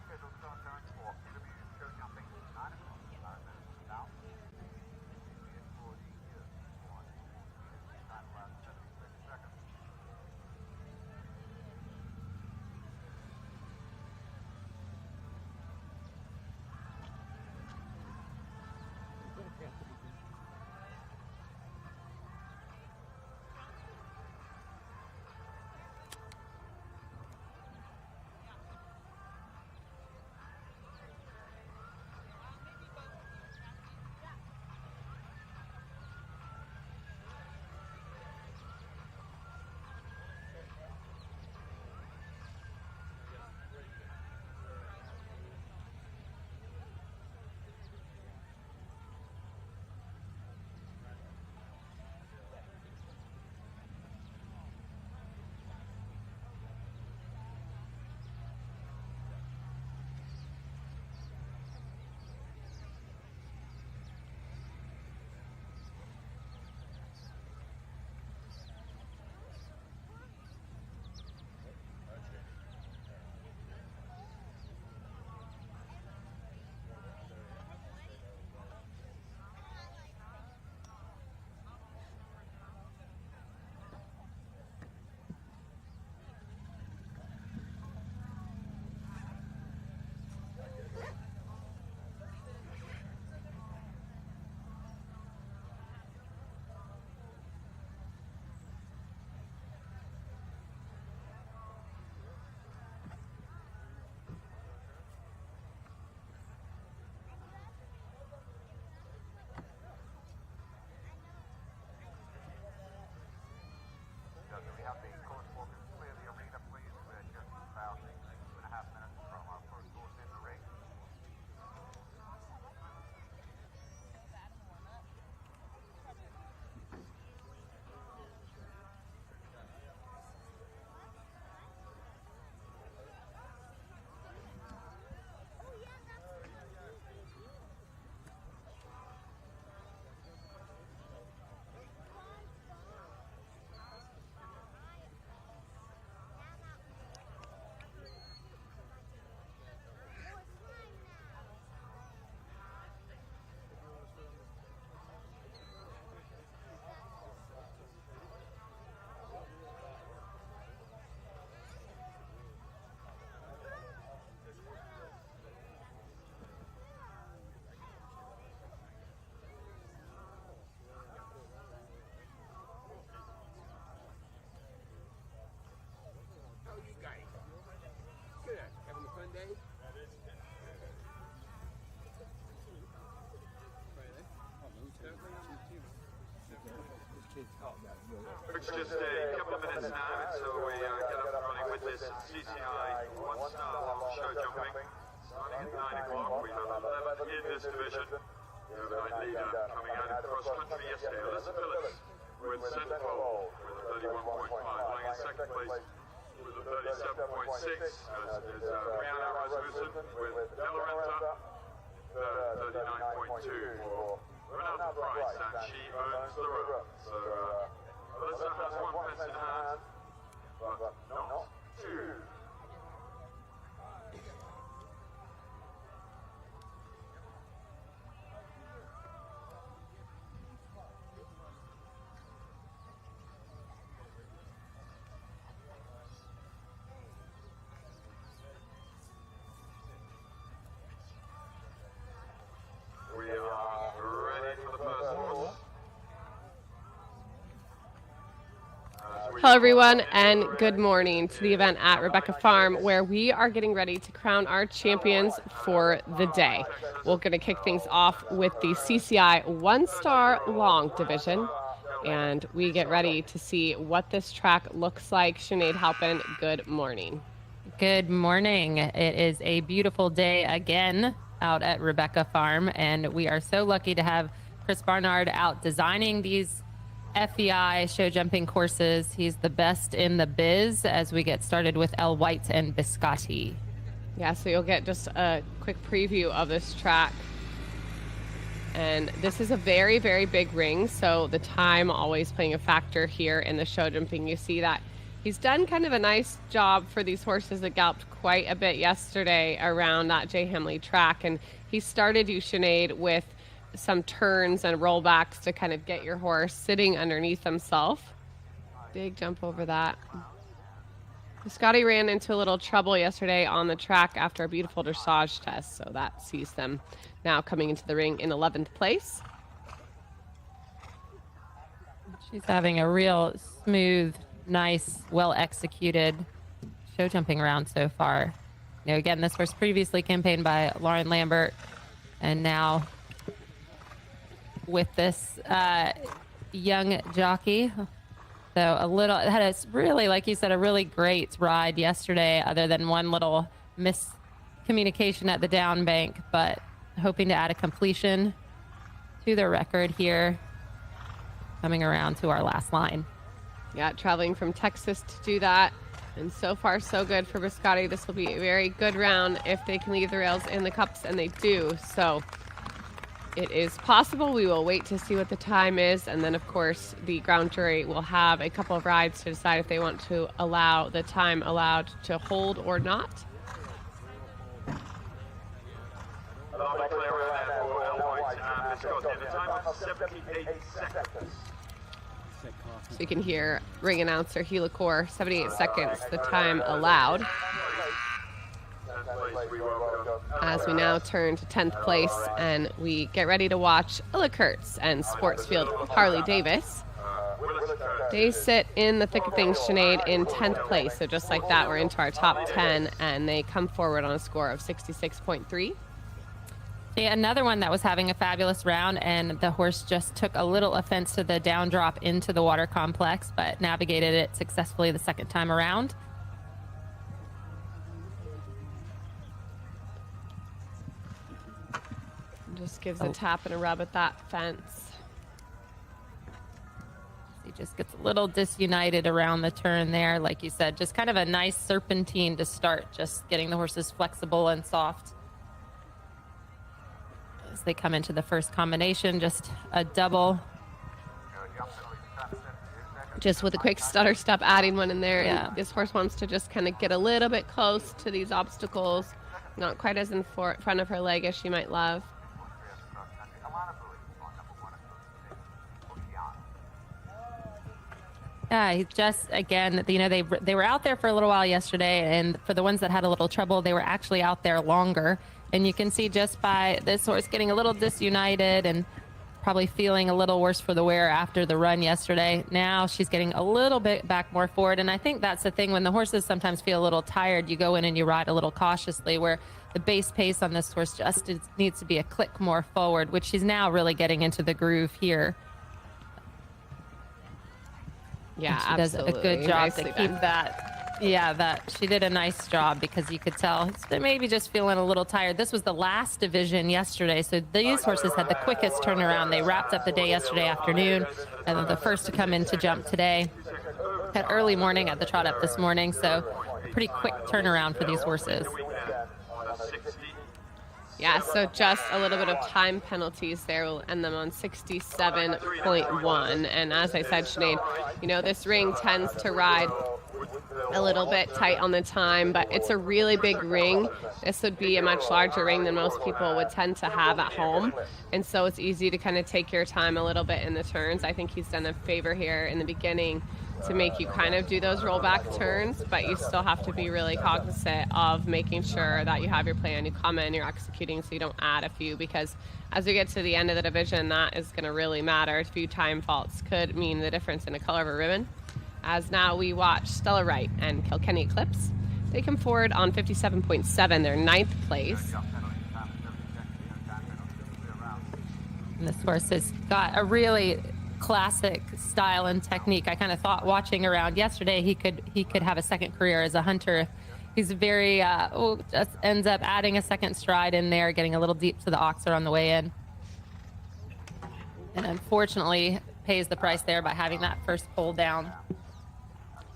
Scheduled start time for QW show jumping. It's just a couple of minutes now until we get up and running with this CCI one-star long show jumping. Starting at 9 o'clock, we have 11 in this division. The overnight leader coming out of cross-country yesterday, Alyssa Phillips with centre pole with a 31.5, lying in second place with a 37.6, as is Rihanna Rasmussen with Delarenta, 39.2 for Renata Price, and she owns the road. So Alyssa has one fence in hand, but not two. We are ready for the first horse. Hello everyone and good morning to the event at Rebecca Farm, where we are getting ready to crown our champions for the day. We're going to kick things off with the CCI one-star long division, and we get ready to see what this track looks like. Sinead Halpin, good morning. Good morning. It is a beautiful day again out at Rebecca Farm, and we are so lucky to have Chris Barnard out designing these FEI show jumping courses. He's the best in the biz as we get started with Elle White and Biscotti. Yeah, so you'll get just a quick preview of this track. And this is a very, very big ring, so the time always playing a factor here in the show jumping. You see that he's done kind of a nice job for these horses that galloped quite a bit yesterday around that Jay Hemley track. And he started you, Sinead, with some turns and rollbacks to kind of get your horse sitting underneath himself. Big jump over that. Scotty ran into a little trouble yesterday on the track after a beautiful dressage test, so that sees them now coming into the ring in 11th place. She's having a real smooth, nice, well-executed show jumping round so far. You know, again, this was previously campaigned by Lauren Lambert, and now with this young jockey. So it had a really, like you said, a really great ride yesterday, other than one little miscommunication at the down bank, but hoping to add a completion to their record here, coming around to our last line. Yeah, traveling from Texas to do that. And so far, so good for Biscotti. This will be a very good round if they can leave the rails in the cups, and they do. So it is possible. We will wait to see what the time is. And then, of course, the ground jury will have a couple of rides to decide if they want to allow the time allowed to hold or not. So you can hear ring announcer Hila Kaur, 78 seconds, the time allowed. As we now turn to 10th place and we get ready to watch Illa Kurtz and Sportsfield Harley Davis. They sit in the thick of things, Sinead, in 10th place. So just like that, we're into our top 10, and they come forward on a score of 66.3. Yeah, another one that was having a fabulous round, and the horse just took a little offense to the down drop into the water complex, but navigated it successfully the second time around. Just gives a tap and a rub at that fence. He just gets a little disunited around the turn there. Like you said, just kind of a nice serpentine to start, just getting the horses flexible and soft. As they come into the first combination, just a double. Just with a quick stutter step, adding one in there. Yeah. And this horse wants to just kind of get a little bit close to these obstacles. Not quite as in front of her leg as she might love. Yeah, he just, again, you know, they were out there for a little while yesterday, and for the ones that had a little trouble, they were actually out there longer. And you can see just by this horse getting a little disunited and probably feeling a little worse for the wear after the run yesterday. Now she's getting a little bit back more forward, and I think that's the thing. When the horses sometimes feel a little tired, you go in and you ride a little cautiously, where the base pace on this horse just needs to be a click more forward, which she's now really getting into the groove here. Yeah, she does a good absolutely. job Nicely to keep done. that. Yeah, that she did a nice job because you could tell he's maybe just feeling a little tired. This was the last division yesterday, so these horses had the quickest turnaround. They wrapped up the day yesterday afternoon, and then the first to come in to jump today. Had early morning at the trot up this morning, so a pretty quick turnaround for these horses. Yeah, so just a little bit of time penalties there. We'll end them on 67.1. And as I said, Sinead, you know, this ring tends to ride a little bit tight on the time, but it's a really big ring. This would be a much larger ring than most people would tend to have at home. And so it's easy to kind of take your time a little bit in the turns. I think he's done a favor here in the beginning to make you kind of do those rollback turns, but you still have to be really cognizant of making sure that you have your plan, you come in, you're executing so you don't add a few, because as we get to the end of the division, that is going to really matter. A few time faults could mean the difference in the color of a ribbon. As now we watch Stella Wright and Kilkenny Eclipse. They come forward on 57.7, they're 9th place. And this horse has got a really classic style and technique. I kind of thought watching around yesterday he could have a second career as a hunter. He's very just ends up adding a second stride in there, getting a little deep to the oxer on the way in, and unfortunately pays the price there by having that first pull down.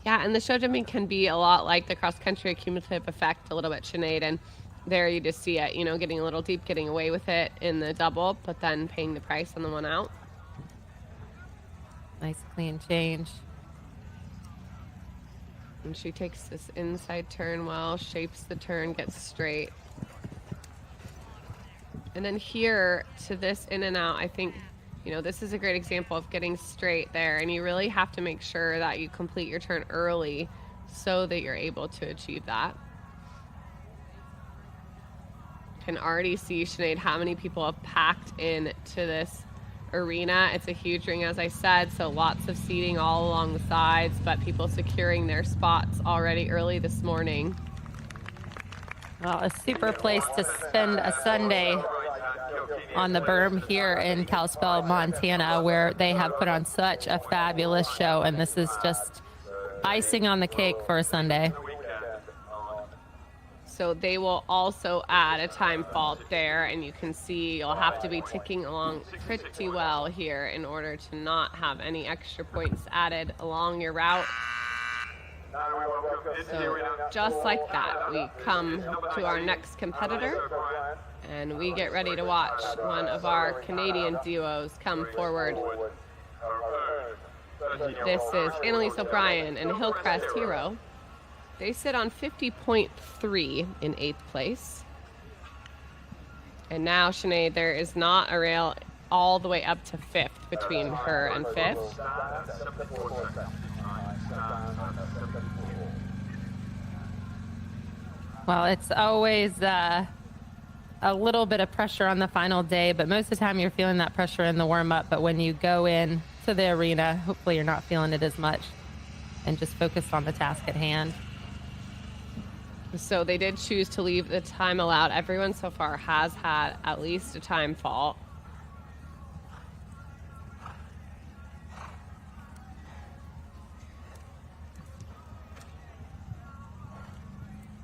Yeah, and the show jumping can be a lot like the cross-country cumulative effect a little bit, Sinead, and there you just see it, you know, getting a little deep, getting away with it in the double, but then paying the price on the one out. Nice clean change. And she takes this inside turn well, shapes the turn, gets straight. And then here to this in and out, I think, you know, this is a great example of getting straight there. And you really have to make sure that you complete your turn early so that you're able to achieve that. You can already see, Sinead, how many people have packed into this arena. It's a huge ring, as I said, so lots of seating all along the sides, but people securing their spots already early this morning. Well, a super place to spend a Sunday on the berm here in Kalispell, Montana, where they have put on such a fabulous show, and this is just icing on the cake for a Sunday. So they will also add a time fault there, and you can see you'll have to be ticking along pretty well here in order to not have any extra points added along your route. So just like that, we come to our next competitor, and we get ready to watch one of our Canadian duos come forward. This is Annalise O'Brien and Hillcrest Hero. They sit on 50.3 in 8th place. And now, Sinead, there is not a rail all the way up to 5th between her and 5th. Well, it's always a little bit of pressure on the final day, but most of the time you're feeling that pressure in the warm-up. But when you go in to the arena, hopefully you're not feeling it as much and just focus on the task at hand. So they did choose to leave the time allowed. Everyone so far has had at least a time fault.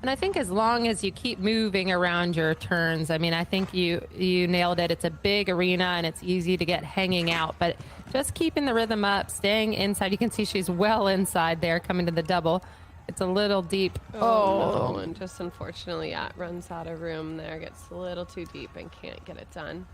And I think as long as you keep moving around your turns, I mean, I think you nailed it. It's a big arena and it's easy to get hanging out, but just keeping the rhythm up, staying inside. You can see she's well inside there coming to the double. It's a little deep. Oh, no. And just unfortunately, yeah, it runs out of room there, gets a little too deep and can't get it done.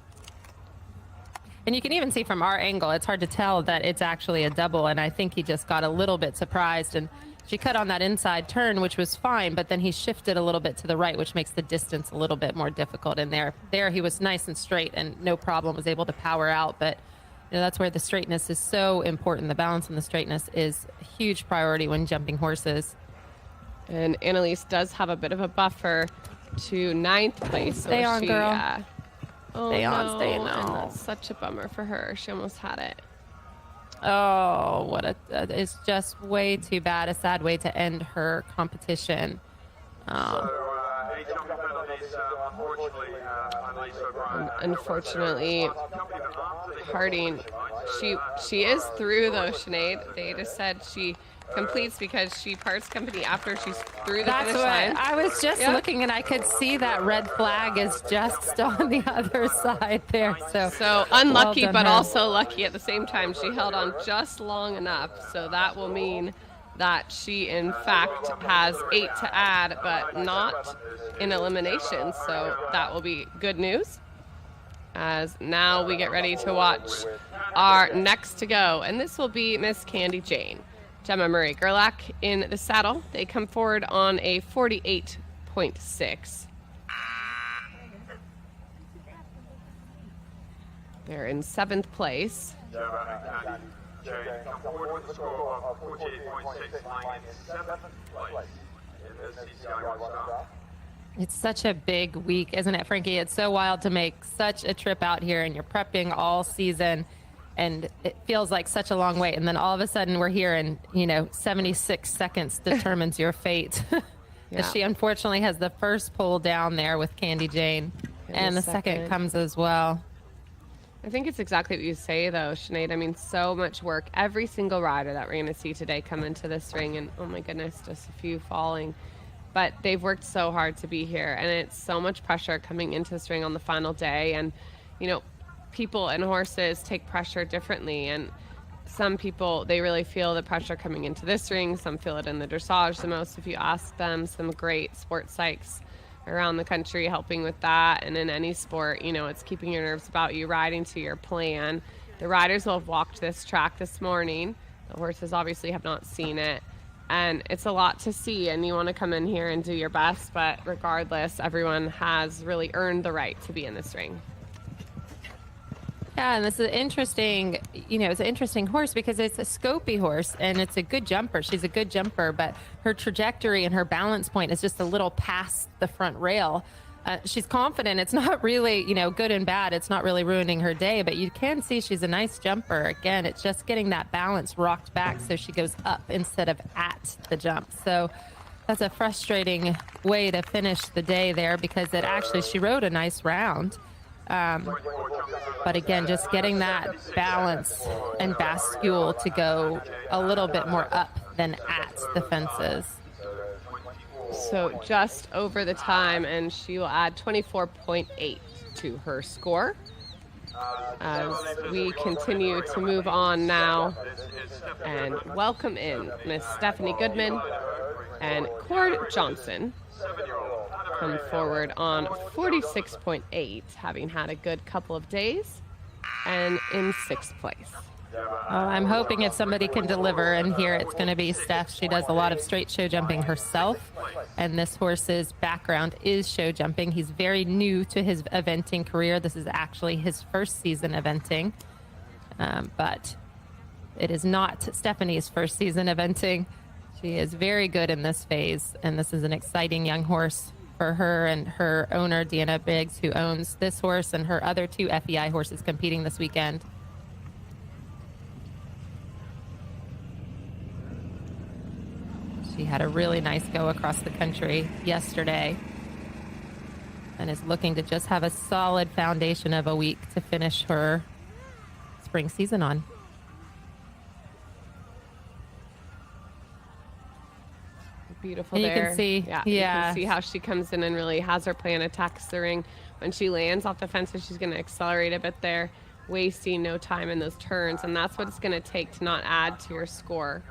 And you can even see from our angle, it's hard to tell that it's actually a double. And I think he just got a little bit surprised. And she cut on that inside turn, which was fine. But then he shifted a little bit to the right, which makes the distance a little bit more difficult in there. There he was nice and straight and no problem, was able to power out. But you know, that's where the straightness is so important. The balance and the straightness is a huge priority when jumping horses. And Annalise does have a bit of a buffer to 9th place. So Stay on, girl. Stay on, stay And on. that's such a bummer for her. She almost had it. Oh, it's just way too bad. A sad way to end her competition. Unfortunately, Harding She is through though, Sinead. They just said she completes because she parts company after she's through the That's finish what line. I was just looking, and I could see that red flag is just on the other side there. So unlucky, well done but her. also lucky at the same time. She held on just long enough, so that will mean that she, in fact, has 8 to add, but not in elimination. So that will be good news. As now we get ready to watch our next to go, and this will be Miss Candy Jane. Gemma Murray Gerlach in the saddle. They come forward on a 48.6. They're in 7th place. Gemma and Candy Jane come forward with a score of 48.6, lying in 7th place in the CCI One Star. It's such a big week, isn't it, Frankie? It's so wild to make such a trip out here, and you're prepping all season, and it feels like such a long wait. And then all of a sudden we're here, and 76 seconds determines your fate. Yeah. She unfortunately has the first pull down there with Candy Jane, and the second comes as well. I think it's exactly what you say, though, Sinead. I mean, so much work. Every single rider that we're going to see today come into this ring, and oh my goodness, just a few falling. But they've worked so hard to be here, and it's so much pressure coming into this ring on the final day. And, people and horses take pressure differently. And some people, they really feel the pressure coming into this ring. Some feel it in the dressage the most. If you ask them, some great sports psychs around the country helping with that. And in any sport, it's keeping your nerves about you, riding to your plan. The riders will have walked this track this morning. The horses obviously have not seen it. And it's a lot to see, and you want to come in here and do your best, but regardless, everyone has really earned the right to be in this ring. Yeah, and this is interesting, it's an interesting horse because it's a Scopy horse, and it's a good jumper. She's a good jumper, but her trajectory and her balance point is just a little past the front rail. She's confident. It's not really, good and bad. It's not really ruining her day, but you can see she's a nice jumper. Again, it's just getting that balance rocked back so she goes up instead of at the jump. So that's a frustrating way to finish the day there because she rode a nice round. But again, just getting that balance and bascule to go a little bit more up than at the fences. So just over the time, and she will add 24.8 to her score. As we continue to move on now and welcome in Miss Stephanie Goodman and Cord Johnson come forward on 46.8, having had a good couple of days, and in 6th place. I'm hoping if somebody can deliver, and here it's going to be Steph. She does a lot of straight show jumping herself, and this horse's background is show jumping. He's very new to his eventing career. This is actually his first season eventing, but it is not Stephanie's first season eventing. She is very good in this phase, and this is an exciting young horse for her and her owner, Deanna Biggs, who owns this horse and her other 2 FEI horses competing this weekend. She had a really nice go across the country yesterday and is looking to just have a solid foundation of a week to finish her spring season on. Beautiful and there. You can see, You can see how she comes in and really has her plan, attacks the ring. When she lands off the fences, she's going to accelerate a bit there, wasting no time in those turns, and that's what it's going to take to not add to your score.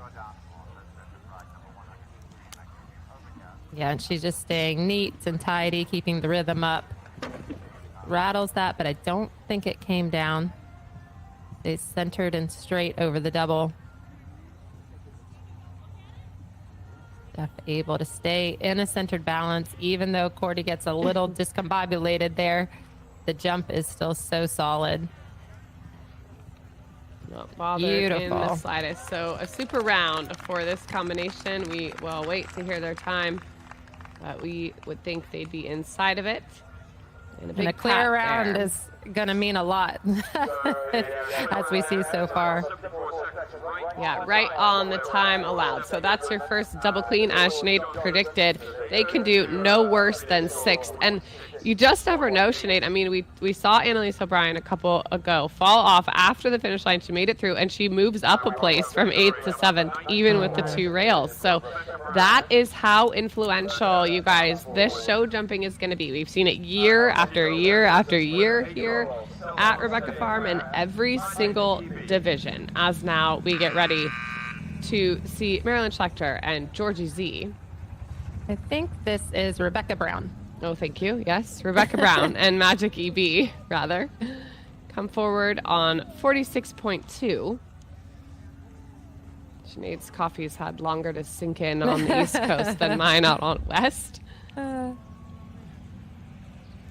Yeah, and she's just staying neat and tidy, keeping the rhythm up. Rattles that, but I don't think it came down. They centered and straight over the double. Steph able to stay in a centered balance, even though Cordy gets a little discombobulated there. The jump is still so solid. Not bothered in the slightest. So a super round for this combination. We will wait to hear their time, but we would think they'd be inside of it. And a clear round is going to mean a lot, as we see so far. 74 seconds right Yeah, right on the time allowed. So that's your first double clean, as Sinead predicted. They can do no worse than 6th. And you just never know, Sinead. I mean, we saw Annalise O'Brien a couple ago fall off after the finish line. She made it through, and she moves up a place from 8th to 7th, even with the 2 rails. So that is how influential, you guys, this show jumping is going to be. We've seen it year after year after year here at Rebecca Farm in every single division, as now we get ready to see Marilyn Schlechter and Georgie Z. I think this is Rebecca Brown. Oh, thank you. Yes, Rebecca Brown and Magic EB, rather, come forward on 46.2. Sinead's coffee's had longer to sink in on the East Coast than mine out on West.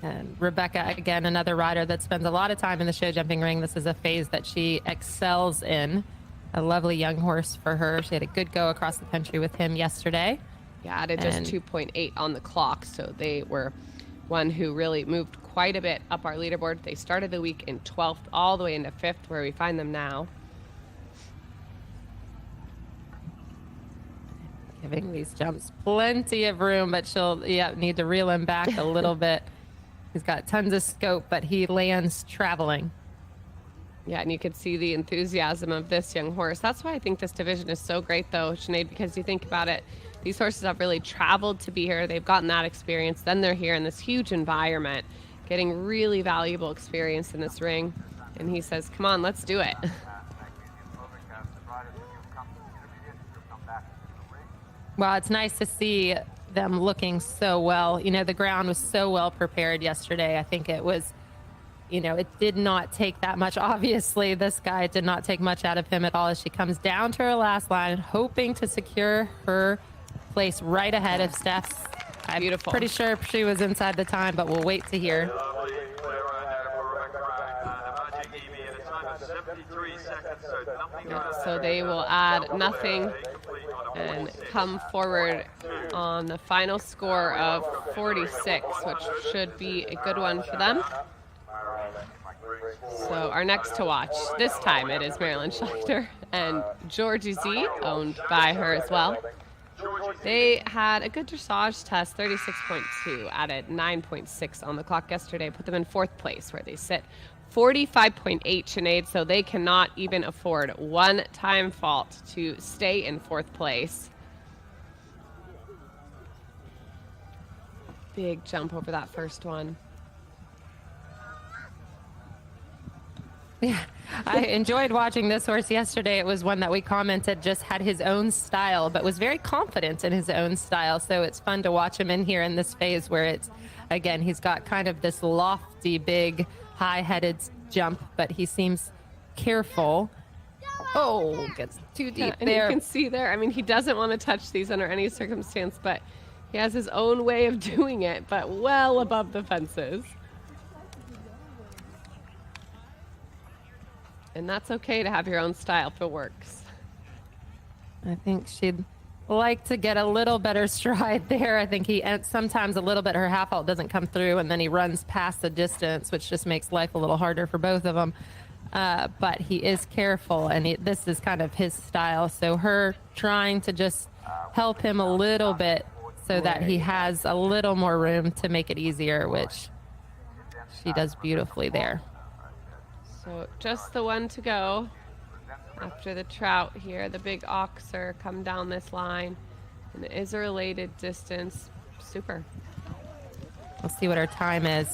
And Rebecca, again, another rider that spends a lot of time in the show jumping ring. This is a phase that she excels in. A lovely young horse for her. She had a good go across the country with him yesterday. Yeah, added just 2.8 on the clock. So they were one who really moved quite a bit up our leaderboard. They started the week in 12th all the way into 5th, where we find them now. Giving these jumps plenty of room, but she'll need to reel him back a little bit. He's got tons of scope, but he lands traveling. Yeah, and you could see the enthusiasm of this young horse. That's why I think this division is so great, though, Sinead, because you think about it, these horses have really traveled to be here. They've gotten that experience. Then they're here in this huge environment, getting really valuable experience in this ring. And he says, come on, let's do it. Well, it's nice to see them looking so well. You know, the ground was so well prepared yesterday. I think it was, it did not take that much. Obviously, this guy did not take much out of him at all as she comes down to her last line, hoping to secure her place right ahead of Steph's. I'm Beautiful. Pretty sure she was inside the time, but we'll wait to hear. So they will add nothing and come forward on the final score of 46, which should be a good one for them. So our next to watch, this time it is Marilyn Schlechter and Georgie Z, owned by her as well. They had a good dressage test, 36.2, added 9.6 on the clock yesterday, put them in 4th place where they sit. 45.8, Sinead, so they cannot even afford one time fault to stay in 4th place. Big jump over that first one. Yeah, I enjoyed watching this horse yesterday. It was one that we commented just had his own style, but was very confident in his own style. So it's fun to watch him in here in this phase where it's, again, he's got kind of this lofty, big, high-headed jump, but he seems careful. Oh, gets too deep and there. You can see there, I mean, he doesn't want to touch these under any circumstance, but he has his own way of doing it, but well above the fences. And that's okay to have your own style if it works. I think she'd like to get a little better stride there. I think sometimes a little bit her half vault doesn't come through, and then he runs past the distance, which just makes life a little harder for both of them. But he is careful, and this is kind of his style. So her trying to just help him a little bit so that he has a little more room to make it easier, which she does beautifully there. So just the one to go after the trout here. The big oxer come down this line, and it is a related distance. Super. We'll see what our time is.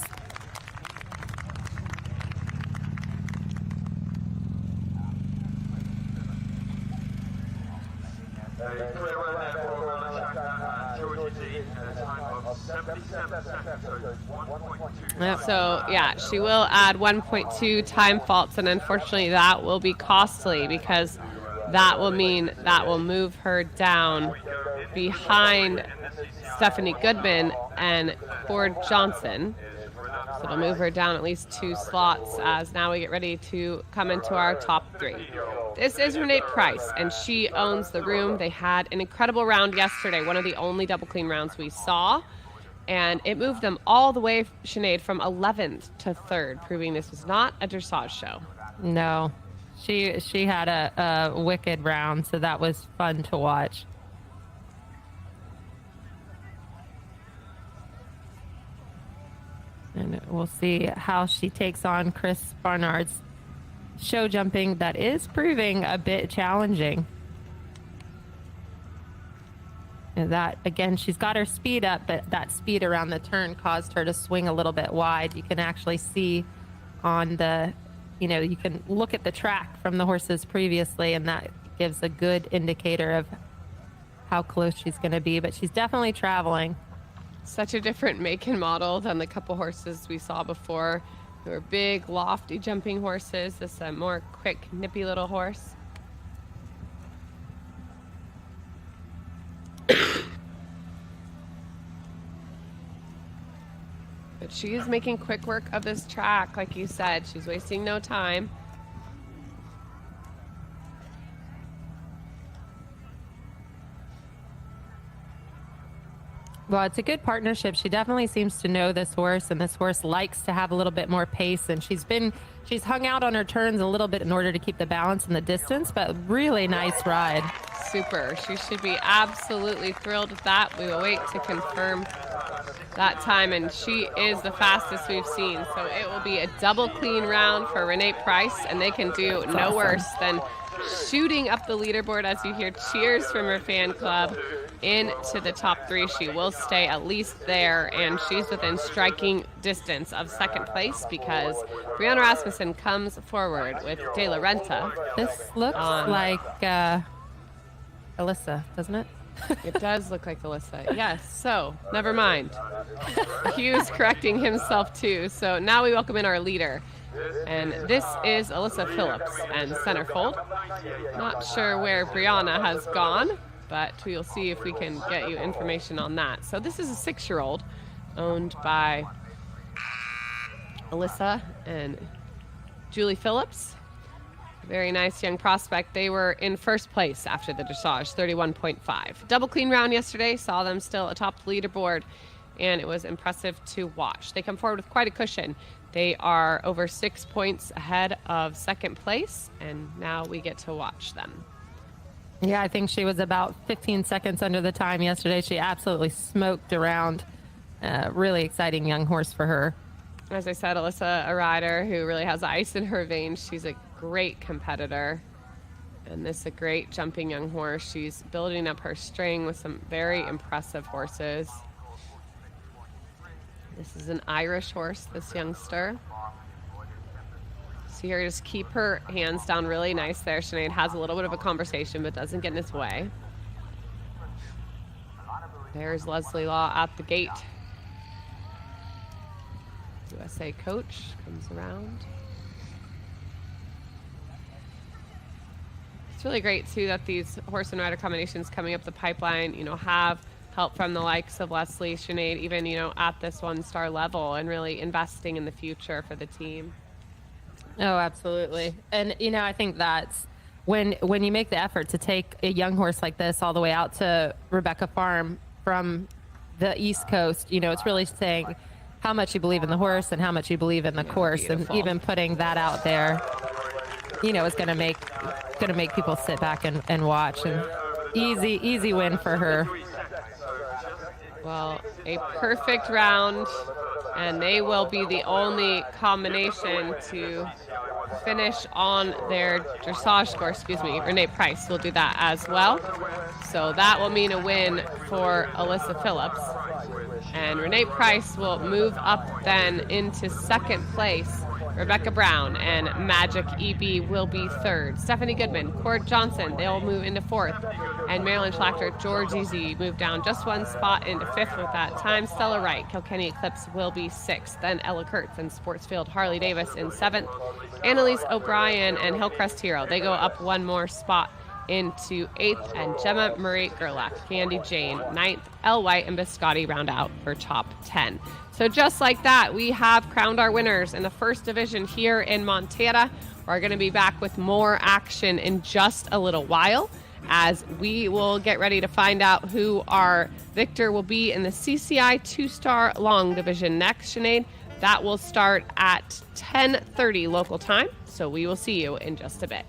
So yeah, she will add 1.2 time faults, and unfortunately that will be costly because that will mean that will move her down behind Stephanie Goodman and Ford Johnson. So it'll move her down at least 2 slots as now we get ready to come into our top 3. This is Renee Price, and she owns the room. They had an incredible round yesterday, one of the only double clean rounds we saw. And it moved them all the way, Sinead, from 11th to 3rd, proving this was not a dressage show. No. She had a wicked round, so that was fun to watch. And we'll see how she takes on Chris Barnard's show jumping that is proving a bit challenging. And that, again, she's got her speed up, but that speed around the turn caused her to swing a little bit wide. You can actually see on the, you can look at the track from the horses previously, and that gives a good indicator of how close she's going to be. But she's definitely traveling. Such a different make and model than the couple horses we saw before, who are big, lofty jumping horses. This is a more quick, nippy little horse. But she is making quick work of this track, like you said. She's wasting no time. Well, it's a good partnership. She definitely seems to know this horse, and this horse likes to have a little bit more pace. And she's hung out on her turns a little bit in order to keep the balance and the distance, but really nice ride. Super. She should be absolutely thrilled with that. We will wait to confirm that time, and she is the fastest we've seen. So it will be a double clean round for Renee Price, and they can do no worse than shooting up the leaderboard as you hear cheers from her fan club into the top 3. She will stay at least there, and she's within striking distance of second place because Brianna Rasmussen comes forward with De La Renta. This looks like Alyssa, doesn't it? It does look like Alyssa. Yes, so never mind. Hugh's correcting himself too. So now we welcome in our leader. And this is Alyssa Phillips and centerfold. Not sure where Brianna has gone, but we'll see if we can get you information on that. So this is a 6-year-old owned by Alyssa and Julie Phillips. Very nice young prospect. They were in first place after the dressage, 31.5. Double clean round yesterday, saw them still atop the leaderboard, and it was impressive to watch. They come forward with quite a cushion. They are over 6 points ahead of second place, and now we get to watch them. Yeah, I think she was about 15 seconds under the time yesterday. She absolutely smoked around. Really exciting young horse for her. As I said, Alyssa, a rider who really has ice in her veins. She's a great competitor, and this is a great jumping young horse. She's building up her string with some very impressive horses. This is an Irish horse, this youngster. See her just keep her hands down really nice there. Sinead has a little bit of a conversation, but doesn't get in his way. There's Leslie Law at the gate. USA coach comes around. It's really great too that these horse and rider combinations coming up the pipeline, have help from the likes of Leslie, Sinead, even, at this 1-star level, and really investing in the future for the team. Oh, absolutely. And, I think that's when you make the effort to take a young horse like this all the way out to Rebecca Farm from the East Coast, it's really saying how much you believe in the horse and how much you believe in the course. Beautiful. And even putting that out there, is going to make people sit back and watch. And easy win for her. Well, a perfect round, and they will be the only combination to finish on their dressage score. Renee Price will do that as well. So that will mean a win for Alyssa Phillips. And Renee Price will move up then into second place. Rebecca Brown and Magic EB will be third. Stephanie Goodman, Cord Johnson, they'll move into fourth. And Marilyn Schlachter, George Easy move down just one spot into fifth with that time. Stella Wright, Kilkenny Eclipse will be sixth. Then Ella Kurtz and Sportsfield Harley Davis in seventh. Annalise O'Brien and Hillcrest Hero, they go up one more spot into eighth. And Gemma Marie Gerlach, Candy Jane, ninth. Elle White and Biscotti round out for top 10. So just like that, we have crowned our winners in the first division here in Montana. We're going to be back with more action in just a little while as we will get ready to find out who our victor will be in the CCI 2-star long division next. Sinead, That will start at 10:30 local time, so we will see you in just a bit.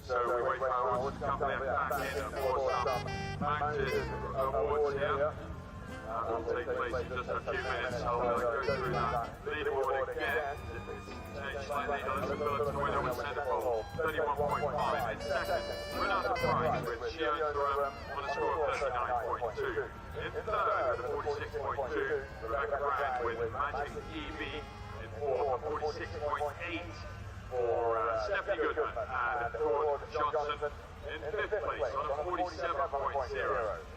So we wait for our awards to come back in and for some mounted awards here. Will take place in just a few minutes. I'll go through that leaderboard again. It's changed slightly. Alyssa Phillips, the winner with Centerpole, 31.5. In second, Renata Price with Shion Thuram on a score of 39.2. In third, with a 46.2, Rebecca Bragg with Magic EV. In fourth, a 46.8 for Stephanie Goodman and Claude Johnson. In fifth place on a 47.0,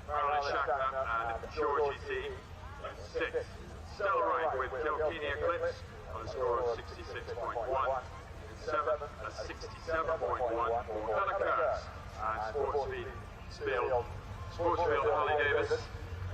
Marilyn Shaka and Georgie Z. In sixth, Stella Wright with Kilkenny Eclipse on a score of 66.1. In seventh, a 67.1 for Hannah Kurtz and Sportsfield Harley Davis.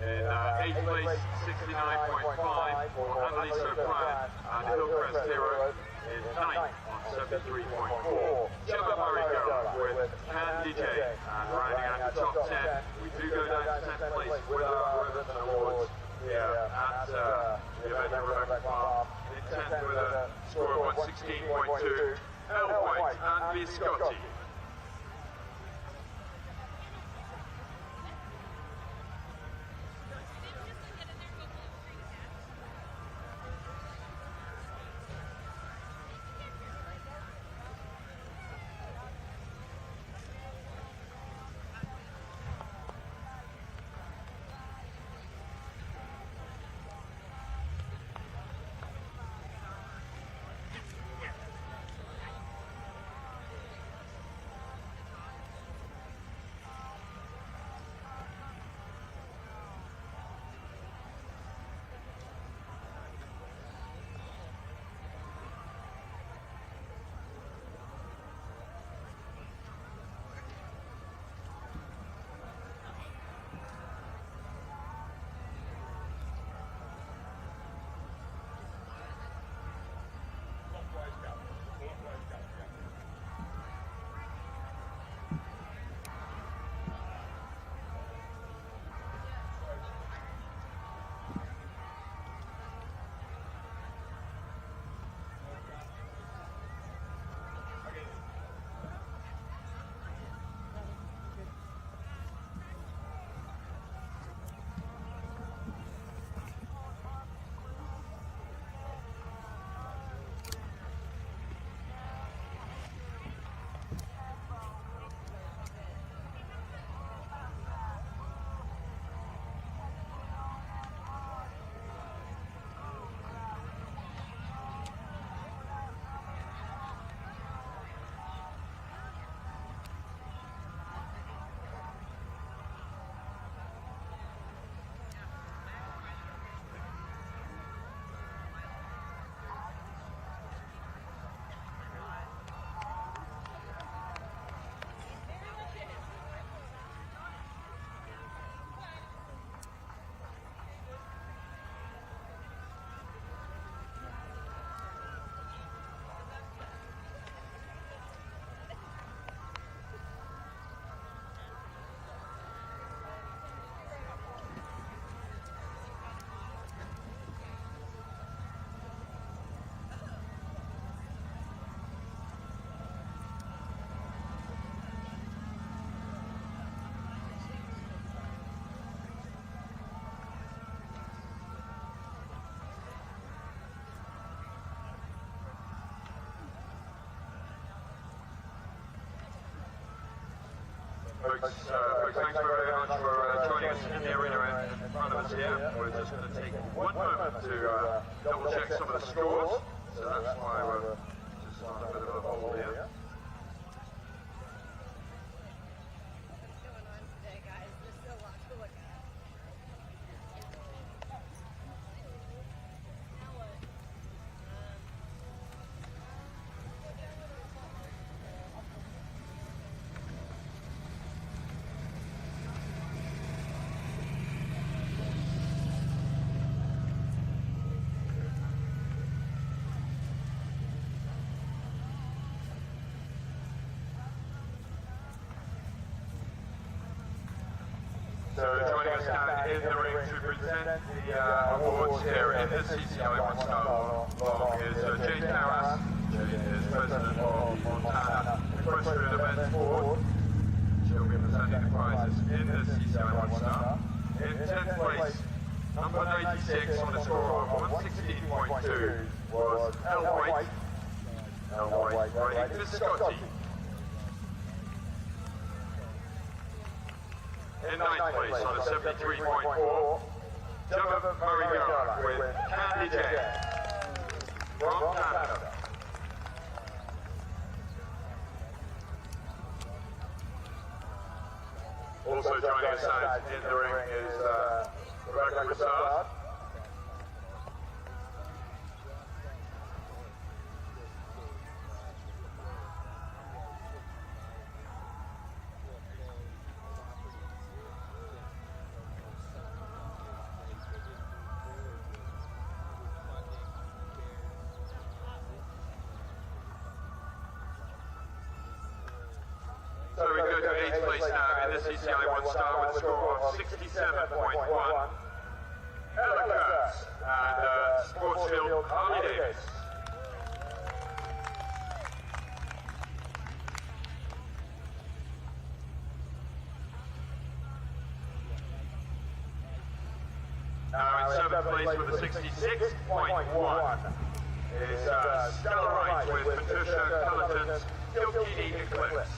In eighth place, 69.5 for Annalisa O'Brien and Hillcrest Hero. In ninth on 73.4, Gemma Murray with Candy J, and rounding out the top 10, we do go down to 10th place with our ribbons and awards here at the event at Rebecca Farm. In 10th with a score of 116.2, Elle White and Viscotti. Folks, thanks very much for joining us in the arena in front of us here. We're just going to take one moment to double check some of the scores. So that's why we're just on a bit of a hold here. So joining us now in the ring to present the awards here in the CCI One Star Long is Jane Harris. Jane is president of the Montana Equestrian Events Board. She'll be presenting the prizes in the CCI One Star. In 10th place, number 96 on a score of 116.2 was Elle White. Elle White riding Viscotti. In 9th place on a 73.4, Gemma Murray with Candy Jane from Canada. Also joining us out in the ring is Rebecca Broussard. So we go to 8th place now in the CCI One Star with a score of 67.1. Ella Kurtz and Sportsfield Harley Davis. Now in 7th place with a 66.1 is Stella Wright with Patricia Cullerton's Kilkenny Eclipse.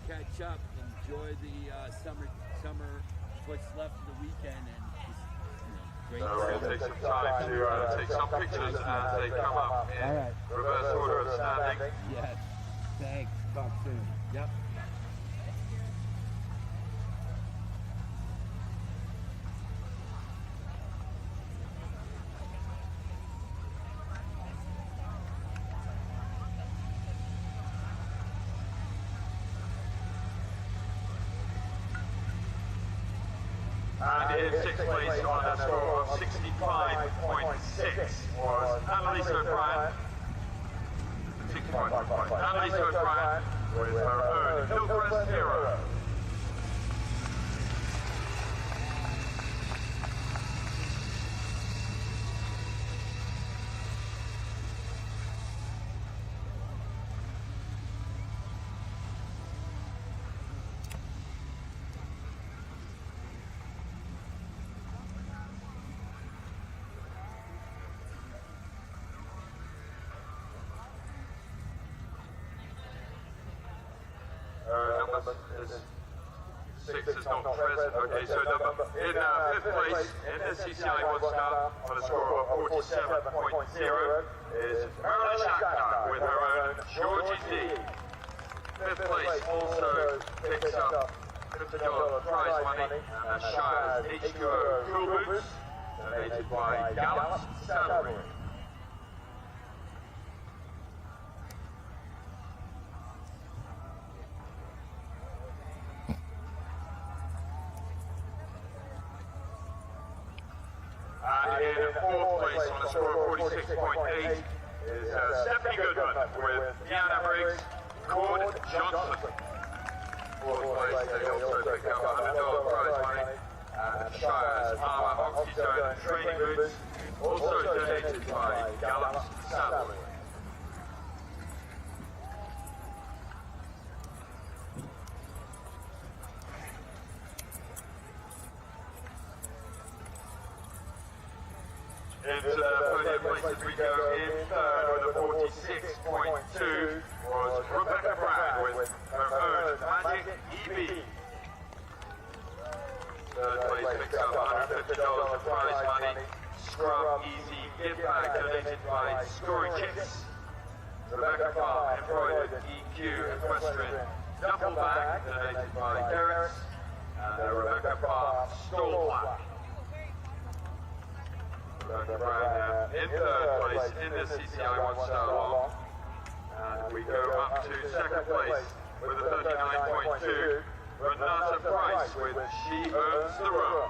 Catch up, enjoy the summer, what's left of the weekend, and just, great. So we'll take some time to take some pictures as they come up in reverse order of standing. Yes, thanks. Talk soon. Yep. And in 6th place on a score of 65.6 was Annalise O'Brien. 6.1. Annalise O'Brien with her own Hillcrest Hero. Number 6 is not present. Okay, so in 5th place in the CCI One Star on a score of 47.0 is Marilyn Shackner with her own Georgie D. 5th place also picks up $50 prize money and Shire's H2O Cool Boots, donated by Gallup Saddlery. And in 4th place on a score of 46.8 is Stephanie Goodman with Deanna Briggs, Cord Johnson. 4th place, they also pick up $100 prize money and Shire's Armour Oxyzone training boots, also donated by Gallup Saddlery. Into the podium places we go. In 3rd with a 46.2 was Rebecca Brown with her own Magic EB. 3rd place picks up $150 of prize money. Scrub Easy gift bag donated by Scoring Chicks. Rebecca Farm embroidered EQ Equestrian duffel bag donated by Garrett's. And the Rebecca Farm stole plaque. Rebecca Brown in 3rd place in the CCI One Star Long. And we go up to 2nd place with a 39.2 Renata Price with She Earns the Room.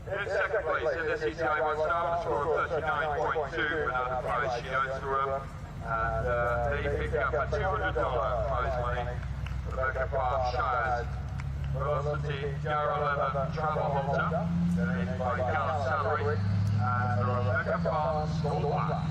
In second place in the CCI One Star, a score of 39.2, Renata Price, She Earns the Room. And they picked up a $200 prize money. Rebecca Berkshires Velocity Jarrow Leather Travel Halter, donated by Gareth Salary, and Rebecca Farms Gold Black.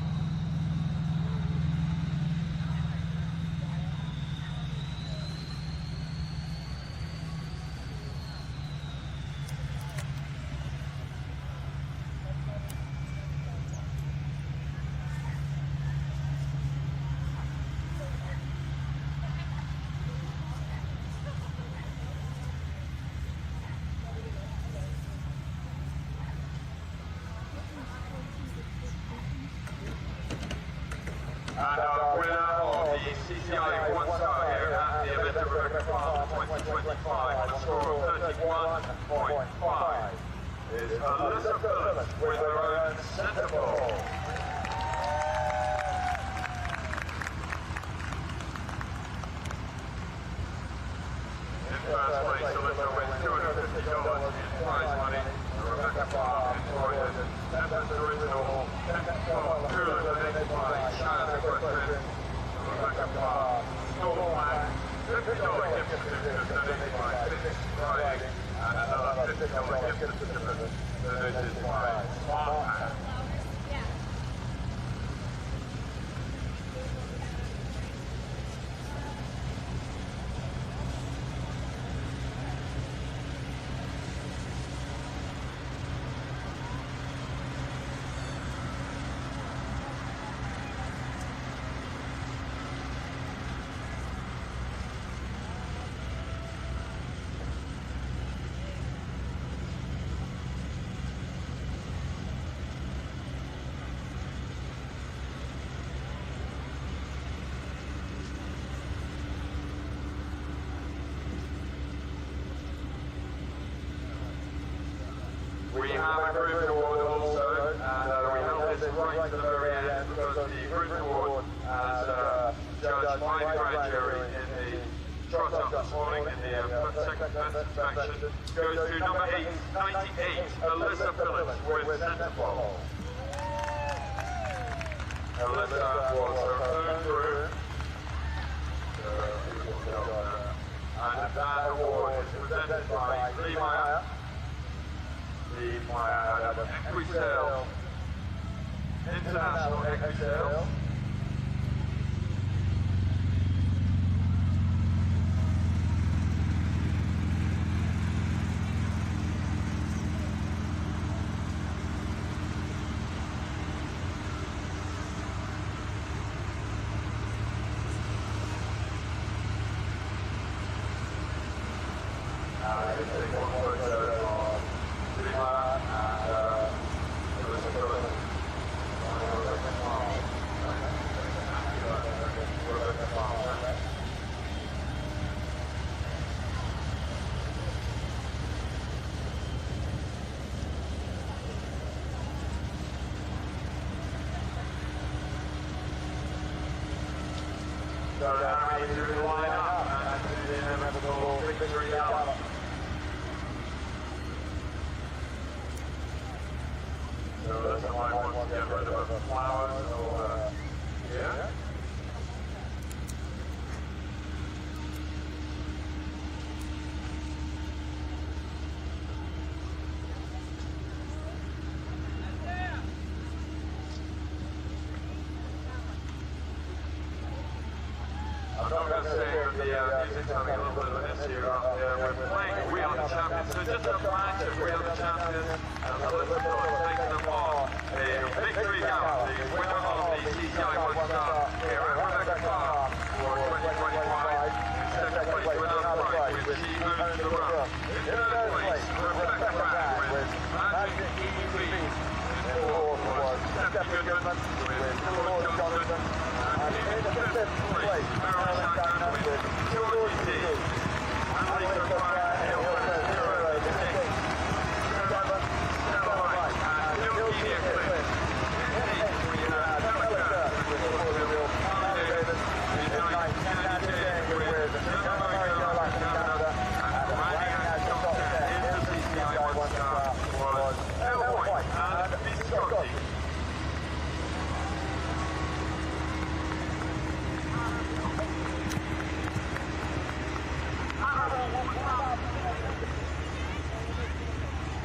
And our winner of the CCI One Star here at the event of Rebecca Farm 2025 on a score of 31.5 is Alyssa Phillips with her own centre ball. In first place, Alyssa with $250 in prize money. Rebecca Farm enjoyed the Tempest Original Tempest Cooler donated by Shire Equestrian. Rebecca Farm Gold Black, $50 gift certificate donated by Fitness Riding, and another $50 gift certificate donated by Farmhand. We have a group award also, and we held this right to the very end because the group award, as judged by the grand jury in the trot up this morning in the second fence inspection, goes to number 98, Alyssa Phillips with centre ball. Alyssa was her own group, and that award is presented by Lee Meyer. Lee Meyer had an Equisale, International Equisale. So now we do line up and do the inevitable victory gallop. So does someone want to get rid of the flowers or yeah? I'm not going to say that the music's having a little bit of an issue out there. We're playing We Are champions. So just a match if we are the champions, and the list of taking them on a victory gallop, the winner of the CCI One Star here at Rebecca Farm for 2025. In second place, winner prize with She Owns the Run. In third place, Rebecca Rad with Magic EV. In fourth was Stephanie Goodman with George Johnson. And in fifth place, Meryl Sanders with Georgie D. And Lisa Bryant Hill with 0-6. 7, Stella White and Ilkenia Cliff. In eighth, we had Emma with Porterville. Harley Davis. In ninth, Candy Jane with North America, Latin Canada. And rounding out the top 10 in the CCI One Star was Ella White and Biscotti.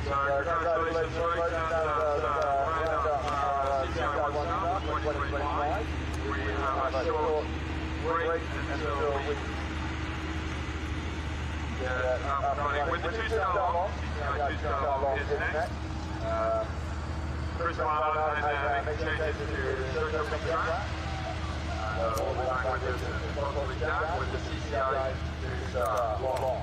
So congratulations, folks, and round up CCI One Star 2025. We have a short break until we get up and running with the two-star long. CCI two-star long is next. Chris Marlon and make changes to the show jumping track. And we'll be back with this possibly Jack with the CCI two-star long.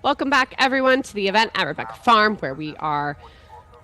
Welcome back, everyone, to the event at Rebecca Farm, where we are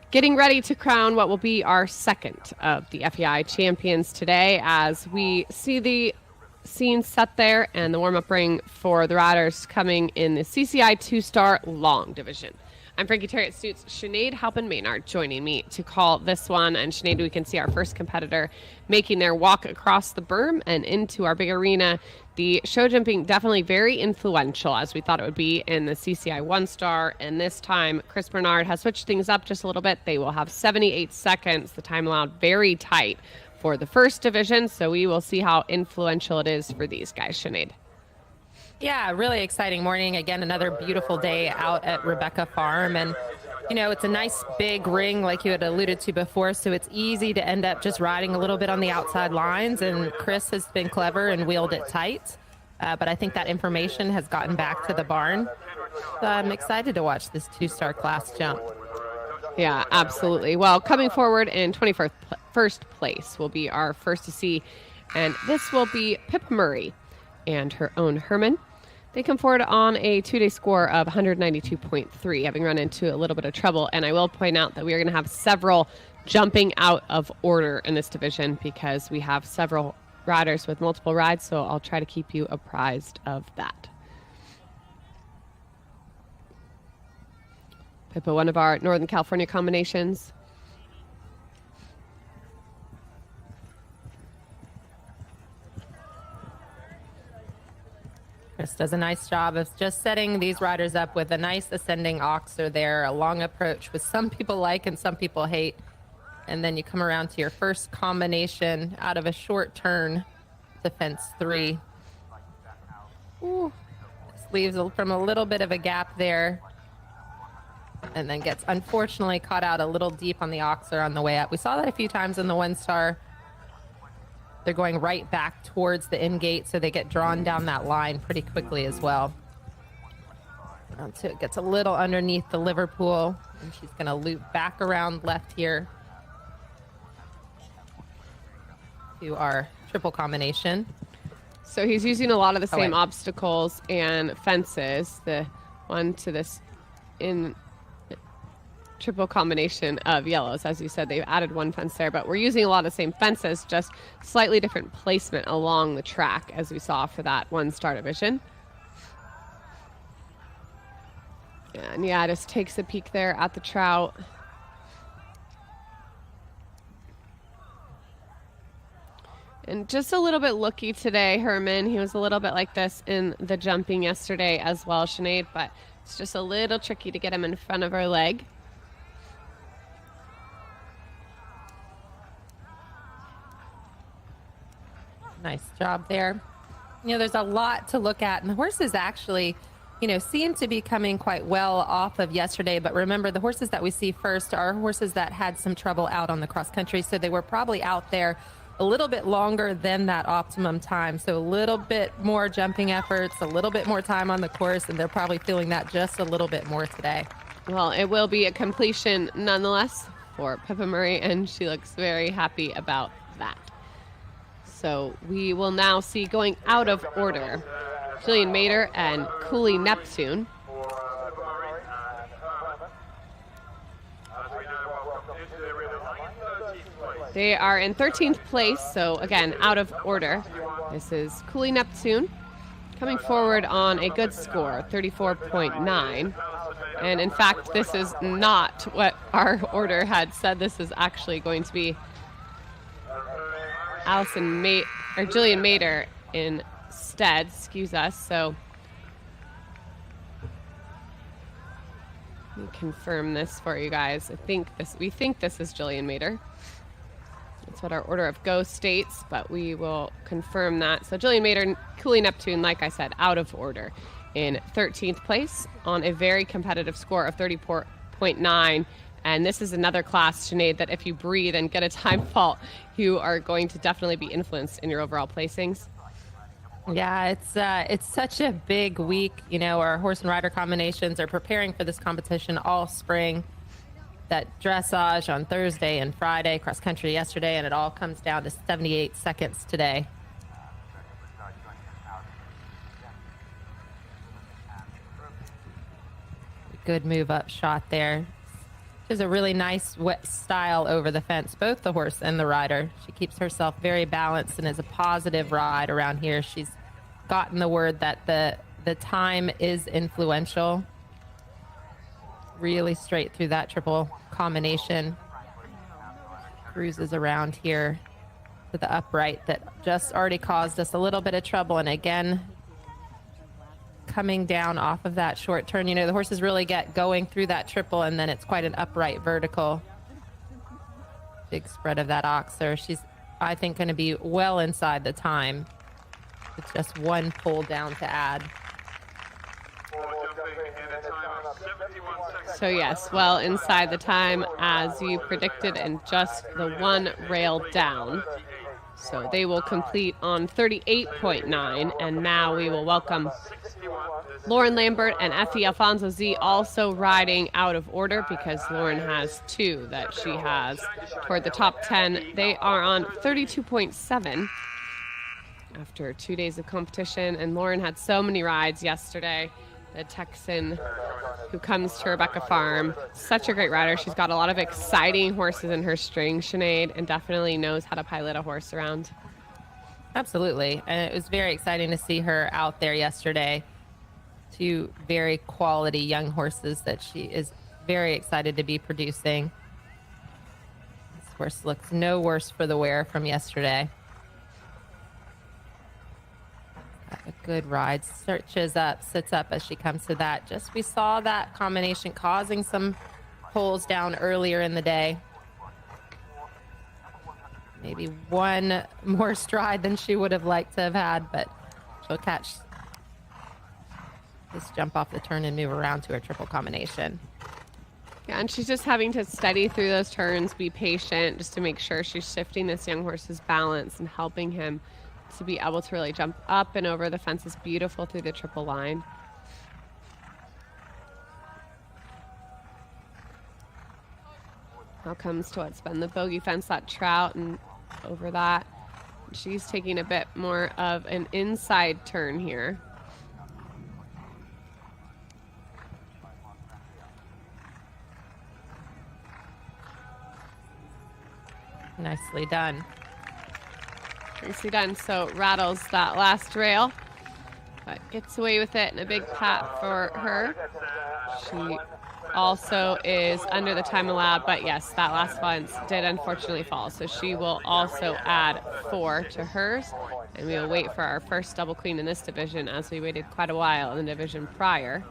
getting ready to crown what will be our second of the FEI champions today, as we see the scene set there and the warm-up ring for the riders coming in the CCI 2-star long division. I'm Frankie Terry at Suits. Sinead Halpin-Maynard joining me to call this one. And Sinead, we can see our first competitor making their walk across the berm and into our big arena. The show jumping definitely very influential, as we thought it would be in the CCI 1-star. And this time, Chris Bernard has switched things up just a little bit. They will have 78 seconds. The time allowed very tight for the first division. So we will see how influential it is for these guys, Sinead. Yeah, really exciting morning. Again, another beautiful day out at Rebecca Farm. And, you know, it's a nice big ring like you had alluded to before, so it's easy to end up just riding a little bit on the outside lines. And Chris has been clever and wheeled it tight. But I think that information has gotten back to the barn. So I'm excited to watch this 2-star class jump. Yeah, absolutely. Well, coming forward in 21st place will be our first to see. And this will be Pippa Murray and her own Herman. They come forward on a 2-day score of 192.3, having run into a little bit of trouble. And I will point out that we are going to have several jumping out of order in this division because we have several riders with multiple rides, so I'll try to keep you apprised of that. Pippa, one of our Northern California combinations. Chris does a nice job of just setting these riders up with a nice ascending oxer there, a long approach, which some people like and some people hate. And then you come around to your first combination out of a short turn to fence 3. Ooh, this leaves from a little bit of a gap there. And then gets unfortunately caught out a little deep on the oxer on the way up. We saw that a few times in the 1-star. They're going right back towards the in gate, so they get drawn down that line pretty quickly as well. So it gets a little underneath the Liverpool, and she's going to loop back around left here to our triple combination. So he's using a lot of the same obstacles and fences. The one to this in triple combination of yellows. As you said, they've added one fence there, but we're using a lot of the same fences, just slightly different placement along the track as we saw for that 1-star division. And yeah, just takes a peek there at the trout. And just a little bit looky today, Herman. He was a little bit like this in the jumping yesterday as well, Sinead, but it's just a little tricky to get him in front of our leg. Nice job there. You know, there's a lot to look at, and the horses actually, you know, seem to be coming quite well off of yesterday. But remember, the horses that we see first are horses that had some trouble out on the cross country, so they were probably out there a little bit longer than that optimum time. So a little bit more jumping efforts, a little bit more time on the course, and they're probably feeling that just a little bit more today. Well, it will be a completion nonetheless for Pippa Murray, and she looks very happy about that. So we will now see, going out of order, Jillian Mater and Cooley Neptune. They are in 13th place, so again, out of order. This is Cooley Neptune coming forward on a good score, 34.9. And in fact, this is not what our order had said. This is actually going to be Jillian Mater instead, excuse us. So let me confirm this for you guys. We think this is Jillian Mater. That's what our order of go states, but we will confirm that. So Jillian Mater, Cooley Neptune, like I said, out of order in 13th place on a very competitive score of 34.9. And this is another class, Sinead, that if you breathe and get a time fault, you are going to definitely be influenced in your overall placings. Yeah, it's such a big week. You know, our horse and rider combinations are preparing for this competition all spring. That dressage on Thursday and Friday, cross country yesterday, and it all comes down to 78 seconds today. good move up shot there. She's a really nice wet style over the fence, both the horse and the rider. She keeps herself very balanced and is a positive ride around here. She's gotten the word that the time is influential. Really straight through that triple combination. Cruises around here to the upright that just already caused us a little bit of trouble. And again, coming down off of that short turn. You know, the horses really get going through that triple, and then it's quite an upright vertical. Big spread of that oxer. She's, I think, going to be well inside the time with just one pull down to add. So yes, well inside the time as you predicted, and just the one rail down. So they will complete on 38.9, and now we will welcome Lauren Lambert and Effie Alfonso Z also riding out of order because Lauren has 2 that she has toward the top 10. They are on 32.7 after 2 days of competition, and Lauren had so many rides yesterday. The Texan who comes to Rebecca Farm, such a great rider. She's got a lot of exciting horses in her string, Sinead, and definitely knows how to pilot a horse around. Absolutely, and it was very exciting to see her out there yesterday. 2 very quality young horses that she is very excited to be producing. This horse looks no worse for the wear from yesterday. A good ride, searches up, sits up as she comes to that. Just we saw that combination causing some pulls down earlier in the day. Maybe one more stride than she would have liked to have had, but she'll catch this jump off the turn and move around to her triple combination. Yeah, and she's just having to steady through those turns, be patient, just to make sure she's shifting this young horse's balance and helping him to be able to really jump up and over the fence. Is beautiful through the triple line. Now comes to what's been the bogey fence, that trout, and over that. She's taking a bit more of an inside turn here. Nicely done. Nicely done. So rattles that last rail, but gets away with it, and a big pat for her. She also is under the time allowed, but yes, that last fence did unfortunately fall. So she will also add 4 to hers, and we will wait for our first double queen in this division, as we waited quite a while in the division prior.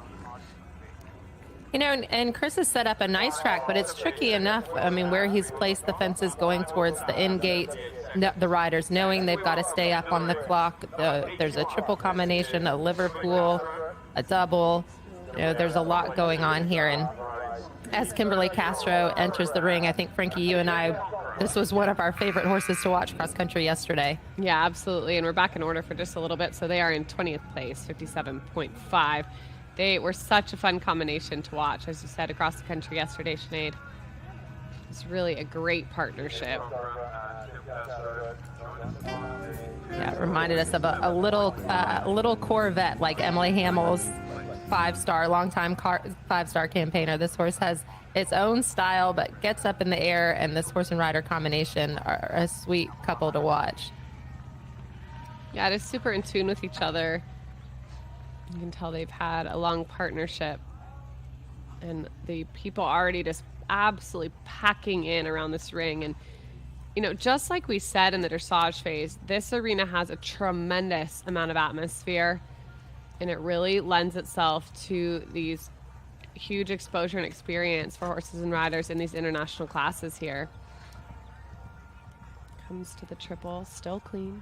You know, and Chris has set up a nice track, but it's tricky enough. I mean, where he's placed the fences going towards the in gate, the riders knowing they've got to stay up on the clock. There's a triple combination, a Liverpool, a double. You know, there's a lot going on here. And as Kimberly Castro enters the ring, I think, Frankie, you and I, this was one of our favorite horses to watch cross country yesterday. Yeah, absolutely. And we're back in order for just a little bit. So they are in 20th place, 57.5. They were such a fun combination to watch, as you said, across the country yesterday, Sinead. It's really a great partnership. Yeah, it reminded us of a little Corvette like Emily Hamill's 5-star, longtime 5-star campaigner. This horse has its own style, but gets up in the air, and this horse and rider combination are a sweet couple to watch. Yeah, it is super in tune with each other. You can tell they've had a long partnership, and the people already just absolutely packing in around this ring. And, you know, just like we said in the dressage phase, this arena has a tremendous amount of atmosphere, and it really lends itself to these huge exposure and experience for horses and riders in these international classes here. Comes to the triple, still clean.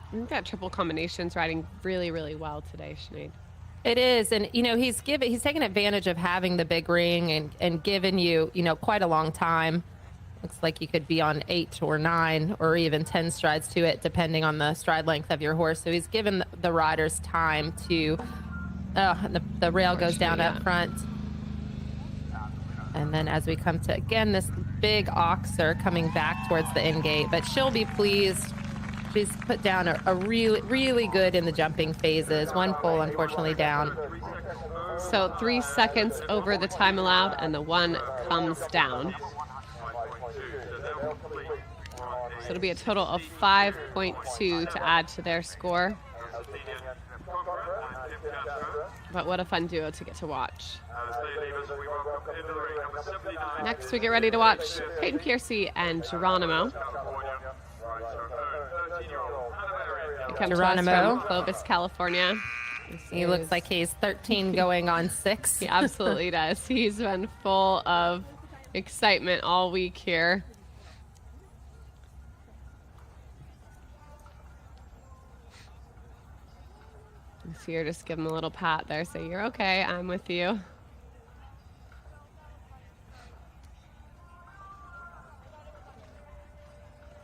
I think that triple combination's riding really, really well today, Sinead. It is, and you know, he's taken advantage of having the big ring and given you know, quite a long time. Looks like you could be on 8 or 9 or even 10 strides to it, depending on the stride length of your horse. So he's given the riders time to. The rail goes down up front, and then as we come to again this big oxer coming back towards the in gate, but she'll be pleased She's put down a really, really good in the jumping phases. One pole, unfortunately, down. So 3 seconds over the time allowed, and the one comes down. So it'll be a total of 5.2 to add to their score. But what a fun duo to get to watch. Next, we get ready to watch Peyton Piercy and Geronimo. He comes to us from Clovis, California. He looks like he's 13 going on 6. He absolutely does. He's been full of excitement all week here. So you're just give him a little pat there. Say, you're okay. I'm with you.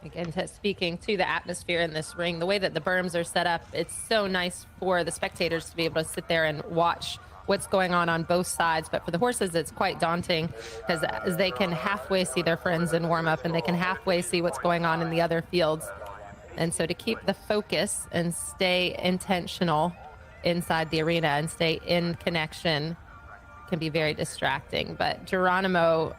Again, speaking to the atmosphere in this ring, the way that the berms are set up, it's so nice for the spectators to be able to sit there and watch what's going on both sides. But for the horses, it's quite daunting because they can halfway see their friends in warm up and they can halfway see what's going on in the other fields. And so to keep the focus and stay intentional inside the arena and stay in connection can be very distracting. But Geronimo,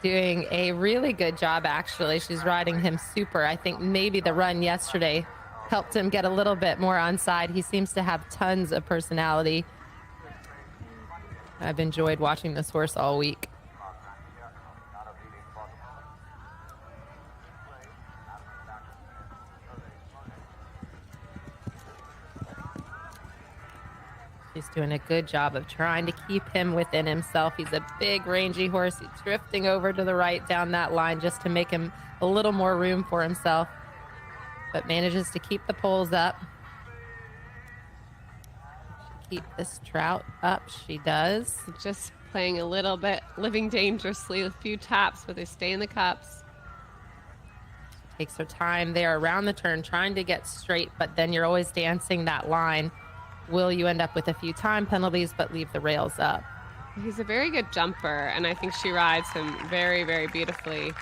doing a really good job, actually. She's riding him super. I think maybe the run yesterday helped him get a little bit more on side. He seems to have tons of personality. I've enjoyed watching this horse all week. She's doing a good job of trying to keep him within himself. He's a big, rangy horse. He's drifting over to the right down that line just to make him a little more room for himself, but manages to keep the poles up. Keep this trout up. She does. Just playing a little bit, living dangerously with a few taps, but they stay in the cups. Takes her time there around the turn, trying to get straight, but then you're always dancing that line. Will you end up with a few time penalties, but leave the rails up? He's a very good jumper, and I think she rides him very, very beautifully.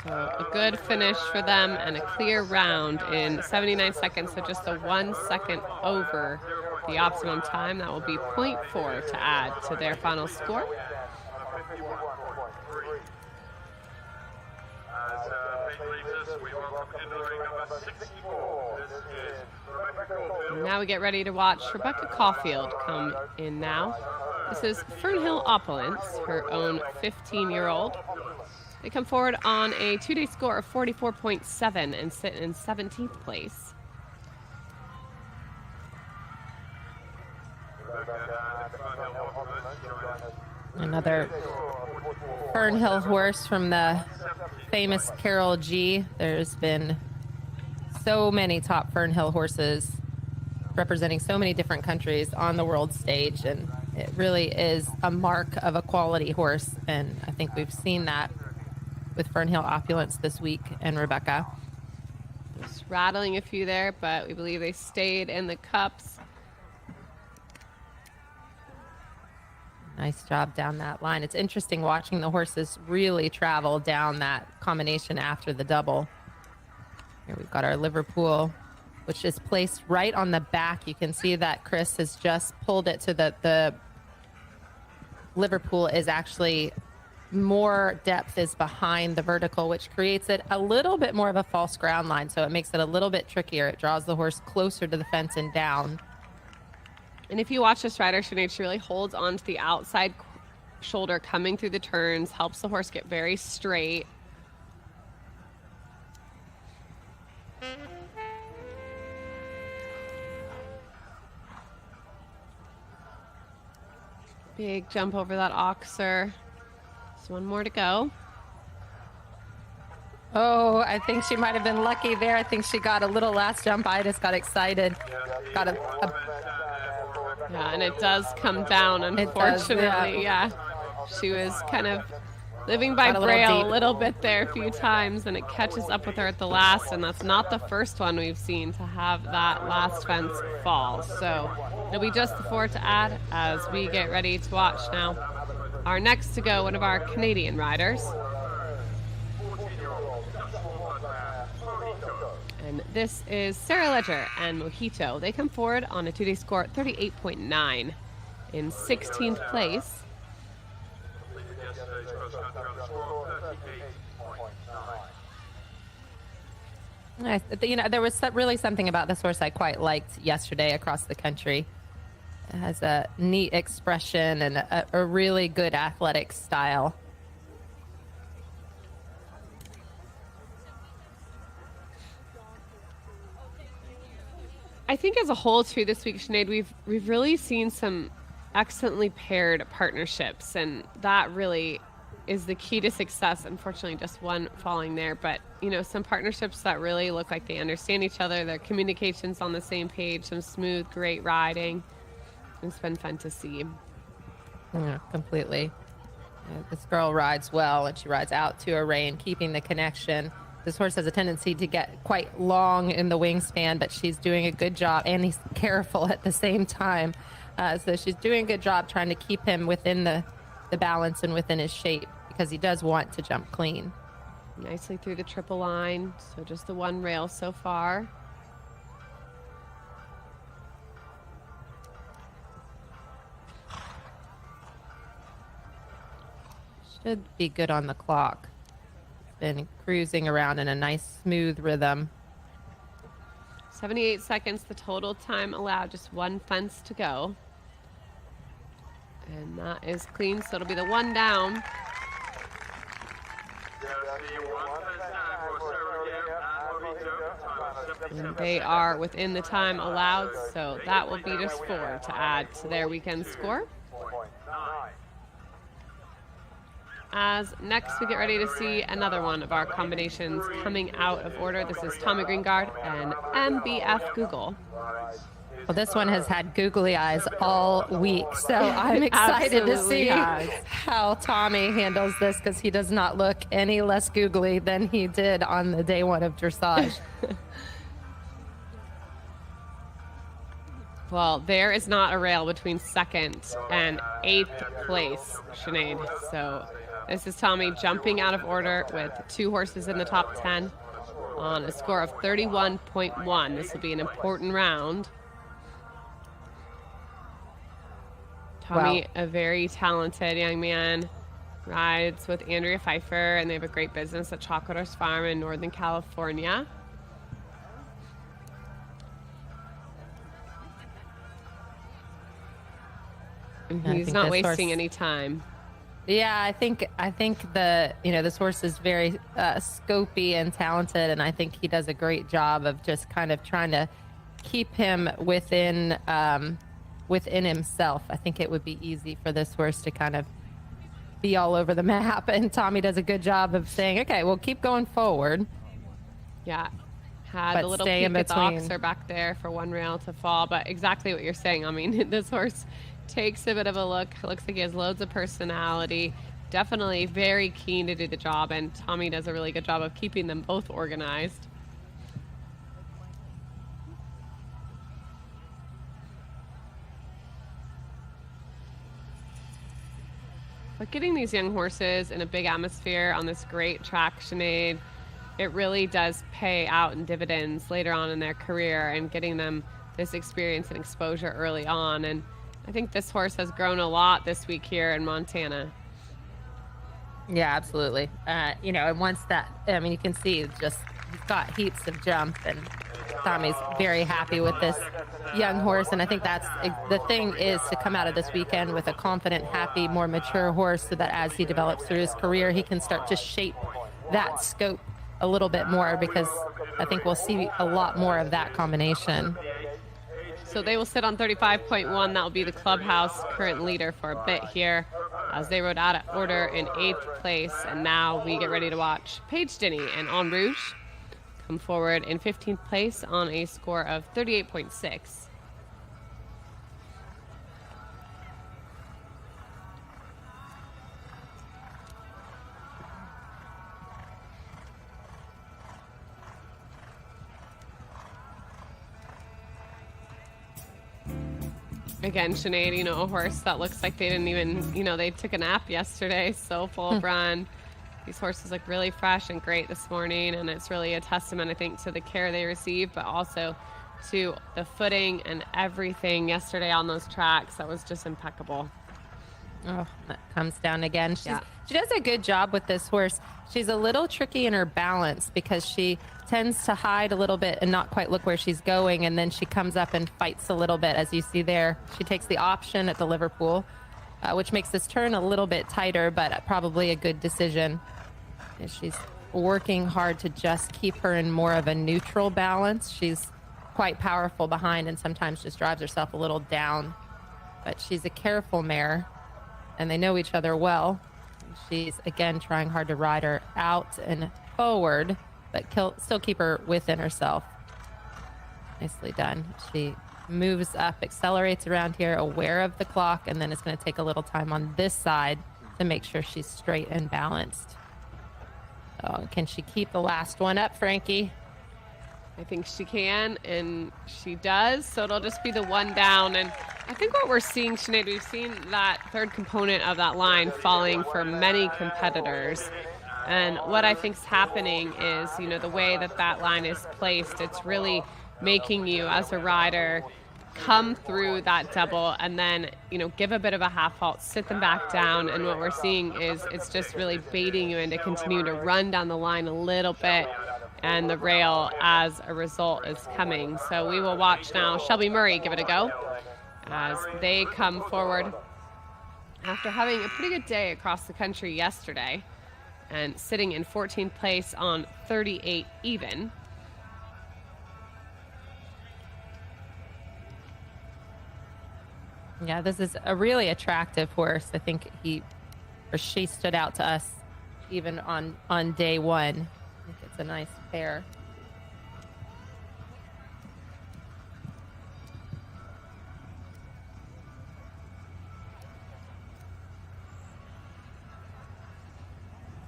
So a good finish for them and a clear round in 79 seconds, so just a 1 second over the optimum time. That will be 0.4 to add to their final score. And now we get ready to watch Rebecca Caulfield come in now. This is Fernhill Opulence, her own 15-year-old. They come forward on a 2-day score of 44.7 and sit in 17th place. Another Fernhill horse from the famous Carol G. There's been so many top Fernhill horses representing so many different countries on the world stage, and it really is a mark of a quality horse, and I think we've seen that with Fernhill Opulence this week and Rebecca. Just rattling a few there, but we believe they stayed in the cups. Nice job down that line. It's interesting watching the horses really travel down that combination after the double. Here we've got our Liverpool, which is placed right on the back. You can see that Chris has just pulled it to the Liverpool is actually more depth is behind the vertical, which creates it a little bit more of a false ground line. So it makes it a little bit trickier. It draws the horse closer to the fence and down. And if you watch this rider, Sinead, she really holds onto the outside shoulder coming through the turns, helps the horse get very straight. Big jump over that oxer. Just one more to go. Oh, I think she might have been lucky there. I think she got a little last jump. I just got excited. Got a Yeah, and it does come down, unfortunately. Yeah. She was kind of living by braille a little bit there a few times, and it catches up with her at the last, and that's not the first one we've seen to have that last fence fall. So it'll be just the 4 to add as we get ready to watch now our next to go, one of our Canadian riders. And this is Sarah Ledger and Mojito. They come forward on a 2-day score 38.9 in 16th place. Completed yesterday's cross country on a score of 38.9. Nice. You know, there was really something about this horse I quite liked yesterday across the country. It has a neat expression and a really good athletic style. I think as a whole too this week, Sinead, we've really seen some excellently paired partnerships, and that really is the key to success. Unfortunately, just one falling there, but you know, some partnerships that really look like they understand each other, their communication's on the same page, some smooth, great riding. It's been fun to see. Yeah, completely. This girl rides well, and she rides out to a rein, keeping the connection. This horse has a tendency to get quite long in the wingspan, but she's doing a good job, and he's careful at the same time. So she's doing a good job trying to keep him within the balance and within his shape, because he does want to jump clean. Nicely through the triple line. So just the one rail so far. Should be good on the clock. Been cruising around in a nice smooth rhythm. 78 seconds, the total time allowed, just one fence to go. And that is clean, so it'll be the one down. And they are within the time allowed, so that will be just 4 to add to their weekend score. As next we get ready to see another one of our combinations coming out of order. This is Tommy Greengard and MBF Google. Well, this one has had googly eyes all week, so I'm excited to see how Tommy handles this, because he does not look any less googly than he did on the day one of dressage. Well, there is not a rail between 2nd and 8th place, Sinead. So this is Tommy jumping out of order with 2 horses in the top 10 on a score of 31.1. This will be an important round. Tommy, a very talented young man, rides with Andrea Pfeiffer, and they have a great business at Chocolate Horse Farm in Northern California. And he's not wasting any time. Yeah, I think this horse is very scopy and talented, and I think he does a great job of just kind of trying to keep him within himself. I think it would be easy for this horse to kind of be all over the map, and Tommy does a good job of saying, okay, we'll keep going forward. Yeah. Had a little peek at the oxer back there for one rail to fall, but exactly what you're saying. I mean, this horse takes a bit of a look. Looks like he has loads of personality. Definitely very keen to do the job, and Tommy does a really good job of keeping them both organized. But getting these young horses in a big atmosphere on this great track, Sinead, it really does pay out in dividends later on in their career, and getting them this experience and exposure early on. And I think this horse has grown a lot this week here in Montana. Yeah, absolutely. And once that, you can see just he's got heaps of jump, and Tommy's very happy with this young horse. And I think that's the thing, is to come out of this weekend with a confident, happy, more mature horse, so that as he develops through his career, he can start to shape that scope a little bit more, because I think we'll see a lot more of that combination. So they will sit on 35.1. That will be the clubhouse current leader for a bit here, as they rode out of order in 8th place. And now we get ready to watch Paige Denny and En Rouge come forward in 15th place on a score of 38.6. Again, Sinead, a horse that looks like they didn't even, they took a nap yesterday, so full of run. These horses look really fresh and great this morning, and it's really a testament, I think, to the care they receive, but also to the footing and everything yesterday on those tracks. That was just impeccable. Oh, that comes down again. Yeah. She does a good job with this horse. She's a little tricky in her balance because she tends to hide a little bit and not quite look where she's going, and then she comes up and fights a little bit, as you see there. She takes the option at the Liverpool, which makes this turn a little bit tighter, but probably a good decision. She's working hard to just keep her in more of a neutral balance. She's quite powerful behind and sometimes just drives herself a little down, but she's a careful mare, and they know each other well. She's again trying hard to ride her out and forward, but still keep her within herself. Nicely done. She moves up, accelerates around here, aware of the clock, and then it's going to take a little time on this side to make sure she's straight and balanced. Oh, can she keep the last one up, Frankie? I think she can, and she does. So it'll just be the one down. And I think what we're seeing, Sinead, we've seen that third component of that line falling for many competitors. And what I think is happening is, you know, the way that that line is placed, it's really making you as a rider come through that double and then, you know, give a bit of a half halt, sit them back down. And what we're seeing is it's just really baiting you into continue to run down the line a little bit. And the rail, as a result, is coming. So we will watch now Shelby Murray give it a go as they come forward after having a pretty good day across the country yesterday and sitting in 14th place on 38 even. Yeah, this is a really attractive horse. I think she stood out to us even on day one. I think it's a nice pair.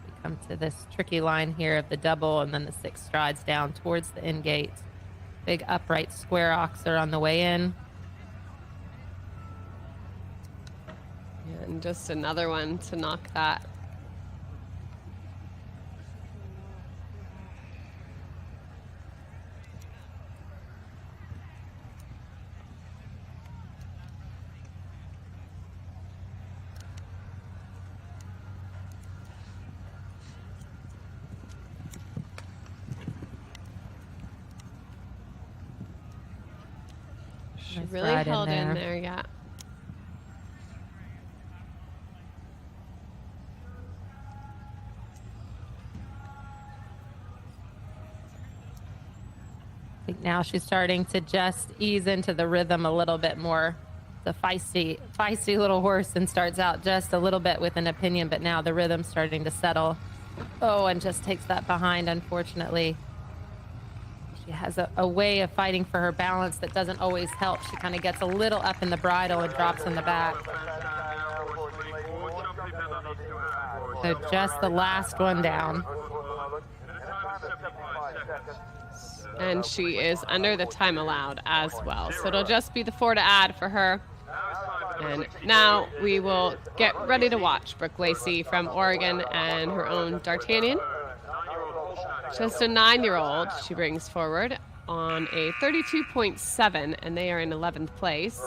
We come to this tricky line here of the double, and then the 6 strides down towards the in gate. Big upright square oxer on the way in. And just another one to knock that. Nice Really ride held in there, yeah. I think now she's starting to just ease into the rhythm a little bit more. The feisty little horse, and starts out just a little bit with an opinion, but now the rhythm's starting to settle. Oh, and just takes that behind, unfortunately. She has a way of fighting for her balance that doesn't always help. She kind of gets a little up in the bridle and drops in the back. So just the last one down. And she is under the time allowed as well. So it'll just be the 4 to add for her. And now we will get ready to watch Brooke Lacey from Oregon and her own D'Artagnan. Just a 9-year-old she brings forward on a 32.7, and they are in 11th place.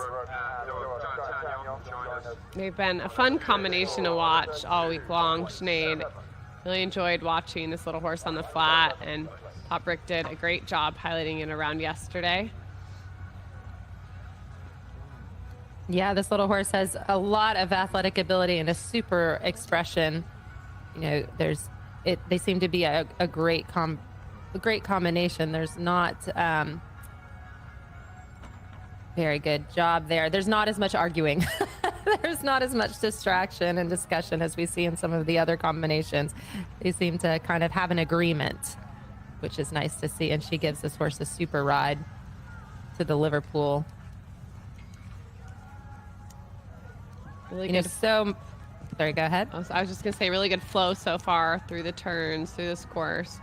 They've been a fun combination to watch all week long. Sinead really enjoyed watching this little horse on the flat, and Top Rick did a great job highlighting it around yesterday. Yeah, this little horse has a lot of athletic ability and a super expression. You know, they seem to be a great combination. There's not very good job there. There's not as much arguing. There's not as much distraction and discussion as we see in some of the other combinations. They seem to kind of have an agreement, which is nice to see. And she gives this horse a super ride to the Liverpool. Really You good. know, so sorry, go ahead. I was just going to say, really good flow so far through the turns, through this course.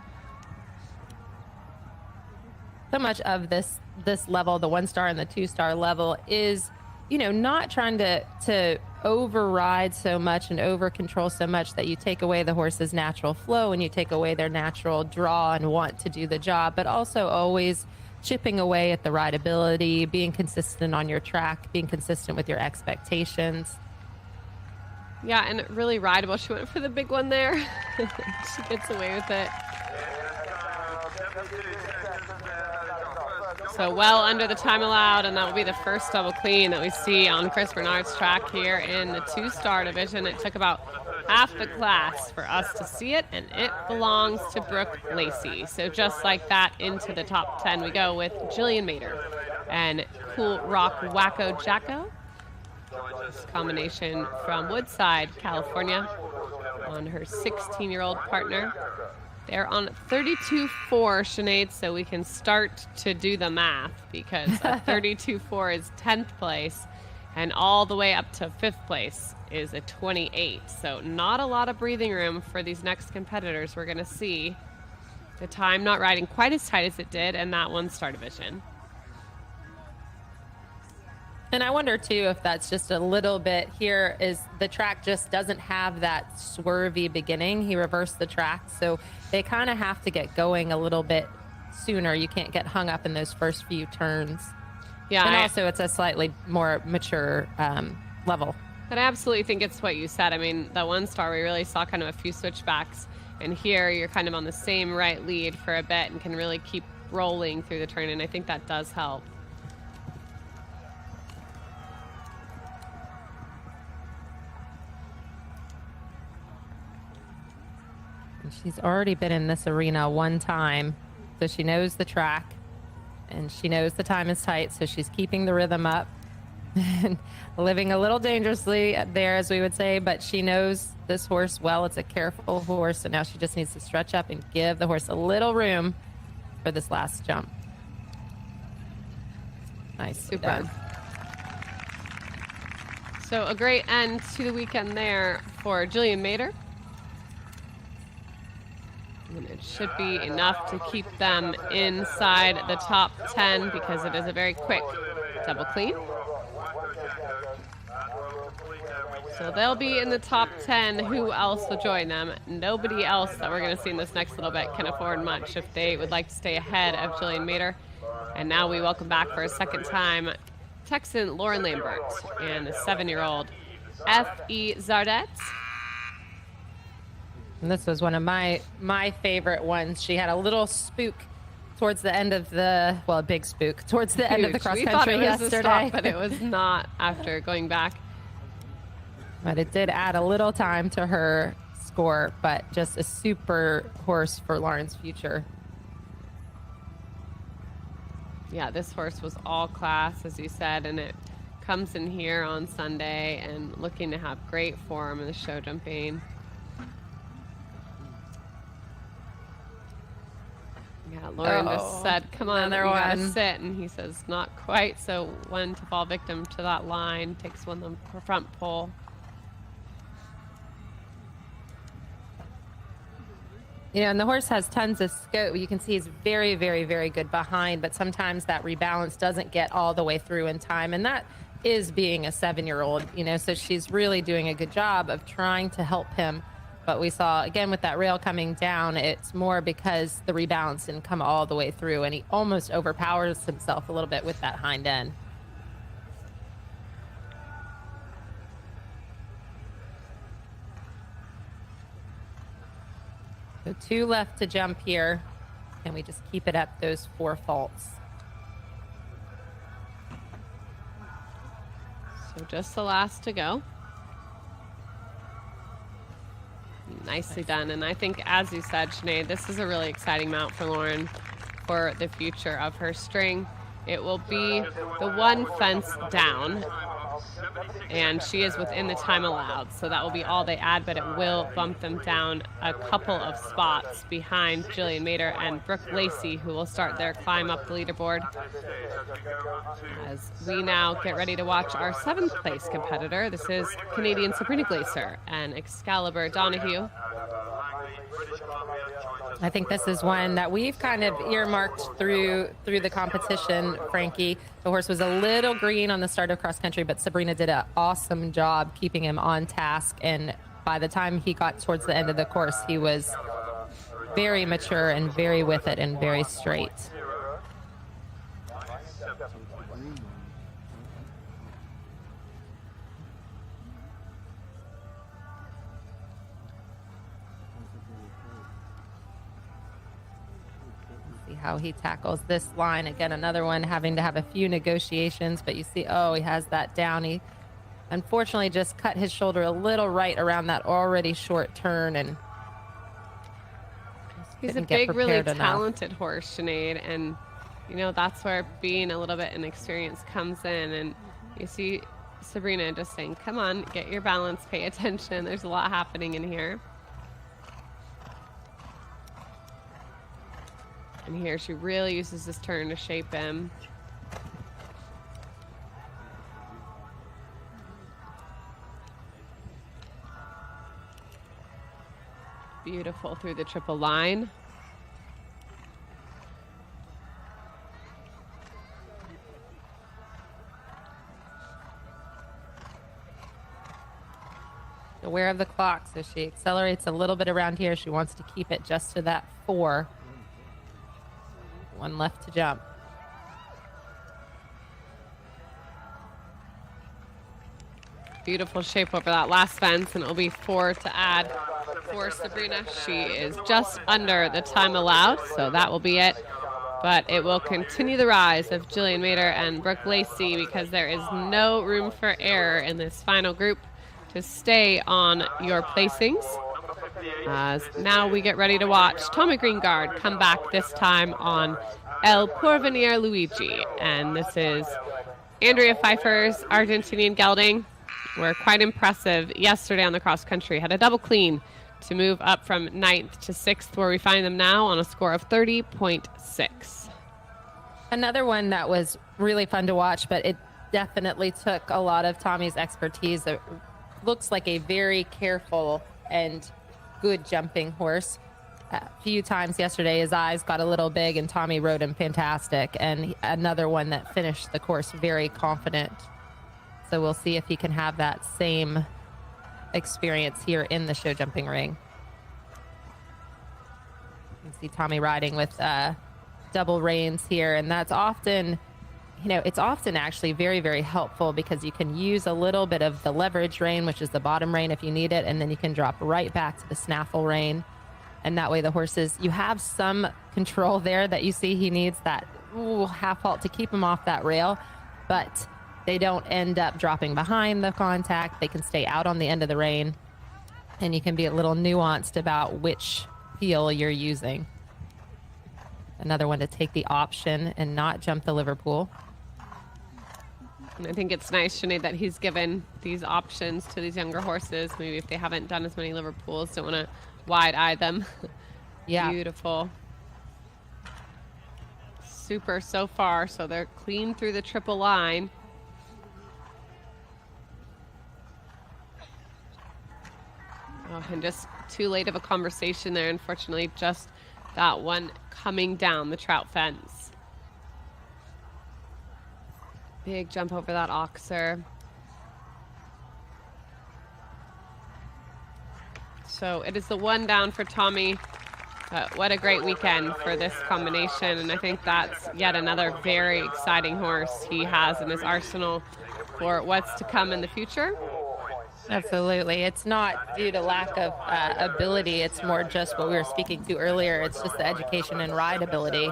So much of this level, the 1-star and the 2-star level, is not trying to override so much and over control so much that you take away the horse's natural flow and you take away their natural draw and want to do the job, but also always chipping away at the rideability, being consistent on your track, being consistent with your expectations. Yeah, and really rideable. She went for the big one there. She gets away with it. So well under the time allowed, and that will be the first double clean that we see on Chris Bernard's track here in the 2-star division. It took about half the class for us to see it, and it belongs to Brooke Lacey. So just like that, into the top 10 we go with Jillian Mater and Cool Rock Wacko Jacko. This combination from Woodside, California, on her 16-year-old partner. They're on 32.4, Sinead, so we can start to do the math, because 32.4 is 10th place, and all the way up to 5th place is a 28. So not a lot of breathing room for these next competitors. We're going to see the time not riding quite as tight as it did in that 1-star division. And I wonder, too, if that's just a little bit here is the track just doesn't have that swervy beginning. He reversed the track, so they kind of have to get going a little bit sooner. You can't get hung up in those first few turns. Yeah, and also it's a slightly more mature level. But I absolutely think it's what you said. I mean, that 1-star, we really saw kind of a few switchbacks, and here you're kind of on the same right lead for a bit and can really keep rolling through the turn, and I think that does help. She's already been in this arena one time, so she knows the track, and she knows the time is tight, so she's keeping the rhythm up and living a little dangerously there, as we would say, but she knows this horse well. It's a careful horse, so now she just needs to stretch up and give the horse a little room for this last jump. Nice. Super. Done. So a great end to the weekend there for Jillian Mater. And it should be enough to keep them inside the top 10, because it is a very quick double clean. So they'll be in the top 10. Who else will join them? Nobody else that we're going to see in this next little bit can afford much if they would like to stay ahead of Jillian Mater. And now we welcome back for a second time Texan Lauren Lambert and the 7-year-old F.E. Zardet. And this was one of my favorite ones. She had a little spook towards the end of the, well, a big spook towards the end of the cross country yesterday. Stop, but it was not after going back. But it did add a little time to her score, but just a super horse for Lauren's future. Yeah, this horse was all class, as you said, and it comes in here on Sunday and looking to have great form in the show jumping. Yeah, Lauren just said, come on, you gotta sit. And he says, not quite. So one to fall victim to that line, takes one of the front pole. And the horse has tons of scope. You can see he's very, very, very good behind, but sometimes that rebalance doesn't get all the way through in time. And that is being a 7-year-old, so she's really doing a good job of trying to help him. But we saw, again, with that rail coming down, it's more because the rebalance didn't come all the way through, and he almost overpowers himself a little bit with that hind end. So 2 left to jump here. Can we just keep it up those 4 faults? So just the last to go. Nicely done. And I think, as you said, Sinead, this is a really exciting mount for Lauren for the future of her string. It will be the 1 fence down, and she is within the time allowed. So that will be all they add, but it will bump them down a couple of spots behind Jillian Mater and Brooke Lacey, who will start their climb up the leaderboard. As we now get ready to watch our 7th place competitor. This is Canadian Sabrina Glaser and Excalibur Donahue. British Columbia joins us. I think this is one that we've kind of earmarked through the competition, Frankie. The horse was a little green on the start of cross country, but Sabrina did an awesome job keeping him on task. And by the time he got towards the end of the course, he was very mature and very with it and very straight. See how he tackles this line. Again, another one having to have a few negotiations, but you see, oh, he has that down. He unfortunately just cut his shoulder a little right around that already short turn, and he's a big, really talented horse, Sinead, and you know that's where being a little bit inexperienced comes in. And you see Sabrina just saying, come on, get your balance, pay attention. There's a lot happening in here. And here she really uses this turn to shape him. Beautiful through the triple line. Aware of the clock, so she accelerates a little bit around here. She wants to keep it just to that 4. One left to jump. Beautiful shape over that last fence, and it'll be 4 to add for Sabrina. She is just under the time allowed, so that will be it. But it will continue the rise of Jillian Mater and Brooke Lacey, because there is no room for error in this final group to stay on your placings. As now we get ready to watch Tommy Greengard come back, this time on El Porvenir Luigi. And this is Andrea Pfeiffer's Argentinian gelding. Were quite impressive yesterday on the cross country. Had a double clean to move up from 9th to 6th, where we find them now on a score of 30.6. Another one that was really fun to watch, but it definitely took a lot of Tommy's expertise. It looks like a very careful and good jumping horse. A few times yesterday his eyes got a little big and Tommy rode him fantastic, and another one that finished the course very confident. So we'll see if he can have that same experience here in the show jumping ring. You can see Tommy riding with double reins here, and that's often, you know, it's often actually very, very helpful, because you can use a little bit of the leverage rein, which is the bottom rein, if you need it, and then you can drop right back to the snaffle rein. And that way the horses, you have some control there. That you see he needs that half halt to keep him off that rail, but they don't end up dropping behind the contact. They can stay out on the end of the rein, and you can be a little nuanced about which heel you're using. Another one to take the option and not jump the Liverpool. And I think it's nice, Sinead, that he's given these options to these younger horses. Maybe if they haven't done as many Liverpools, don't want to wide-eye them. Yeah. Beautiful. Super so far. So they're clean through the triple line. Oh, and just too late of a conversation there, unfortunately. Just that one coming down the trout fence. Big jump over that oxer. So it is the one down for Tommy. What a great weekend for this combination. And I think that's yet another very exciting horse he has in his arsenal for what's to come in the future. Absolutely. It's not due to lack of ability. It's more just what we were speaking to earlier. It's just the education and ride ability.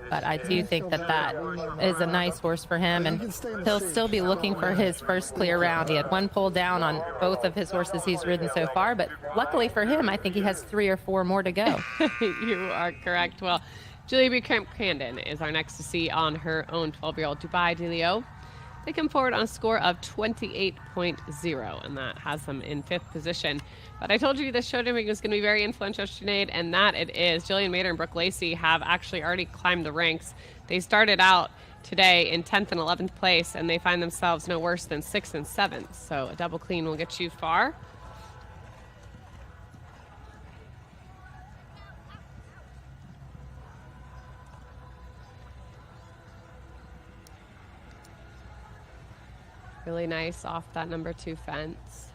But I do think that that is a nice horse for him, and he'll still be looking for his first clear round. He had one pull down on both of his horses he's ridden so far, but luckily for him, I think he has 3 or 4 more to go. You are correct. Well, Julia Buchanan is our next to see on her own 12-year-old Dubai de Leo. They come forward on a score of 28.0, and that has them in 5th position. But I told you this show jumping was going to be very influential, Sinead, and that it is. Jillian Mater and Brooke Lacey have actually already climbed the ranks. They started out today in 10th and 11th place, and they find themselves no worse than 6th and 7th. So a double clean will get you far. Really nice off that number 2 fence.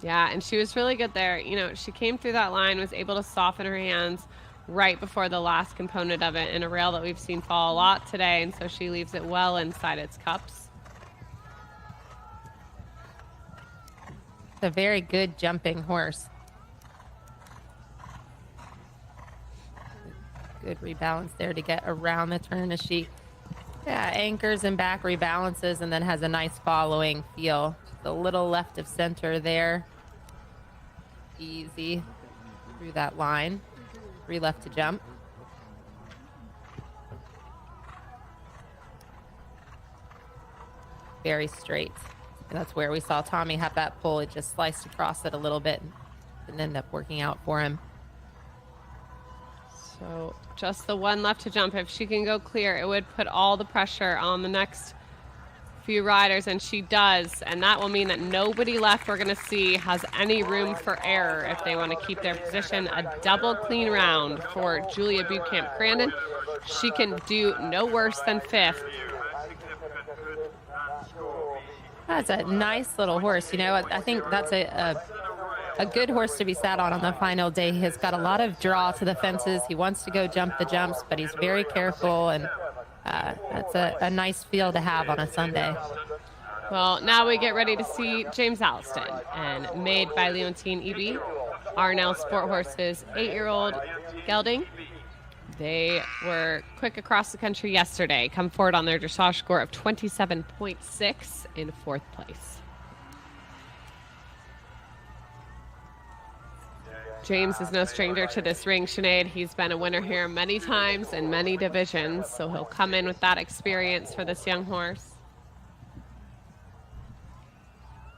Yeah, and she was really good there. You know, she came through that line, was able to soften her hands right before the last component of it in a rail that we've seen fall a lot today, and so she leaves it well inside its cups. It's a very good jumping horse. Good rebalance there to get around the turn as she anchors and back rebalances and then has a nice following feel. Just a little left of center there. Easy through that line. 3 left to jump. Very straight. And that's where we saw Tommy have that pull. It just sliced across it a little bit and ended up working out for him. So just the 1 left to jump. If she can go clear, it would put all the pressure on the next few riders, and she does. And that will mean that nobody left we're going to see has any room for error if they want to keep their position. A double clean round for Julia Bucamp-Crandon. She can do no worse than 5th. That's a nice little horse. You know, I think that's a good horse to be sat on the final day. He has got a lot of draw to the fences. He wants to go jump the jumps, but he's very careful, and that's a nice feel to have on a Sunday. Well, now we get ready to see James Alliston, and made by Leontine Eby, Arnell Sport Horses 8-year-old gelding. They were quick across the country yesterday, come forward on their dressage score of 27.6 in 4th place. James is no stranger to this ring, Sinead. He's been a winner here many times in many divisions, so he'll come in with that experience for this young horse.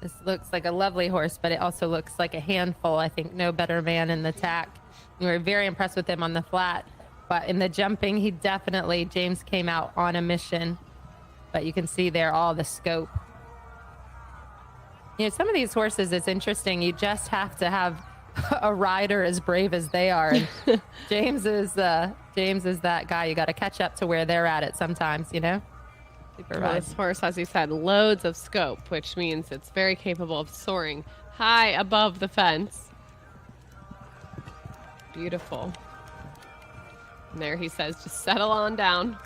This looks like a lovely horse, but it also looks like a handful. I think no better man in the tack. We were very impressed with him on the flat, but in the jumping, James came out on a mission, but you can see there all the scope. You know, some of these horses, it's interesting. You just have to have a rider as brave as they are. And James is that guy. You got to catch up to where they're at sometimes, you know? Well, this horse, as you said, loads of scope, which means it's very capable of soaring high above the fence. Beautiful. And there he says, just settle on down.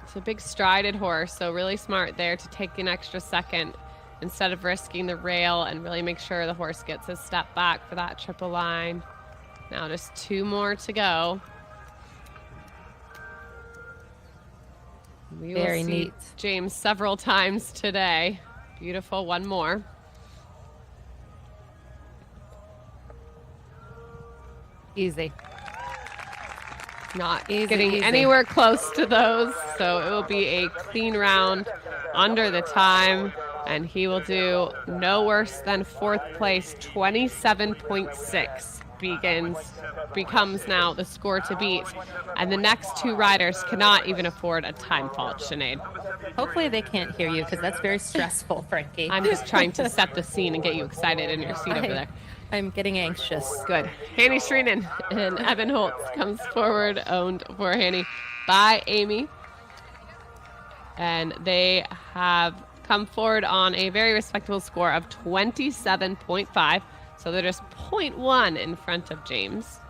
It's a big strided horse, so really smart there to take an extra second instead of risking the rail, and really make sure the horse gets a step back for that triple line. Now just 2 more to go. We Very will see neat. James several times today. Beautiful. 1 more. Easy. Not Easy, getting easy. anywhere close to those, so it will be a clean round under the time, and he will do no worse than 4th place. 27.6 becomes now the score to beat, and the next 2 riders cannot even afford a time fault, Sinead. Hopefully they can't hear you, because that's very stressful, Frankie. I'm just trying to set the scene and get you excited in your seat over there. I'm getting anxious. Good. Hanny Shreenan and Evan Holtz comes forward, owned for Hanny by Amy. And they have come forward on a very respectable score of 27.5. So they're just 0.1 in front of James.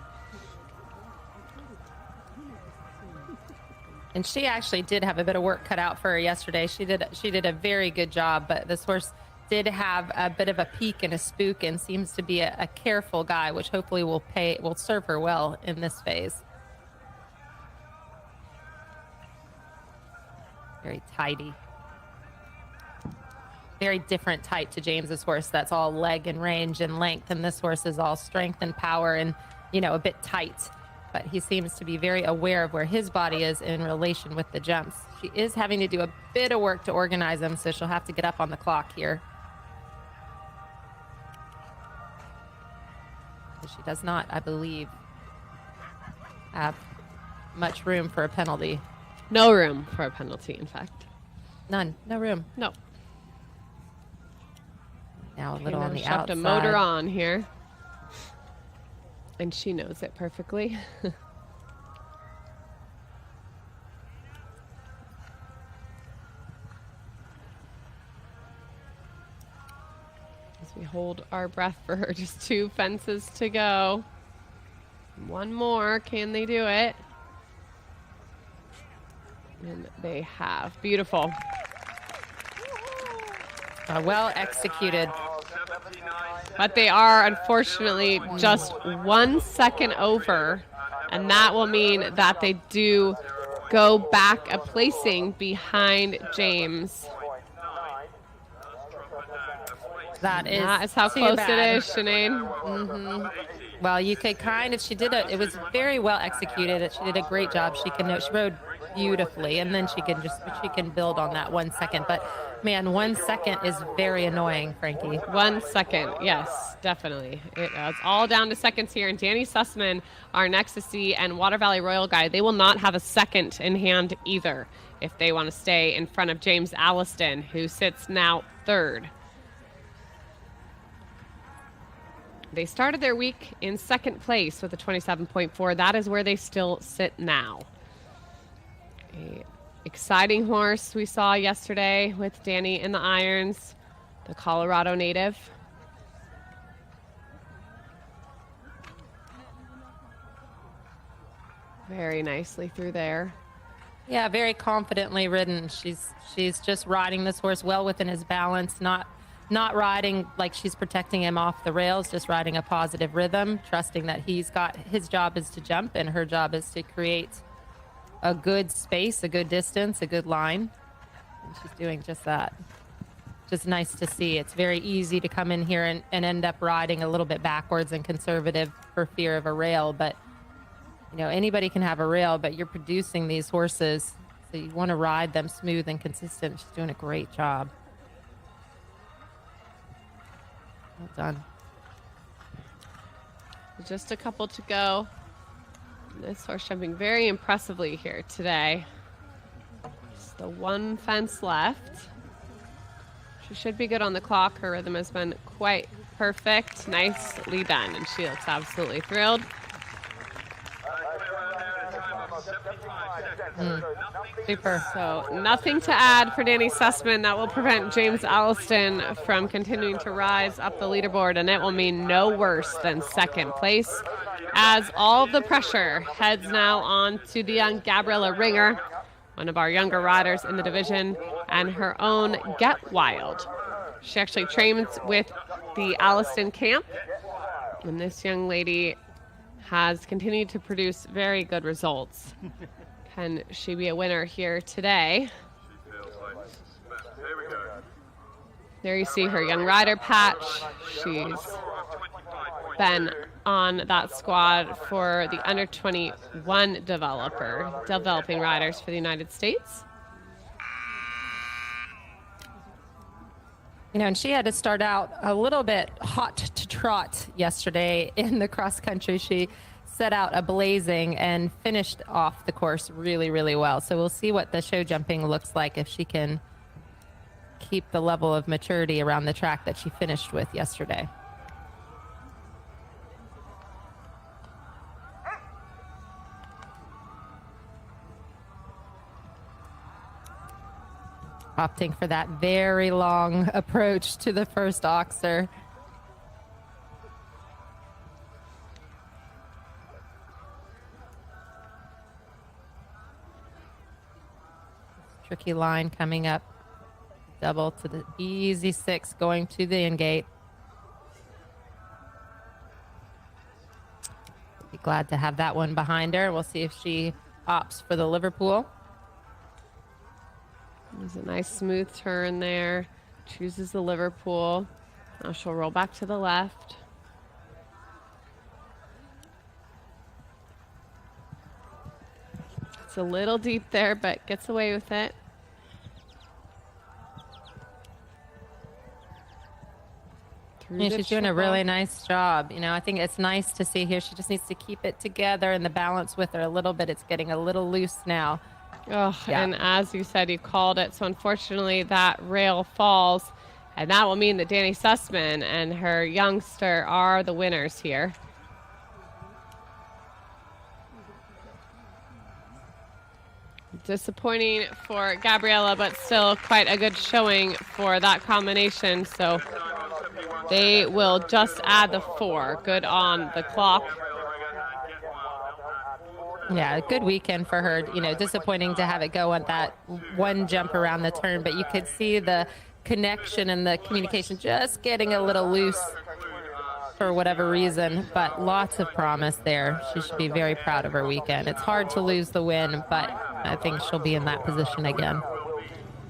And she actually did have a bit of work cut out for her yesterday. She did a very good job, but this horse did have a bit of a peak and a spook, and seems to be a careful guy, which hopefully will serve her well in this phase. Very tidy. Very different type to James's horse. That's all leg and range and length, and this horse is all strength and power and, you know, a bit tight. But he seems to be very aware of where his body is in relation with the jumps. She is having to do a bit of work to organize them, so she'll have to get up on the clock here. She does not, I believe, have much room for a penalty. No room for a penalty, in fact. None. No room. No. Now a little on the Shoved outside. a motor on here. And she knows it perfectly. As we hold our breath for her, just 2 fences to go. One more, can they do it? And they have. Beautiful. Well executed. But they are unfortunately just 1 second over, and that will mean that they do go back a placing behind James. That is how too close bad. it is, Sinead. Well, you could kind of, it was very well executed. She did a great job. She rode beautifully, and then she can build on that 1 second. But man, 1 second is very annoying, Frankie. 1 second, yes, definitely. It's all down to seconds here. And Danny Sussman, our Nexusy and Water Valley Royal guy, they will not have a second in hand either if they want to stay in front of James Alliston, who sits now 3rd. They started their week in 2nd place with a 27.4. That is where they still sit now. A exciting horse we saw yesterday with Danny in the irons, the Colorado native. Very nicely through there. Yeah, very confidently ridden. She's just riding this horse well within his balance, not riding like she's protecting him off the rails, just riding a positive rhythm, trusting that his job is to jump and her job is to create a good space, a good distance, a good line. And she's doing just that. Just nice to see. It's very easy to come in here and end up riding a little bit backwards and conservative for fear of a rail. But, anybody can have a rail, but you're producing these horses, so you want to ride them smooth and consistent. She's doing a great job. Well done. Just a couple to go. This horse jumping very impressively here today. Just the 1 fence left. She should be good on the clock. Her rhythm has been quite perfect. Nicely done. And she looks absolutely thrilled. Super. So nothing to add for Danny Sussman. That will prevent James Alliston from continuing to rise up the leaderboard, and it will mean no worse than 2nd place, as all of the pressure heads now on to the young Gabriella Ringer, one of our younger riders in the division, and her own Get Wild. She actually trains with the Alliston camp, and this young lady has continued to produce very good results. Can she be a winner here today? There you see her young rider patch. She's been on that squad for the under 21 developing riders for the United States. And she had to start out a little bit hot to trot yesterday in the cross country. She set out a blazing and finished off the course really, really well. So we'll see what the show jumping looks like if she can keep the level of maturity around the track that she finished with yesterday. Opting for that very long approach to the first oxer. Tricky line coming up. Double to the easy 6 going to the in gate. Be glad to have that one behind her. We'll see if she opts for the Liverpool. There's a nice smooth turn there. Chooses the Liverpool. Now she'll roll back to the left. It's a little deep there, but gets away with it. Yeah, she's doing a really nice job. I think it's nice to see here. She just needs to keep it together and the balance with her a little bit. It's getting a little loose now. Oh, Yeah. And as you said, you called it. So unfortunately, that rail falls. And that will mean that Danny Sussman and her youngster are the winners here. disappointing for Gabriella, but still quite a good showing for that combination. So they will just add the 4. Good on the clock. Yeah, good weekend for her. You know, disappointing to have it go on that one jump around the turn, but you could see the connection and the communication just getting a little loose for whatever reason, but lots of promise there. She should be very proud of her weekend. It's hard to lose the win, but I think she'll be in that position again.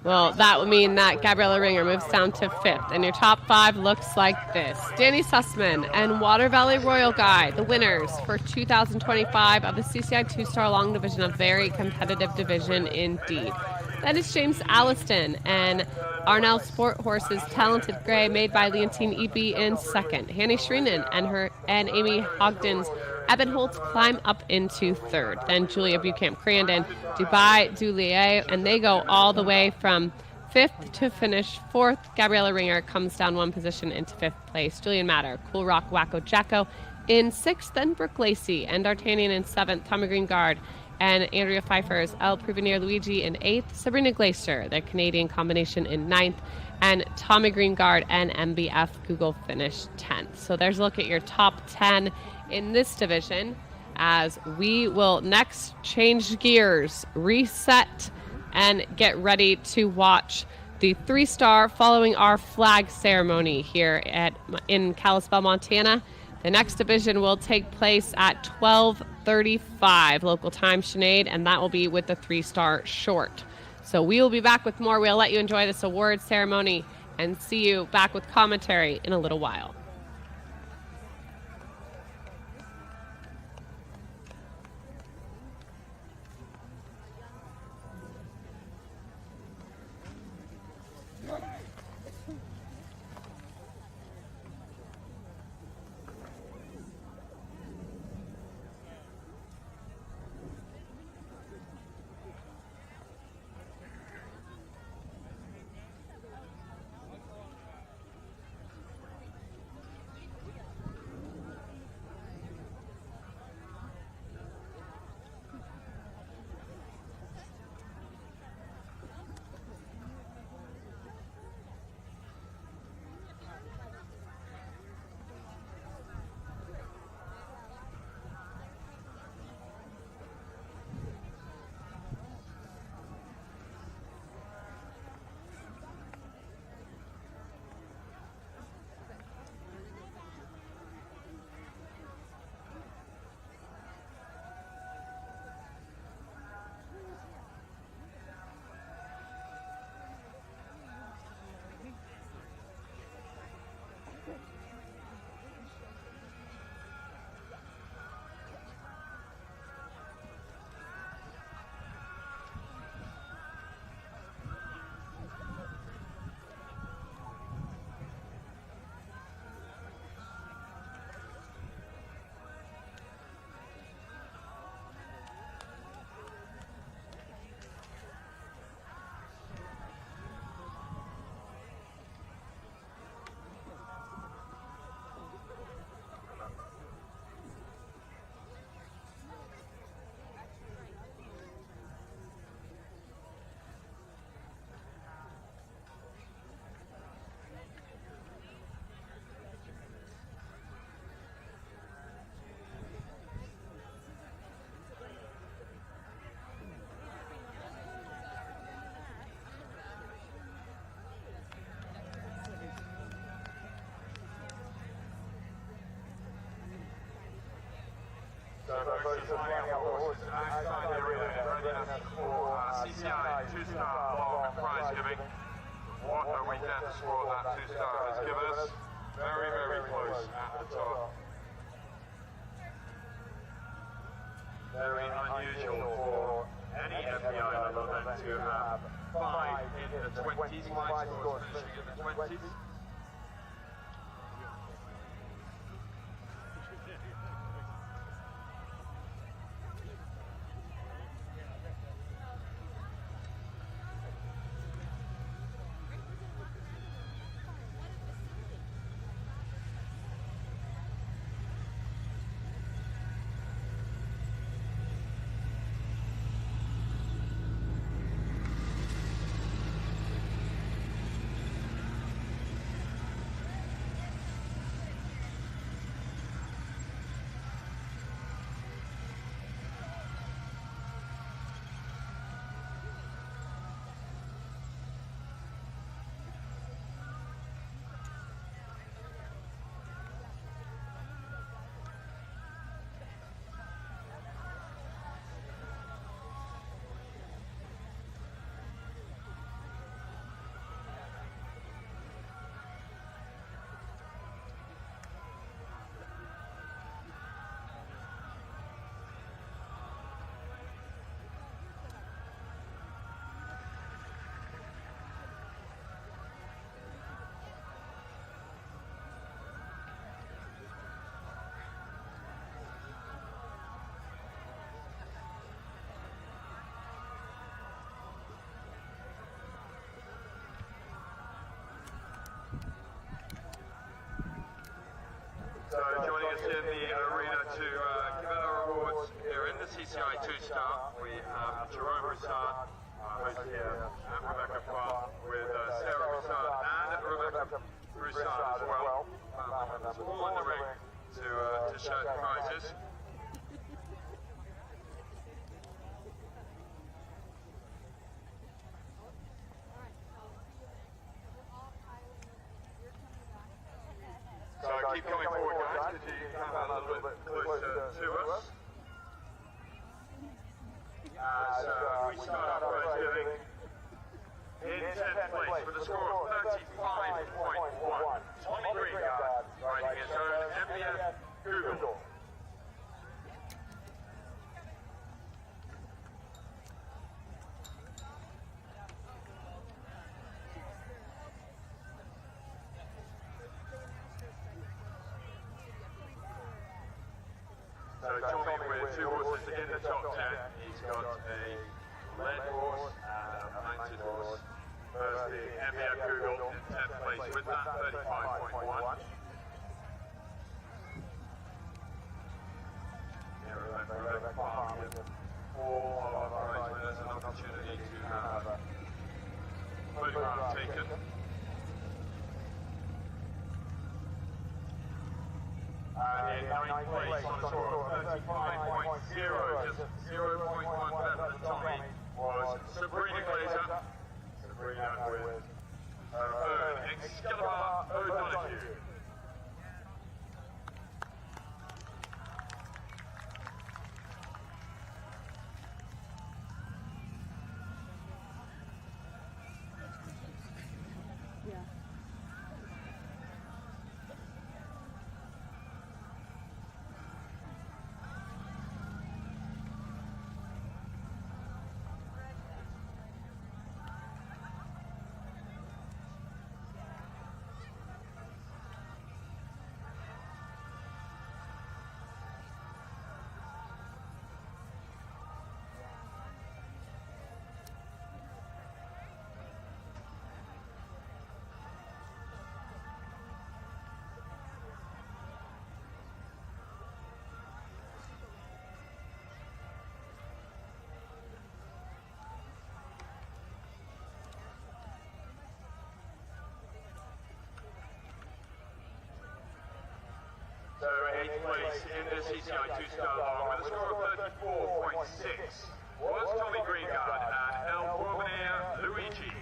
Well, that would mean that Gabriella Ringer moves down to 5th, and your top 5 looks like this. Danny Sussman and Water Valley Royal Guy, the winners for 2025 of the CCI 2-Star Long Division, a very competitive division indeed. Then it's James Alliston and Arnell Sport Horses Talented Gray, made by Leontine Eby in 2nd. Hanny Shreenan and Amy Ogden's Ebenholtz climb up into 3rd. Then Julia Bucamp Crandon, Dubai Dulier, and they go all the way from 5th to finish 4th. Gabriella Ringer comes down 1 position into 5th place. Julian Matter, Cool Rock Wacko Jacko in 6th. Then Brooke Lacey and D'Artagnan in 7th. Tommy Greengard and Andrea Pfeiffer's El Prevenir Luigi in 8th. Sabrina Glacier, the Canadian combination, in 9th. And Tommy Greengard and MBF Google finished 10th. So there's a look at your top 10 in this division, as we will next change gears, reset, and get ready to watch the 3-star following our flag ceremony here in Kalispell, Montana. The next division will take place at 12:35 local time, Sinead, and that will be with the 3-star short. So we will be back with more. We'll let you enjoy this award ceremony and see you back with commentary in a little while. So folks are flying up horses outside the arena in readiness for CCI 2-star long prize giving. What a weekend sport that 2-star has given us. Very, very close at the top. Very unusual for any FBI level event to have 5 in the 20s, 5 scores finishing in the 20s. CCI 2-star, we have Jerome Broussard, who's here, and Rebecca Farr, with Sarah Broussard and Rebecca Broussard as well. It's all in the ring to share the prizes. So keep coming forward, guys, because you can come a little bit closer to us. As we start our first inning in 10th place with a score of 35.1. Tommy Greengard riding his own MBF Google. So Tommy with 2 horses in the top 10. He's got a led horse and a mounted horse. First being MBF Google in 10th place with that 35.1. Here Rebecca Farr with all of our prize winners an opportunity to have a photograph taken. In 9th place on a score of 35.0, just 0.1 better than Tommy, was Sabrina Glazer. Sabrina with her own Excalibur O'Donoghue. So 8th place in the CCI 2-star long with a score of 34.6 was Tommy Greengard and El Porvenir Luigi.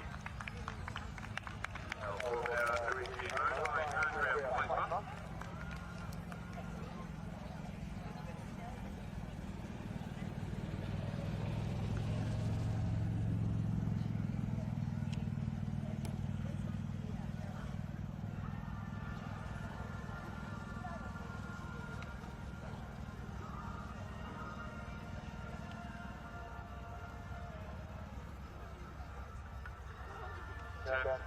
El Porvenir Luigi, owned by Andrea Piper.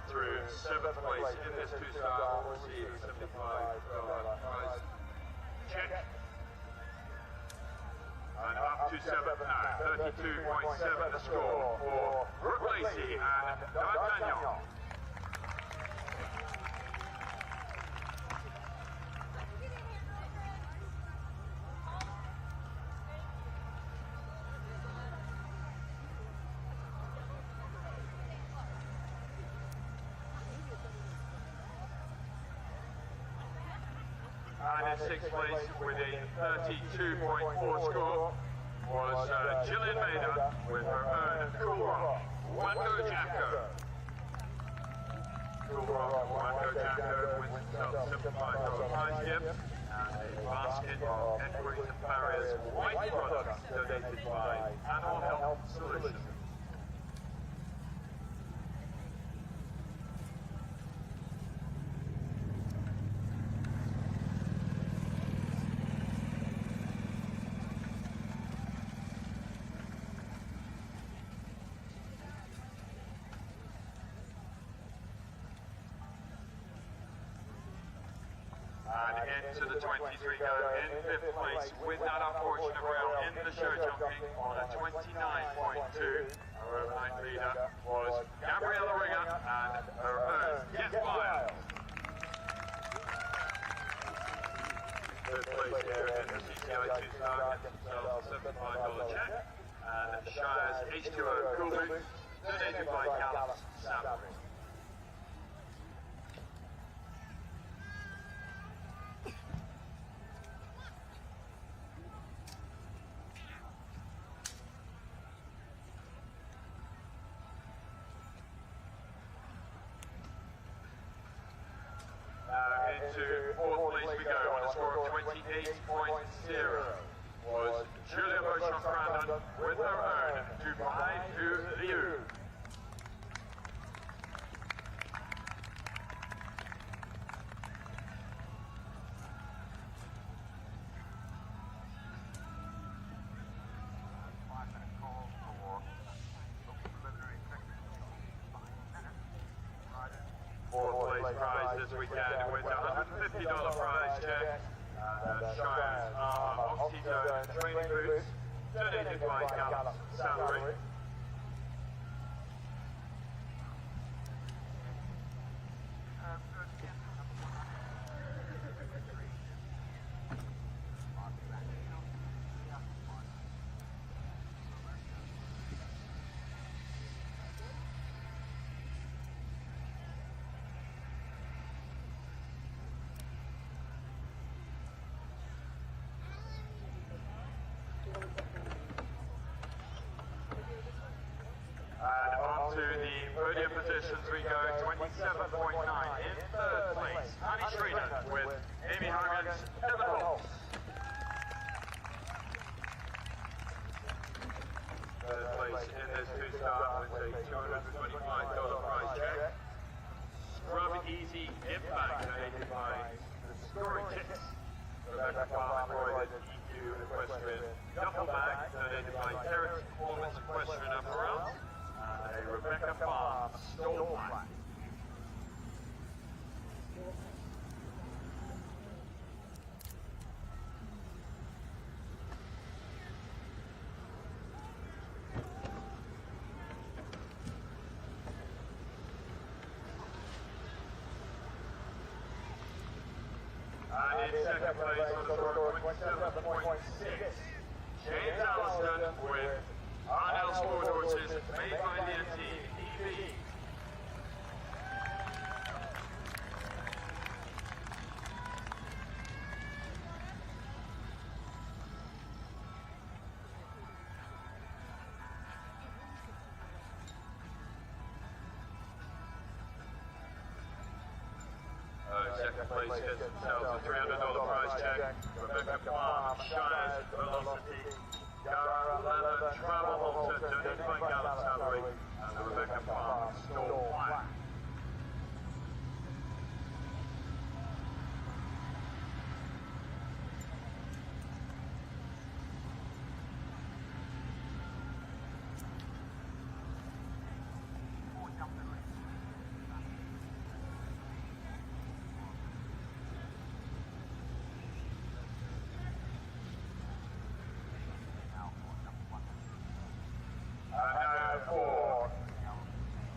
Through 7th place in this 2-star will receive a $75 prize check. And up to 7th now, 32.7 the score for Brooke Lacey and D'Artagnan. And in 6th place with a 32.4 score was Gillian Maida with her own Cool Rock Wando Jacko. Cool Rock Wando Jacko with himself $75 prize gift and a basket of Equity and Barriers white products donated by Animal Health Solutions. And into the 23 go in 5th place with that unfortunate rail in the show jumping on a 29.2. Our overnight leader was Gabriella Ringer and her own Yes Miles. 5th place here in the CCI 2-star gets themselves $75 check. And Shire's H2O Cool Boots, donated by Gallup's Salary. Into fourth place we go on a score of 28.0 was Julia Beauchamp Brandon with her own Dubai to Liu. Fourth place prize this weekend with a $150 prize check. Shire's Oxyzone training boots, donated by Gallup's Salary. And on to the podium positions we go, 27.9 in third place, Annie Schreiner with Amy Huggins, Evan Holtz. Third place in this two-star with a $225 prize check. Scrub Easy Impact donated by the Scoring Chicks. Rebecca Farm embroidered EQ Equestrian duffel bag donated by Terrence Performance Equestrian Apparel. A Rebecca Farm stole one. And in second place on the score of 27.6, James Alliston with Arnell Sport Horses, made by the team EV. Second place gets themselves a $300 prize check. Rebecca Farm, Shire's Velocity, Gara Leather Travel Halter, donated by Gallup's Salary, and the Rebecca Farm Stole One. For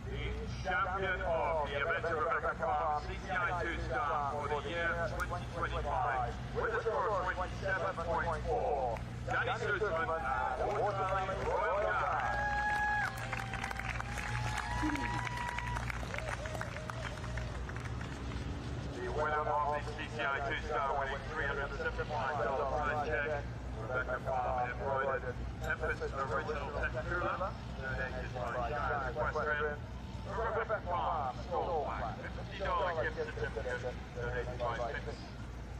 the champion of the Adventure Rebecca Farm CCI 2-star for the year 2025 with a score of 27.4, Danny Sussman and Horse Valley Royal Guide. The winner of the CCI 2-star winning $375 prize check, Rebecca Farm embroidered Tempest Original Textura, donated by Giant Equestrian. Rebecca Farm stole one, $50 gift certificate, donated by Fix.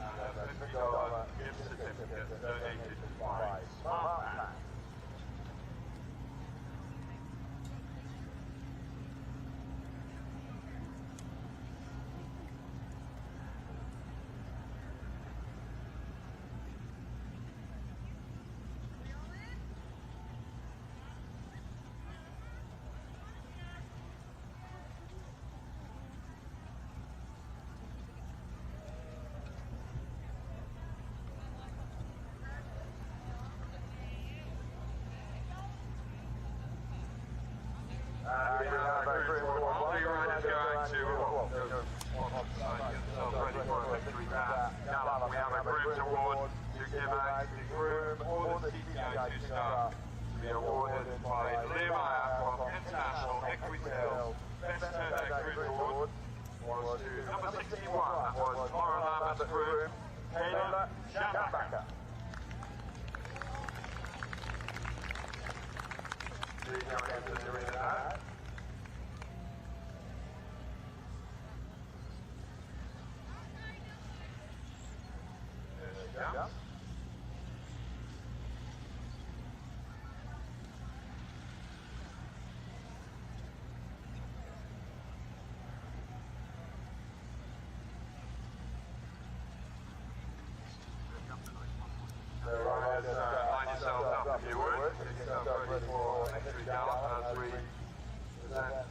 And a $50 gift certificate, donated by Smartman. Equitail. Best turn cruise award was to number 61. That was Lauren Lambert's groom, Taylor Schabacker. Please join us in the arena now. There she comes. So riders, line yourselves up if you would. Get yourself ready for entry gallop as we present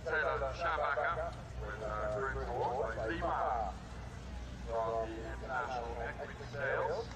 Taylor Schabacker with groom award by Lima from the International Equity Sales.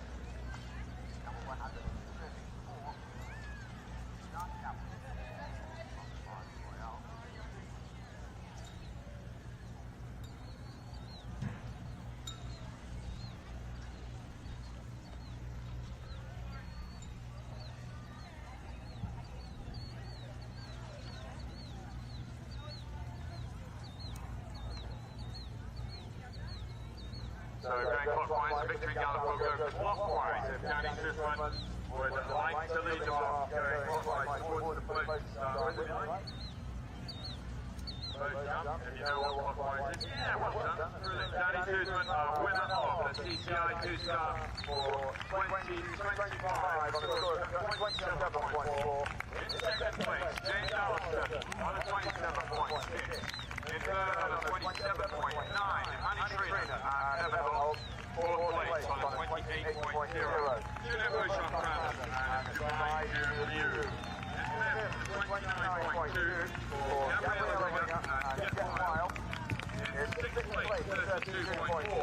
So going clockwise, Victory Gallop will go clockwise. If Danny Schussman would like to lead the block, going clockwise towards the float to start with, if you like. Float jump, if you know what clockwise is. Yeah, well done. Brilliant. Danny Schussman, winner of the TCI 2-star for 2025 on the score of 27.4. In second place, James Allison on a 27.6. In third on a 27.9, Annie Schreiner and Evan Holt, fourth place on a 28.0. Julia Bush on Brandon and Dubai Liu. In fifth, 29.2 for Gabriella Ringer and Jeff Weil. In sixth place, 32.4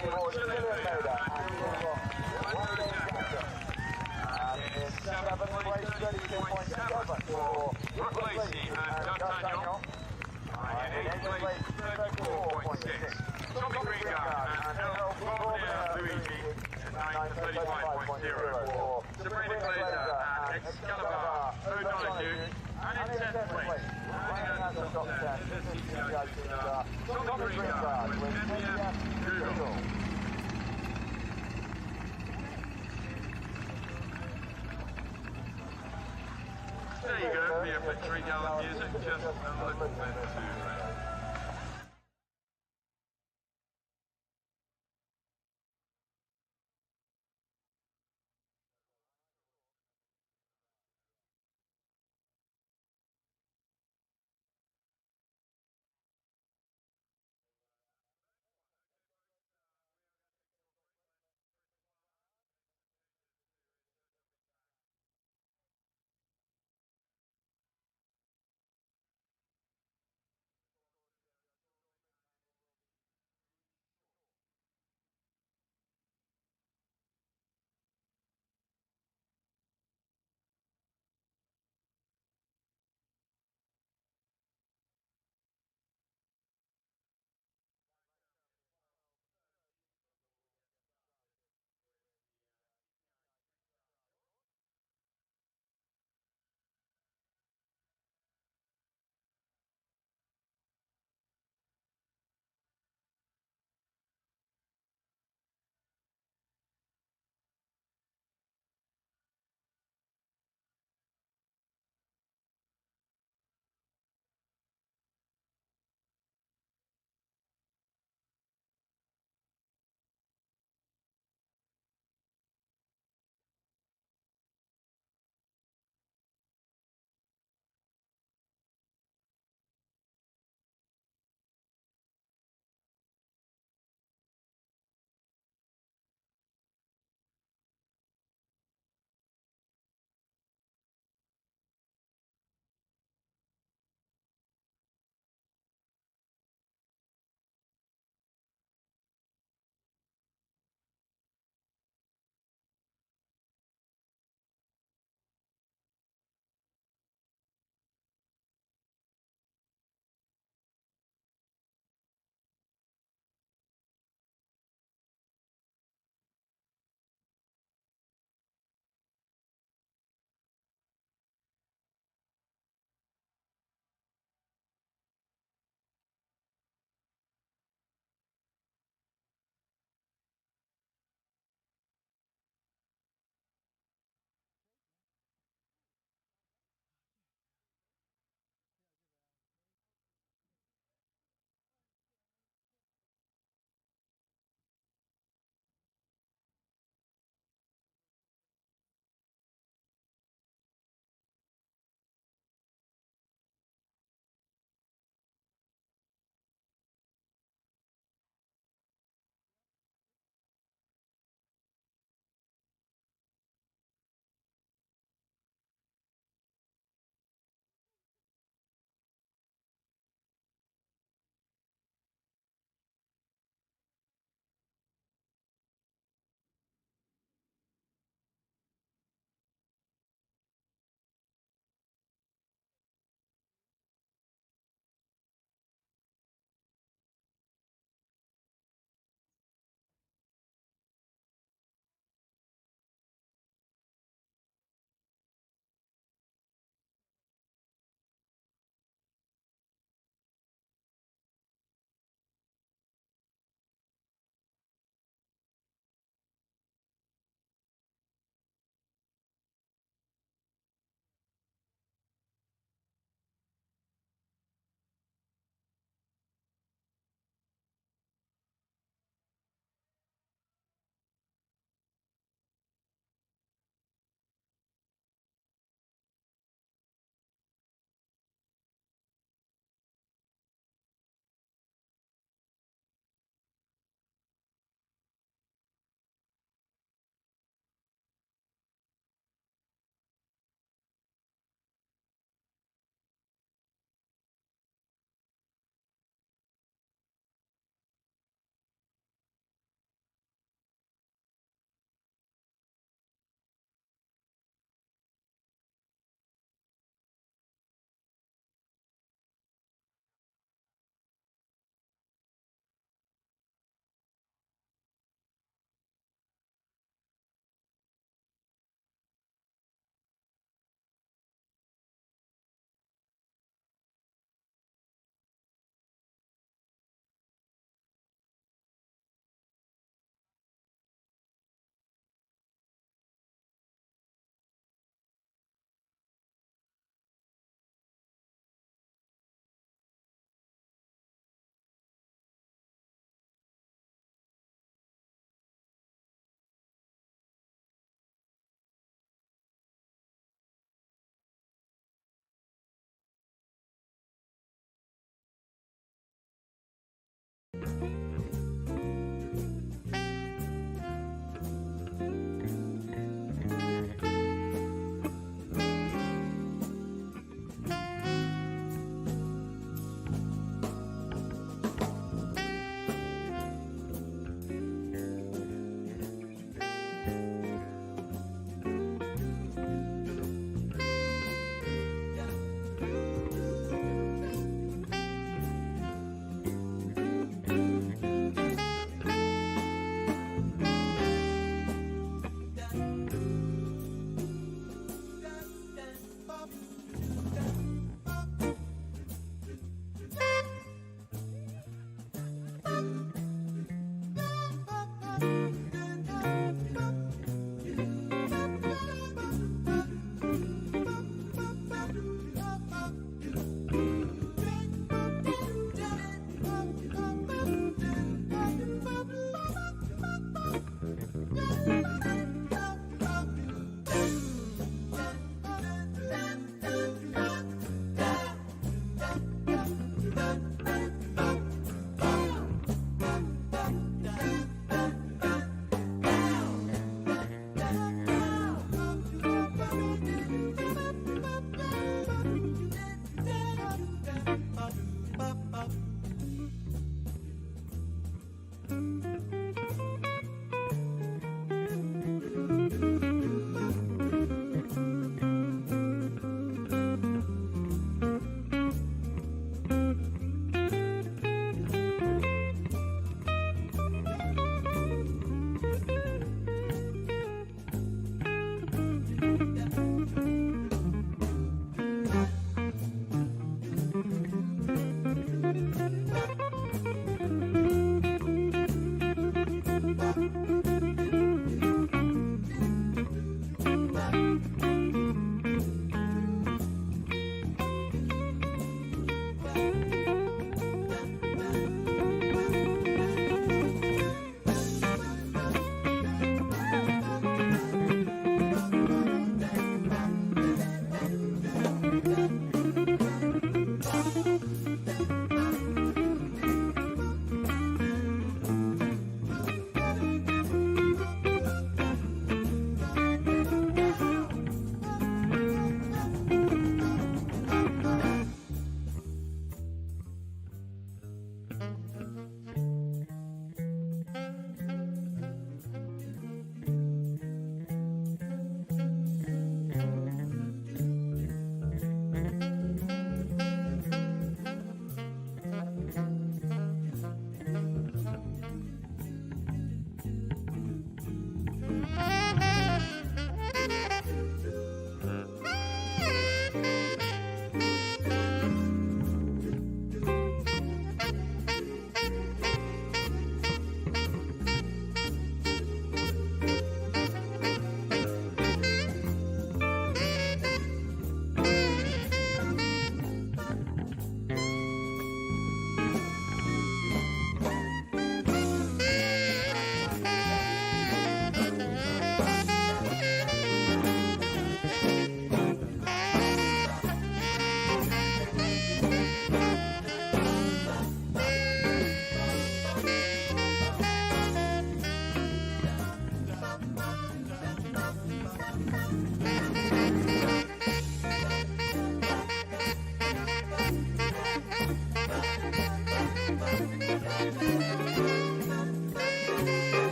for Gillian Maida and Wanda Jacker. And in seventh place, 32.7 for Brooke Lacey and D'Artagnan. And in eighth place, 34.6. Tommy Greengarden and El Foglia Luigi in ninth, 35.0 for Sabrina Glazer and Excalibur O'Donoghue. And in 10th place, rounding out the top 10, this is TCI 2-star, Tommy Greengarden with MDF Google. There you go, for your Victory Gallop music, just a little bit too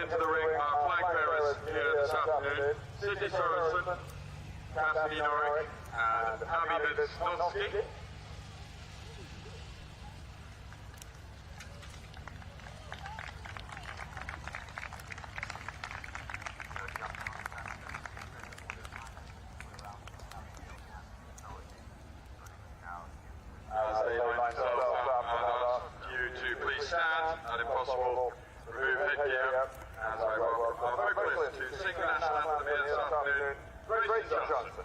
into the ring are flag bearers here this afternoon. Sydney Sorensen, Cassidy Norwick, and Abby Vidosky. As they line themselves up, I'd ask you to please stand and, if possible, remove headgear as I welcome our vocalist to sing the national anthem here this afternoon, Grayson Johnson.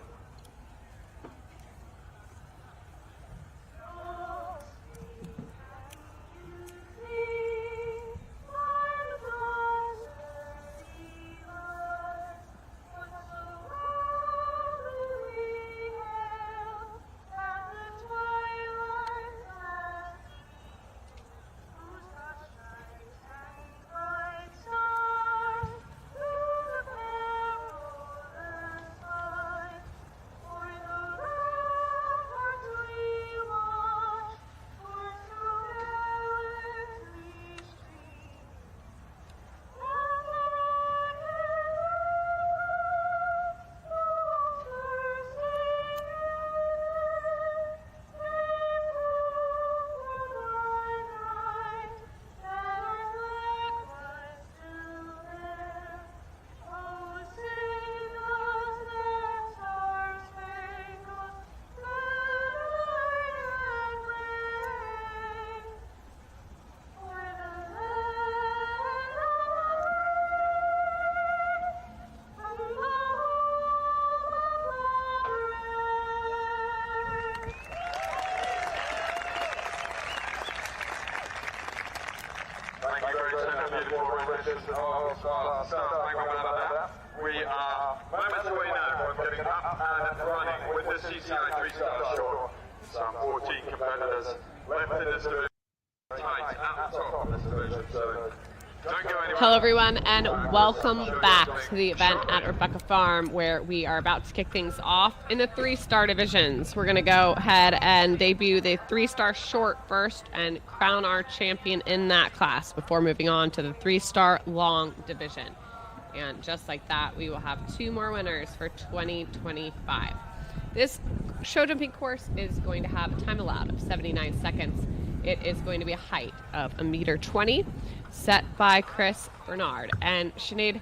Thank you very much, beautiful rendition of Star Spangled Banner. We are moments away now from getting up and running with the CCI 3-star short. Some 14 competitors left in this division, tight at the top of this division, so don't go anywhere. Hello everyone, and welcome back to the event at Rebecca Farm, where we are about to kick things off in the 3-star divisions. We're going to go ahead and debut the 3-star short first and crown our champion in that class before moving on to the 3-star long division. And just like that, we will have 2 more winners for 2025. This show jumping course is going to have a time allowed of 79 seconds. It is going to be a height of 1.20 m, set by Chris Bernard. And Sinead,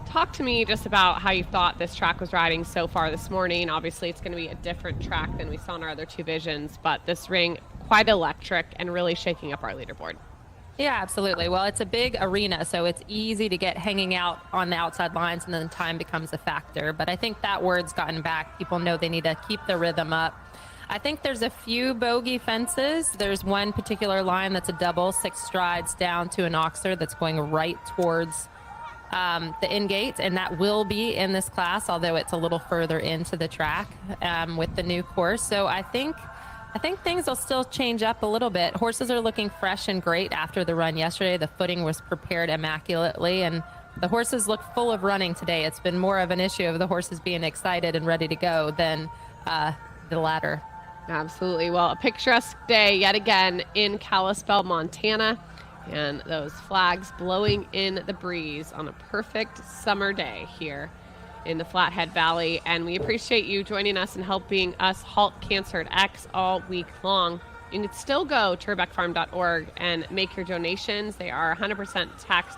talk to me just about how you thought this track was riding so far this morning. Obviously, it's going to be a different track than we saw in our other 2 visions, but this ring, quite electric and really shaking up our leaderboard. Yeah, absolutely. Well, it's a big arena, so it's easy to get hanging out on the outside lines, and then time becomes a factor. But I think that word's gotten back. People know they need to keep the rhythm up. I think there's a few bogey fences. There's one particular line that's a double, 6 strides down to an Oxer that's going right towards the in gate, and that will be in this class, although it's a little further into the track with the new course. So I think things will still change up a little bit. Horses are looking fresh and great after the run yesterday. The footing was prepared immaculately, and the horses look full of running today. It's been more of an issue of the horses being excited and ready to go than the latter. Absolutely. Well, a picturesque day yet again in Kalispell, Montana, and those flags blowing in the breeze on a perfect summer day here in the Flathead Valley. And we appreciate you joining us and helping us halt Cancer at X all week long. You can still go to RebeccaFarm.org and make your donations. They are 100% tax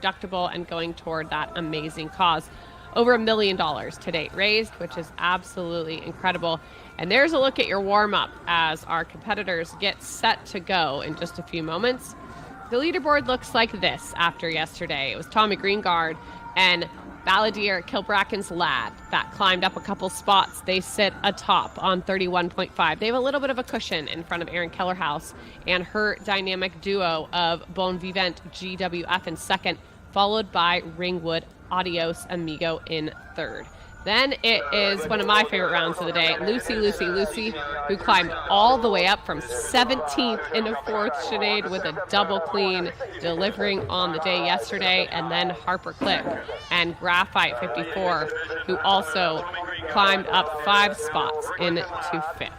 deductible and going toward that amazing cause. Over $1 million to date raised, which is absolutely incredible. And there's a look at your warm-up as our competitors get set to go in just a few moments. The leaderboard looks like this after yesterday. It was Tommy Greengard and Balladeer Kilbracken's Lad that climbed up a couple spots. They sit atop on 31.5. They have a little bit of a cushion in front of Erin Kellerhouse and her dynamic duo of Bon Vivant GWF in second, followed by Ringwood Adios Amigo in third. Then it is one of my favorite rounds of the day, Lucy, who climbed all the way up from 17th into 4th, Sinead, with a double clean, delivering on the day yesterday. And then Harper Cliff and Graphite 54, who also climbed up 5 spots into 5th.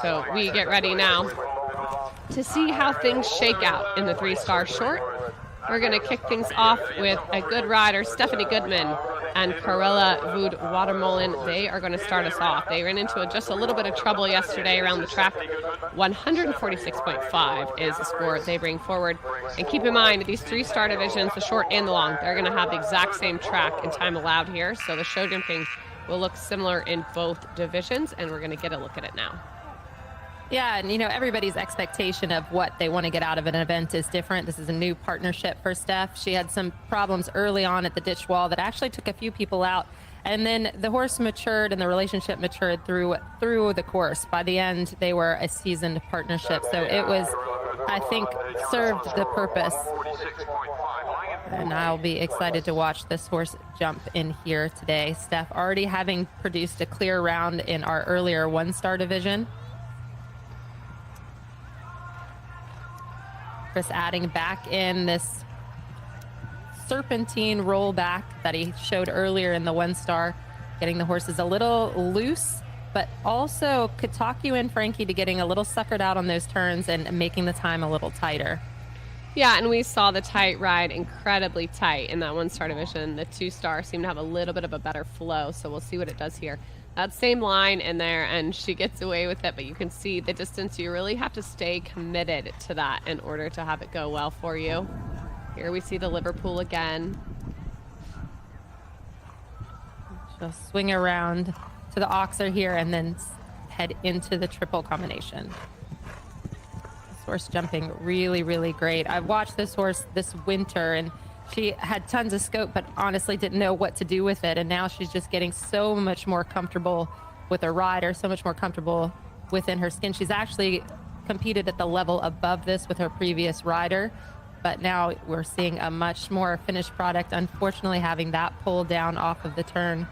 So we get ready now to see how things shake out in the 3-star short. We're going to kick things off with a good rider, Stephanie Goodman and Karela Vood Watermolen. They are going to start us off. They ran into just a little bit of trouble yesterday around the track. 146.5 is the score they bring forward. And keep in mind, these 3-star divisions, the short and the long, they're going to have the exact same track and time allowed here. So the show jumping will look similar in both divisions, and we're going to get a look at it now. Yeah, and everybody's expectation of what they want to get out of an event is different. This is a new partnership for Steph. She had some problems early on at the ditch wall that actually took a few people out. And then the horse matured and the relationship matured through the course. By the end, they were a seasoned partnership. So it was, I think, served the purpose. And I'll be excited to watch this horse jump in here today. Steph already having produced a clear round in our earlier 1-star division. Chris adding back in this serpentine rollback that he showed earlier in the 1-star, getting the horses a little loose, but also could talk you in, Frankie, to getting a little suckered out on those turns and making the time a little tighter. Yeah, and we saw the tight ride incredibly tight in that 1-star division. The 2-star seemed to have a little bit of a better flow, so we'll see what it does here. That same line in there, and she gets away with it, but you can see the distance. You really have to stay committed to that in order to have it go well for you. Here we see the Liverpool again. She'll swing around to the Oxer here and then head into the triple combination. This horse jumping really, really great. I've watched this horse this winter, and she had tons of scope, but honestly didn't know what to do with it. And now she's just getting so much more comfortable with her rider, so much more comfortable within her skin. She's actually competed at the level above this with her previous rider, but now we're seeing a much more finished product, unfortunately having that pull down off of the turn.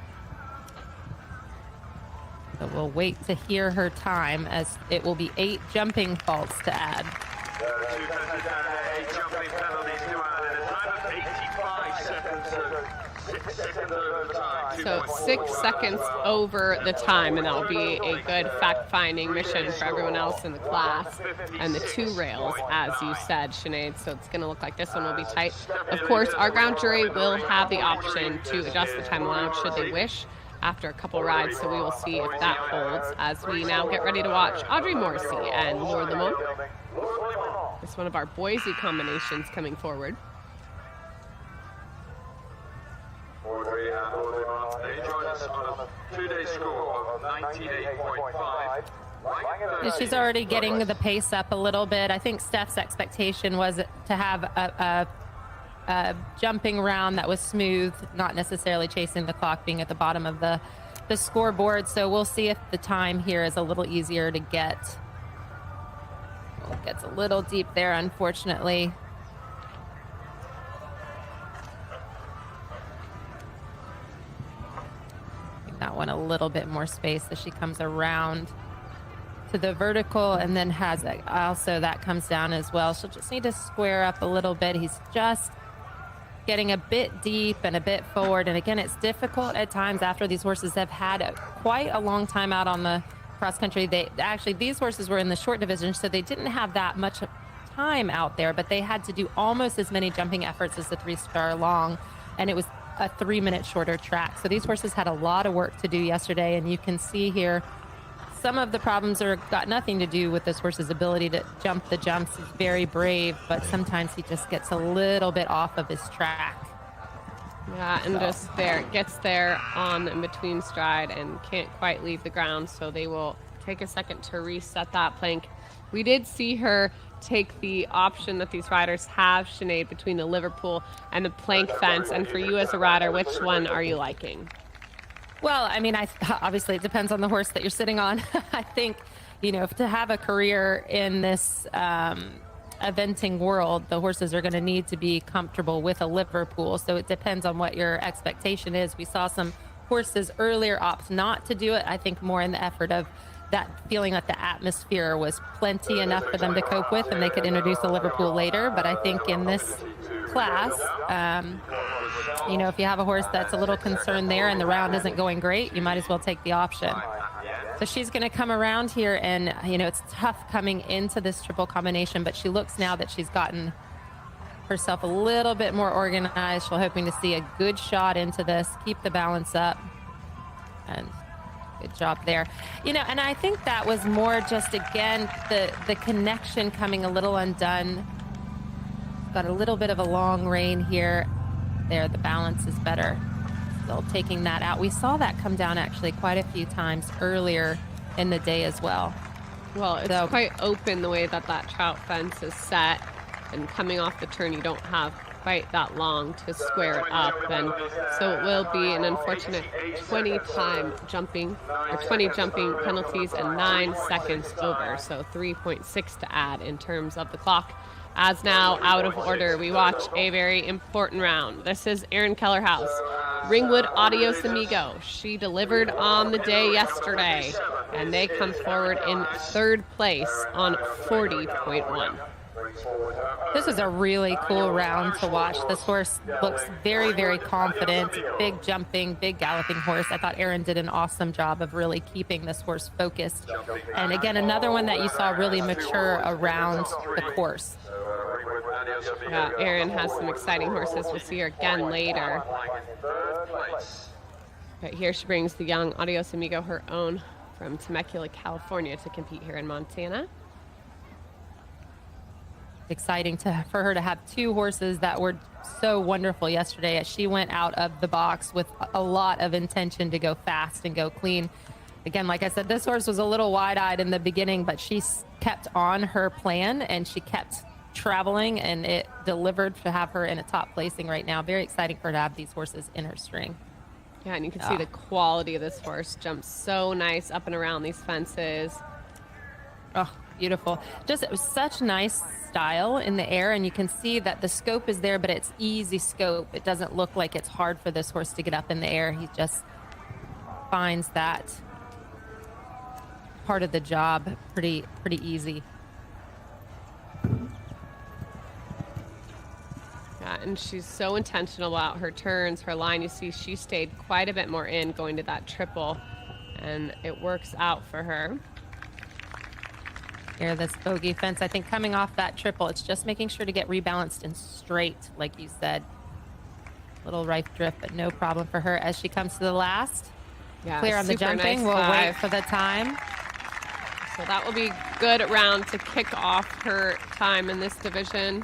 So we'll wait to hear her time, as it will be 8 jumping faults to add. 2 8 jumping penalties to add in a time of 85 seconds, so 6 seconds over the time. So 6 seconds over the time, and that'll be a good fact-finding mission for everyone else in the class. And the 2 rails, as you said, Sinead, so it's going to look like this one will be tight. Of course, our ground jury will have the option to adjust the time allowed should they wish after a couple rides, so we will see if that holds as we now get ready to watch Audrey Morrissey and Lord Lamont. It's one of our Boise combinations coming forward. They join us on a 2-day score of 98.5. And she's already getting the pace up a little bit. I think Steph's expectation was to have a jumping round that was smooth, not necessarily chasing the clock, being at the bottom of the scoreboard. So we'll see if the time here is a little easier to get. Well, it gets a little deep there, unfortunately. Give that one a little bit more space as she comes around to the vertical, and then has also that comes down as well. She'll just need to square up a little bit. He's just getting a bit deep and a bit forward. And again, it's difficult at times after these horses have had quite a long time out on the cross country. These horses were in the short division, so they didn't have that much time out there, but they had to do almost as many jumping efforts as the 3-star long, and it was a 3-minute shorter track. So these horses had a lot of work to do yesterday, and you can see here some of the problems got nothing to do with this horse's ability to jump the jumps. He's very brave, but sometimes he just gets a little bit off of his track. Yeah, and just gets there on in between stride and can't quite leave the ground, so they will take a second to reset that plank. We did see her take the option that these riders have, Sinead, between the Liverpool and the plank fence. And for you as a rider, which one are you liking? Well, I mean, obviously it depends on the horse that you're sitting on. I think, to have a career in this eventing world, the horses are going to need to be comfortable with a Liverpool. So it depends on what your expectation is. We saw some horses earlier opt not to do it. I think more in the effort of that feeling that the atmosphere was plenty enough for them to cope with, and they could introduce a Liverpool later. But I think in this class, if you have a horse that's a little concerned there and the round isn't going great, you might as well take the option. So she's going to come around here, and it's tough coming into this triple combination, but she looks now that she's gotten herself a little bit more organized. She's hoping to see a good shot into this, keep the balance up, and good job there. You know, and I think that was more just, again, the connection coming a little undone. Got a little bit of a long rein here. There, the balance is better. Still taking that out. We saw that come down actually quite a few times earlier in the day as well. Well, it's quite open the way that trout fence is set, and coming off the turn, you don't have quite that long to square it up, and so it will be an unfortunate 20 jumping penalties and 9 seconds over, so 3.6 to add in terms of the clock. As now, out of order, we watch a very important round. This is Erin Kellerhouse, Ringwood Adios Amigo. She delivered on the day yesterday, and they come forward in 3rd place on 40.1. This is a really cool round to watch. This horse looks very, very confident. Big jumping, big galloping horse. I thought Erin did an awesome job of really keeping this horse focused. And again, another one that you saw really mature around the course. Yeah, Erin has some exciting horses. We'll see her again later. But here she brings the young Adios Amigo, her own, from Temecula, California, to compete here in Montana. Exciting for her to have 2 horses that were so wonderful yesterday as she went out of the box with a lot of intention to go fast and go clean. Again, like I said, this horse was a little wide-eyed in the beginning, but she kept on her plan and she kept traveling, and it delivered to have her in a top placing right now. Very exciting for her to have these horses in her string. Yeah, and you can see the quality of this horse. Jumps so nice up and around these fences. Oh, beautiful. Just it was such nice style in the air, and you can see that the scope is there, but it's easy scope. It doesn't look like it's hard for this horse to get up in the air. He just finds that part of the job pretty easy. Yeah, and she's so intentional about her turns, her line. You see she stayed quite a bit more in going to that triple, and it works out for her. Here, this bogey fence, I think coming off that triple, it's just making sure to get rebalanced and straight, like you said. Little right drift, but no problem for her as she comes to the last. Yeah, clear on the jumping. Nice we'll dive. wait for the time. So that will be good round to kick off her time in this division.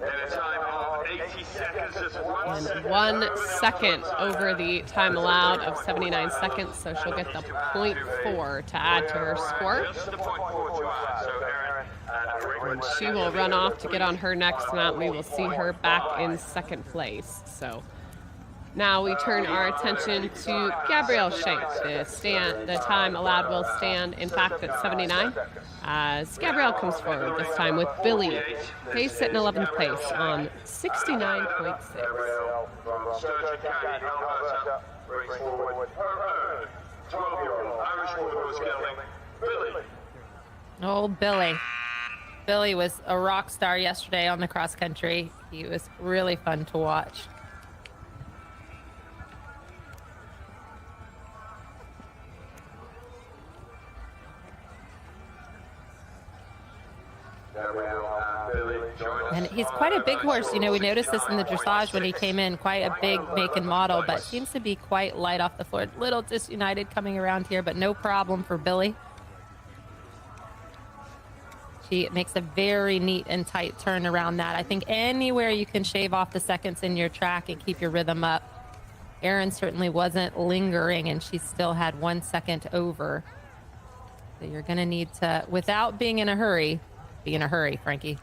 And a time of 80 seconds, just 1 And second. 1 second over the time allowed of 79 seconds, so she'll get the 0.4 to add to her score. Just the 0.4 to add, so Erin and Ringwood. She will run off to get on her next mount. We will see her back in 2nd place. So now we turn our attention to Gabrielle Schenk. The time allowed will stand, in fact, at 79. As Gabrielle comes forward this time with Billy. They sit in 11th place on 69.6. From Sturgeon County, Alberta, brings forward her own 12-year-old Irish Horse gelding, Billy. Oh, Billy. Billy was a rock star yesterday on the cross country. He was really fun to watch. And he's quite a big horse. You know, we noticed this in the dressage when he came in, quite a big make and model, but seems to be quite light off the floor. Little disunited coming around here, but no problem for Billy. She makes a very neat and tight turn around that. I think anywhere you can shave off the seconds in your track and keep your rhythm up. Erin certainly wasn't lingering, and she still had 1 second over. So you're going to need to, without being in a hurry, be in a hurry, Frankie.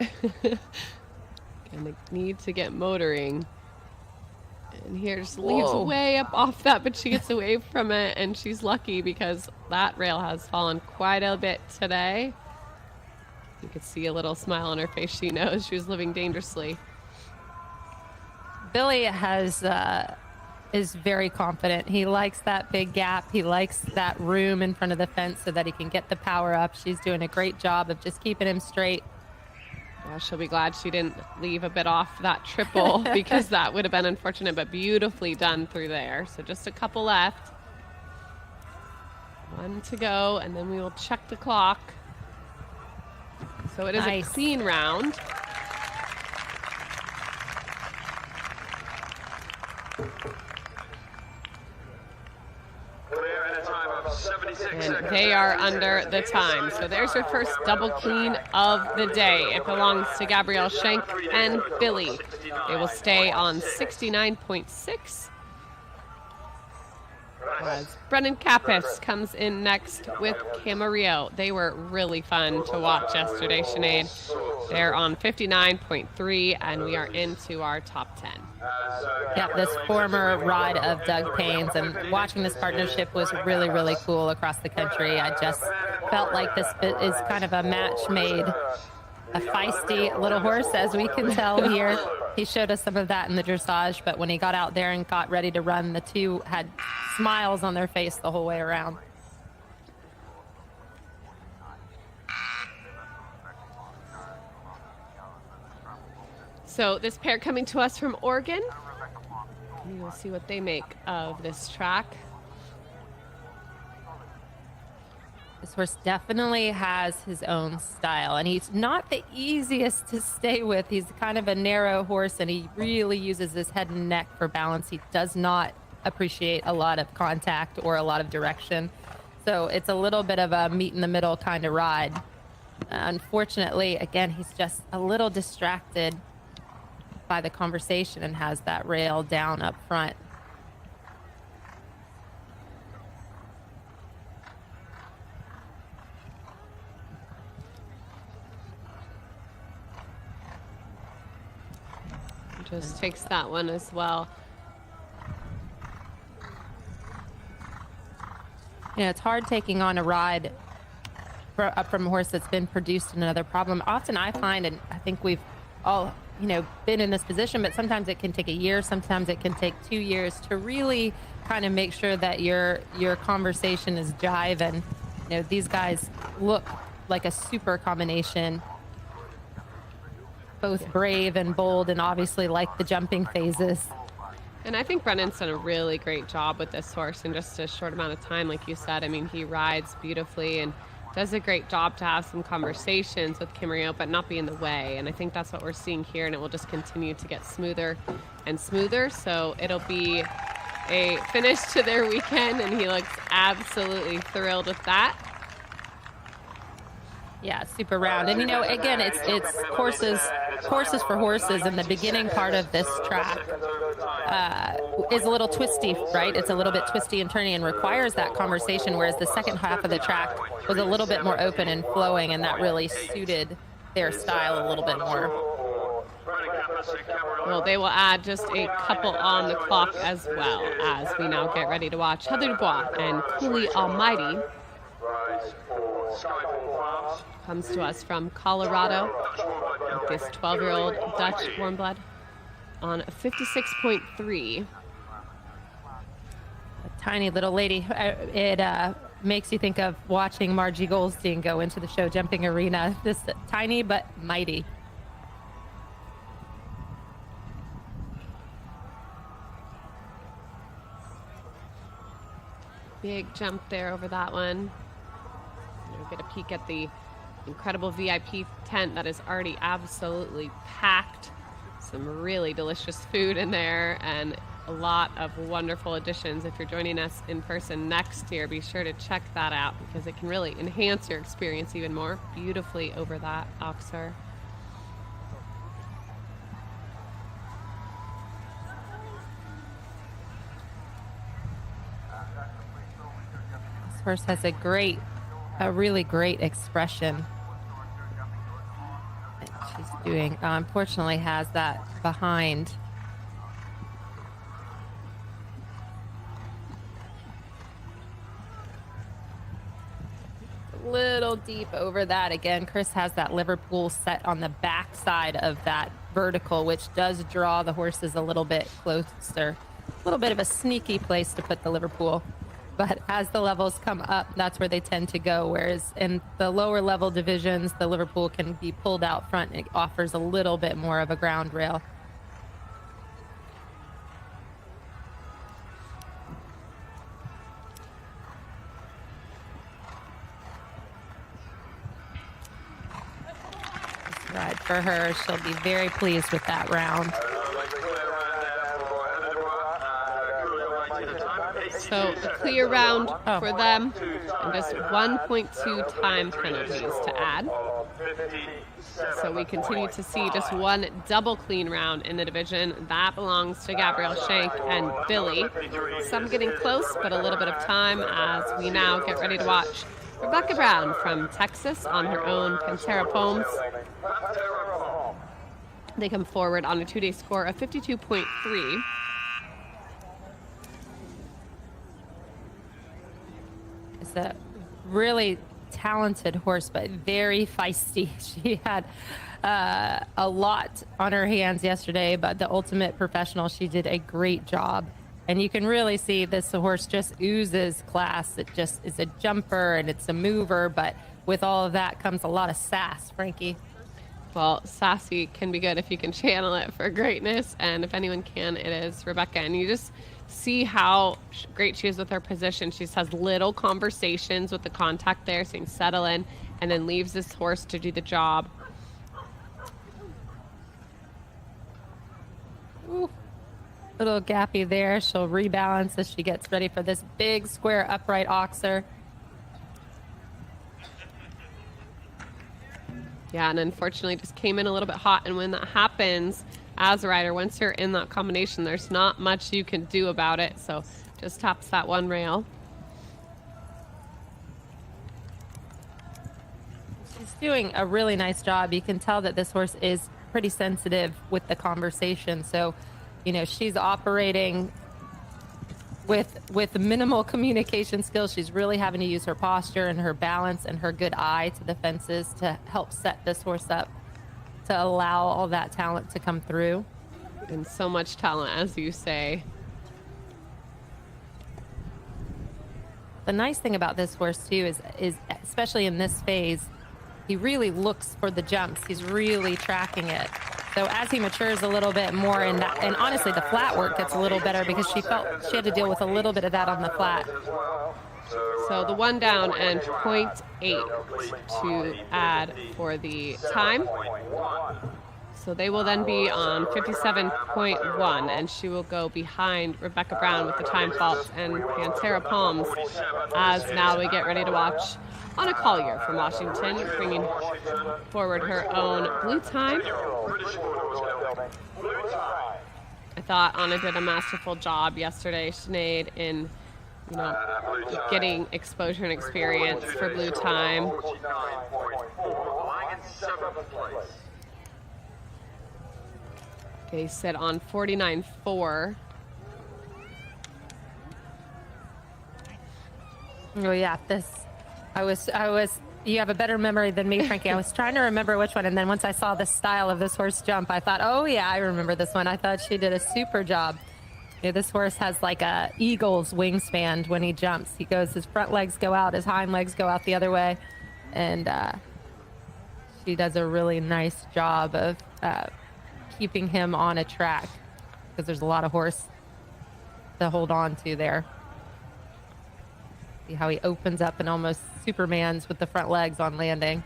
And they need to get motoring. And here just leaves way up off that, but she gets away from it, and she's lucky because that rail has fallen quite a bit today. You could see a little smile on her face. She knows she was living dangerously. Billy is very confident. He likes that big gap. He likes that room in front of the fence so that he can get the power up. She's doing a great job of just keeping him straight. Yeah, she'll be glad she didn't leave a bit off that triple because that would have been unfortunate, but beautifully done through there. So just a couple left. 1 to go, and then we will check the clock. So it is Nice. a clean round. Clear in a time of 76 And seconds. they are under the time. So there's your first double clean of the day. It belongs to Gabrielle Schenk and Billy. They will stay on 69.6. As Brennan Kappas comes in next with Camarillo. They were really fun to watch yesterday, Sinead. They're on 59.3, and we are into our top 10. Yeah, this former ride of Doug Payne's, and watching this partnership was really, really cool across the country. I just felt like this is kind of a match made. A feisty little horse, as we can tell here. He showed us some of that in the dressage, but when he got out there and got ready to run, the two had smiles on their face the whole way around. So this pair coming to us from Oregon. We will see what they make of this track. This horse definitely has his own style, and he's not the easiest to stay with. He's kind of a narrow horse, and he really uses his head and neck for balance. He does not appreciate a lot of contact or a lot of direction. So it's a little bit of a meet in the middle kind of ride. Unfortunately, again, he's just a little distracted by the conversation and has that rail down up front. Just takes that one as well. You know, it's hard taking on a ride up from a horse that's been produced in another problem. Often I find, and I think we've all, been in this position, but sometimes it can take a year, sometimes it can take 2 years to really kind of make sure that your conversation is jiving. These guys look like a super combination, both brave and bold, and obviously like the jumping phases. And I think Brennan's done a really great job with this horse in just a short amount of time, like you said. I mean, he rides beautifully and does a great job to have some conversations with Camarillo, but not be in the way. And I think that's what we're seeing here, and it will just continue to get smoother and smoother. So it'll be a finish to their weekend, and he looks absolutely thrilled with that. Yeah, super round. And again, it's horses for horses, and the beginning part of this track is a little twisty, right? It's a little bit twisty and turny and requires that conversation, whereas the second half of the track was a little bit more open and flowing, and that really suited their style a little bit more. Well, they will add just a couple on the clock as well, as we now get ready to watch Heather Dubois and Cooley Almighty. Comes to us from Colorado. This 12-year-old Dutch warm blood on 56.3. A tiny little lady. It makes you think of watching Margie Goldstein go into the show Jumping Arena. This tiny but mighty. Big jump there over that one. We'll get a peek at the incredible VIP tent that is already absolutely packed. Some really delicious food in there and a lot of wonderful additions. If you're joining us in person next year, be sure to check that out because it can really enhance your experience even more. Beautifully over that Oxer. This horse has a really great expression. She's doing, unfortunately, has that behind. A little deep over that. Again, Chris has that Liverpool set on the back side of that vertical, which does draw the horses a little bit closer. A little bit of a sneaky place to put the Liverpool. But as the levels come up, that's where they tend to go. Whereas in the lower level divisions, the Liverpool can be pulled out front. It offers a little bit more of a ground rail. This ride for her, she'll be very pleased with that round. So a clear round for them, and just 1.2 time penalties to add. So we continue to see just one double clean round in the division. That belongs to Gabrielle Shank and Billy. Some getting close, but a little bit of time as we now get ready to watch Rebecca Brown from Texas on her own Pantera Poems. They come forward on a 2-day score of 52.3. It's a really talented horse, but very feisty. She had a lot on her hands yesterday, but the Ultimate Professional, she did a great job. And you can really see this horse just oozes class. It just is a jumper and it's a mover, but with all of that comes a lot of sass, Frankie. Well, sassy can be good if you can channel it for greatness, and if anyone can, it is Rebecca. And you just see how great she is with her position. She just has little conversations with the contact there, saying settle in, and then leaves this horse to do the job. Ooh, little gappy there. She'll rebalance as she gets ready for this big square upright oxer. Yeah, and unfortunately just came in a little bit hot. And when that happens, as a rider, once you're in that combination, there's not much you can do about it. So just taps that one rail. She's doing a really nice job. You can tell that this horse is pretty sensitive with the conversation. So, you know, she's operating with minimal communication skills. She's really having to use her posture and her balance and her good eye to the fences to help set this horse up to allow all that talent to come through. And so much talent, as you say. The nice thing about this horse too is especially in this phase, he really looks for the jumps. He's really tracking it. So as he matures a little bit more, and honestly, the flat work gets a little better because she felt she had to deal with a little bit of that on the flat. So the 1 down and 0.8 to add for the time. So they will then be on 57.1, and she will go behind Rebecca Brown with the time faults and Pantera Palms, as now we get ready to watch Anna Collier from Washington, bringing forward her own blue time. I thought Anna did a masterful job yesterday, Sinead, in getting exposure and experience for blue time. They sit on 49.4. Oh yeah, I was, you have a better memory than me, Frankie. I was trying to remember which one, and then once I saw the style of this horse jump, I thought, oh yeah, I remember this one. I thought she did a super job. Yeah, this horse has like a eagle's wingspan when he jumps. He goes, his front legs go out, his hind legs go out the other way, and she does a really nice job of keeping him on a track because there's a lot of horse to hold on to there. See how he opens up and almost Supermans with the front legs on landing.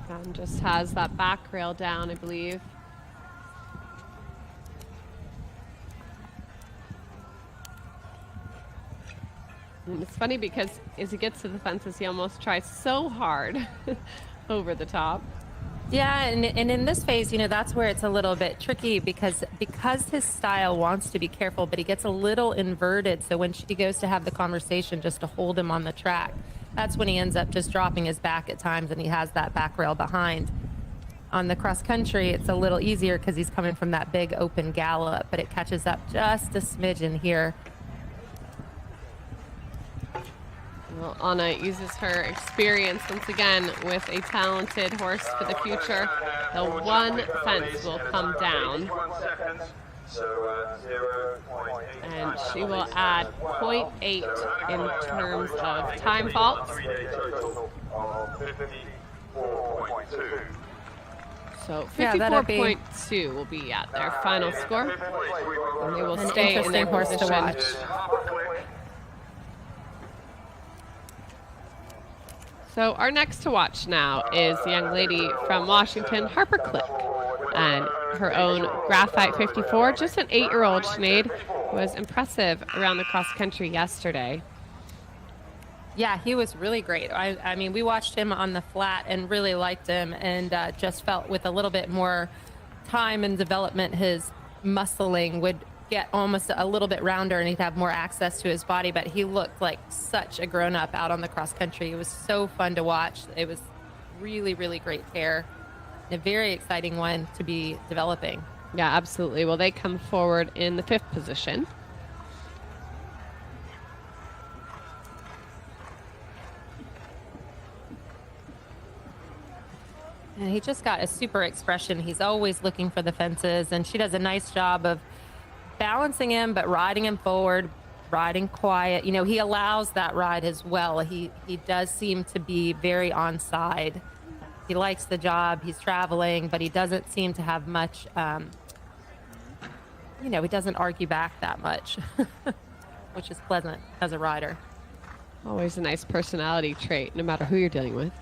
And just has that back rail down, I believe. And it's funny because as he gets to the fences, he almost tries so hard over the top. Yeah, and in this phase, that's where it's a little bit tricky because his style wants to be careful, but he gets a little inverted. So when she goes to have the conversation just to hold him on the track, that's when he ends up just dropping his back at times, and he has that back rail behind. On the cross country, it's a little easier because he's coming from that big open gallop, but it catches up just a smidgen here. Well, Anna uses her experience once again with a talented horse for the future. The one fence will come down. And she will add 0.8 in terms of time faults. So 54.2 will be at their final score. And they will stay in their horse position. to watch. So our next to watch now is the young lady from Washington, Harper Click, and her own Graphite 54, just an 8-year-old Sinead. was impressive around the cross country yesterday. Yeah, he was really great. I mean, we watched him on the flat and really liked him, and just felt with a little bit more time and development, his muscling would get almost a little bit rounder and he'd have more access to his body. But he looked like such a grown-up out on the cross country. It was so fun to watch. It was really, really great pair. And a very exciting one to be developing. Yeah, absolutely. Well, they come forward in the 5th position. And he just got a super expression. He's always looking for the fences, and she does a nice job of balancing him, but riding him forward, riding quiet. You know, he allows that ride as well. He does seem to be very on side. He likes the job. He's traveling, but he doesn't seem to have much, you know, he doesn't argue back that much, which is pleasant as a rider. Always a nice personality trait, no matter who you're dealing with.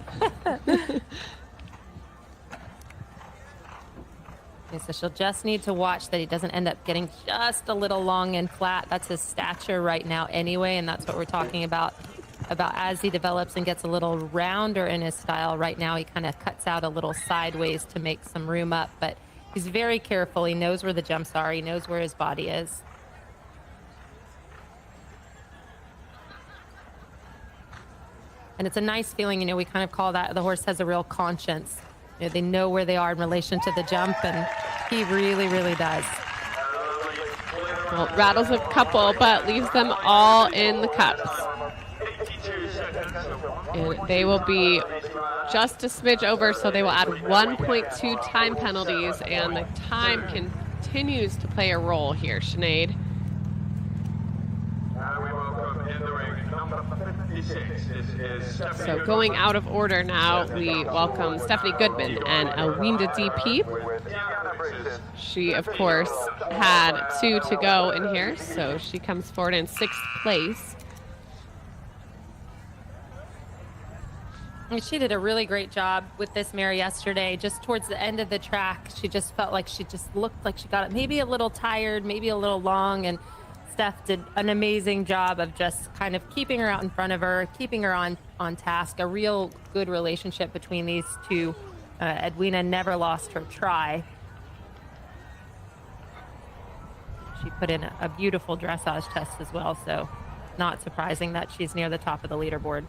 Okay, so she'll just need to watch that he doesn't end up getting just a little long and flat. That's his stature right now anyway, and that's what we're talking about as he develops and gets a little rounder in his style. Right now he kind of cuts out a little sideways to make some room up, but he's very careful. He knows where the jumps are. He knows where his body is. And it's a nice feeling, you know, we kind of call that the horse has a real conscience. You know, they know where they are in relation to the jump, and he really, really does. Well, rattles a couple, but leaves them all in the cups. And they will be just a smidge over, so they will add 1.2 time penalties, and the time continues to play a role here, Sinead. We welcome in the ring number 56. This is Stephanie So going out of order now, we welcome Stephanie Goodman and Alwinda DP. She, of course, had 2 to go in here, so she comes forward in 6th place. She did a really great job with this mare yesterday. Just towards the end of the track, she just felt like she just looked like she got it maybe a little tired, maybe a little long, and Steph did an amazing job of just kind of keeping her out in front of her, keeping her on task. A real good relationship between these two. Edwina never lost her try. She put in a beautiful dressage test as well, so not surprising that she's near the top of the leaderboard.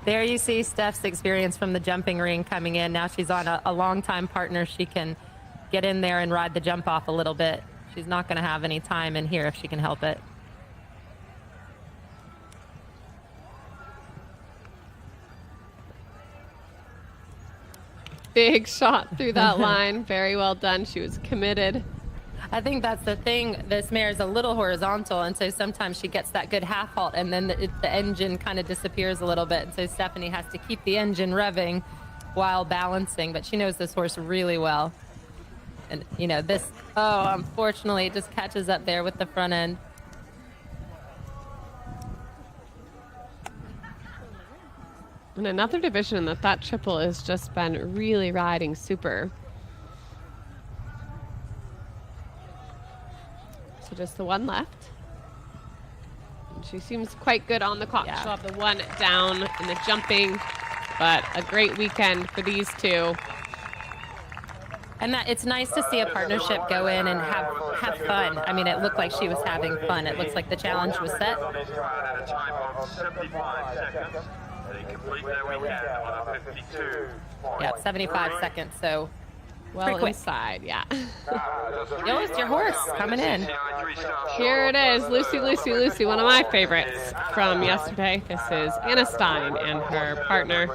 There you see Steph's experience from the jumping ring coming in. Now she's on a long-time partner. She can get in there and ride the jump off a little bit. She's not going to have any time in here if she can help it. Big shot through that line. Very well done. She was committed. I think that's the thing. This mare is a little horizontal, and so sometimes she gets that good half halt, and then the engine kind of disappears a little bit. And so Stephanie has to keep the engine revving while balancing, but she knows this horse really well. And, you know, this, unfortunately, it just catches up there with the front end. In another division that triple has just been really riding super. So just the one left. And she seems quite good on the clock. Yeah. She'll have the one down in the jumping, but a great weekend for these two. And that it's nice to see a partnership go in and have fun. I mean, it looked like she was having fun. It looks like the challenge was set. On his ride at a time of 75 seconds. They complete their weekend on a 52. Yeah, 75 seconds. So Well pretty quick. inside, yeah. Yours, your horse coming in. Here it is, Lucy, Lucy, Lucy, one of my favorites from yesterday. This is Anna Stein and her partner,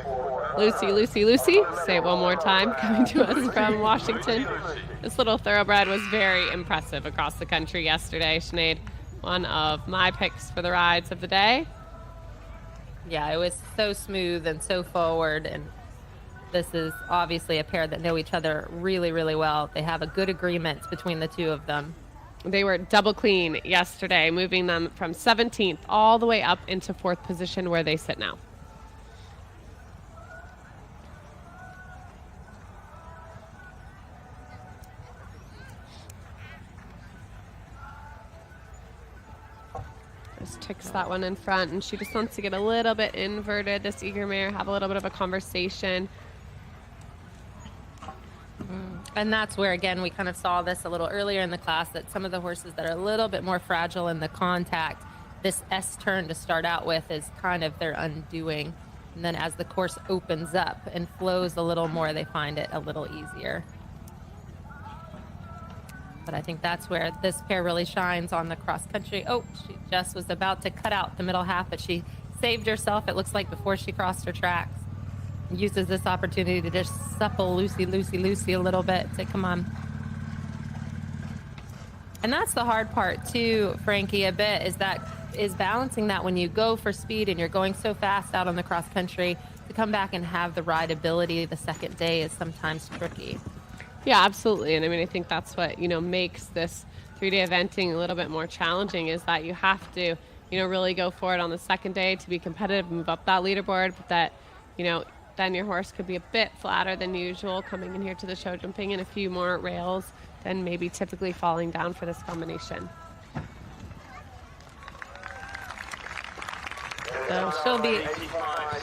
Lucy, Lucy, Lucy. Say it one more time, coming to us from Washington. This little thoroughbred was very impressive across the country yesterday. Sinead, one of my picks for the rides of the day. Yeah, it was so smooth and so forward, and this is obviously a pair that know each other really, really well. They have a good agreement between the two of them. They were double clean yesterday, moving them from 17th all the way up into 4th position where they sit now. Just ticks that one in front, and she just wants to get a little bit inverted, this eager mare, have a little bit of a conversation. And that's where, again, we kind of saw this a little earlier in the class, that some of the horses that are a little bit more fragile in the contact, this S turn to start out with is kind of their undoing. And then as the course opens up and flows a little more, they find it a little easier. But I think that's where this pair really shines on the cross country. Oh, she just was about to cut out the middle half, but she saved herself, it looks like, before she crossed her tracks. Uses this opportunity to just supple Lucy a little bit to come on. And that's the hard part too, Frankie, a bit, is balancing that when you go for speed and you're going so fast out on the cross country, to come back and have the rideability the second day is sometimes tricky. Yeah, absolutely. And I mean, I think that's what, makes this 3-day eventing a little bit more challenging, is that you have to, really go for it on the second day to be competitive, move up that leaderboard, but that, then your horse could be a bit flatter than usual coming in here to the show jumping, and a few more rails than maybe typically falling down for this combination. So she'll be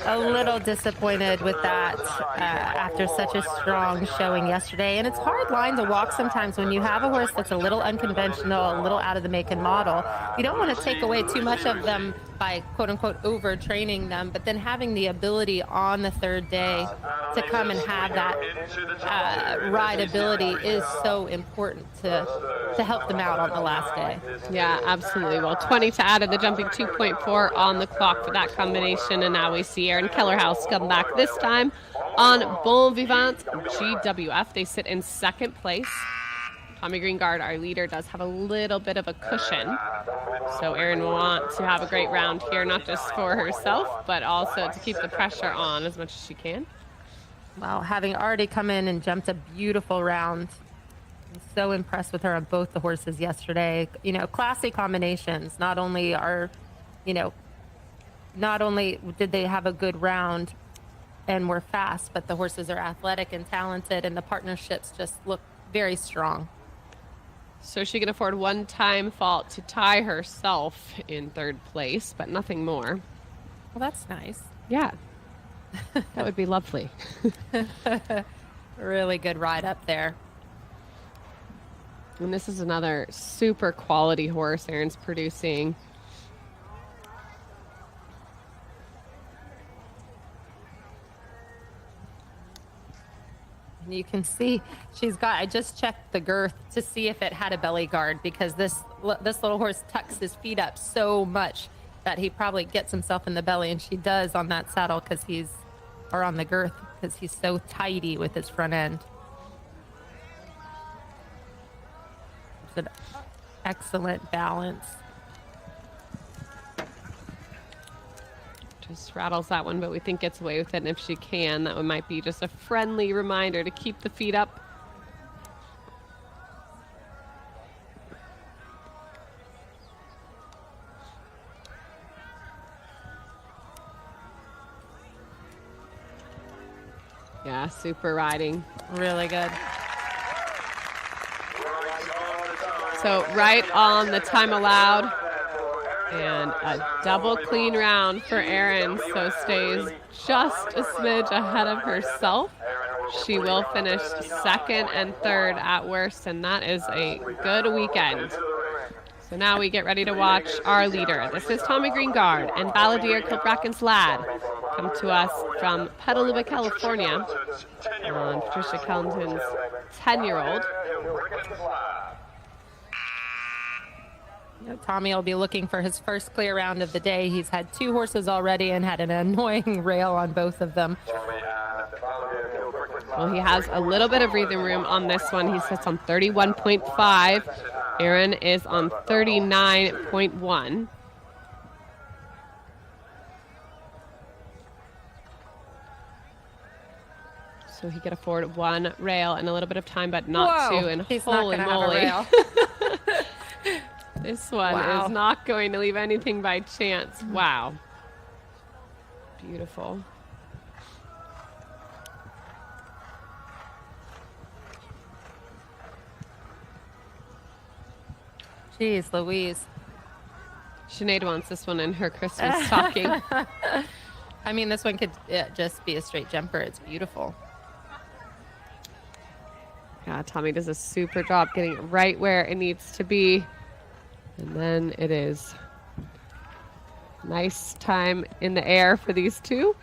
a little disappointed with that after such a strong showing yesterday. And it's a hard line to walk sometimes when you have a horse that's a little unconventional, a little out of the make and model. You don't want to take away too much of them by quote-unquote overtraining them, but then having the ability on the third day to come and have that rideability is so important to help them out on the last day. Yeah, absolutely. Well, 20 to add in the jumping, 2.4 on the clock for that combination, and now we see Erin Kellerhouse come back this time on Bon Vivant GWF. They sit in second place. Tommy Greengard, our leader, does have a little bit of a cushion. So Erin will want to have a great round here, not just for herself, but also to keep the pressure on as much as she can. Well, having already come in and jumped a beautiful round, I'm so impressed with her on both the horses yesterday. Classy combinations. Not only did they have a good round and were fast, but the horses are athletic and talented, and the partnerships just look very strong. So she can afford one time fault to tie herself in third place, but nothing more. Well, that's nice. Yeah. That would be lovely. Really good ride up there. And this is another super quality horse Erin's producing. And you can see I just checked the girth to see if it had a belly guard, because this little horse tucks his feet up so much that he probably gets himself in the belly, and she does on that saddle or on the girth, because he's so tidy with his front end. It's an excellent balance. Just rattles that one, but we think gets away with it. And if she can, that one might be just a friendly reminder to keep the feet up. Yeah, super riding. Really good. So right on the time allowed. And a double clean round for Erin, so stays just a smidge ahead of herself. She will finish second and third at worst, and that is a good weekend. So now we get ready to watch our leader. This is Tommy Greengard and Balladeer Kilbracken's Lad. Come to us from Petaluma, California, on Patricia Kellington's 10-year-old. Tommy will be looking for his first clear round of the day. He's had 2 horses already and had an annoying rail on both of them. Well, he has a little bit of breathing room on this one. He sits on 31.5. Erin is on 39.1. So he could afford one rail and a little bit of time, but not 2. And he's holy not moly. have a rail. This one is not going to leave anything by chance. Wow. Beautiful. Jeez Louise. Sinead wants this one in her Christmas stocking. I mean, this one could just be a straight jumper. It's beautiful. Yeah, Tommy does a super job getting it right where it needs to be. And then it is nice time in the air for these two.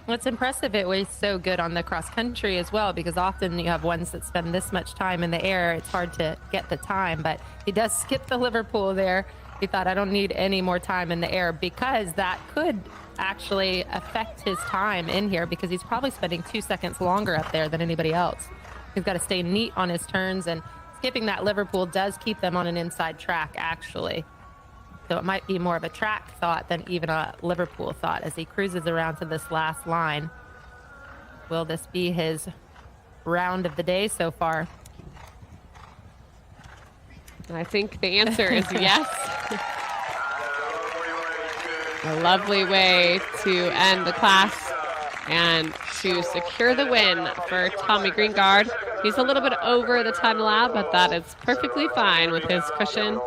What's impressive, it was so good on the cross country as well, because often you have ones that spend this much time in the air. It's hard to get the time, but he does skip the Liverpool there. He thought, I don't need any more time in the air, because that could actually affect his time in here, because he's probably spending 2 seconds longer up there than anybody else. He's got to stay neat on his turns, and skipping that Liverpool does keep them on an inside track, actually. So it might be more of a track thought than even a Liverpool thought as he cruises around to this last line. Will this be his round of the day so far? I think the answer is yes. A lovely way to end the class and to secure the win for Tommy Greengard. He's a little bit over the time allowed, but that is perfectly fine with his cushion.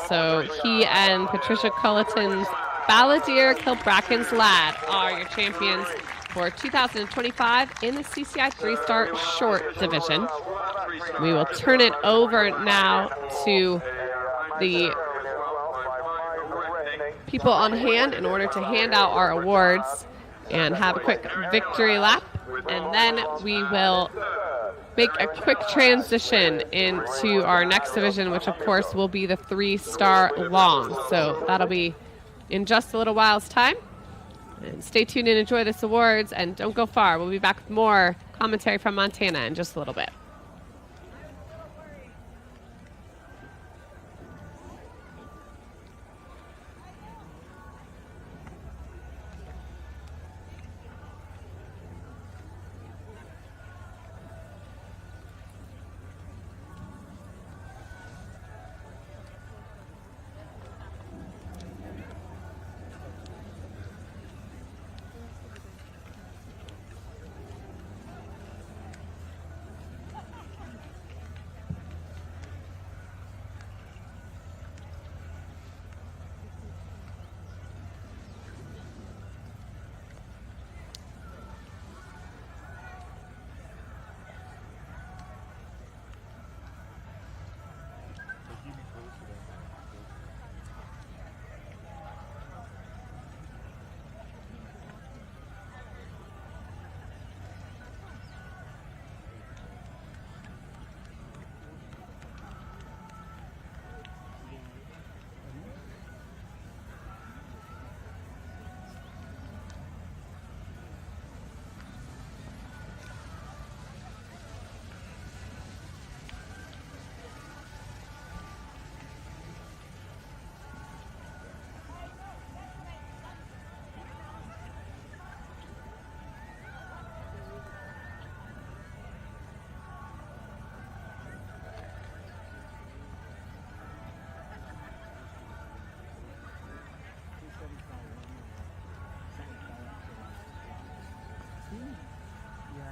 So he and Patricia Culleton's Balladeer Kilbracken's Lad are your champions for 2025 in the CCI 3-star short division. We will turn it over now to the people on hand in order to hand out our awards and have a quick victory lap. And then we will make a quick transition into our next division, which of course will be the 3-star long. So that'll be in just a little while's time. And stay tuned and enjoy this awards, and don't go far. We'll be back with more commentary from Montana in just a little bit.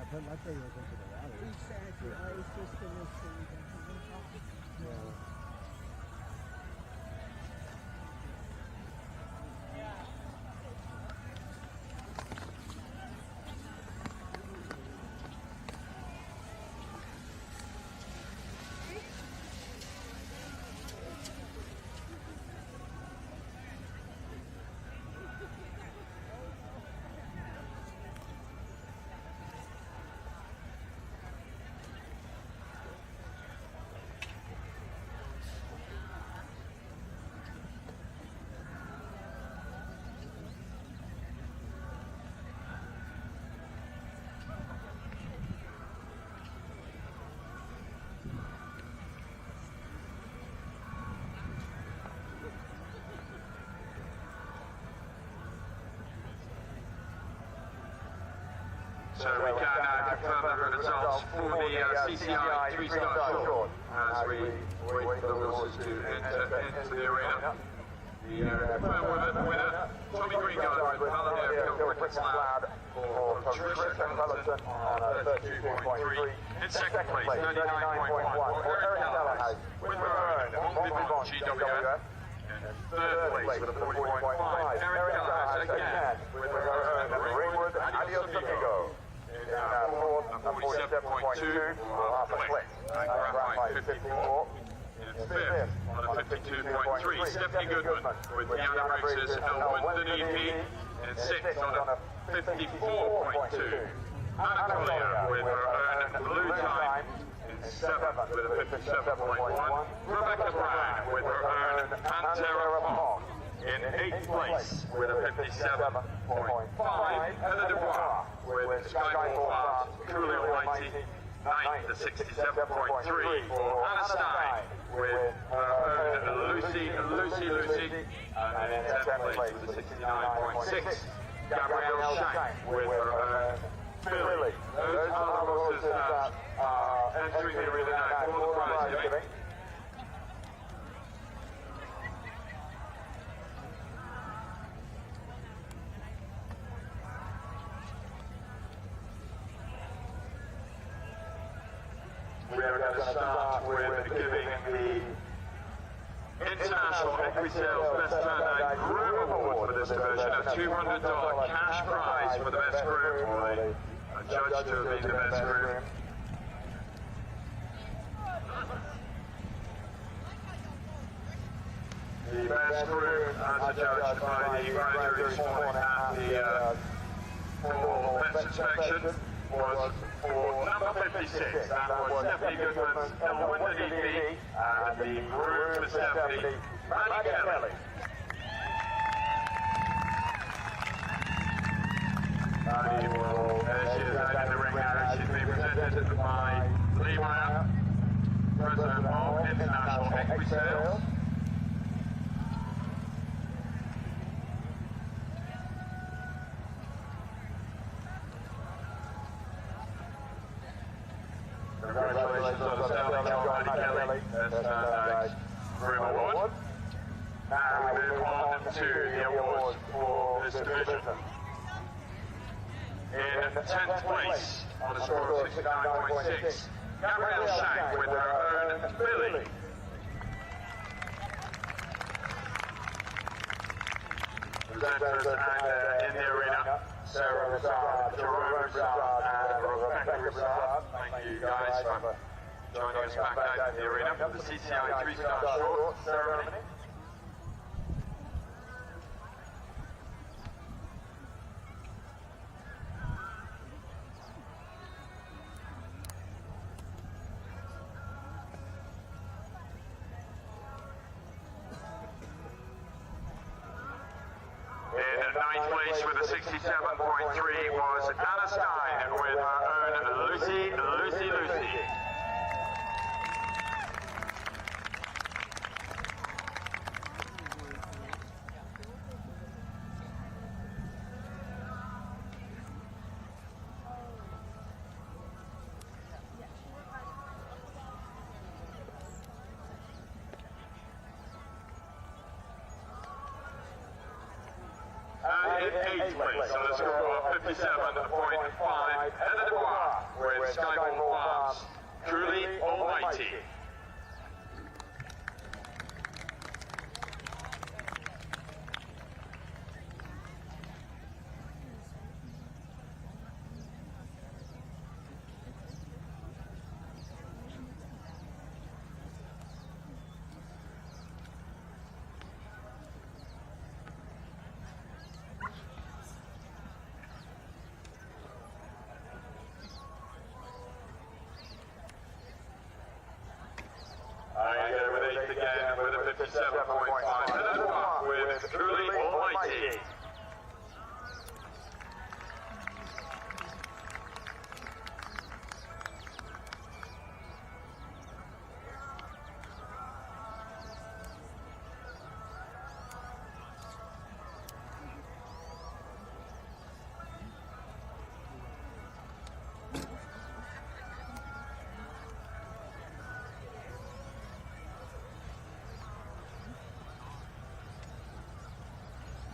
But let's say you look into the water. Exactly. I was just going to say that. Yeah. So we can confirm the results for the CCI 3-star short as we wait for the horses to enter into the arena. The confirmed winner, Tommy Greengard with Balladeer Kilbracken's Lad for Patricia Culleton on 32.3. In second place, 39.1 for Eric Callahan with her own Bon Vivant GWF. In third place with a 40.5, Eric Galahad again with her own Ringwood Adios Amigo. In fourth, a 47.2 for Click and Graphite 54. In fifth, on a 52.3, Stephanie Goodman with Deanna Briggs's Elwindon EP. In sixth, on a 54.2, Anna Collier with her own Blue Time. In seventh, with a 57.1, Rebecca Brown with her own Pantera Pong. In eighth place, with a 57.5, Heather Dubois with Skyfall Farms, Truly Almighty. Ninth, a 67.3 for Anna Stein with her own Lucy. And in 10th place with a 69.6, Gabrielle Shank with her own Billy. Those are the horses that are entering the arena now for the prize giving. We are going to start with giving the International Equisales Best Turnout Groom Award for this division, a $200 cash prize for the best groom, or a judge to have been the best groom. The best groom, as judged by the grand jury this morning at the full fence inspection, was for number 56. That was Stephanie Goodman's Elwindon EP, and the groom for Stephanie, Maddie Kelly. Maddie will, she is out in the ring now. She's being presented by Lee Meyer, President of International Equisales. Congratulations on the Sterling John Maddie Kelly as Standout Groom Award. Now we move on to the awards for this division. In 10th place, on a score of 69.6, Gabrielle Shank with her own Billy. Presenters and in the arena, Sarah Rizard, Jerome Rizard, and Rebecca Rizard. Thank you guys for joining us back out in the arena for the CCI 3-star short ceremony. In ninth place with a 67.3 was Anna Stein with her own Lucy. And in 8th place on a score of 57.5, Heather Dubois with Skyfall Farms, Truly Almighty. I go with 8th again with a 57.5. Heather Dubois with Truly Almighty.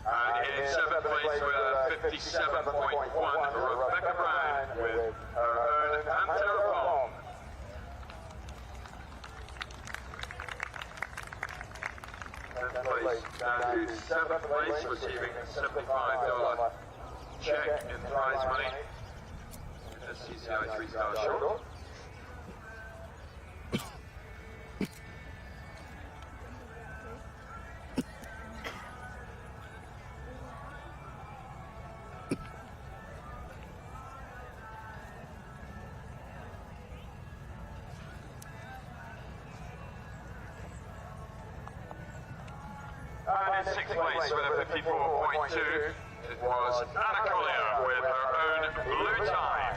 And in 7th place with a 57.1, Rebecca Brown with her own Pantera Pong. Fifth place down to 7th place, receiving $75 check in prize money. SCCI 3-star short. And in 6th place with a 54.2, it was Anna Collier with her own blue time.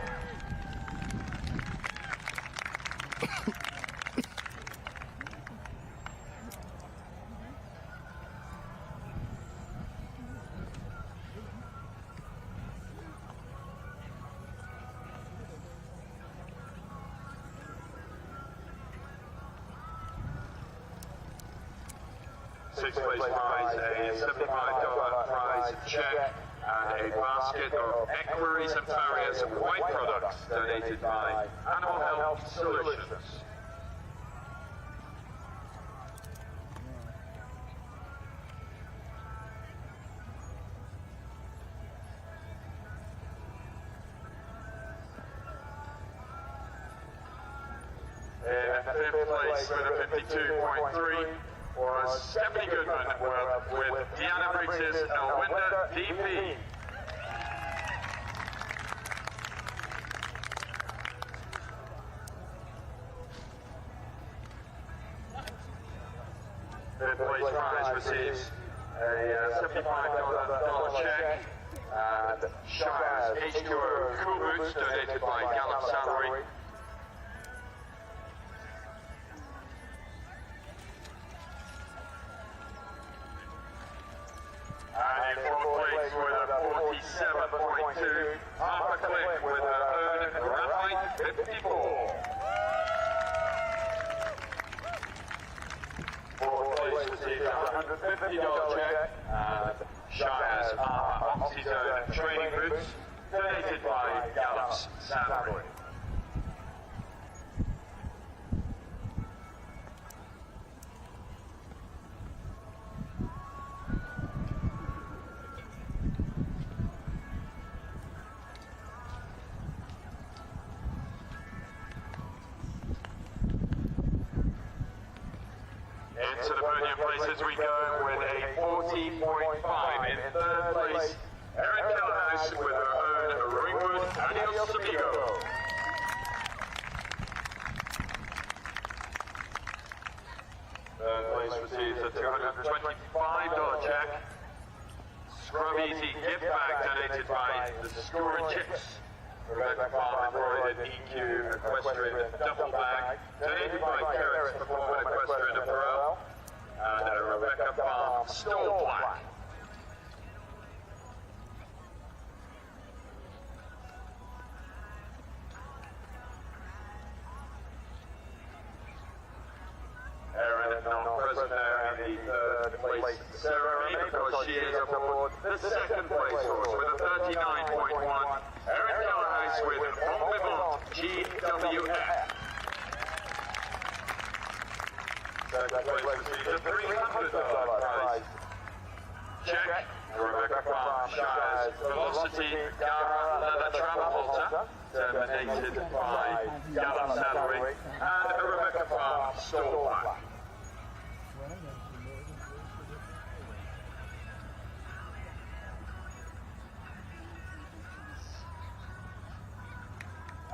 Sixth place prize, a $75 prize check, and a basket of equerries and farriers white products donated by Animal Health Solutions. In 5th place with a 52.3 was Stephanie Goodman with Deanna Briggs' Elwinda DP. Fifth place prize receives a $75 check and Shire's H2O Cool Boots donated by Gallup Salary. And in 4th place with a 47.2, Harper Cliff with her own Graphite 54. 4th place receives a $150 check and Shire's Oxyzone training boots donated by Gallup's Salary. Into the podium places we go with a 40.5. In 3rd place, Erin Kellerhouse with her own Ringwood Adios Amigo. Third place receives a $225 check. Scrub Easy gift bag donated by the Score and Chips. Rebecca Farm embroidered EQ equestrian duffel bag donated by Carrots Performing Equestrian Apparel and a Rebecca Farm stall plaque. Erin not present there in the 3rd place ceremony because she is aboard the 2nd place horse with a 39.1. Erin Kellerhouse with Compliment GWF. 2nd place receives a $300 prize check. Rebecca Farm Shire's Velocity Gara Leather Travel Halter, donated by Gallup Salary, and a Rebecca Farm stall pack.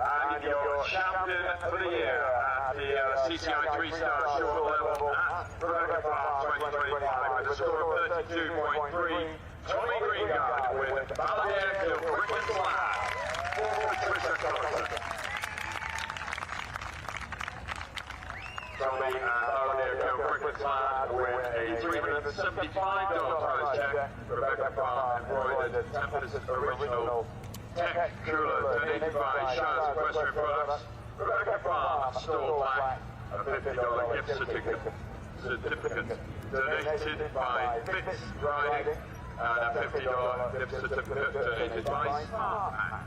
And your champion for the year at the CCI 3-star short level at Rebecca Farm 2025 with a score of 32.3. Tommy Greengard with Balladeer Kill Cricket Flag for Patricia Coulter. Tommy and Balladeer Kill Cricket Flag with a $375 prize check. Rebecca Farm embroidered Tempest Original Tech Cooler donated by Shire's Equestrian Products. Rebecca Farm stall plaque, a $50 gift certificate donated by Fitz Riding, and a $50 gift certificate donated by Smart Pack.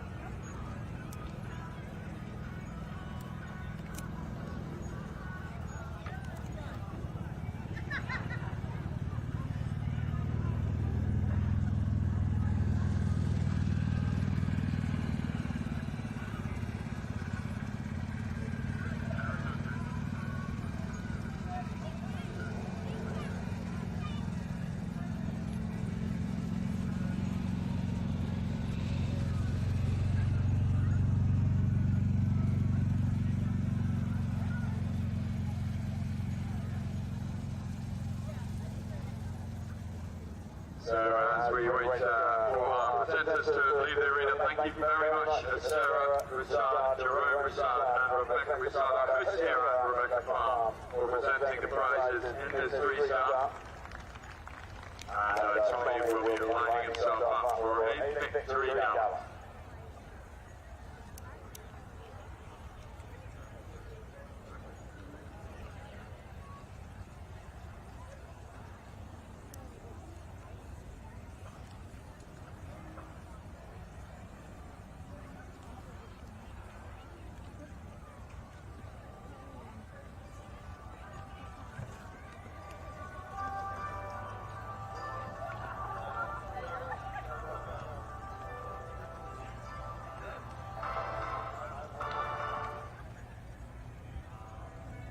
So as we wait for our presenters to leave the arena, thank you very much, Sarah Broussard, Jerome Broussard, and Rebecca Broussard, our hosts here at Rebecca Farm, for presenting the prizes in this 3-star. And Tommy will be lining himself up for a victory gala.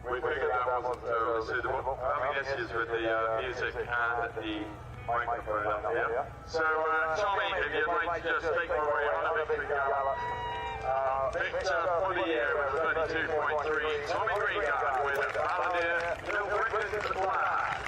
We figured that wasn't suitable. Having issues with the music and the microphone up here. So, Tommy, if you'd like to just take away on a victory gala. Victor for the year with 32.3. Tommy Greengard with Balladeer, Bill Brickman to flag.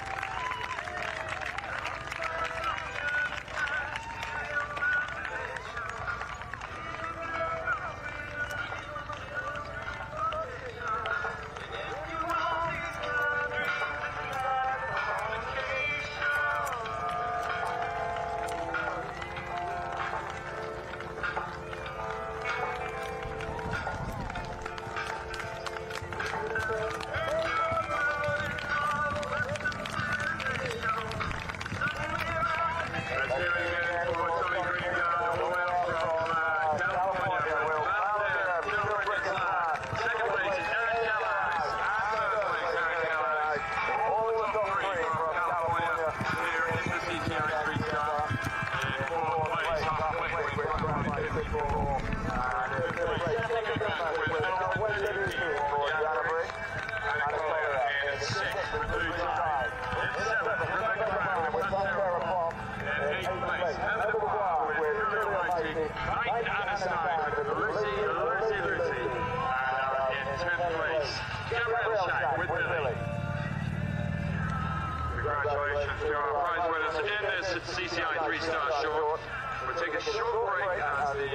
Congratulations to our prize winners in this CCI 3-star short. We'll take a short break as the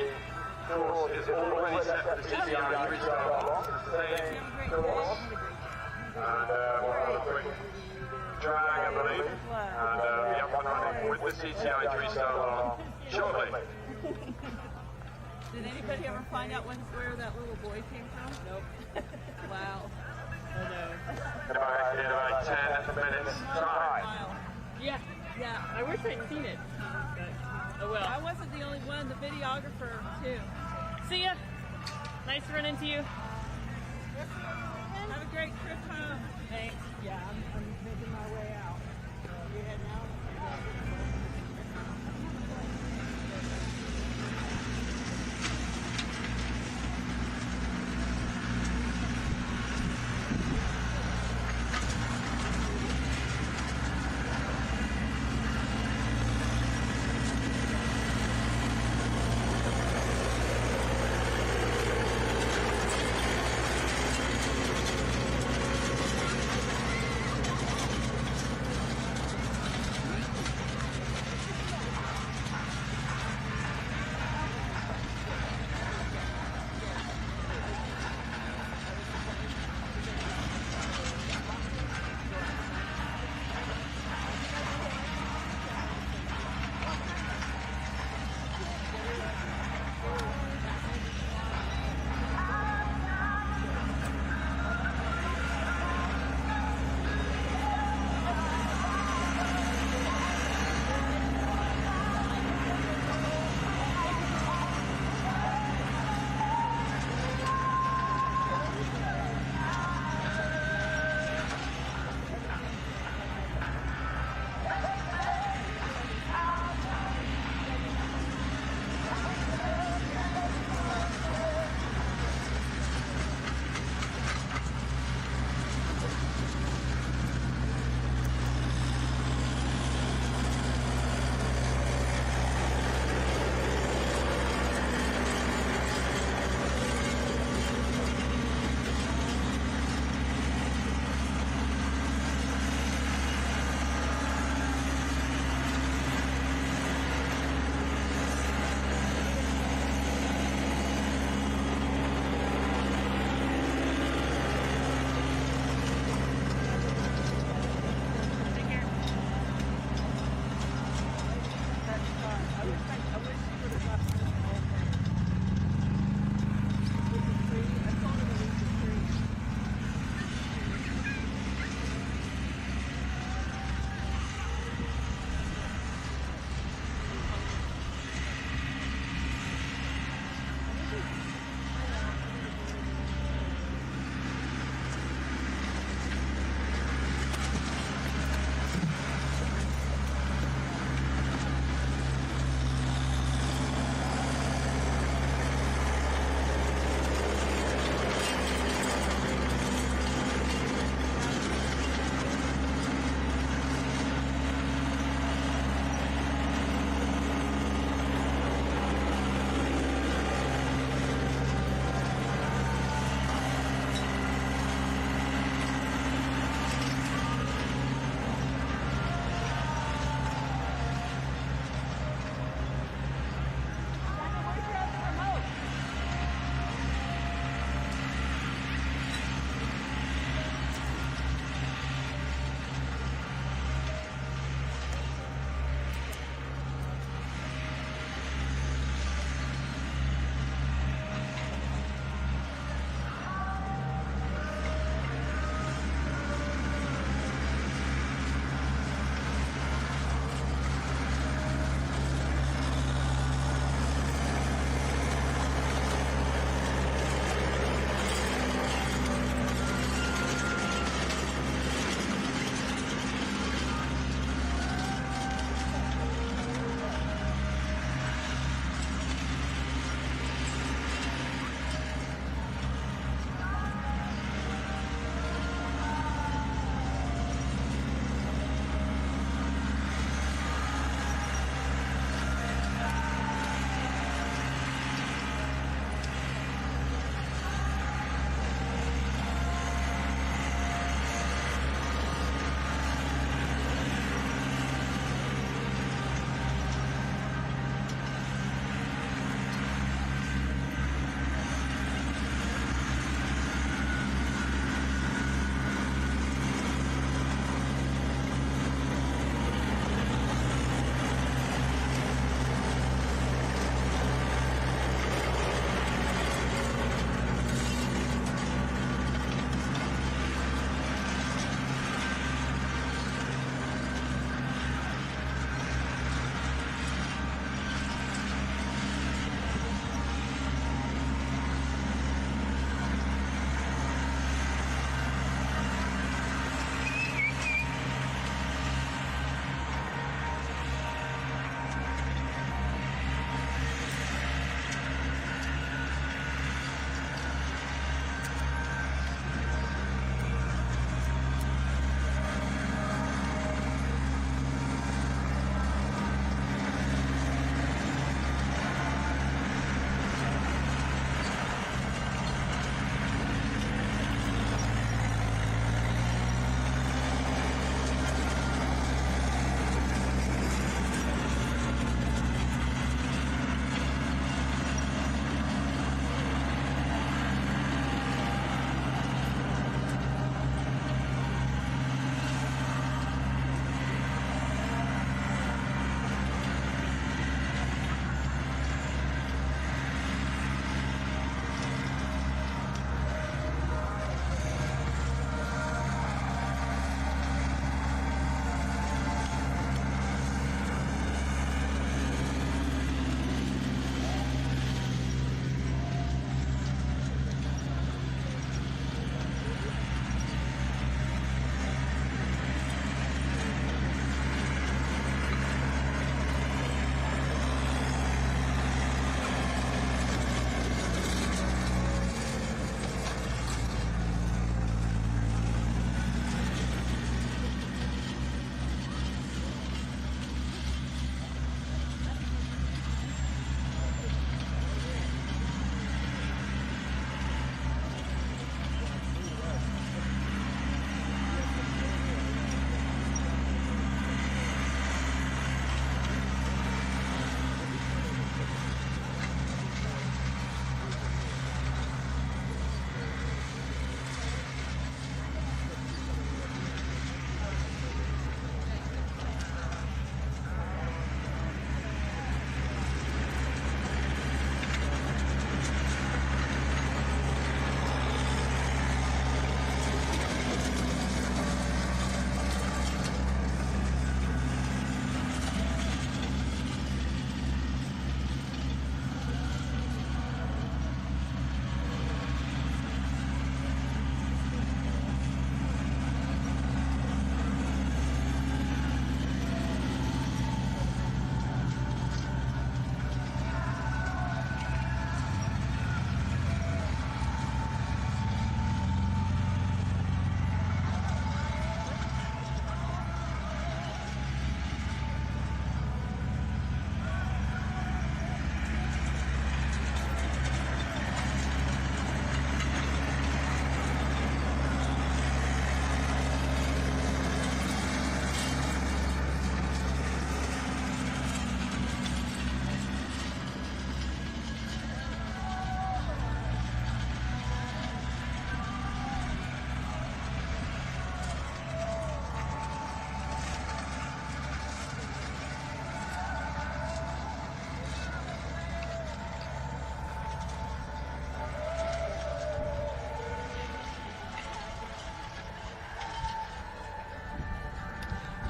course is already set for the CCI 3-star long. Same course. And we'll have a quick drag, I believe. And be up and running with the CCI 3-star long shortly. Did anybody ever find out where that little boy came from? Nope. Wow. Oh no. Back in about 10 minutes time. Yeah, yeah. I wish I'd seen it. But, oh well. I wasn't the only one, the videographer too. See ya. Nice to run into you. Have a great trip home. Thanks. Yeah, I'm making my way out. You heading out?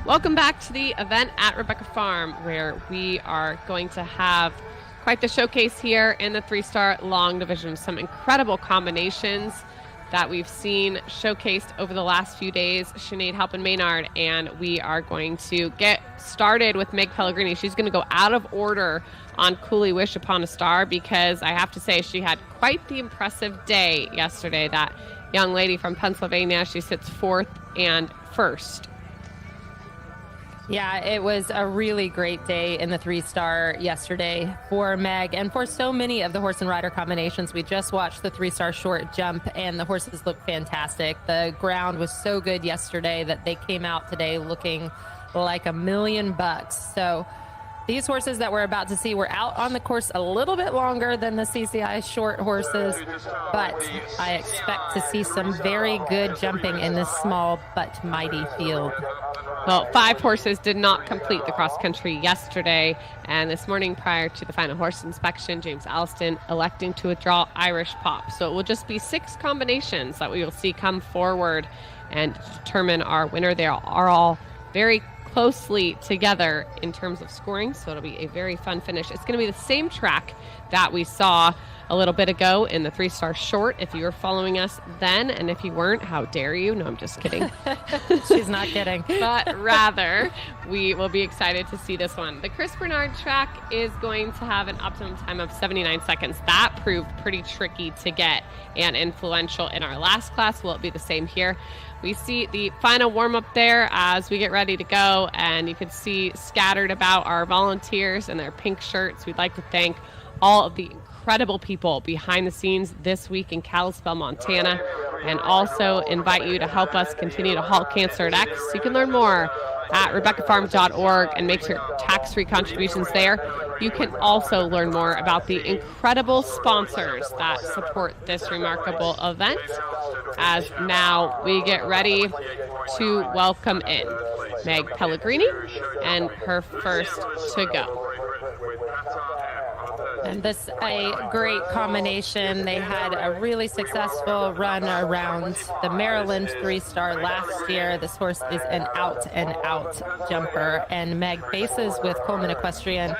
Welcome back to the event at Rebecca Farm, where we are going to have quite the showcase here in the 3-star long division. Some incredible combinations that we've seen showcased over the last few days. Sinead Halpin-Maynard, and we are going to get started with Meg Pellegrini. She's going to go out of order on Cooley Wish Upon a Star because I have to say she had quite the impressive day yesterday. That young lady from Pennsylvania, she sits 4th and 1st. Yeah, it was a really great day in the 3-star yesterday for Meg and for so many of the horse and rider combinations. We just watched the 3-star short jump and the horses looked fantastic. The ground was so good yesterday that they came out today looking like $1,000,000. So these horses that we're about to see were out on the course a little bit longer than the CCI short horses, but I expect to see some very good jumping in this small but mighty field. Well, 5 horses did not complete the cross country yesterday, and this morning prior to the final horse inspection, James Alliston electing to withdraw Irish Pop. So it will just be 6 combinations that we will see come forward and determine our winner. They are all very closely together in terms of scoring, so it'll be a very fun finish. It's going to be the same track that we saw a little bit ago in the 3-star short. If you were following us then, and if you weren't, how dare you? No, I'm just kidding. She's not kidding. But rather, we will be excited to see this one. The Chris Bernard track is going to have an optimum time of 79 seconds. That proved pretty tricky to get and influential in our last class. Will it be the same here? We see the final warm-up there as we get ready to go, and you can see scattered about our volunteers and their pink shirts. We'd like to thank all of the incredible people behind the scenes this week in Kalispell, Montana, and also invite you to help us continue to halt cancer at X. You can learn more at RebeccaFarm.org and make your tax-free contributions there. You can also learn more about the incredible sponsors that support this remarkable event, as now we get ready to welcome in Meg Pellegrini and her first to go. And this a great combination. They had a really successful run around the Maryland 3-star last year. This horse is an out-and-out jumper. And Meg faces with Coleman Equestrian.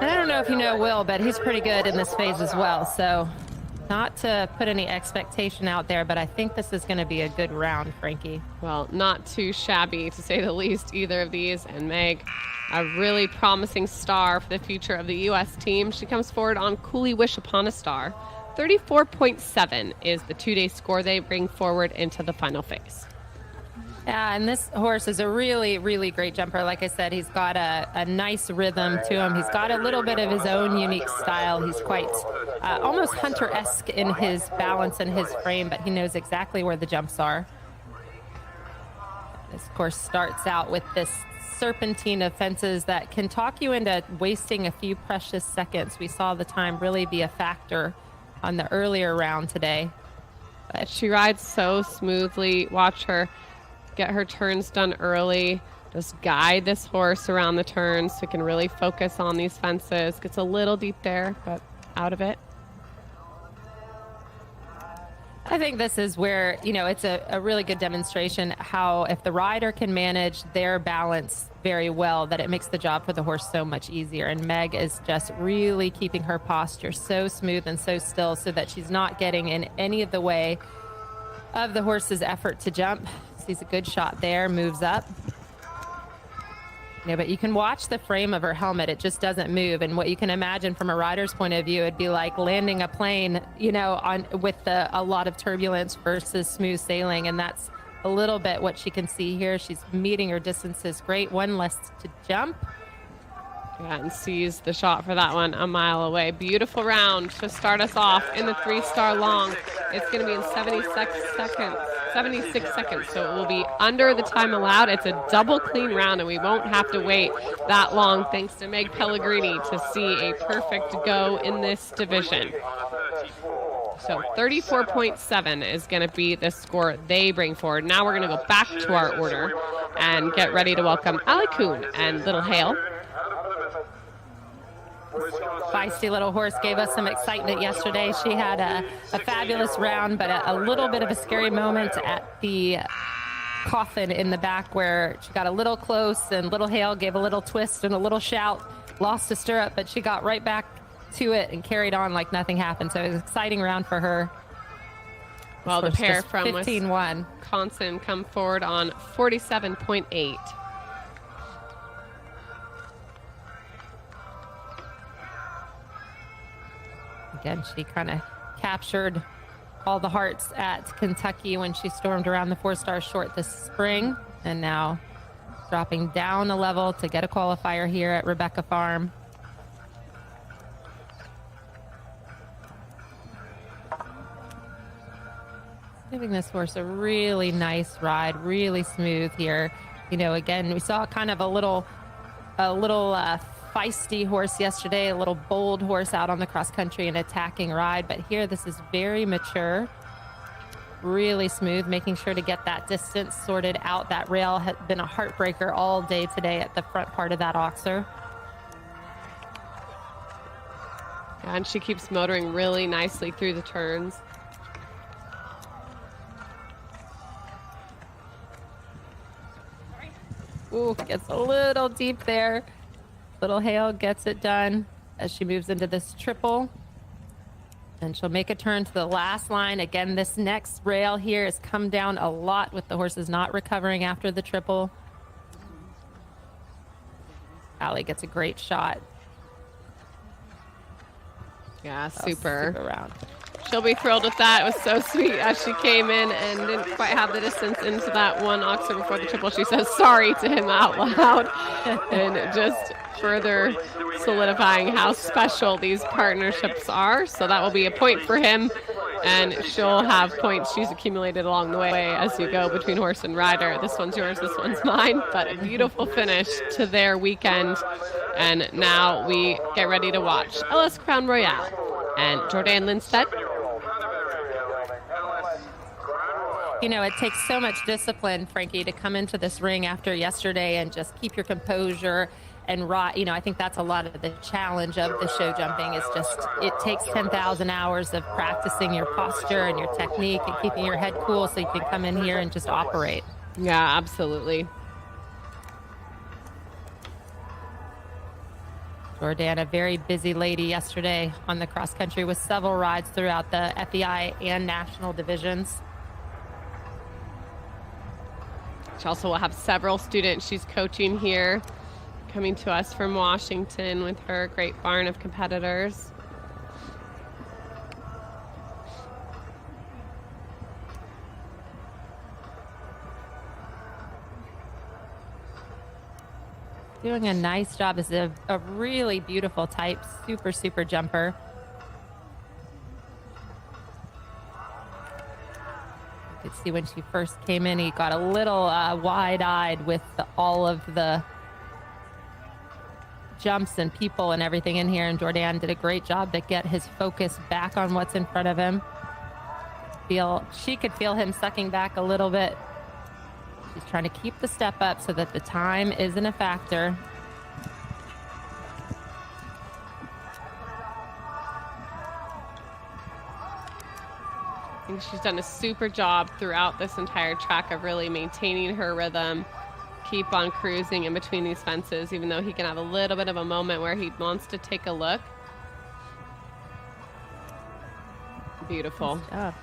And I don't know if you know Will, but he's pretty good in this phase as well. So not to put any expectation out there, but I think this is going to be a good round, Frankie. Well, not too shabby, to say the least, either of these. And Meg, a really promising star for the future of the U.S. team. She comes forward on Cooley Wish Upon a Star. 34.7 is the 2-day score they bring forward into the final phase. Yeah, and this horse is a really, really great jumper. Like I said, he's got a nice rhythm to him. He's got a little bit of his own unique style. He's quite almost Hunter-esque in his balance and his frame, but he knows exactly where the jumps are. This course starts out with this serpentine of fences that can talk you into wasting a few precious seconds. We saw the time really be a factor on the earlier round today. But she rides so smoothly. Watch her get her turns done early. Just guide this horse around the turns so it can really focus on these fences. Gets a little deep there, but out of it. I think this is where, it's a really good demonstration how if the rider can manage their balance very well, that it makes the job for the horse so much easier. And Meg is just really keeping her posture so smooth and so still so that she's not getting in any of the way of the horse's effort to jump. Sees a good shot there, moves up. But you can watch the frame of her helmet. It just doesn't move. And what you can imagine from a rider's point of view, it'd be like landing a plane, with a lot of turbulence versus smooth sailing. And that's a little bit what she can see here. She's meeting her distances great. One less to jump. Yeah, and sees the shot for that one a mile away. Beautiful round to start us off in the 3-star long. It's going to be in 76 seconds, so it will be under the time allowed. It's a double clean round, and we won't have to wait that long thanks to Meg Pellegrini to see a perfect go in this division. So 34.7 is going to be the score they bring forward. Now we're going to go back to our order and get ready to welcome Ali Kuhn and Little Hale. Feisty little horse gave us some excitement yesterday. She had a fabulous round, but a little bit of a scary moment at the coffin in the back where she got a little close and Little Hale gave a little twist and a little shout, lost a stirrup, but she got right back to it and carried on like nothing happened. So it was an exciting round for her. Well, the pair from 15-1. Wisconsin come forward on 47.8. Again, she kind of captured all the hearts at Kentucky when she stormed around the 4-star short this spring, and now dropping down a level to get a qualifier here at Rebecca Farm. Giving this horse a really nice ride, really smooth here. You know, again, we saw kind of a little feisty horse yesterday, a little bold horse out on the cross country and attacking ride, but here this is very mature, really smooth, making sure to get that distance sorted out. That rail has been a heartbreaker all day today at the front part of that oxer. And she keeps motoring really nicely through the turns. Ooh, gets a little deep there. Little Hale gets it done as she moves into this triple. And she'll make a turn to the last line. Again, this next rail here has come down a lot with the horses not recovering after the triple. Allie gets a great shot. Yeah, That was super. super round. She'll be thrilled with that. It was so sweet as she came in and didn't quite have the distance into that one oxer before the triple. She says sorry to him out loud and just further solidifying how special these partnerships are. So that will be a point for him, and she'll have points she's accumulated along the way as you go between horse and rider. This one's yours, this one's mine, but a beautiful finish to their weekend. And now we get ready to watch Ellis Crown Royale and Jordan Lindstedt. You know, it takes so much discipline, Frankie, to come into this ring after yesterday and just keep your composure and ride. You know, I think that's a lot of the challenge of the show jumping is just, it takes 10,000 hours of practicing your posture and your technique and keeping your head cool so you can come in here and just operate. Yeah, absolutely. Jordan, a very busy lady yesterday on the cross country with several rides throughout the FEI and national divisions. She also will have several students she's coaching here, coming to us from Washington with her great barn of competitors. Doing a nice job as a really beautiful type, super, super jumper. You could see when she first came in, he got a little wide-eyed with all of the jumps and people and everything in here, and Jordan did a great job to get his focus back on what's in front of him. She could feel him sucking back a little bit. She's trying to keep the step up so that the time isn't a factor. I think she's done a super job throughout this entire track of really maintaining her rhythm, keep on cruising in between these fences, even though he can have a little bit of a moment where he wants to take a look. Beautiful. Nice job.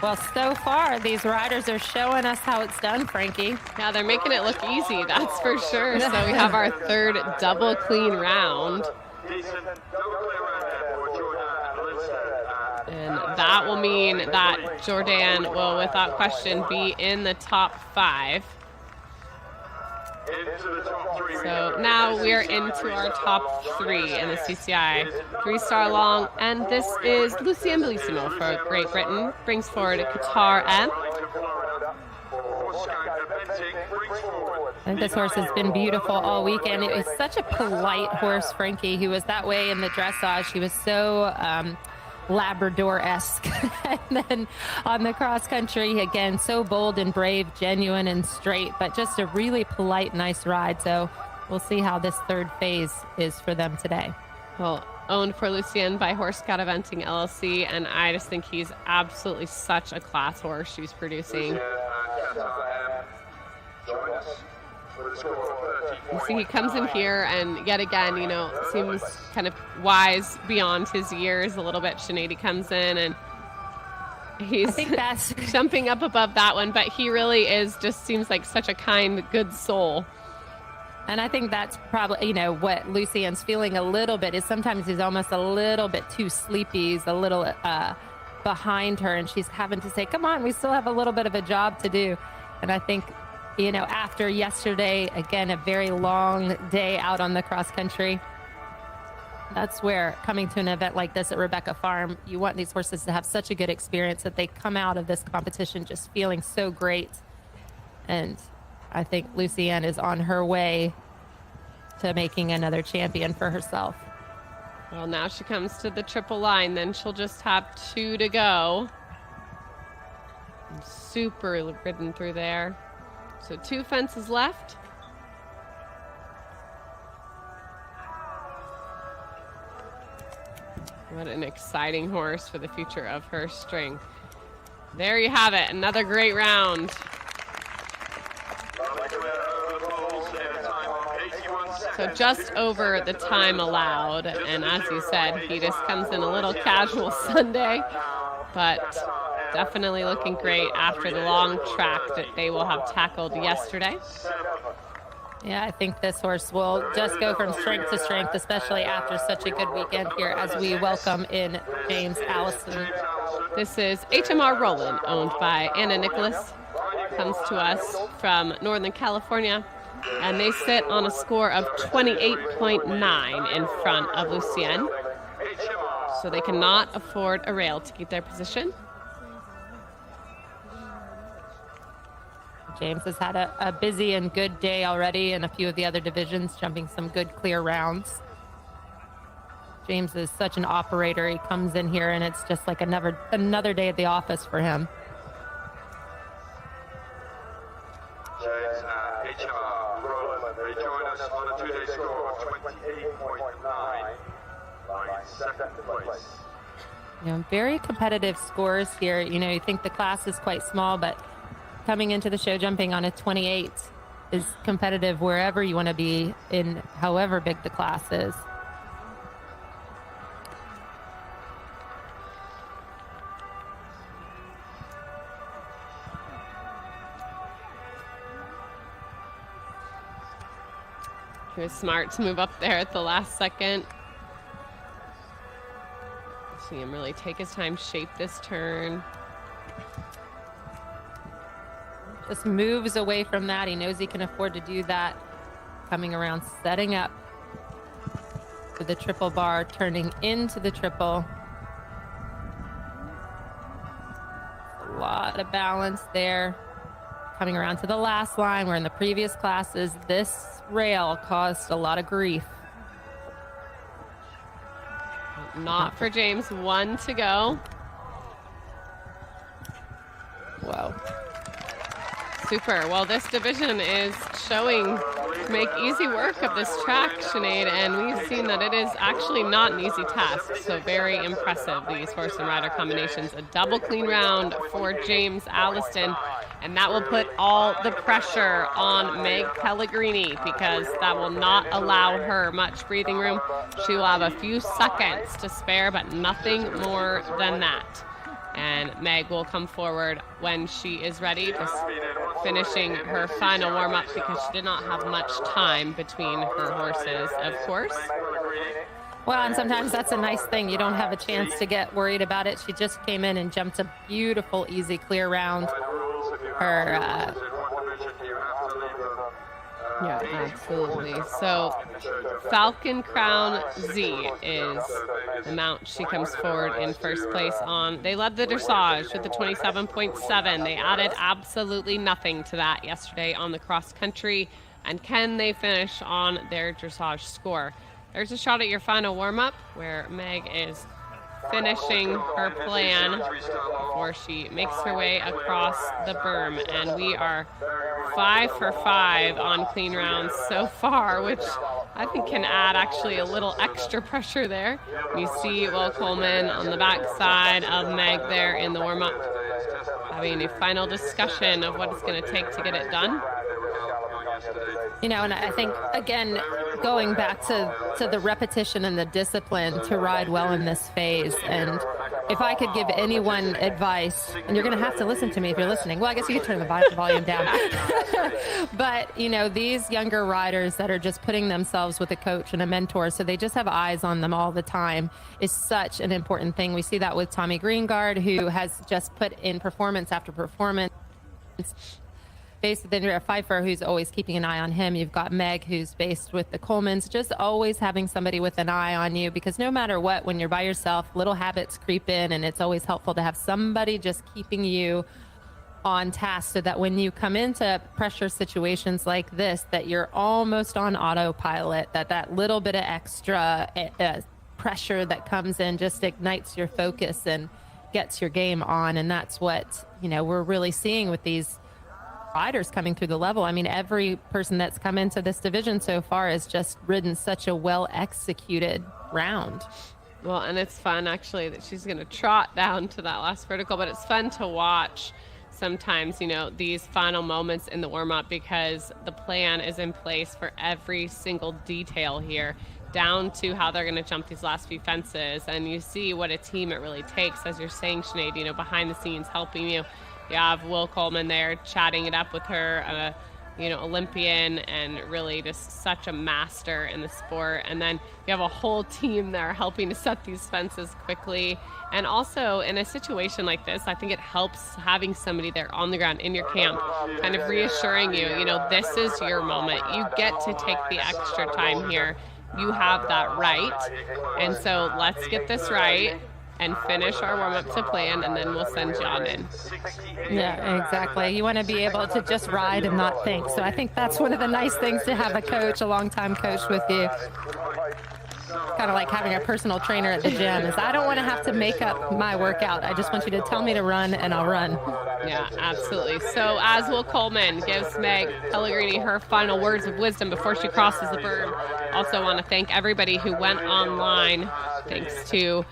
Well, so far, these riders are showing us how it's done, Frankie. Yeah, they're making it look easy, that's for sure. So we have our third double clean round. And that will mean that Jordan will, without question, be in the top 5. So now we're into our top 3 in the CCI 3-star long, and this is Lucien Bellissimo for Great Britain. Brings forward Qatar M. I think this horse has been beautiful all weekend. It was such a polite horse, Frankie. He was that way in the dressage. He was so Labrador-esque. And then on the cross country, again, so bold and brave, genuine and straight, but just a really polite, nice ride. So we'll see how this third phase is for them today. Well, owned for Lucien by Horse Scout Eventing LLC, and I just think he's absolutely such a class horse she's producing. join us with a score of 30. So he comes in here and yet again, you know, seems kind of wise beyond his years a little bit. Sinead comes in and he's I think that's jumping up above that one, but he really is just seems like such a kind, good soul. And I think that's probably, you know, what Lucien's feeling a little bit is sometimes he's almost a little bit too sleepy. He's a little behind her, and she's having to say, come on, we still have a little bit of a job to do. And I think, you know, after yesterday, again, a very long day out on the cross country, that's where coming to an event like this at Rebecca Farm, you want these horses to have such a good experience that they come out of this competition just feeling so great. And I think Lucien is on her way to making another champion for herself. Well, now she comes to the triple line, then she'll just have 2 to go. Super ridden through there. So 2 fences left. What an exciting horse for the future of her string. There you have it, another great round. So just over the time allowed, and as you said, he just comes in a little casual Sunday, but definitely looking great after the long track that they will have tackled yesterday. Yeah, I think this horse will just go from strength to strength, especially after such a good weekend here as we welcome in James Allison. This is HMR Roland, owned by Anna Nicholas. Comes to us from Northern California, and they sit on a score of 28.9 in front of Lucien. So they cannot afford a rail to keep their position. James has had a busy and good day already in a few of the other divisions, jumping some good clear rounds. James is such an operator. He comes in here and it's just like another day at the office for him. James and HMR Roland, they join us on a 2-day score of 28.9, lying second place. You know, very competitive scores here. You know, you think the class is quite small, but coming into the show jumping on a 28 is competitive wherever you want to be in however big the class is. He was smart to move up there at the last second. See him really take his time, shape this turn. Just moves away from that. He knows he can afford to do that. Coming around, setting up for the triple bar, turning into the triple. A lot of balance there. Coming around to the last line, where in the previous classes, this rail caused a lot of grief. Not for James, 1 to go. Whoa. Super. Well, this division is showing to make easy work of this track, Sinead, and we've seen that it is actually not an easy task. So very impressive, these horse and rider combinations. A double clean round for James Allison, and that will put all the pressure on Meg Pellegrini because that will not allow her much breathing room. She will have a few seconds to spare, but nothing more than that. And Meg will come forward when she is ready, just finishing her final warm-up because she did not have much time between her horses, of course. Well, and sometimes that's a nice thing. You don't have a chance to get worried about it. She just came in and jumped a beautiful, easy, clear round. Her, yeah, absolutely. So Falcon Crown Z is the mount she comes forward in first place on. They led the dressage with the 27.7. They added absolutely nothing to that yesterday on the cross country. And can they finish on their dressage score? There's a shot at your final warm-up where Meg is finishing her plan before she makes her way across the berm. And we are 5 for 5 on clean rounds so far, which I think can add actually a little extra pressure there. You see Will Coleman on the backside of Meg there in the warm-up, having a final discussion of what it's going to take to get it done. yesterday. You know, and I think, again, going back to the repetition and the discipline to ride well in this phase. And if I could give anyone advice, and you're going to have to listen to me if you're listening. Well, I guess you could turn the volume down. But, you know, these younger riders that are just putting themselves with a coach and a mentor, so they just have eyes on them all the time, is such an important thing. We see that with Tommy Greengard, who has just put in performance after performance. Based with Andrea Pfeiffer, who's always keeping an eye on him. You've got Meg, who's based with the Colemans, just always having somebody with an eye on you, because no matter what, when you're by yourself, little habits creep in, and it's always helpful to have somebody just keeping you on task, so that when you come into pressure situations like this, that you're almost on autopilot, that little bit of extra pressure that comes in just ignites your focus and gets your game on. And that's what, you know, we're really seeing with these riders coming through the level. I mean, every person that's come into this division so far has just ridden such a well executed round. Well, and it's fun actually that she's going to trot down to that last vertical, but it's fun to watch sometimes, you know, these final moments in the warm-up, because the plan is in place for every single detail here, down to how they're going to jump these last few fences. And you see what a team it really takes, as you're saying, Sinead, you know, behind the scenes helping you. You have Will Coleman there chatting it up with her, you know, Olympian, and really just such a master in the sport. And then you have a whole team there helping to set these fences quickly. And also in a situation like this, I think it helps having somebody there on the ground in your camp, kind of reassuring you, you know, this is your moment. You get to take the extra time here. You have that right. And so let's get this right and finish our warm-up to plan, and then we'll send John in. Yeah, exactly. You want to be able to just ride and not think. So I think that's one of the nice things to have a coach, a long-time coach with you. Kind of like having a personal trainer at the gym, is I don't want to have to make up my workout. I just want you to tell me to run, and I'll run. Yeah, absolutely. So as Will Coleman gives Meg Pellegrini her final words of wisdom before she crosses the berm, also want to thank everybody who went online, thanks to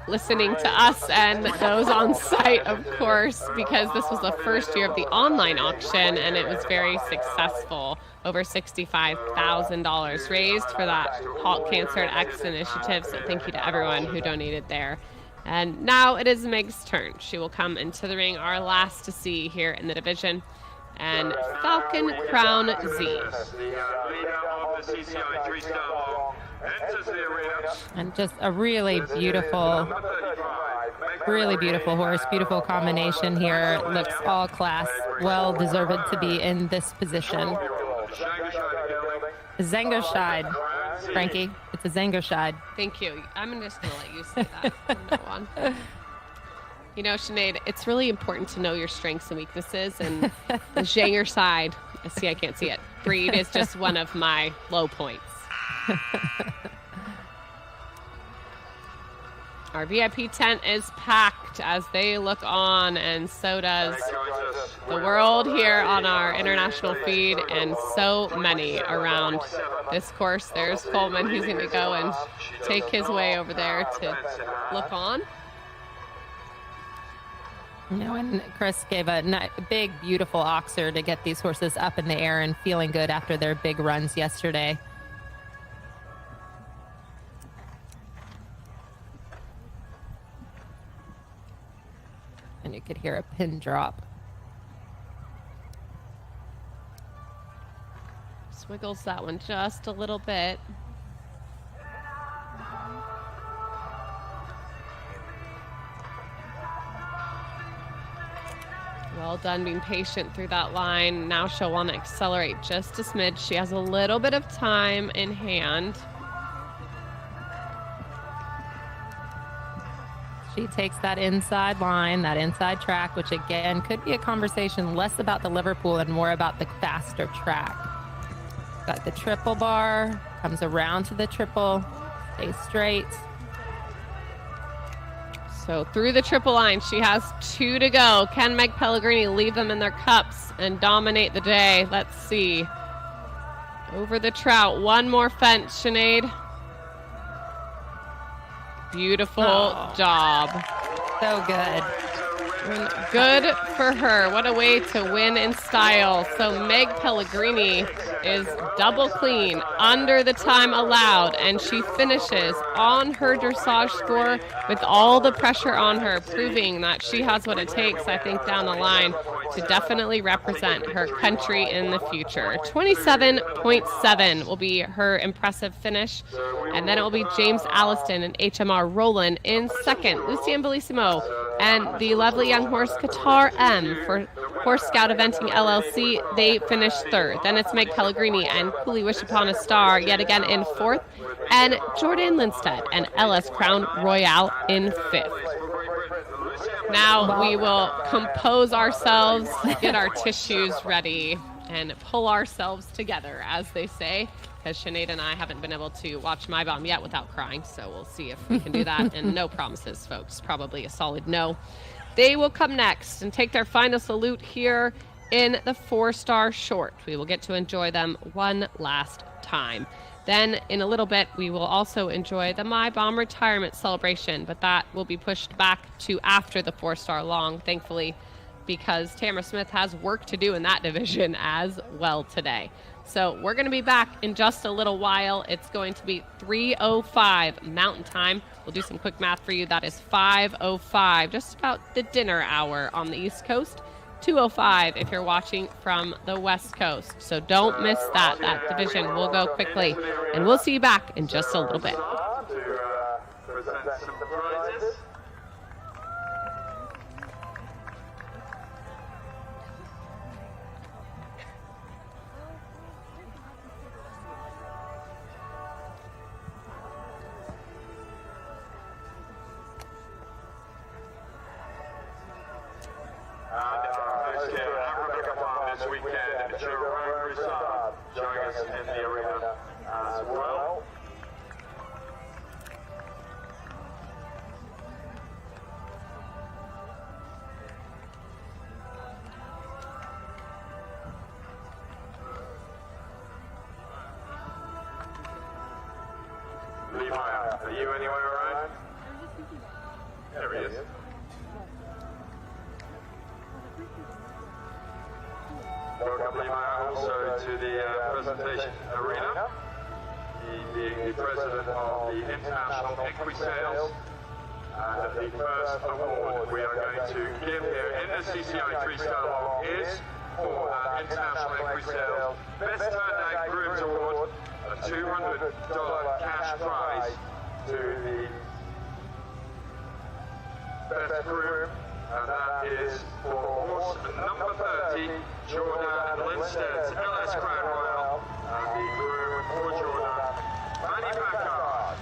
listening to us and those on site, of course, because this was the first year of the online auction, and it was very successful. Over $65,000 raised for that Halt Cancer and X initiative, so thank you to everyone who donated there. And now it is Meg's turn. She will come into the ring, our last to see here in the division, and Falcon Crown Z. The leader of the CCI 3-star enters the arena. And just a really beautiful horse, beautiful combination here. Looks all class, well deserved to be in this position. Zangerscheid, Frankie. It's a Zangerscheid. Thank you. I'm just going to let you say that from now on. You know, Sinead, it's really important to know your strengths and weaknesses, and the Zangerscheid, I can't see it, breed is just one of my low points. Our VIP tent is packed as they look on, and so does the world here on our international feed, and so many around this course. There's Coleman, who's going to go and take his way over there to look on. You know, and Chris gave a big, beautiful oxer to get these horses up in the air and feeling good after their big runs yesterday. And you could hear a pin drop. Swiggles that one just a little bit. Well done being patient through that line. Now she'll want to accelerate just a smidge. She has a little bit of time in hand. She takes that inside line, that inside track, which again could be a conversation less about the Liverpool and more about the faster track. Got the triple bar, comes around to the triple, stays straight. So through the triple line, she has 2 to go. Can Meg Pellegrini leave them in their cups and dominate the day? Let's see. Over the trout, one more fence, Sinead. Beautiful job. So good. Good for her. What a way to win in style. So Meg Pellegrini is double clean under the time allowed, and she finishes on her dressage score with all the pressure on her, proving that she has what it takes, I think, down the line to definitely represent her country in the future. 27.7 will be her impressive finish, and then it will be James Alliston and HMR Roland in second. Lucien Bellissimo and the lovely young horse Qatar M for Horse Scout Eventing LLC, they finished third. Then it's Meg Pellegrini and Cooley Wish Upon a Star yet again in fourth, and Jordan Lindstedt and LS Crown Royale in fifth. Now we will compose ourselves, get our tissues ready, and pull ourselves together, as they say, because Sinead and I haven't been able to watch My Bomb yet without crying, so we'll see if we can do that. And no promises, folks. Probably a solid no. They will come next and take their final salute here in the 4-star short. We will get to enjoy them one last time. Then in a little bit, we will also enjoy the My Bomb retirement celebration, but that will be pushed back to after the 4-star long, thankfully, because Tamara Smith has work to do in that division as well today. So we're going to be back in just a little while. It's going to be 3:05 Mountain Time. We'll do some quick math for you. That is 5:05, just about the dinner hour on the East Coast. 2:05 if you're watching from the West Coast. So don't miss that. That division will go quickly. And we'll see you back in just a little bit. To present some prizes. This weekend, Jerome Broussard joining us in the arena as well. Lee Meyer, are you anywhere around? There he is. Welcome, Lee Meyer, also to the presentation arena. He being the president of the International Equisales. And the first award we are going to give here in the CCI 3-star long is for our International Equisales Best Turned Grooms Award, a $200 cash prize to the best groom. And that is for horse number 30, Jordan Lindstedt's LS Crown Royal, and the groom for Jordan, Manny Packard.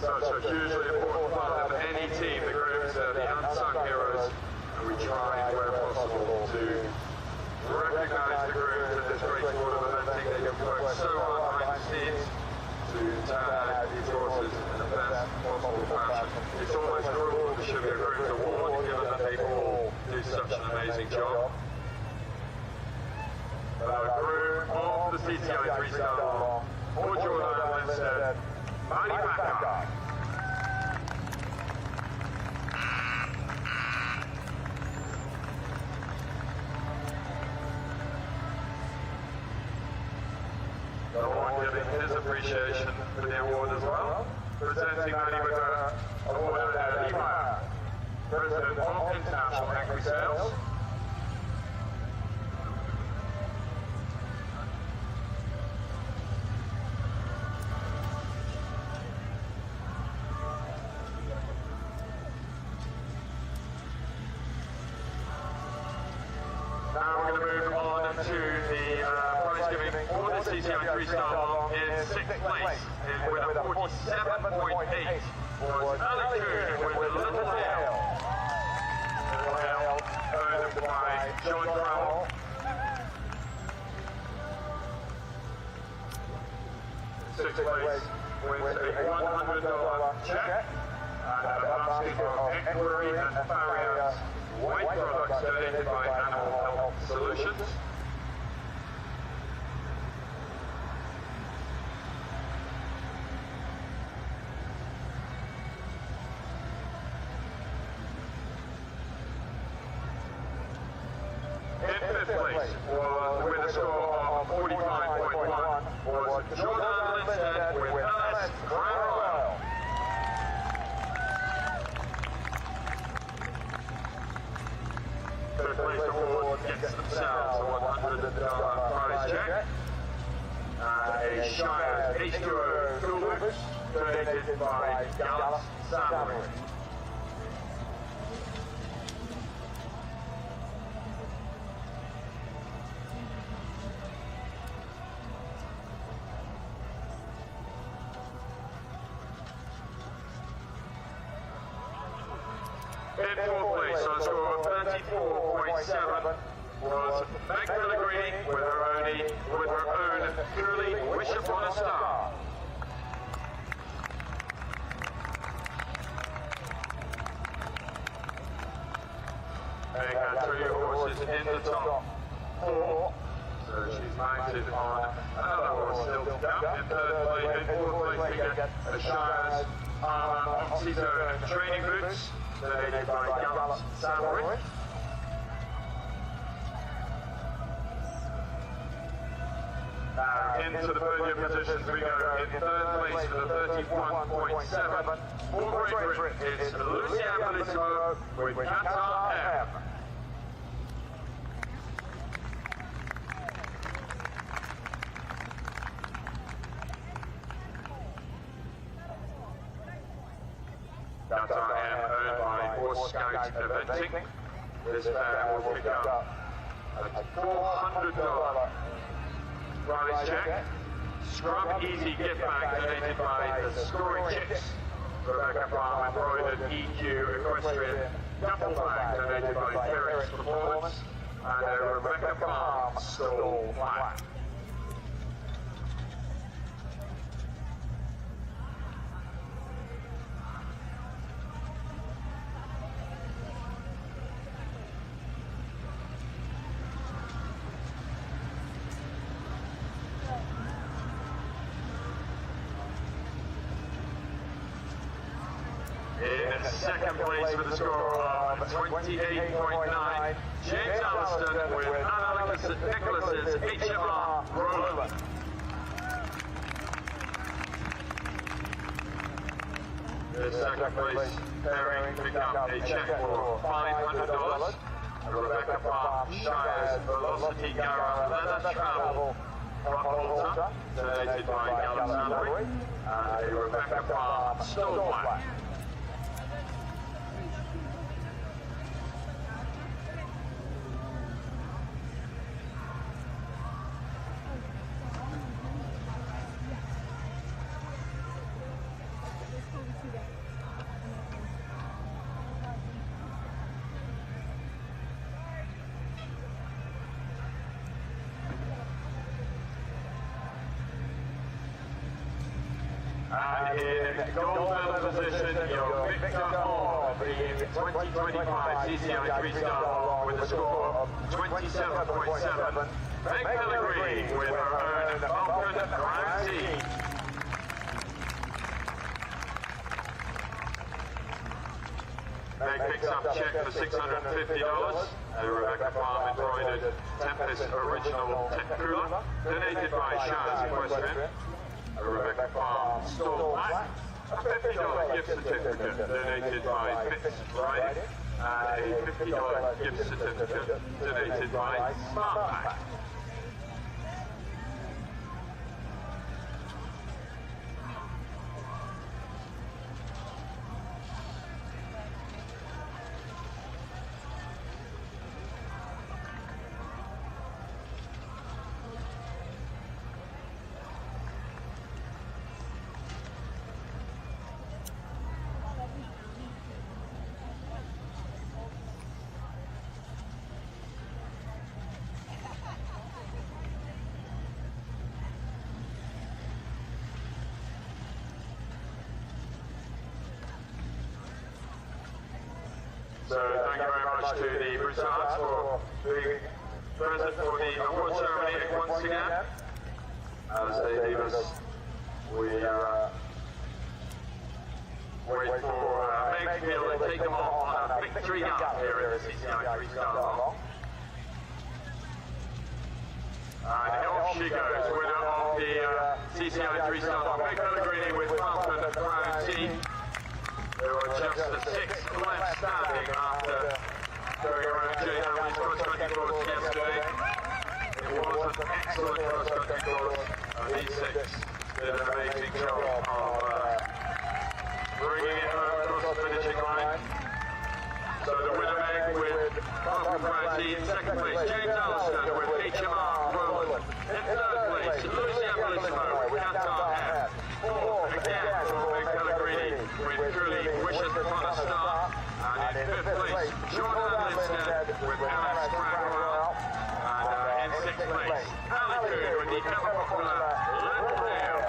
Such a hugely important part of any team. The grooms are the unsung heroes, and we try where possible to recognize the grooms in this great sport of eventing. They have worked so hard behind the scenes to turn out these horses in the best possible fashion. It's almost cruel to should be a groom's award, given that they all do such an amazing job. A groom of the CCI 3-star long for Jordan Lindstedt, Manny Packard. The one giving his appreciation for the award as well. Presenting Manny with an award to Lee Meyer, President of International Equisales. Now we're going to move on to the prize giving for the CCI 3-star long in 6th place. With a 47.8 was Ali Coon with Little Dale. Little Dale owned by John Crowell. 6th place wins a $100 check and a basket of Equerry and Farias white products donated by Animal Health Solutions. place with a score of 45.1 was Jordan Lindstedt with LS Crown Royal. Third place award gets themselves a $100 prize check. A Shire H2O Toolbox donated by Gallup Salary. In fourth place on a score of 34.7 was Meg Pellegrini with her own truly Wish Upon a Star. Meg had 3 horses in the top 4, so she's mounted on another horse still to come. In fourth place we get a Shire's Oxyzone training boots, donated by Gallup Savory. Into the podium positions we go. In third place for the 31.7 for Great Britain, it's Lucian Bellissimo with Qatar M. Qatar M owned by Horse Scout Eventing. This pair will pick up a $400 prize check. Scrub Easy gift bag donated by the Scoring Chicks. Rebecca Farm embroidered EQ Equestrian duffel bag donated by Ferrex Performance. And a Rebecca Farm stall flag. In second place with a score of 28.9, James Alliston with Anna Nicholas's HMR Roland. The second place pairing picked up a check for $500. Rebecca Farm Shire's Velocity Gara Leather Travel front halter, donated by Gallup Salary, and a Rebecca Farm stole flag. And in gold medal position, your Victor Hall, the 2025 CCI 3-star with a score of 27.7. Meg Pellegrini with her own Falcon Crown T. Meg picks up a check for $650. A Rebecca Farm embroidered Tempest Original Tech Cooler, donated by Shire's Equestrian. A Rebecca Farm stall flag, a $50 gift certificate donated by Fitz Riding, and a $50 gift certificate donated by Smart Pack. So thank you very much to the Broussards for being present for the award ceremony once again. As they leave us, we wait for Meg to be able to take them off on a victory lap here at the CCI 3-star long. And off she goes, winner of the CCI 3-star Meg Pellegrini with Falcon Crown T, who are just the 6th left standing after going around Jay Hamley's cross-country course yesterday. It was an excellent cross-country course, and these 6 did an amazing job of bringing it home across the finishing line. So the winner Meg with Falcon Crown T in 2nd place, James Allison with HMR Roland. In 3rd place, Lucia Bellissimo with Qatar F. 4th again for Meg Pellegrini with Truly Wishes Upon a Star. And in 5th place, Jordan Lindstedt with LS Crown Royal. And in 6th place, Ali Kuhn with the ever popular Lindale.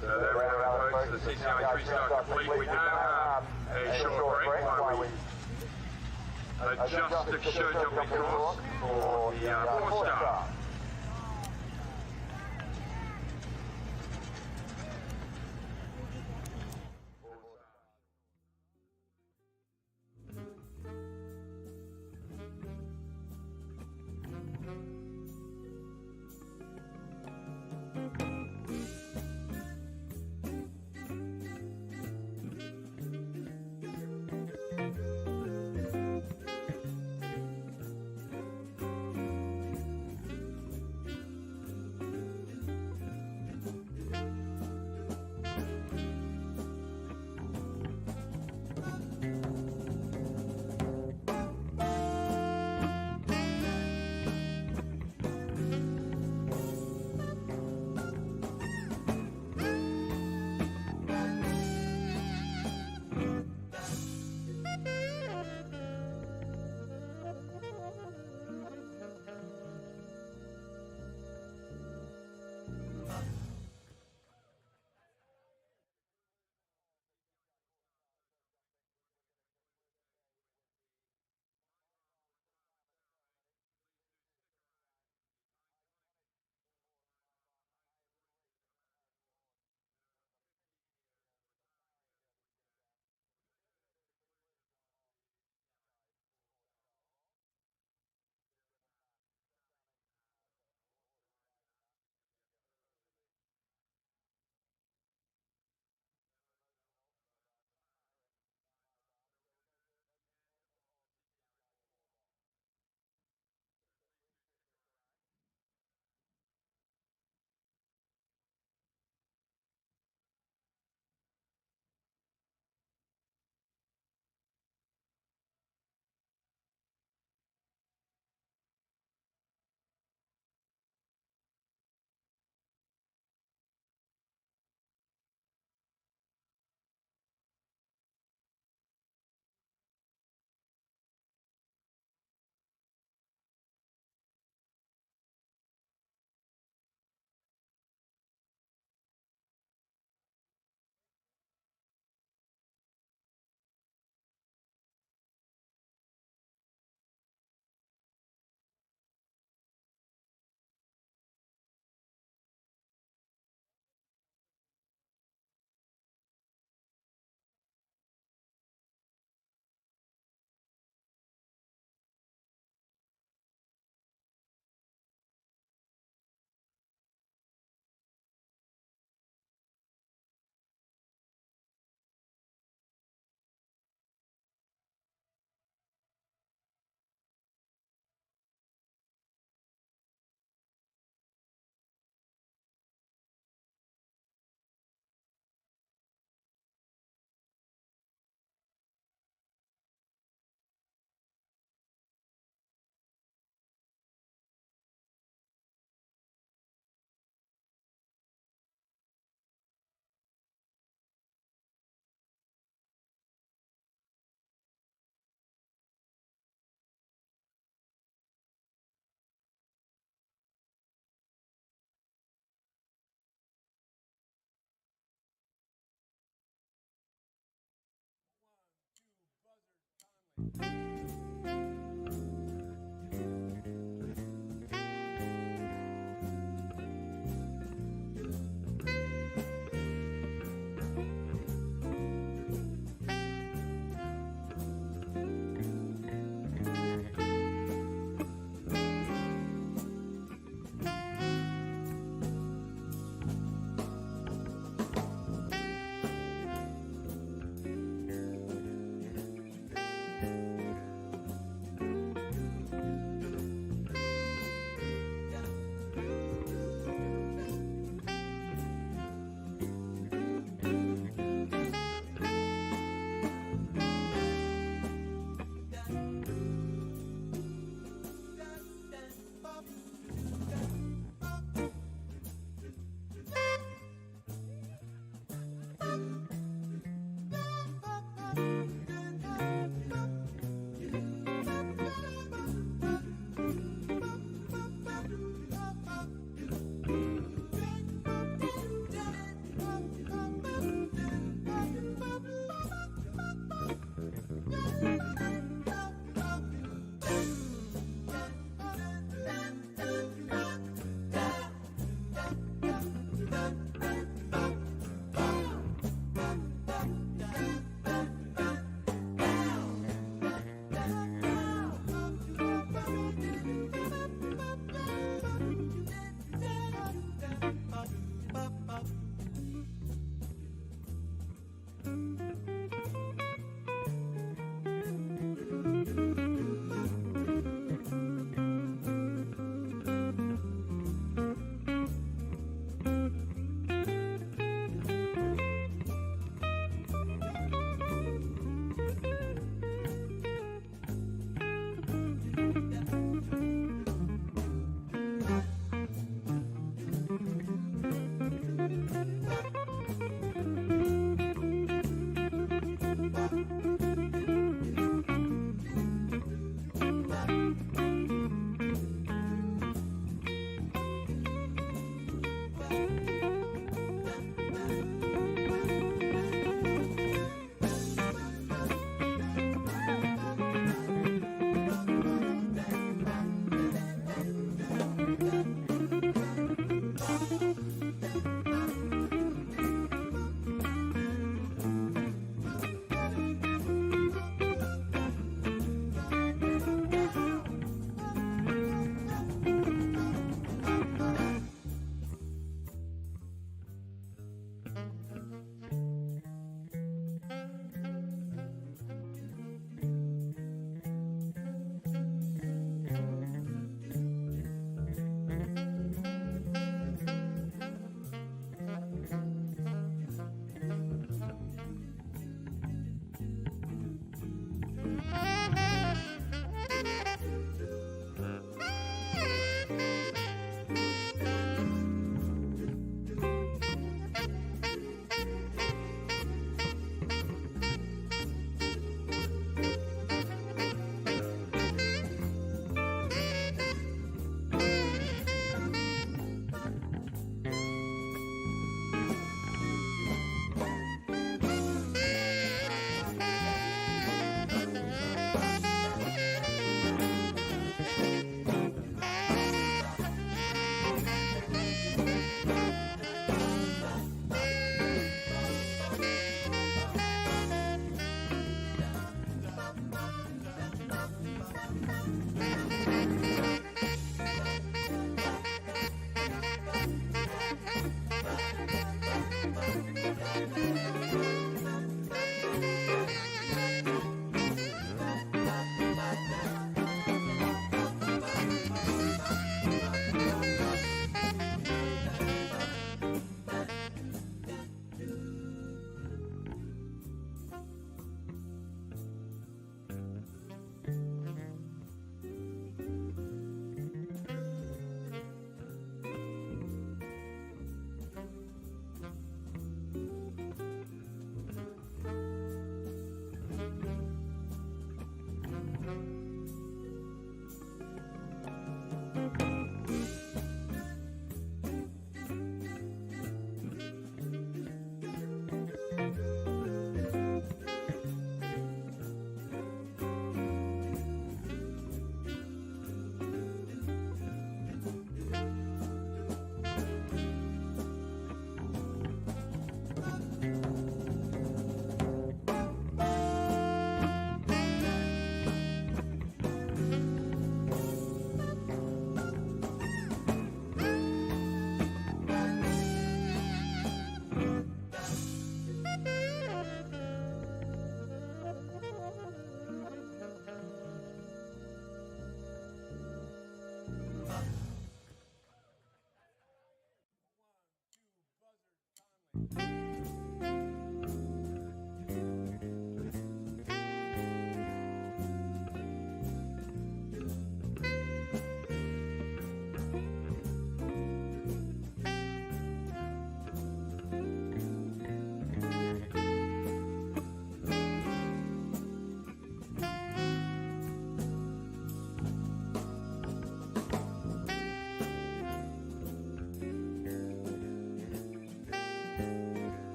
So there we have it, folks, the CCI 3-star complete. We now have a short break while we adjust the show jumping course for the 4-star.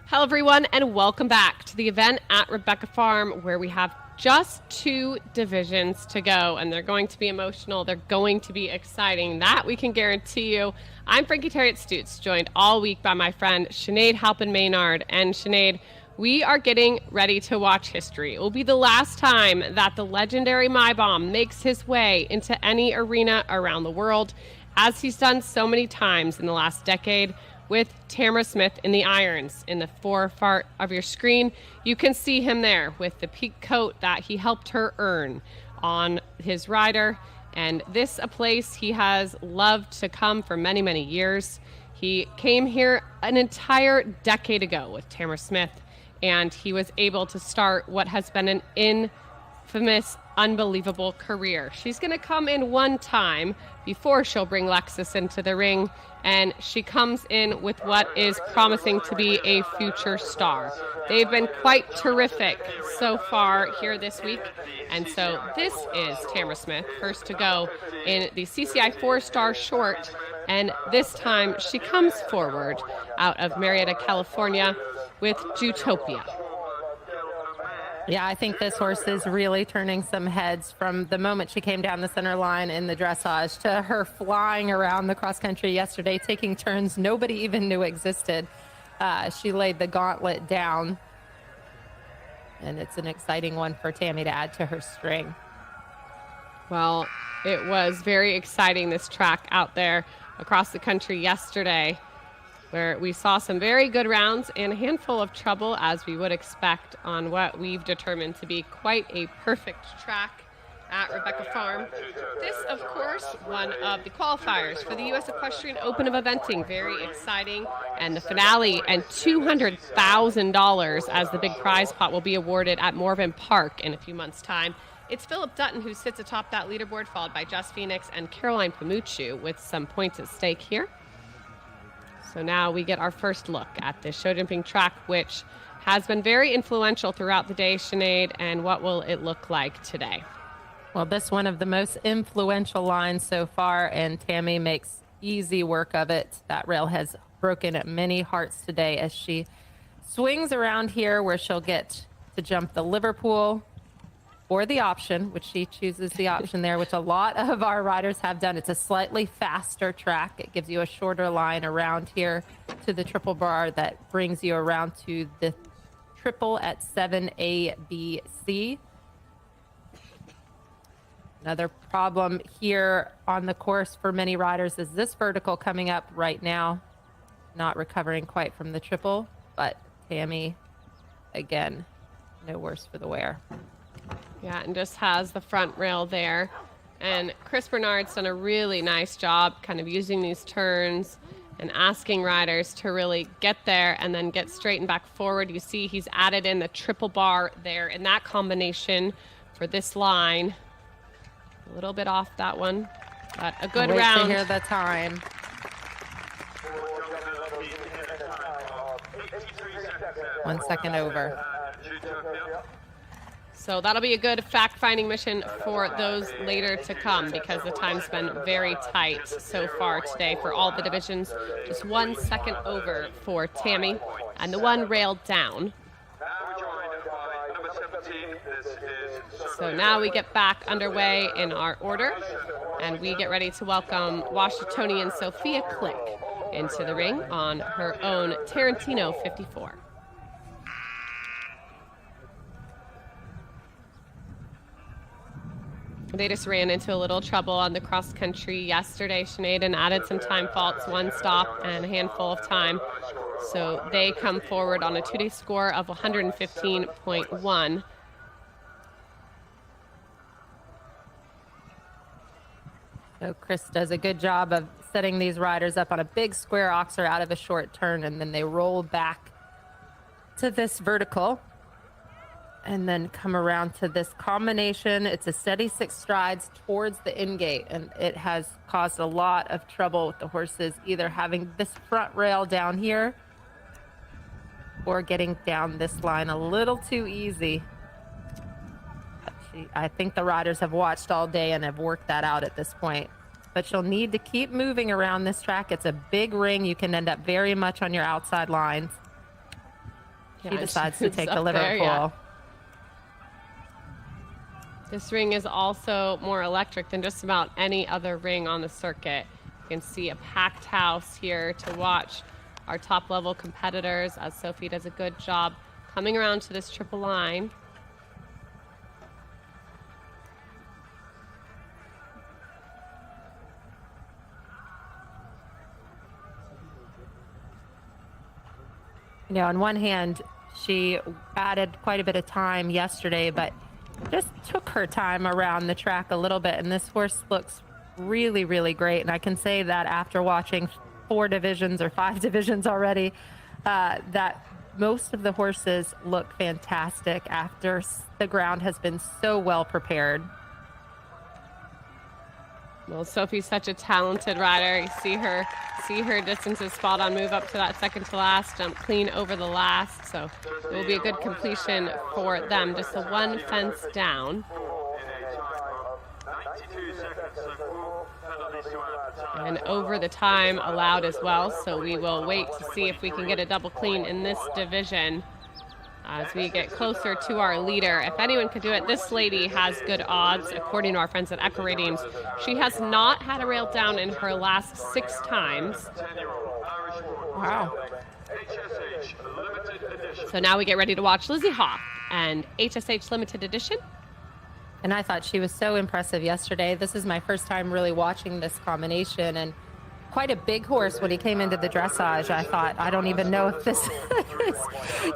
Hello, everyone, and welcome back to the event at Rebecca Farm, where we have just 2 divisions to go, and they're going to be emotional. They're going to be exciting. That we can guarantee you. I'm Frankie Terriot-Stutz, joined all week by my friend Sinead Halpin-Maynard. And Sinead, we are getting ready to watch history. It will be the last time that the legendary Maibaum makes his way into any arena around the world, as he's done so many times in the last decade with Tamara Smith in the irons. In the forefront of your screen, you can see him there with the peak coat that he helped her earn on his rider. And this a place he has loved to come for many, many years. He came here an entire decade ago with Tamara Smith, and he was able to start what has been an infamous, unbelievable career. She's going to come in one time before she'll bring Lexus into the ring, and she comes in with what is promising to be a future star. They've been quite terrific so far here this week, and so this is Tamara Smith, first to go in the CCI 4-star short, and this time she comes forward out of Marietta, California with Jutopia. Yeah, I think this horse is really turning some heads from the moment she came down the center line in the dressage to her flying around the cross country yesterday, taking turns nobody even knew existed. She laid the gauntlet down, and it's an exciting one for Tammy to add to her string. Well, it was very exciting, this track out there across the country yesterday, where we saw some very good rounds and a handful of trouble, as we would expect on what we've determined to be quite a perfect track at Rebecca Farm. This, of course, one of the qualifiers for the U.S. Equestrian Open of Eventing. Very exciting. And the finale, and $200,000 as the big prize pot will be awarded at Morven Park in a few months' time. It's Philip Dutton who sits atop that leaderboard, followed by Jess Phoenix and Caroline Pamucci with some points at stake here. So now we get our first look at this show jumping track, which has been very influential throughout the day, Sinead, and what will it look like today? Well, this one of the most influential lines so far, and Tammy makes easy work of it. That rail has broken many hearts today as she swings around here, where she'll get to jump the Liverpool or the option, which she chooses the option there, which a lot of our riders have done. It's a slightly faster track. It gives you a shorter line around here to the triple bar that brings you around to the triple at 7A, B, C. Another problem here on the course for many riders is this vertical coming up right now, not recovering quite from the triple, but Tammy, again, no worse for the wear. Yeah, and just has the front rail there. And Chris Bernard's done a really nice job kind of using these turns and asking riders to really get there and then get straight and back forward. You see he's added in the triple bar there in that combination for this line. A little bit off that one, but a good round. Wait to hear the time. One second over. So that'll be a good fact-finding mission for those later to come, because the time's been very tight so far today for all the divisions. Just 1 second over for Tammy, and the one rail down. So now we get back underway in our order, and we get ready to welcome Washingtonian Sophia Click into the ring on her own Tarantino 54. They just ran into a little trouble on the cross country yesterday, Sinead, and added some time faults, one stop and a handful of time. So they come forward on a two-day score of 115.1. So Chris does a good job of setting these riders up on a big square oxer out of a short turn, and then they roll back to this vertical and then come around to this combination. It's a steady 6 strides towards the in-gate, and it has caused a lot of trouble with the horses, either having this front rail down here or getting down this line a little too easy. I think the riders have watched all day and have worked that out at this point. But you'll need to keep moving around this track. It's a big ring. You can end up very much on your outside lines. Yeah, She decides to take the up Liverpool. there, yeah. This ring is also more electric than just about any other ring on the circuit. You can see a packed house here to watch our top-level competitors, as Sophie does a good job coming around to this triple line. You know, on one hand, she added quite a bit of time yesterday, but just took her time around the track a little bit. And this horse looks really, really great. And I can say that after watching 4 divisions or 5 divisions already, that most of the horses look fantastic after the ground has been so well prepared. Well, Sophie's such a talented rider. You see her distances spot on, move up to that second to last, jump clean over the last. So it will be a good completion for them. Just the one fence down. And over the time allowed as well. So we will wait to see if we can get a double clean in this division as we get closer to our leader. If anyone could do it, this lady has good odds, according to our friends at Echo Ratings. She has not had a rail down in her last 6 times. Wow. So now we get ready to watch Lizzie Hawk and HSH Limited Edition. And I thought she was so impressive yesterday. This is my first time really watching this combination, and quite a big horse when he came into the dressage. I thought, I don't even know if this is,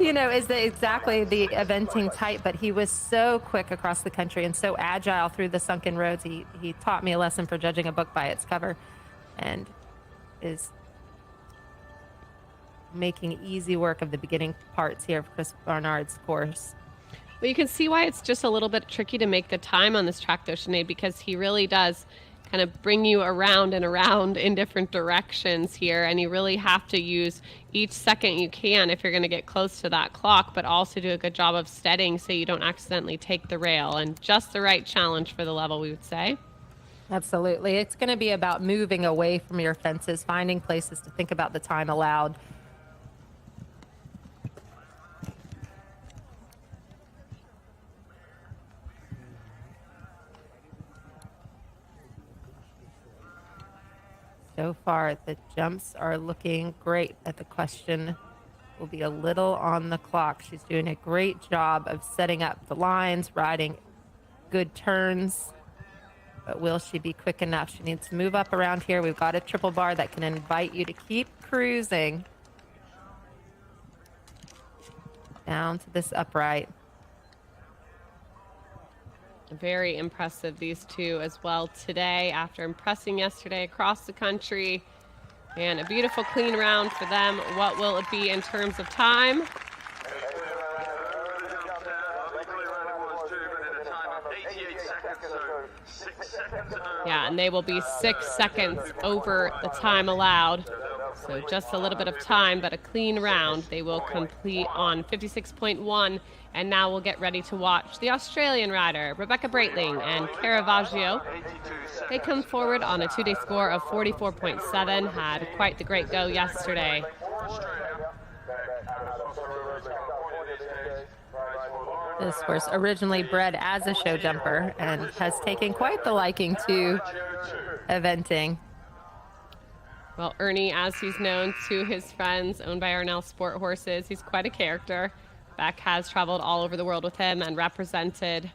is exactly the eventing type, but he was so quick across the country and so agile through the sunken roads. He taught me a lesson for judging a book by its cover, and is making easy work of the beginning parts here of Chris Barnard's course. Well, you can see why it's just a little bit tricky to make the time on this track, though, Sinead, because he really does kind of bring you around and around in different directions here, and you really have to use each second you can if you're going to get close to that clock, but also do a good job of steadying so you don't accidentally take the rail, and just the right challenge for the level, we would say. Absolutely. It's going to be about moving away from your fences, finding places to think about the time allowed. So far, the jumps are looking great. At the question will be a little on the clock. She's doing a great job of setting up the lines, riding good turns. But will she be quick enough? She needs to move up around here. We've got a triple bar that can invite you to keep cruising down to this upright. Very impressive, these two as well today, after impressing yesterday across the country. And a beautiful clean round for them. What will it be in terms of time? Yeah, and they will be 6 seconds over the time allowed. So just a little bit of time, but a clean round. They will complete on 56.1. And now we'll get ready to watch the Australian rider, Rebecca Breitling and Caravaggio. They come forward on a two-day score of 44.7. Had quite the great go yesterday. This horse originally bred as a show jumper and has taken quite the liking to eventing. Well, Ernie, as he's known to his friends, owned by Arnell Sport Horses, he's quite a character. Beck has traveled all over the world with him and represented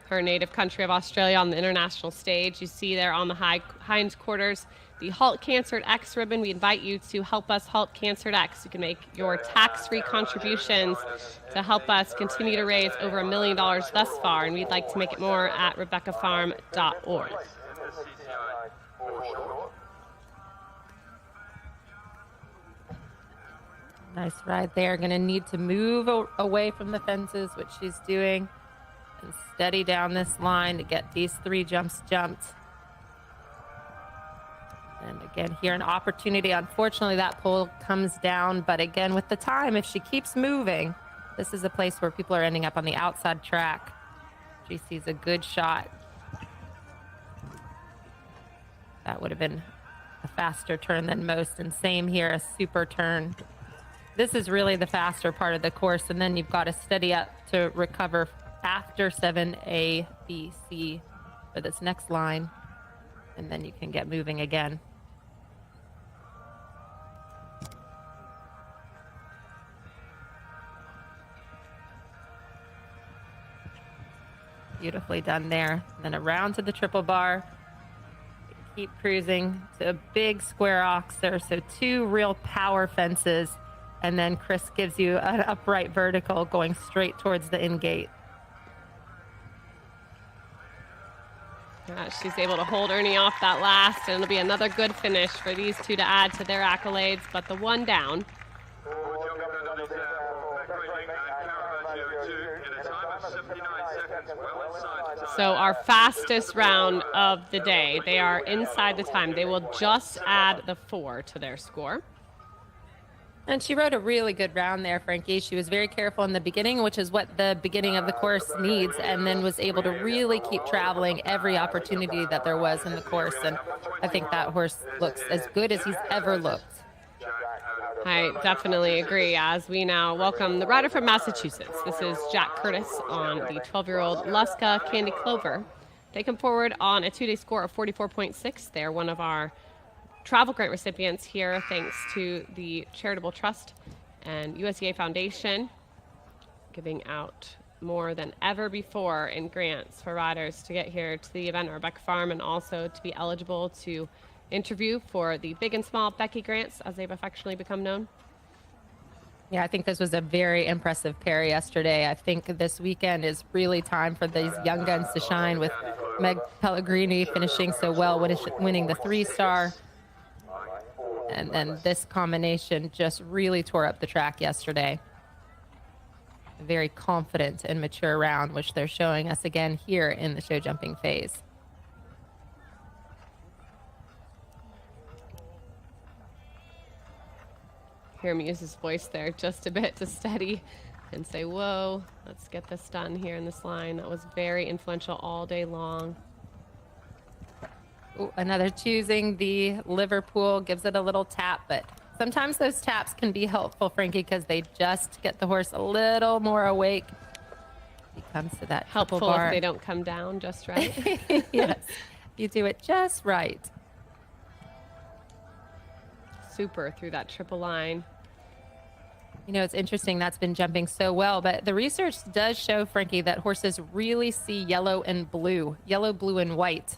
her native country of Australia on the international stage. You see there on the hind quarters the Halt Cancered X ribbon. We invite you to help us Halt Cancered X. You can make your tax-free contributions to help us continue to raise over $1 million thus far, and we'd like to make it more at RebeccaFarm.org. Nice ride there. Going to need to move away from the fences, which she's doing, and steady down this line to get these 3 jumps jumped. And again, here an opportunity. Unfortunately, that pole comes down, but again, with the time, if she keeps moving, this is a place where people are ending up on the outside track. She sees a good shot. That would have been a faster turn than most, and same here, a super turn. This is really the faster part of the course, and then you've got to steady up to recover after 7A, B, C for this next line, and then you can get moving again. Beautifully done there. And then around to the triple bar. Keep cruising to a big square ox there, so 2 real power fences. And then Chris gives you an upright vertical going straight towards the in gate. She's able to hold Ernie off that last, and it'll be another good finish for these two to add to their accolades, but the one down. So our fastest round of the day. They are inside the time. They will just add the 4 to their score. And she rode a really good round there, Frankie. She was very careful in the beginning, which is what the beginning of the course needs, and then was able to really keep traveling every opportunity that there was in the course. And I think that horse looks as good as he's ever looked. I definitely agree, as we now welcome the rider from Massachusetts. This is Jack Curtis on the 12-year-old Luska Candy Clover. They come forward on a 2-day score of 44.6. They're one of our travel grant recipients here, thanks to the Charitable Trust and USDA Foundation, giving out more than ever before in grants for riders to get here to the event at Rebecca Farm, and also to be eligible to interview for the big and small Becky Grants, as they've affectionately become known. Yeah, I think this was a very impressive pair yesterday. I think this weekend is really time for these young guns to shine, with Meg Pellegrini finishing so well, winning the 3-star. And then this combination just really tore up the track yesterday. A very confident and mature round, which they're showing us again here in the show jumping phase. Hear him use his voice there just a bit to steady and say, whoa, let's get this done here in this line. That was very influential all day long. Ooh, another choosing the Liverpool, gives it a little tap, but sometimes those taps can be helpful, Frankie, because they just get the horse a little more awake. He comes to that Helpful triple bar. if they don't come down just right. Yes, you do it just right. Super through that triple line. You know, it's interesting, that's been jumping so well, but the research does show, Frankie, that horses really see yellow, blue, and white.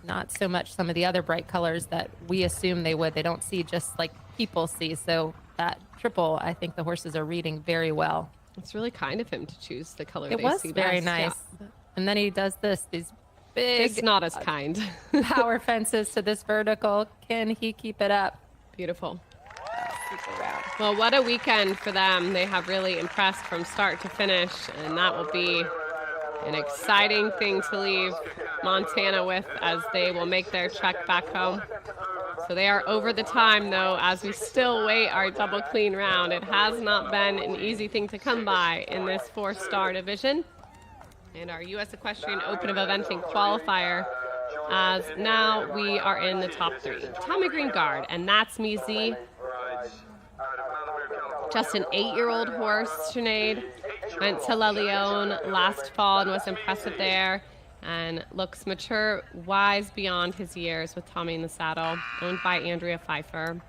Not so much some of the other bright colors that we assume they would. They don't see just like people see. So that triple, I think the horses are reading very well. It's really kind of him to choose the color It they was see very best. nice. Yeah. And then he does these big It's not as kind. power fences to this vertical. Can he keep it up? Beautiful. Super round. Well, what a weekend for them. They have really impressed from start to finish, and that will be an exciting thing to leave Montana with as they will make their trek back home. So they are over the time, though, as we still wait our double clean round. It has not been an easy thing to come by in this 4-star division. And our U.S. Equestrian Open of Eventing qualifier, as now we are in the top 3. Tommy Greengard and That's Me Z. Just an 8-year-old horse, Sinead. Went to La Leone last fall and was impressive there, and looks mature, wise beyond his years with Tommy in the saddle, owned by Andrea Pfeiffer.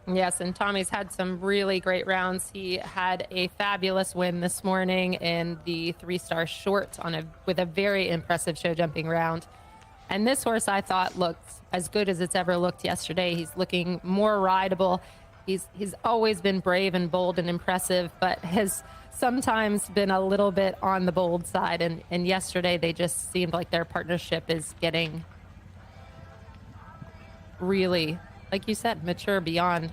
Yes, and Tommy's had some really great rounds. He had a fabulous win this morning in the 3-star short with a very impressive show jumping round. And this horse, I thought, looked as good as it's ever looked yesterday. He's looking more rideable. He's always been brave and bold and impressive, but has sometimes been a little bit on the bold side. And yesterday, they just seemed like their partnership is getting really, like you said, mature beyond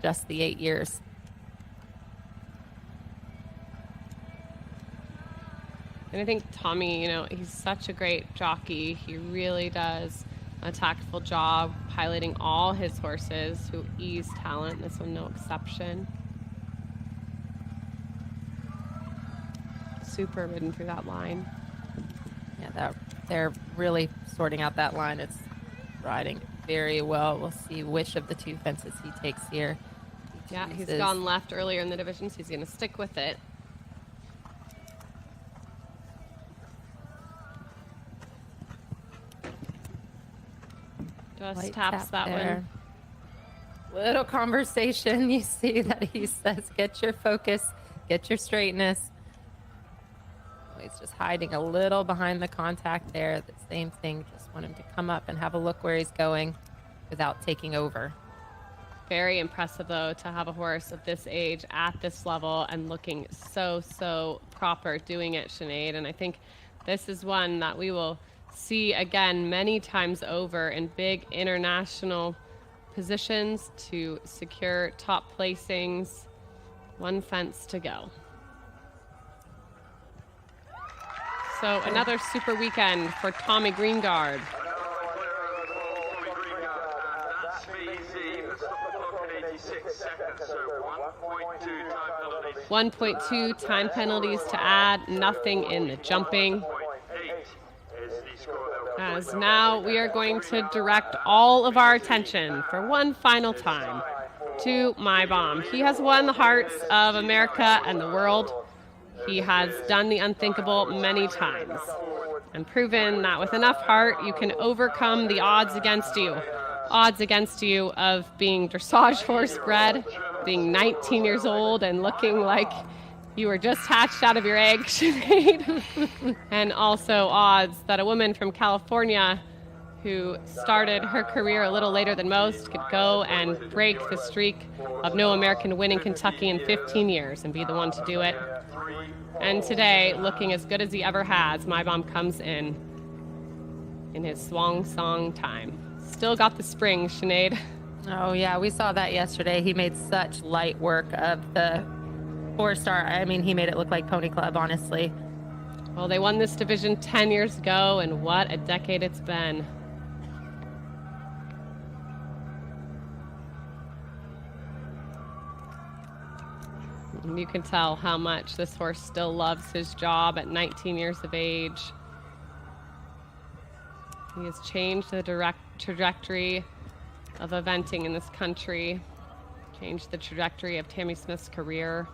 just the 8 years. And I think Tommy, you know, he's such a great jockey. He really does a tactful job piloting all his horses who ease talent. This one, no exception. Super ridden through that line. Yeah, they're really sorting out that line. It's riding very well. We'll see which of the 2 fences he takes here. Yeah, he's gone left earlier in the division, so he's going to stick with it. Just Light taps tap that there. one. Little conversation. You see that he says, get your focus, get your straightness. Oh, he's just hiding a little behind the contact there. The same thing. Just want him to come up and have a look where he's going without taking over. Very impressive, though, to have a horse of this age at this level and looking so proper doing it, Sinead. And I think this is one that we will see again many times over in big international positions to secure top placings. 1 fence to go. So another super weekend for Tommy Greengard. 1.2 time penalties to add, nothing in the jumping. As now we are going to direct all of our attention for one final time to My Bomb. He has won the hearts of America and the world. He has done the unthinkable many times and proven that with enough heart you can overcome the odds against you. Odds against you of being dressage horse bred, being 19 years old and looking like you were just hatched out of your egg, Sinead. And also odds that a woman from California who started her career a little later than most, could go and break the streak of no American win in Kentucky in 15 years and be the one to do it. And today, looking as good as he ever has, Maibaum comes in his swan song time. Still got the spring, Sinead. Oh, yeah, we saw that yesterday. He made such light work of the 4-star. I mean, he made it look like Pony Club, honestly. Well, they won this division 10 years ago, and what a decade it's been. And you can tell how much this horse still loves his job at 19 years of age. He has changed the trajectory of eventing in this country, changed the trajectory of Tammy Smith's career.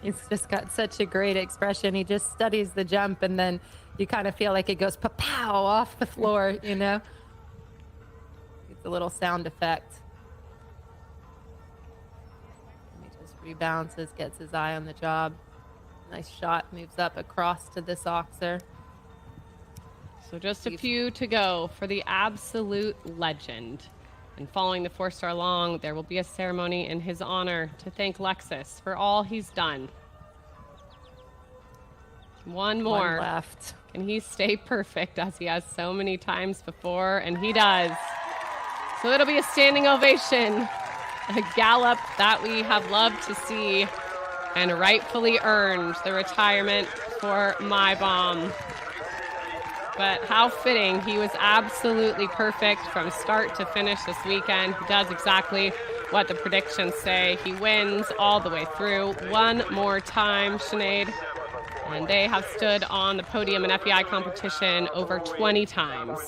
He's just got such a great expression. He just studies the jump, and then you kind of feel like it goes pa-pow off the floor, you know? It's a little sound effect. He just rebounces, gets his eye on the job. Nice shot, moves up across to this oxer. So just a few to go for the absolute legend. And following the 4-star long, there will be a ceremony in his honor to thank Lexus for all he's done. One more. One left. Can he stay perfect as he has so many times before? And he does. So it'll be a standing ovation, a gallop that we have loved to see, and rightfully earned the retirement for Maibaum. But how fitting. He was absolutely perfect from start to finish this weekend. He does exactly what the predictions say. He wins all the way through. One more time, Sinead. And they have stood on the podium in FEI competition over 20 times.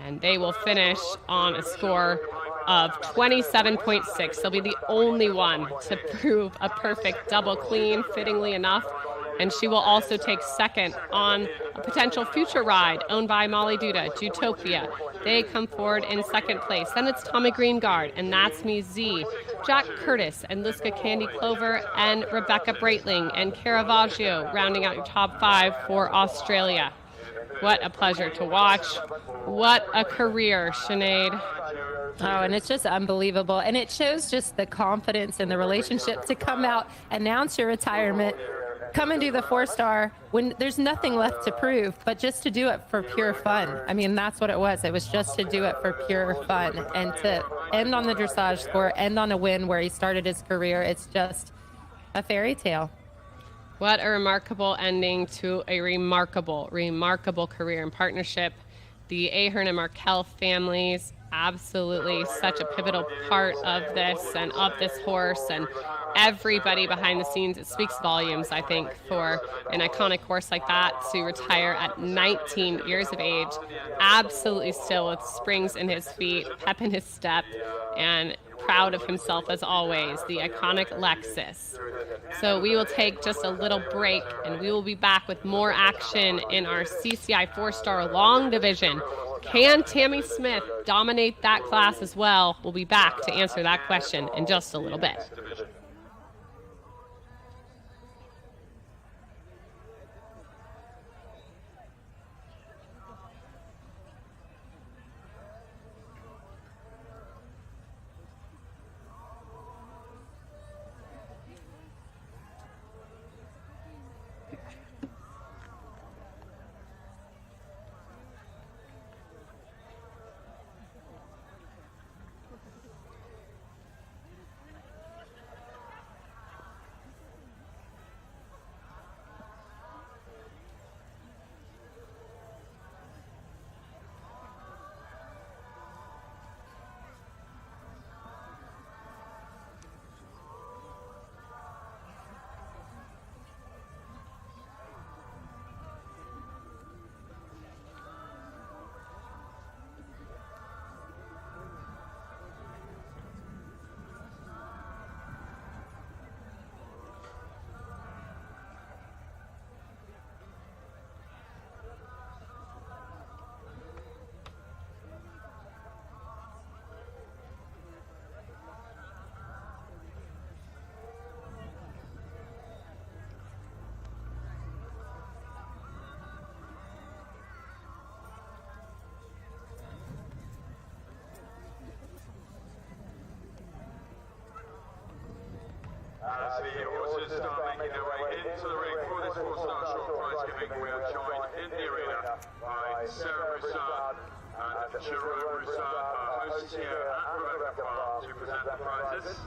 And they will finish on a score of 27.6. They'll be the only one to prove a perfect double clean, fittingly enough. And she will also take second on a potential future ride owned by Molly Duda, Jutopia. They come forward in second place. Then it's Tommy Greengard and That's Me Z, Jack Curtis and Liska Candy Clover, and Rebecca Breitling and Caravaggio rounding out your top 5 for Australia. What a pleasure to watch. What a career, Sinead. Oh, and it's just unbelievable. And it shows just the confidence and the relationship to come out, announce your retirement, come and do the 4-star when there's nothing left to prove, but just to do it for pure fun. I mean, that's what it was. It was just to do it for pure fun. And to end on the dressage score, end on a win where he started his career, it's just a fairy tale. What a remarkable ending to a remarkable, remarkable career in partnership. The Ahern and Markel families, absolutely such a pivotal part of this and of this horse, and everybody behind the scenes. It speaks volumes, I think, for an iconic horse like that to retire at 19 years of age, absolutely still with springs in his feet, pep in his step, and proud of himself as always, the iconic Lexus. So we will take just a little break, and we will be back with more action in our CCI 4-star long division. Can Tammy Smith dominate that class as well? We'll be back to answer that question in just a little bit. As the horses start making their way into the ring for this four-star short prize giving, we are joined in the arena by Sarah Broussard and Jerome Broussard, our hosts here at Rebecca Farm, to present the prizes.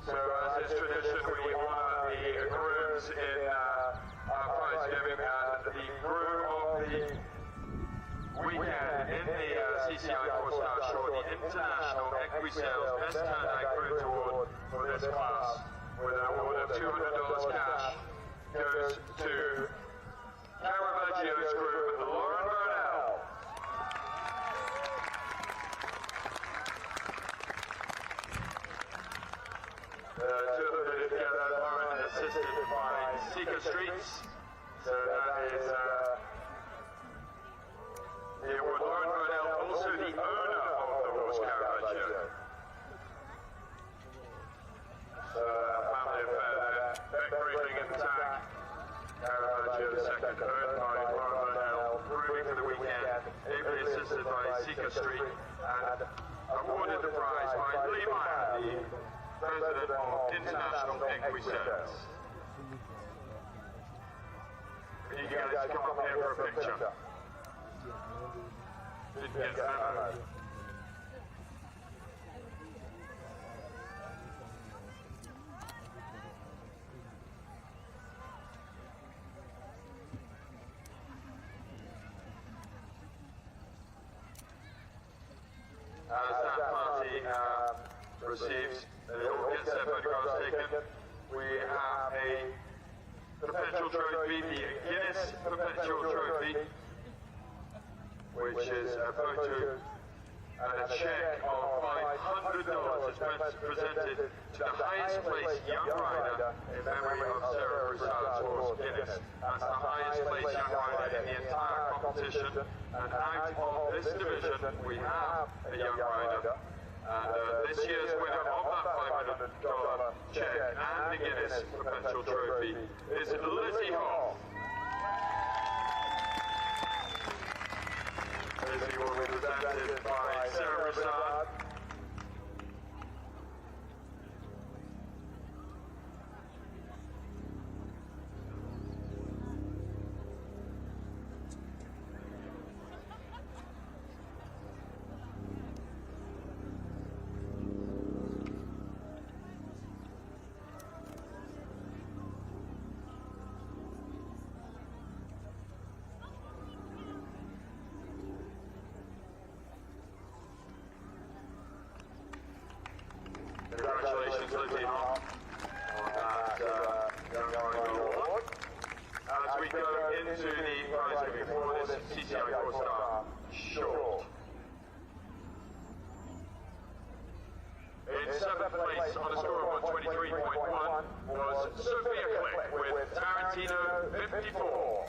So as is tradition, we honour the grooms in our prize giving, and the groom of the weekend in the CCI 4-star short, the International Equisales Best Turnout Groom Award for this class, with an award of $200 cash, goes to Caravaggio's groom, Lauren Burnell. Two of them did it together, Lauren assisted by Seeker Streets. So that is the award. Lauren Burnell, also the owner of the horse Caravaggio. So a family affair there. Beck Briefing in the tag. Caravaggio second, owned by Lauren Burnell, grooming for the weekend, ably assisted by Seeker Street, and awarded the prize by Lee Meyer, the President of International Equisales. We need you guys to come up here for a picture. Didn't get the memo. As that party receives, they all get their photographs taken. We have a perpetual trophy, the Guinness Perpetual Trophy, which is a photo and a check of $500 is presented to the highest placed young rider in memory of Sarah Broussard's horse Guinness. That's the highest placed young rider in the entire competition. And out of this division, we have a young rider. And this year's winner of that $500 check and the Guinness Perpetual Trophy is Lizzie Hall. Lizzie will be presented by Sarah Broussard. Congratulations, Lizzie Hall, on that Young Rider Award. As we go into the prize giving for this CCI 4-star short. In 7th place on a score of 123.1 was Sophia Click with Tarantino 54.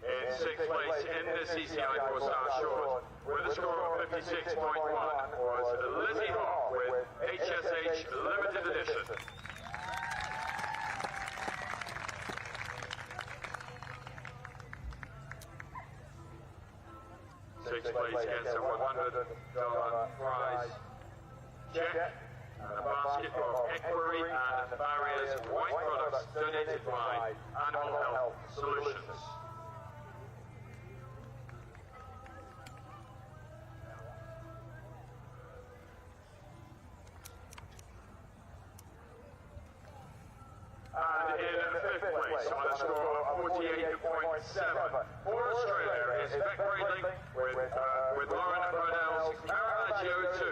In 6th place in the CCI 4-star short, with a score of 56.1, was Lizzie Hall with HSH Limited Edition. Sixth place gets a $100 prize check and a basket of equerry and barriers white products donated by Animal Health Solutions. a score of 48.7. For Australia is Beck Bradley with Lauren Burnell's Caravaggio 2.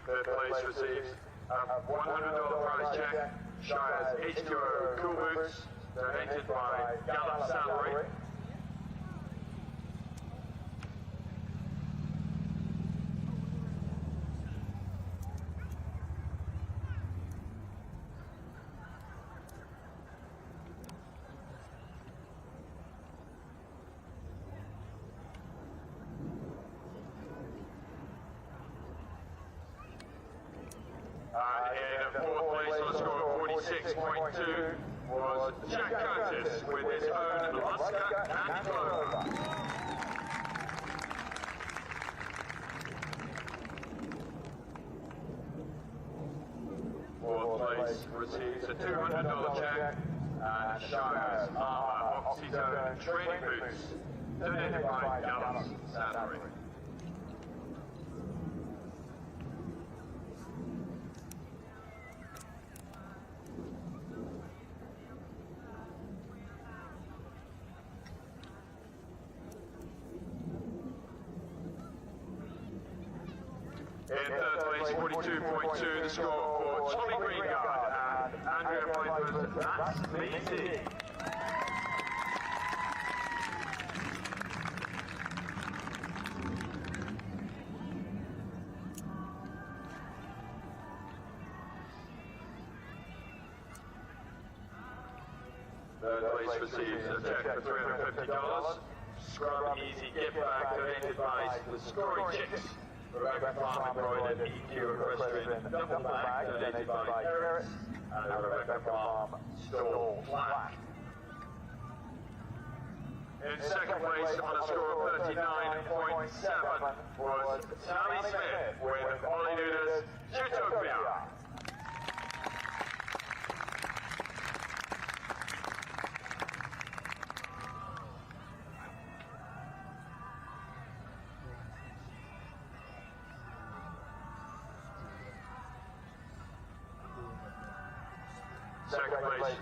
Third place receives a $100 prize check. Shire's H2O Cool Boots, donated by Gallup Salary. In fourth place on a score of 46.2 was Jack Curtis with his own Lusker Candy Clover. Fourth place receives a $200 check and Shire's Armour Oxyzone training boots, donated by Gallup Salary. In third place, 42.2, the score for Tommy Greengard and Andrea Piper's That's BT. Third place receives a check for $350. Scrub Easy gift bag donated by the Scoring Chicks. Rebecca Farm embroidered EQ equestrian duffel bag donated by Eric and a Rebecca Farm stall plaque. In second place on a score of 39.7 was Sally Smith with Ollie Nunes Utopia. Second place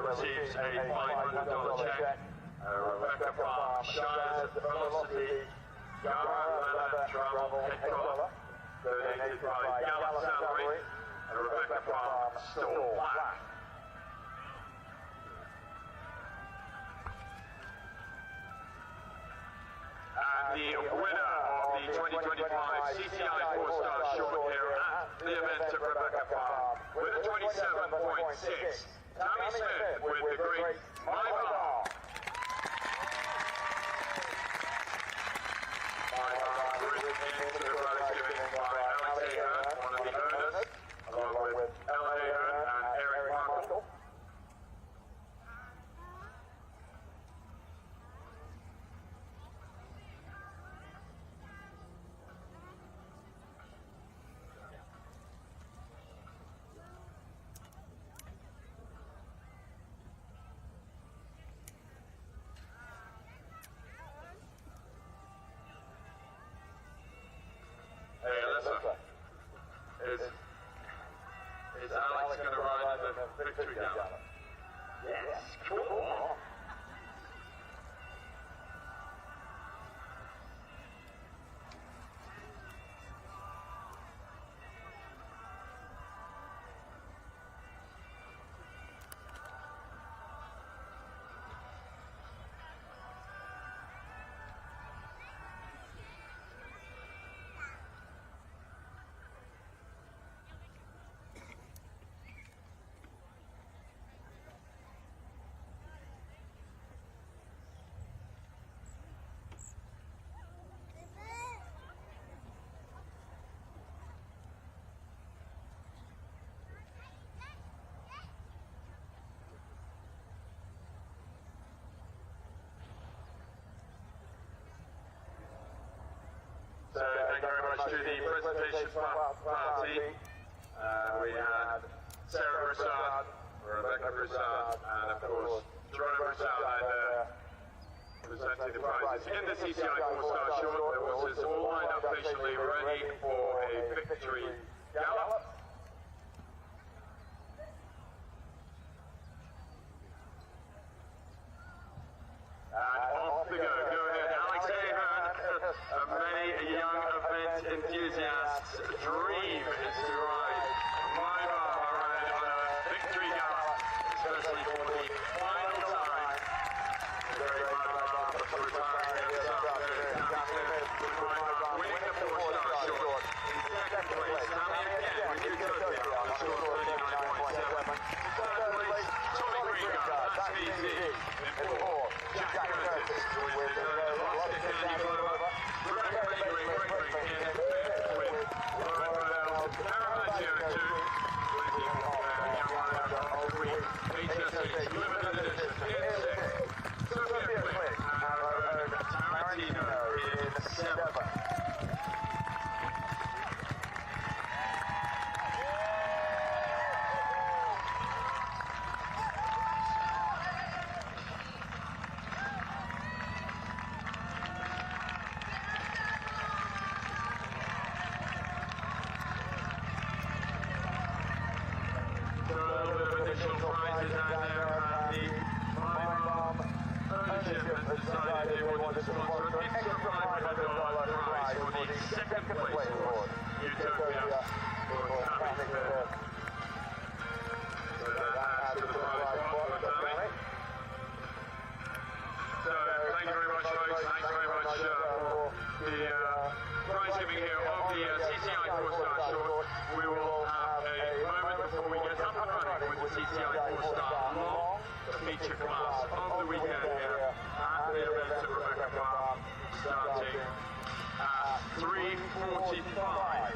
receives a $500 check. Rebecca Farm Shire's Velocity Gara Leather Travel Head Collar, donated by Gallup Salary and Rebecca Farm stall plaque. And the winner of the 2025 CCI 4-star short here at the event at Rebecca Farm with a 27.6, Tammy Smith with the great My Bar. My Bar written into the prize giving by Alex Ahern, one of the owners, along with Ella Ahern and Eric Markle. Hey, Alyssa, is Alex going to ride the victory gallop? Yes, cool. So thank you very much to the presentation party. We had Sarah Broussard, Rebecca Broussard, and of course Geronimo Broussard presenting the prizes. In the CCI 4-star short, the horses all lined up patiently ready for a victory Gallop. And off we go. Go ahead, Alex Ahern. Many young event enthusiasts dream is to ride my ride on a victory gallop, especially for the final time. Very proud of the retiring this afternoon. Winning the 4-star short. In second place, Sally again with Utopia on the score 39.7. Third place, Tommy Greengar, that's VC. In fourth, Jack Curtis with the Oscar Candy Blower. Greg Gregory in fifth with Royal Caravaggio 2. Winning young rider of the week, HSH Limited Edition in sixth. Sophia Flick and our own Tarantino in seventh. Additional prizes out there, and the Farm ownership has decided they want to sponsor an extra $500 prize for the second place award, Utopia for Tammy Fair. So that adds to the prize pot for Tammy. So thank you very much, folks. Thanks very much for the prize giving here of the CCI 4-star short. We will have a moment before we get up and running with the CCI 4-star long, the feature class of the weekend here at the events at Rebecca Farm, starting at 3:45.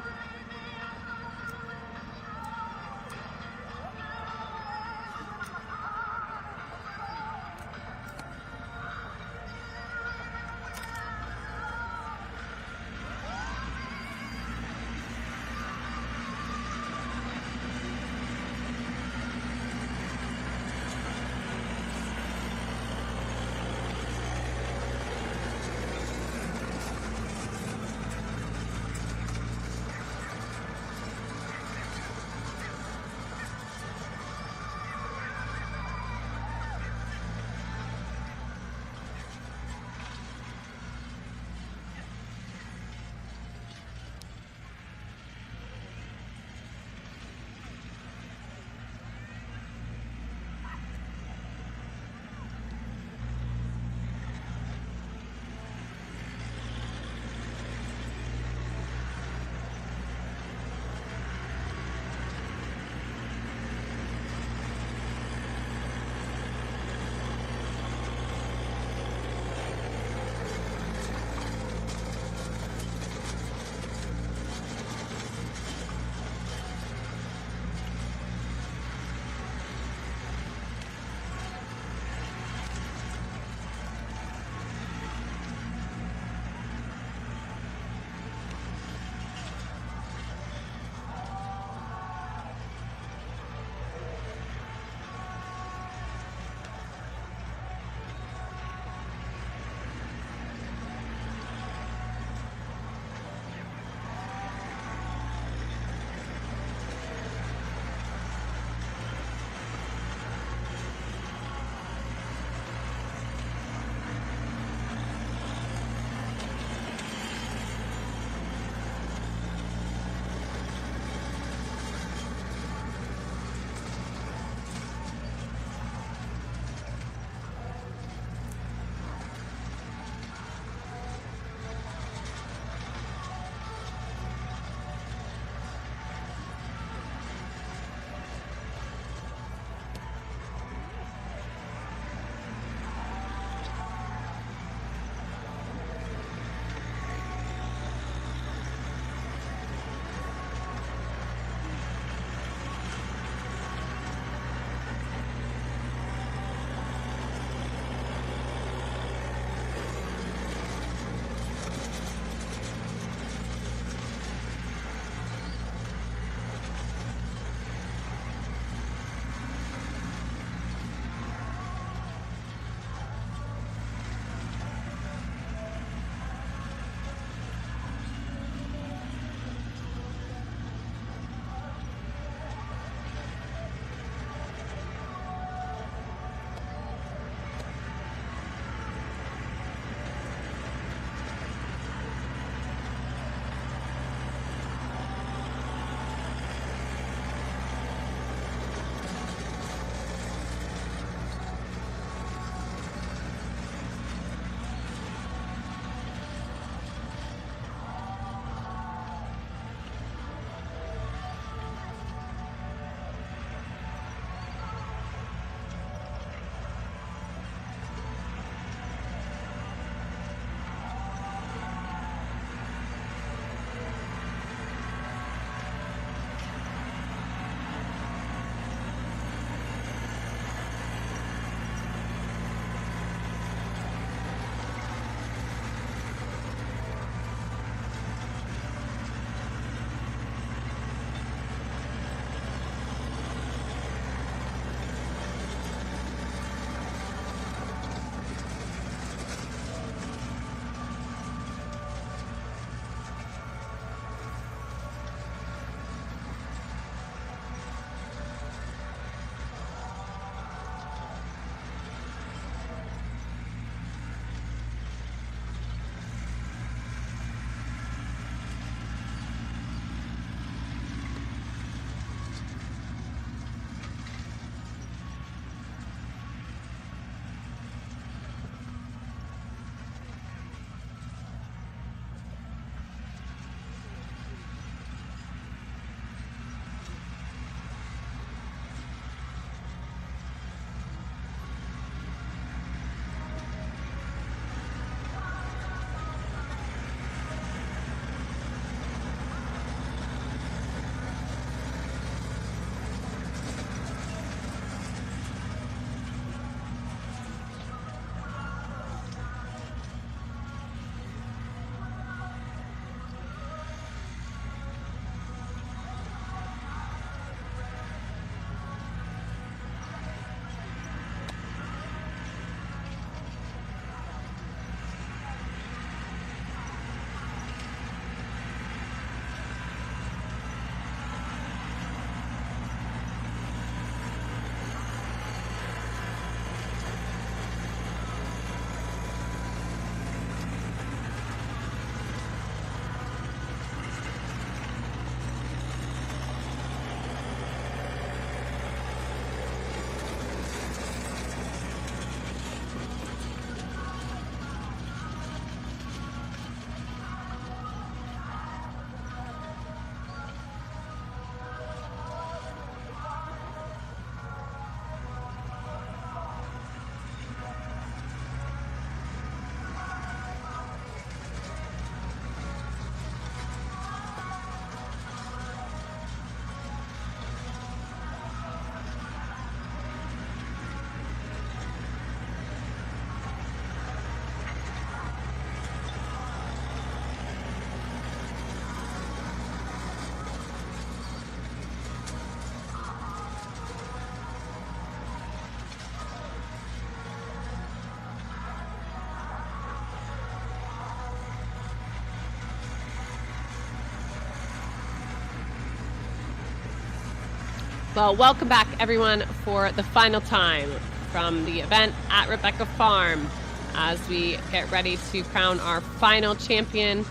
Well, welcome back, everyone, for the final time from the event at Rebecca Farm as we get ready to crown our final champion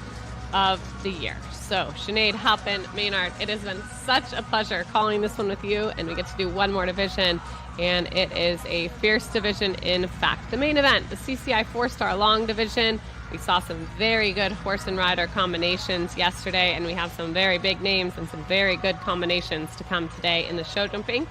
of the year. So, Sinead, Halpin, Maynard, it has been such a pleasure calling this one with you, and we get to do one more division, and it is a fierce division. In fact, the main event, the CCI 4-star long division. We saw some very good horse and rider combinations yesterday, and we have some very big names and some very good combinations to come today in the show jumping.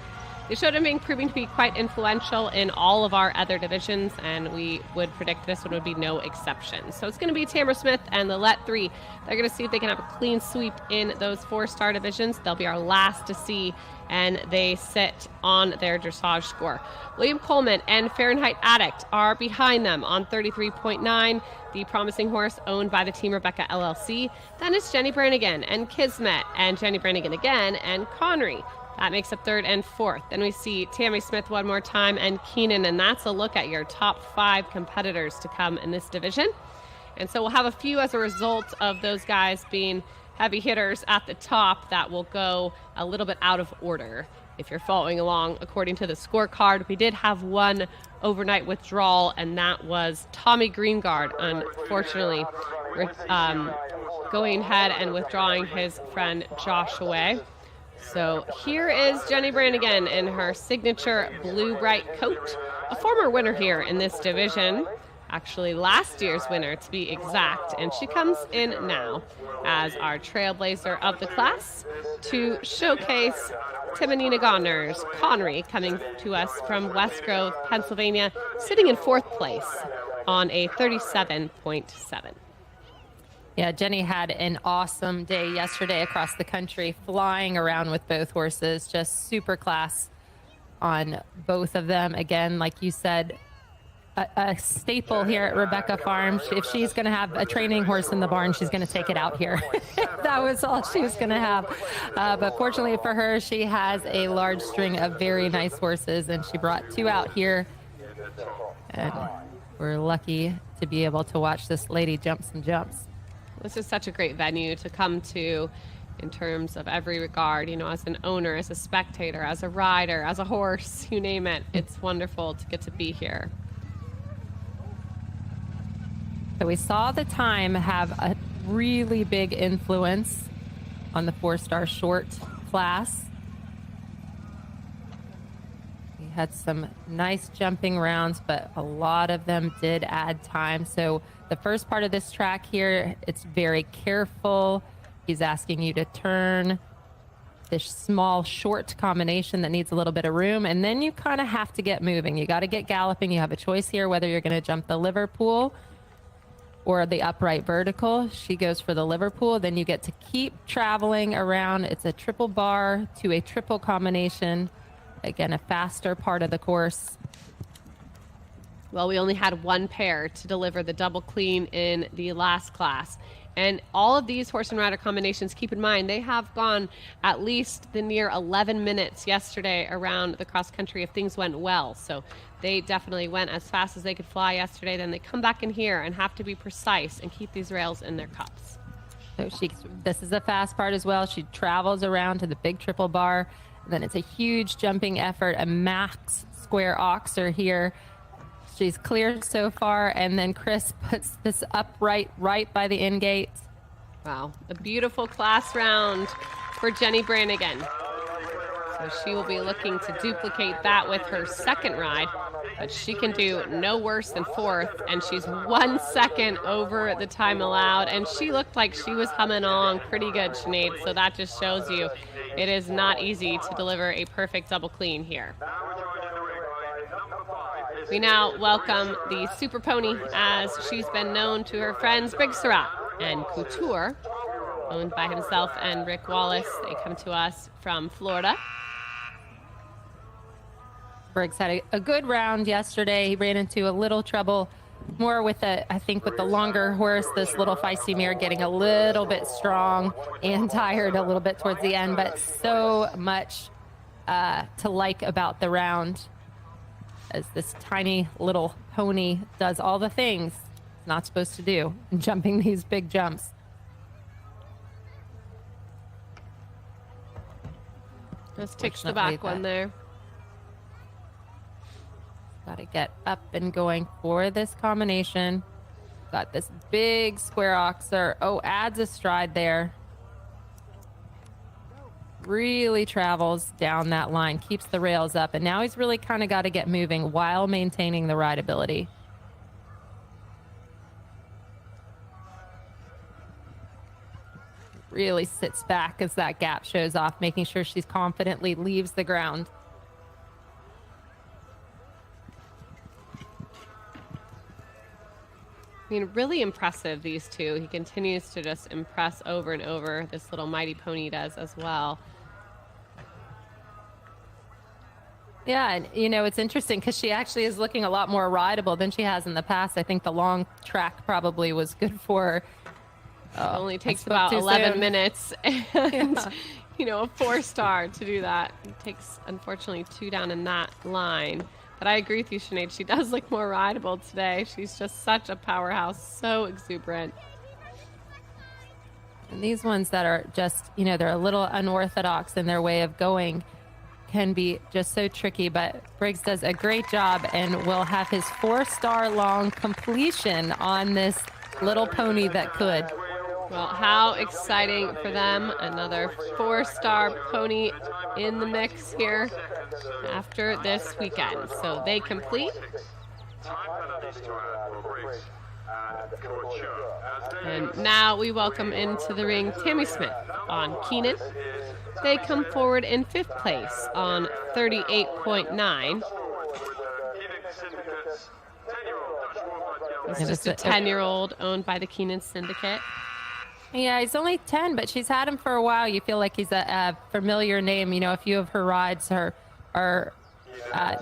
The show jumping proving to be quite influential in all of our other divisions, and we would predict this one would be no exception. So it's going to be Tamara Smith and the Let 3. They're going to see if they can have a clean sweep in those 4-star divisions. They'll be our last to see, and they sit on their dressage score. William Coleman and Fahrenheit Addict are behind them on 33.9. The promising horse owned by the Team Rebecca LLC. Then it's Jenny Brannigan and Kismet and Jenny Brannigan again and Connery. That makes up third and fourth. Then we see Tammy Smith one more time and Keenan, and that's a look at your top 5 competitors to come in this division. And so we'll have a few as a result of those guys being heavy hitters at the top that will go a little bit out of order. If you're following along according to the scorecard, we did have one overnight withdrawal, and that was Tommy Greengard, unfortunately, going ahead and withdrawing his friend Josh away. So here is Jenny Brannigan in her signature blue bright coat, a former winner here in this division, actually last year's winner to be exact, and she comes in now as our trailblazer of the class to showcase Timonina Gonner's Connery, coming to us from West Grove, Pennsylvania, sitting in 4th place on a 37.7. Yeah, Jenny had an awesome day yesterday across the country, flying around with both horses, just super class on both of them. Again, like you said, a staple here at Rebecca Farm. If she's going to have a training horse in the barn, she's going to take it out here. That was all she was going to have. But fortunately for her, she has a large string of very nice horses, and she brought 2 out here. And we're lucky to be able to watch this lady jump some jumps. This is such a great venue to come to in terms of every regard, you know, as an owner, as a spectator, as a rider, as a horse, you name it. It's wonderful to get to be here. So we saw the time have a really big influence on the 4-star short class. We had some nice jumping rounds, but a lot of them did add time. So the first part of this track here, it's very careful. He's asking you to turn this small short combination that needs a little bit of room, and then you kind of have to get moving. You got to get galloping. You have a choice here whether you're going to jump the Liverpool or the upright vertical. She goes for the Liverpool. Then you get to keep traveling around. It's a triple bar to a triple combination. Again, a faster part of the course. Well, we only had one pair to deliver the double clean in the last class. And all of these horse and rider combinations, keep in mind, they have gone at least the near 11 minutes yesterday around the cross country if things went well. So they definitely went as fast as they could fly yesterday. Then they come back in here and have to be precise and keep these rails in their cups. So this is the fast part as well. She travels around to the big triple bar. And then it's a huge jumping effort, a max square oxer here. She's cleared so far, and then Chris puts this upright right by the in gate. Wow, a beautiful class round for Jenny Brannigan. So she will be looking to duplicate that with her second ride, but she can do no worse than 4th, and she's 1 second over the time allowed, and she looked like she was humming along pretty good, Sinead, so that just shows you it is not easy to deliver a perfect double clean here. We now welcome the Super Pony, as she's been known to her friends Big Surratt and Couture, owned by himself and Rick Wallace. They come to us from Florida. Briggs had a good round yesterday. He ran into a little trouble more with I think with the longer horse, this little feisty mare getting a little bit strong and tired a little bit towards the end, but so much to like about the round, as this tiny little pony does all the things it's not supposed to do, jumping these big jumps. This takes the Fortunately, back one there. Got to get up and going for this combination. Got this big square oxer. Oh, adds a stride there. Really travels down that line, keeps the rails up, and now he's really kind of got to get moving while maintaining the rideability. Really sits back as that gap shows off, making sure she confidently leaves the ground. I mean, really impressive, these two. He continues to just impress over and over. This little mighty pony does as well. Yeah, and it's interesting because she actually is looking a lot more rideable than she has in the past. I think the long track probably was good for her. It only takes spoke about too 11 soon. minutes and, a 4-star to do that. It takes, unfortunately, 2 down in that line. But I agree with you, Sinead. She does look more rideable today. She's just such a powerhouse, so exuberant. And these ones that are just, they're a little unorthodox in their way of going can be just so tricky. But Briggs does a great job and will have his 4-star long completion on this little pony that could. Well, how exciting for them. Another 4-star pony in the mix here after this weekend. So they complete. Time penalties to add for Briggs and Couture. And now we welcome into the ring Tammy Smith on Keenan. They come forward in 5th place on 38.9. It's just a 10-year-old owned by the Keenan Syndicate. Yeah, he's only 10, but she's had him for a while. You feel like he's a familiar name. A few of her rides are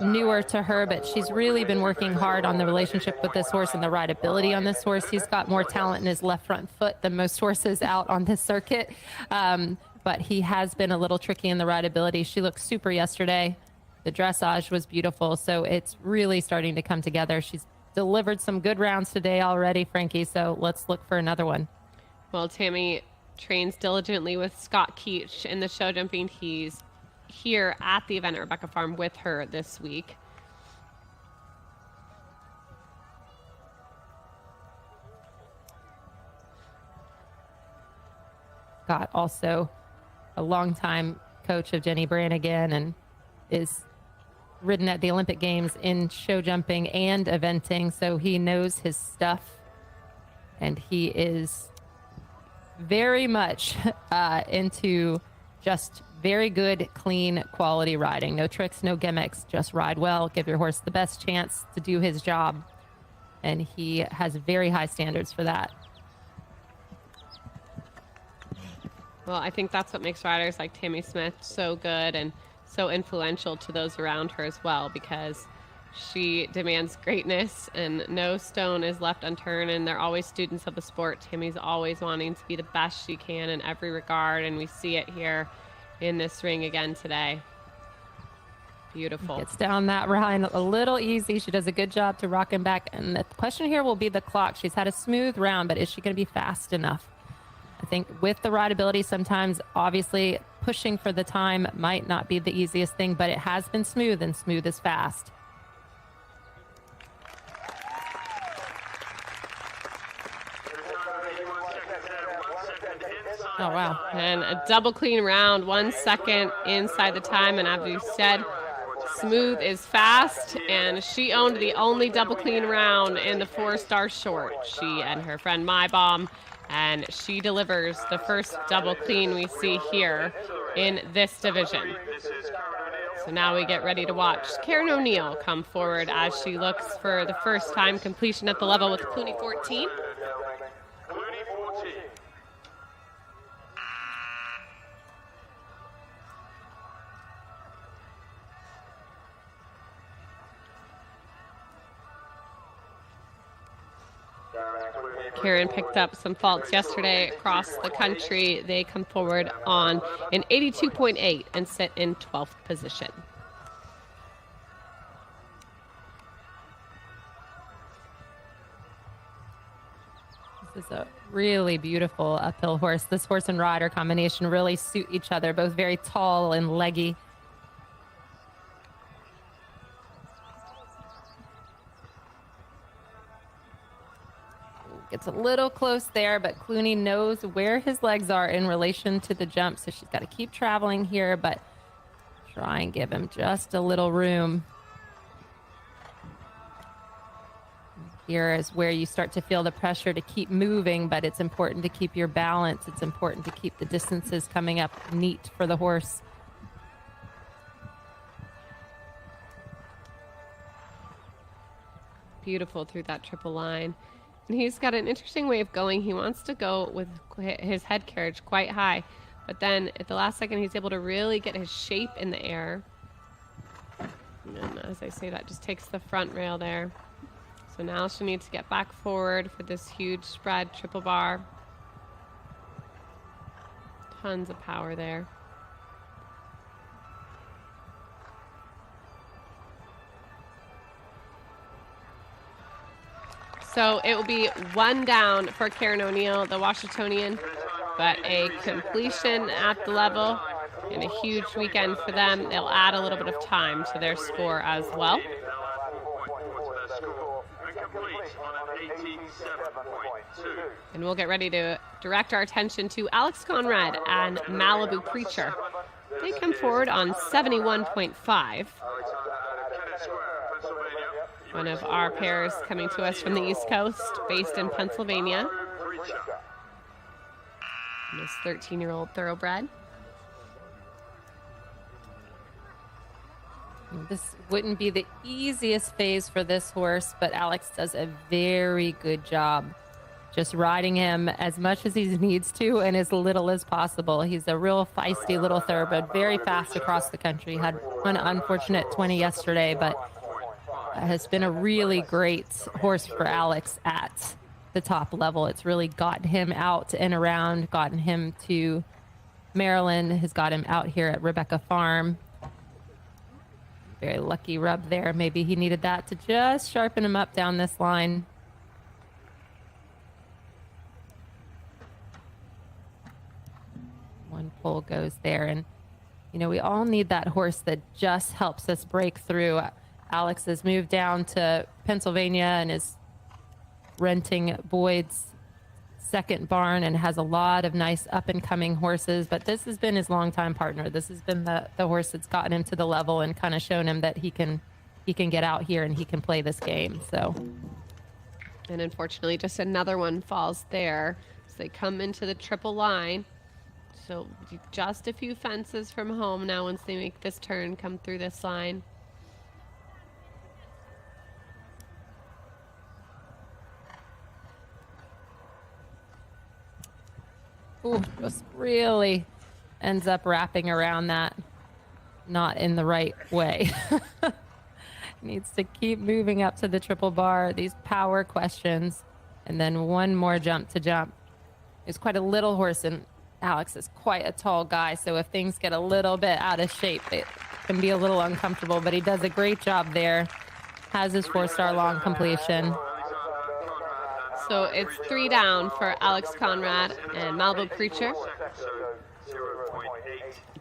newer to her, but she's really been working hard on the relationship with this horse and the rideability on this horse. He's got more talent in his left front foot than most horses out on this circuit, but he has been a little tricky in the rideability. She looked super yesterday. The dressage was beautiful, so it's really starting to come together. She's delivered some good rounds today already, Frankie, so let's look for another one. Well, Tammy trains diligently with Scott Keach in the show jumping. He's here at the event at Rebecca Farm with her this week. Scott also a longtime coach of Jenny Brannigan and is ridden at the Olympic Games in show jumping and eventing, so he knows his stuff, and he is very much into just very good, clean, quality riding. No tricks, no gimmicks, just ride well, give your horse the best chance to do his job, and he has very high standards for that. Well, I think that's what makes riders like Tammy Smith so good and so influential to those around her as well, because she demands greatness and no stone is left unturned, and they're always students of the sport. Tammy's always wanting to be the best she can in every regard, and we see it here in this ring again today. Beautiful. Gets down that line a little easy. She does a good job to rock him back, and the question here will be the clock. She's had a smooth round, but is she going to be fast enough? I think with the rideability, sometimes obviously pushing for the time might not be the easiest thing, but it has been smooth, and smooth is fast. Oh, wow. And a double clean round, 1 second inside the time. And as you said, smooth is fast. And she owned the only double clean round in the 4-star short. She and her friend My Bomb. And she delivers the first double clean we see here in this division. So now we get ready to watch Karen O'Neill come forward as she looks for the first time completion at the level with Clooney 14. Karen picked up some faults yesterday across the country. They come forward on an 82.8 and sit in 12th position. This is a really beautiful uphill horse. This horse and rider combination really suit each other, both very tall and leggy. Gets a little close there, but Clooney knows where his legs are in relation to the jump, so she's got to keep traveling here, but try and give him just a little room. Here is where you start to feel the pressure to keep moving, but it's important to keep your balance. It's important to keep the distances coming up neat for the horse. Beautiful through that triple line. And he's got an interesting way of going. He wants to go with his head carriage quite high, but then at the last second, he's able to really get his shape in the air. And as I say, that just takes the front rail there. So now she needs to get back forward for this huge spread triple bar. Tons of power there. So it will be one down for Karen O'Neill, the Washingtonian, but a completion at the level and a huge weekend for them. They'll add a little bit of time to their score as well. And we'll get ready to direct our attention to Alex Conrad and Malibu Preacher. They come forward on 71.5. One of our pairs coming to us from the East Coast, based in Pennsylvania. And this 13-year-old thoroughbred. This wouldn't be the easiest phase for this horse, but Alex does a very good job just riding him as much as he needs to and as little as possible. He's a real feisty little thoroughbred, very fast across the country. Had one unfortunate 20 yesterday, but has been a really great horse for Alex at the top level. It's really gotten him out and around, gotten him to Maryland, has got him out here at Rebecca Farm. Very lucky rub there. Maybe he needed that to just sharpen him up down this line. One pull goes there. And, you know, we all need that horse that just helps us break through. Alex has moved down to Pennsylvania and is renting Boyd's second barn and has a lot of nice up-and-coming horses, but this has been his longtime partner. This has been the horse that's gotten him to the level and kind of shown him that he can get out here and he can play this game. So, and unfortunately, just another one falls there. So they come into the triple line. So just a few fences from home now once they make this turn, come through this line. Ooh, just really ends up wrapping around that, not in the right way. Needs to keep moving up to the triple bar, these power questions, and then one more jump to jump. He's quite a little horse, and Alex is quite a tall guy, so if things get a little bit out of shape, it can be a little uncomfortable, but he does a great job there. Has his 4-star long completion. So it's 3 down for Alex Conrad and Malibu Preacher.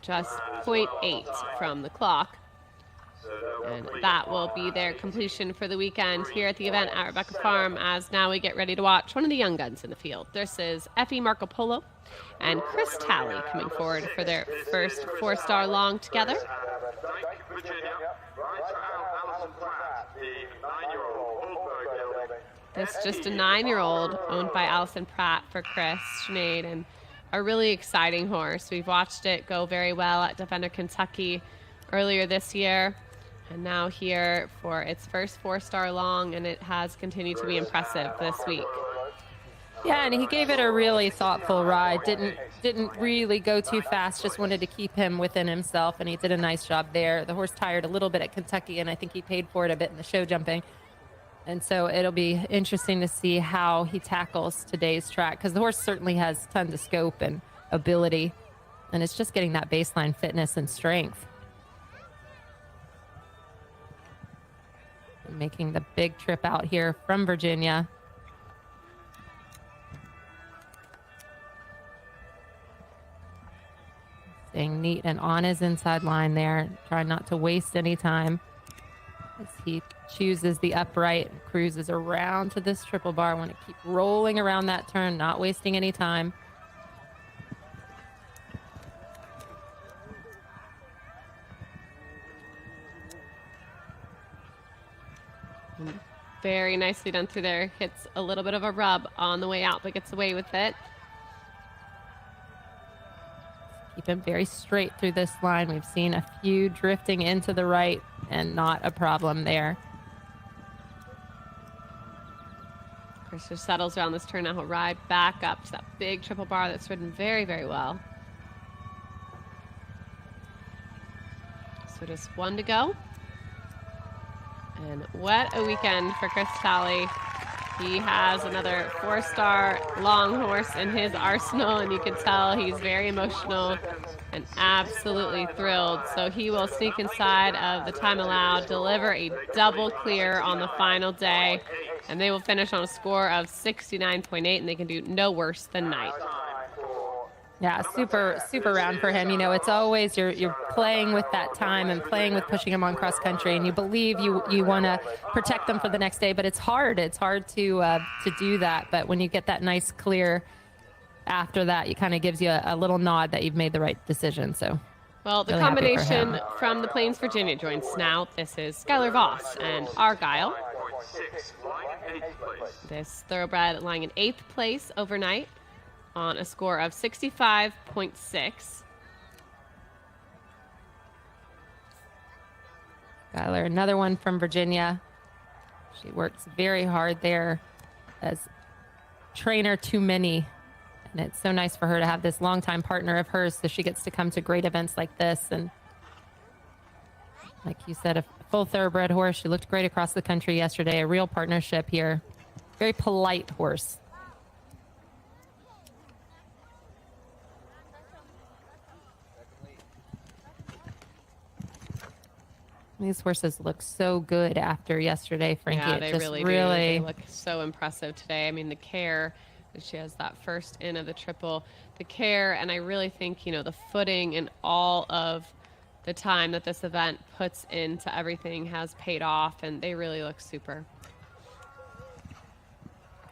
Just 0.8 from the clock. And that will be their completion for the weekend here at the event at Rebecca Farm, as now we get ready to watch one of the young guns in the field. This is Effie Marco Polo and Chris Talley coming forward for their first 4-star long together. This is just a 9-year-old owned by Allison Pratt for Chris Sinead, and a really exciting horse. We've watched it go very well at Defender Kentucky earlier this year, and now here for its first 4-star long, and it has continued to be impressive this week. Yeah, and he gave it a really thoughtful ride. Didn't really go too fast, just wanted to keep him within himself, and he did a nice job there. The horse tired a little bit at Kentucky, and I think he paid for it a bit in the show jumping. And so it'll be interesting to see how he tackles today's track, because the horse certainly has tons of scope and ability, and it's just getting that baseline fitness and strength. And making the big trip out here from Virginia. Staying neat and on his inside line there, trying not to waste any time as he chooses the upright and cruises around to this triple bar. I want to keep rolling around that turn, not wasting any time. Very nicely done through there. Hits a little bit of a rub on the way out, but gets away with it. Keep him very straight through this line. We've seen a few drifting into the right and not a problem there. Chris just settles around this turn now. He'll ride back up to that big triple bar that's ridden very, very well. So just one to go. And what a weekend for Chris Talley. He has another 4-star long horse in his arsenal, and you can tell he's very emotional and absolutely thrilled. So he will sneak inside of the time allowed, deliver a double clear on the final day, and they will finish on a score of 69.8, and they can do no worse than ninth. Yeah, super round for him. You know, it's always you're playing with that time and playing with pushing him on cross country, and you believe you want to protect them for the next day, but it's hard. It's hard to do that. But when you get that nice clear after that, it kind of gives you a little nod that you've made the right decision. So, well, the really combination from the Plains, Virginia joins now. This is Skylar Voss and Argyle. This thoroughbred lying in 8th place overnight on a score of 65.6. Skylar, another one from Virginia. She works very hard there as trainer to many. And it's so nice for her to have this longtime partner of hers so she gets to come to great events like this. And like you said, a full thoroughbred horse. She looked great across the country yesterday. A real partnership here. Very polite horse. These horses look so good after yesterday, Frankie. Yeah, It they just really do. They look so impressive today. I mean, the care, she has that first in of the triple, the care, and I really think, you know, the footing and all of the time that this event puts into everything has paid off, and they really look super.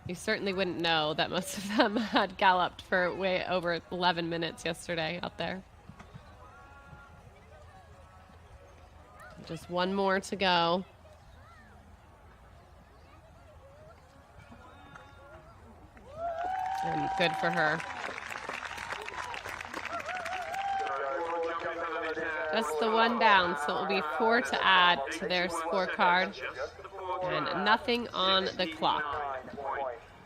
You certainly wouldn't know that most of them had galloped for way over 11 minutes yesterday out there. Just one more to go. And good for her. Just the one down, so it will be 4 to add to their scorecard. And nothing on the clock.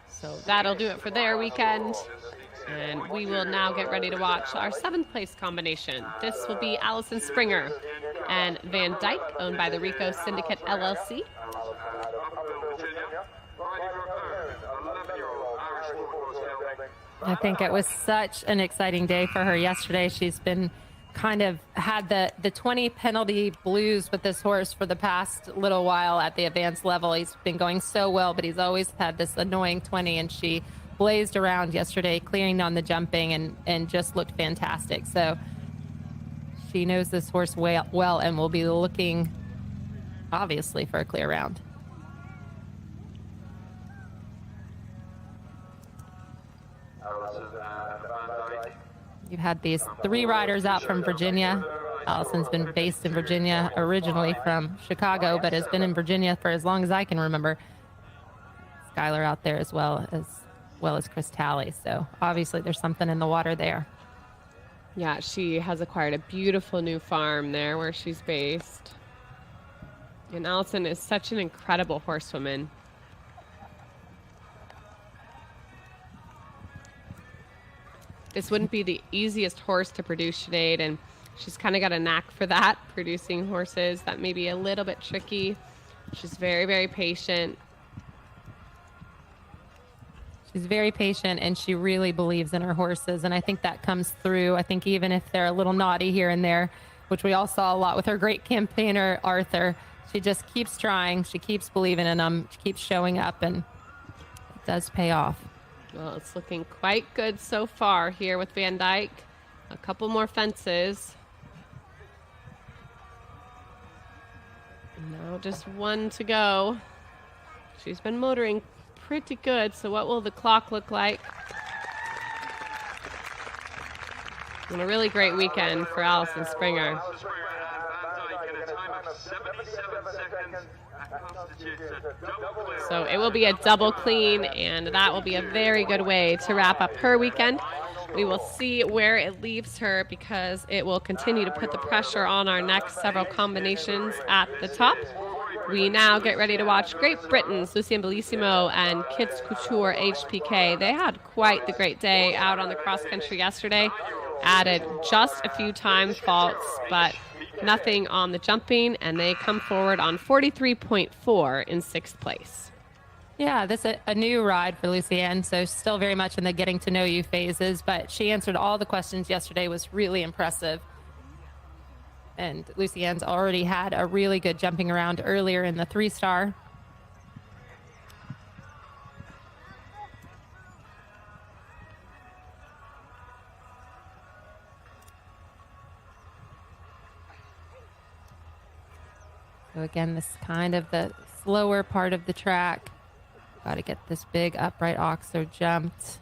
So that'll do it for their weekend. And we will now get ready to watch our 7th place combination. This will be Allison Springer and Van Dyke, owned by the Rico Syndicate LLC. I think it was such an exciting day for her yesterday. She's been kind of had the 20 penalty blues with this horse for the past little while at the advanced level. He's been going so well, but he's always had this annoying 20, and she blazed around yesterday, clearing on the jumping, and just looked fantastic. So she knows this horse well and will be looking, obviously, for a clear round. You've had these 3 riders out from Virginia. Allison's been based in Virginia, originally from Chicago, but has been in Virginia for as long as I can remember. Skylar out there as well as Chris Talley. So obviously there's something in the water there. Yeah, she has acquired a beautiful new farm there where she's based. And Allison is such an incredible horsewoman. This wouldn't be the easiest horse to produce, Sinead, and she's kind of got a knack for that, producing horses that may be a little bit tricky. She's very, very patient. She's very patient, and she really believes in her horses, and I think that comes through. I think even if they're a little naughty here and there, which we all saw a lot with her great campaigner, Arthur, she just keeps trying. She keeps believing in them. She keeps showing up, and it does pay off. Well, it's looking quite good so far here with Van Dyke. A couple more fences. Now just one to go. She's been motoring pretty good, so what will the clock look like? And a really great weekend for Allison Springer. Allison Springer and Van Dyke in a time of 77 seconds. That constitutes a double clear. So it will be a double clean, and that will be a very good way to wrap up her weekend. We will see where it leaves her because it will continue to put the pressure on our next several combinations at the top. We now get ready to watch Great Britain's Lucien Bellissimo and Kids Couture HPK. They had quite the great day out on the cross country yesterday. Added just a few time faults, but nothing on the jumping, and they come forward on 43.4 in 6th place. Yeah, this is a new ride for Lucienne, so still very much in the getting to know you phases, but she answered all the questions yesterday, was really impressive. And Lucienne's already had a really good jumping around earlier in the 3-star. So again, this is kind of the slower part of the track. Got to get this big upright oxer jumped.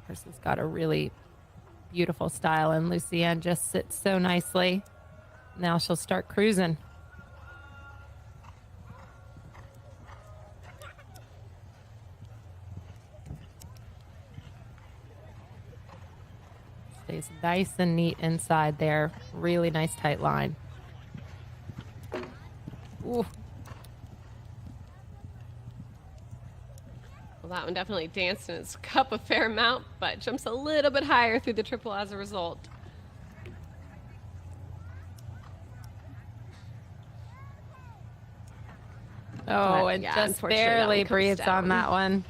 Horse has got a really beautiful style, and Lucienne just sits so nicely. Now she'll start cruising. Stays nice and neat inside there. Really nice tight line. Ooh. Well, that one definitely danced in its cup a fair amount, but jumps a little bit higher through the triple as a result. Oh, But, and yeah, just unfortunately, that barely one comes breathes down. on that one.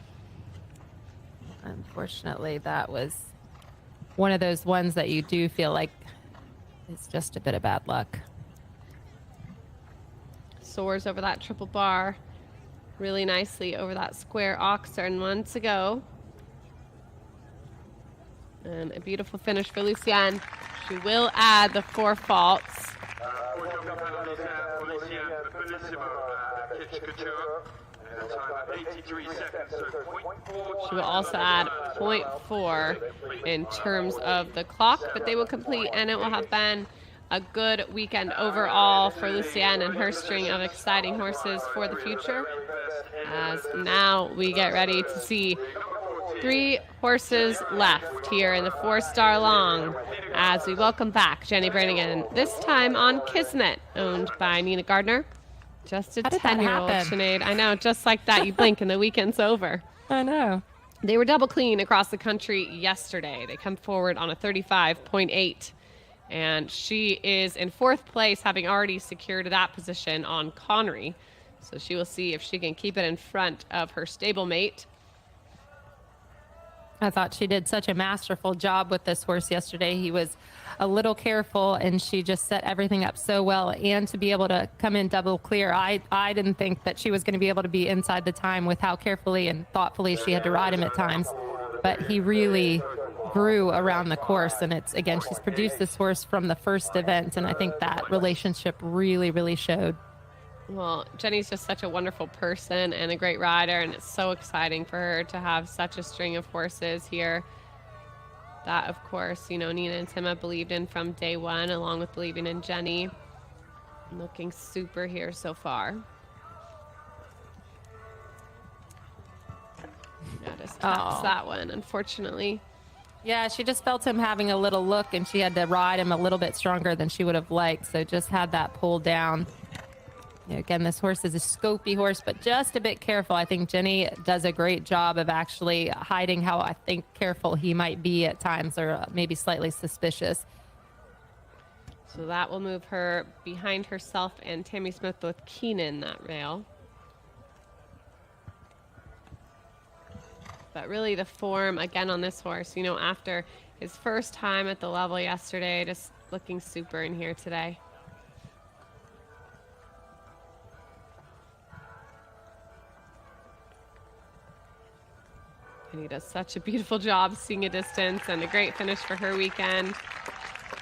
Unfortunately, that was one of those ones that you do feel like is just a bit of bad luck. Soars over that triple bar really nicely over that square oxer, and one to go. And a beautiful finish for Lucienne. She will add the 4 faults. She will also add 0.4 in terms of the clock, but they will complete, and it will have been a good weekend overall for Lucienne and her string of exciting horses for the future. As now we get ready to see 3 horses left here in the 4-star long as we welcome back Jenny Brannigan, this time on Kismet, owned by Nina Gardner. Just a How did that 10-year-old, happen? Sinead. I know, just like that, you blink and the weekend's over. I know. They were double clean across the country yesterday. They come forward on a 35.8. And she is in 4th place, having already secured that position on Connery. So she will see if she can keep it in front of her stablemate. I thought she did such a masterful job with this horse yesterday. He was a little careful, and she just set everything up so well. And to be able to come in double clear, I didn't think that she was going to be able to be inside the time with how carefully and thoughtfully she had to ride him at times. But he really grew around the course, and it's, again, she's produced this horse from the first event, and I think that relationship really, really showed. Well, Jenny's just such a wonderful person and a great rider, and it's so exciting for her to have such a string of horses here that, of course, you know, Nina and Tima believed in from day one, along with believing in Jenny. Looking super here so far. Yeah, just taps that one, unfortunately. Yeah, she just felt him having a little look, and she had to ride him a little bit stronger than she would have liked, so just had that pull down. You know, again, this horse is a scopy horse, but just a bit careful. I think Jenny does a great job of actually hiding how I think careful he might be at times, or maybe slightly suspicious. So that will move her behind herself and Tammy Smith with Keenan that rail. But really the form, again, on this horse, you know, after his first time at the level yesterday, just looking super in here today. And he does such a beautiful job seeing a distance, and a great finish for her weekend.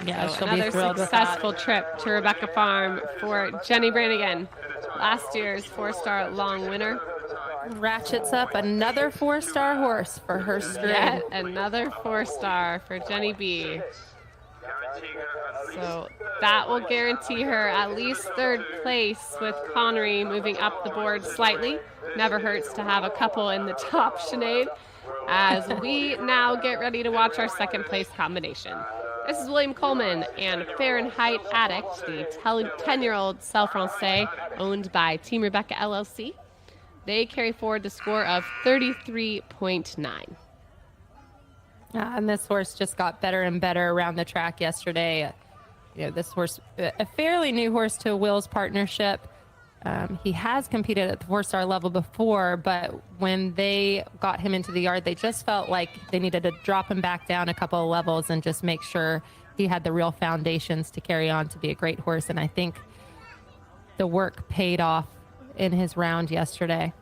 Yeah, So she'll be another thrilled with that. successful trip to Rebecca Farm for Jenny Brannigan, last year's 4-star long winner. Ratchets up another 4-star horse for her string. Yet another 4-star for Jenny B. Guaranteeing her at least So that will guarantee her at least 3rd place, with Connery moving up the board slightly. Never hurts to have a couple in the top, Sinead, as we now get ready to watch our 2nd place combination. This is William Coleman and Fahrenheit Addict, the 10-year-old Celle Francais owned by Team Rebecca LLC. They carry forward the score of 33.9. And this horse just got better and better around the track yesterday. You know, this horse, a fairly new horse to Will's partnership. He has competed at the 4-star level before, but when they got him into the yard, they just felt like they needed to drop him back down a couple of levels and just make sure he had the real foundations to carry on to be a great horse. And I think the work paid off in his round yesterday.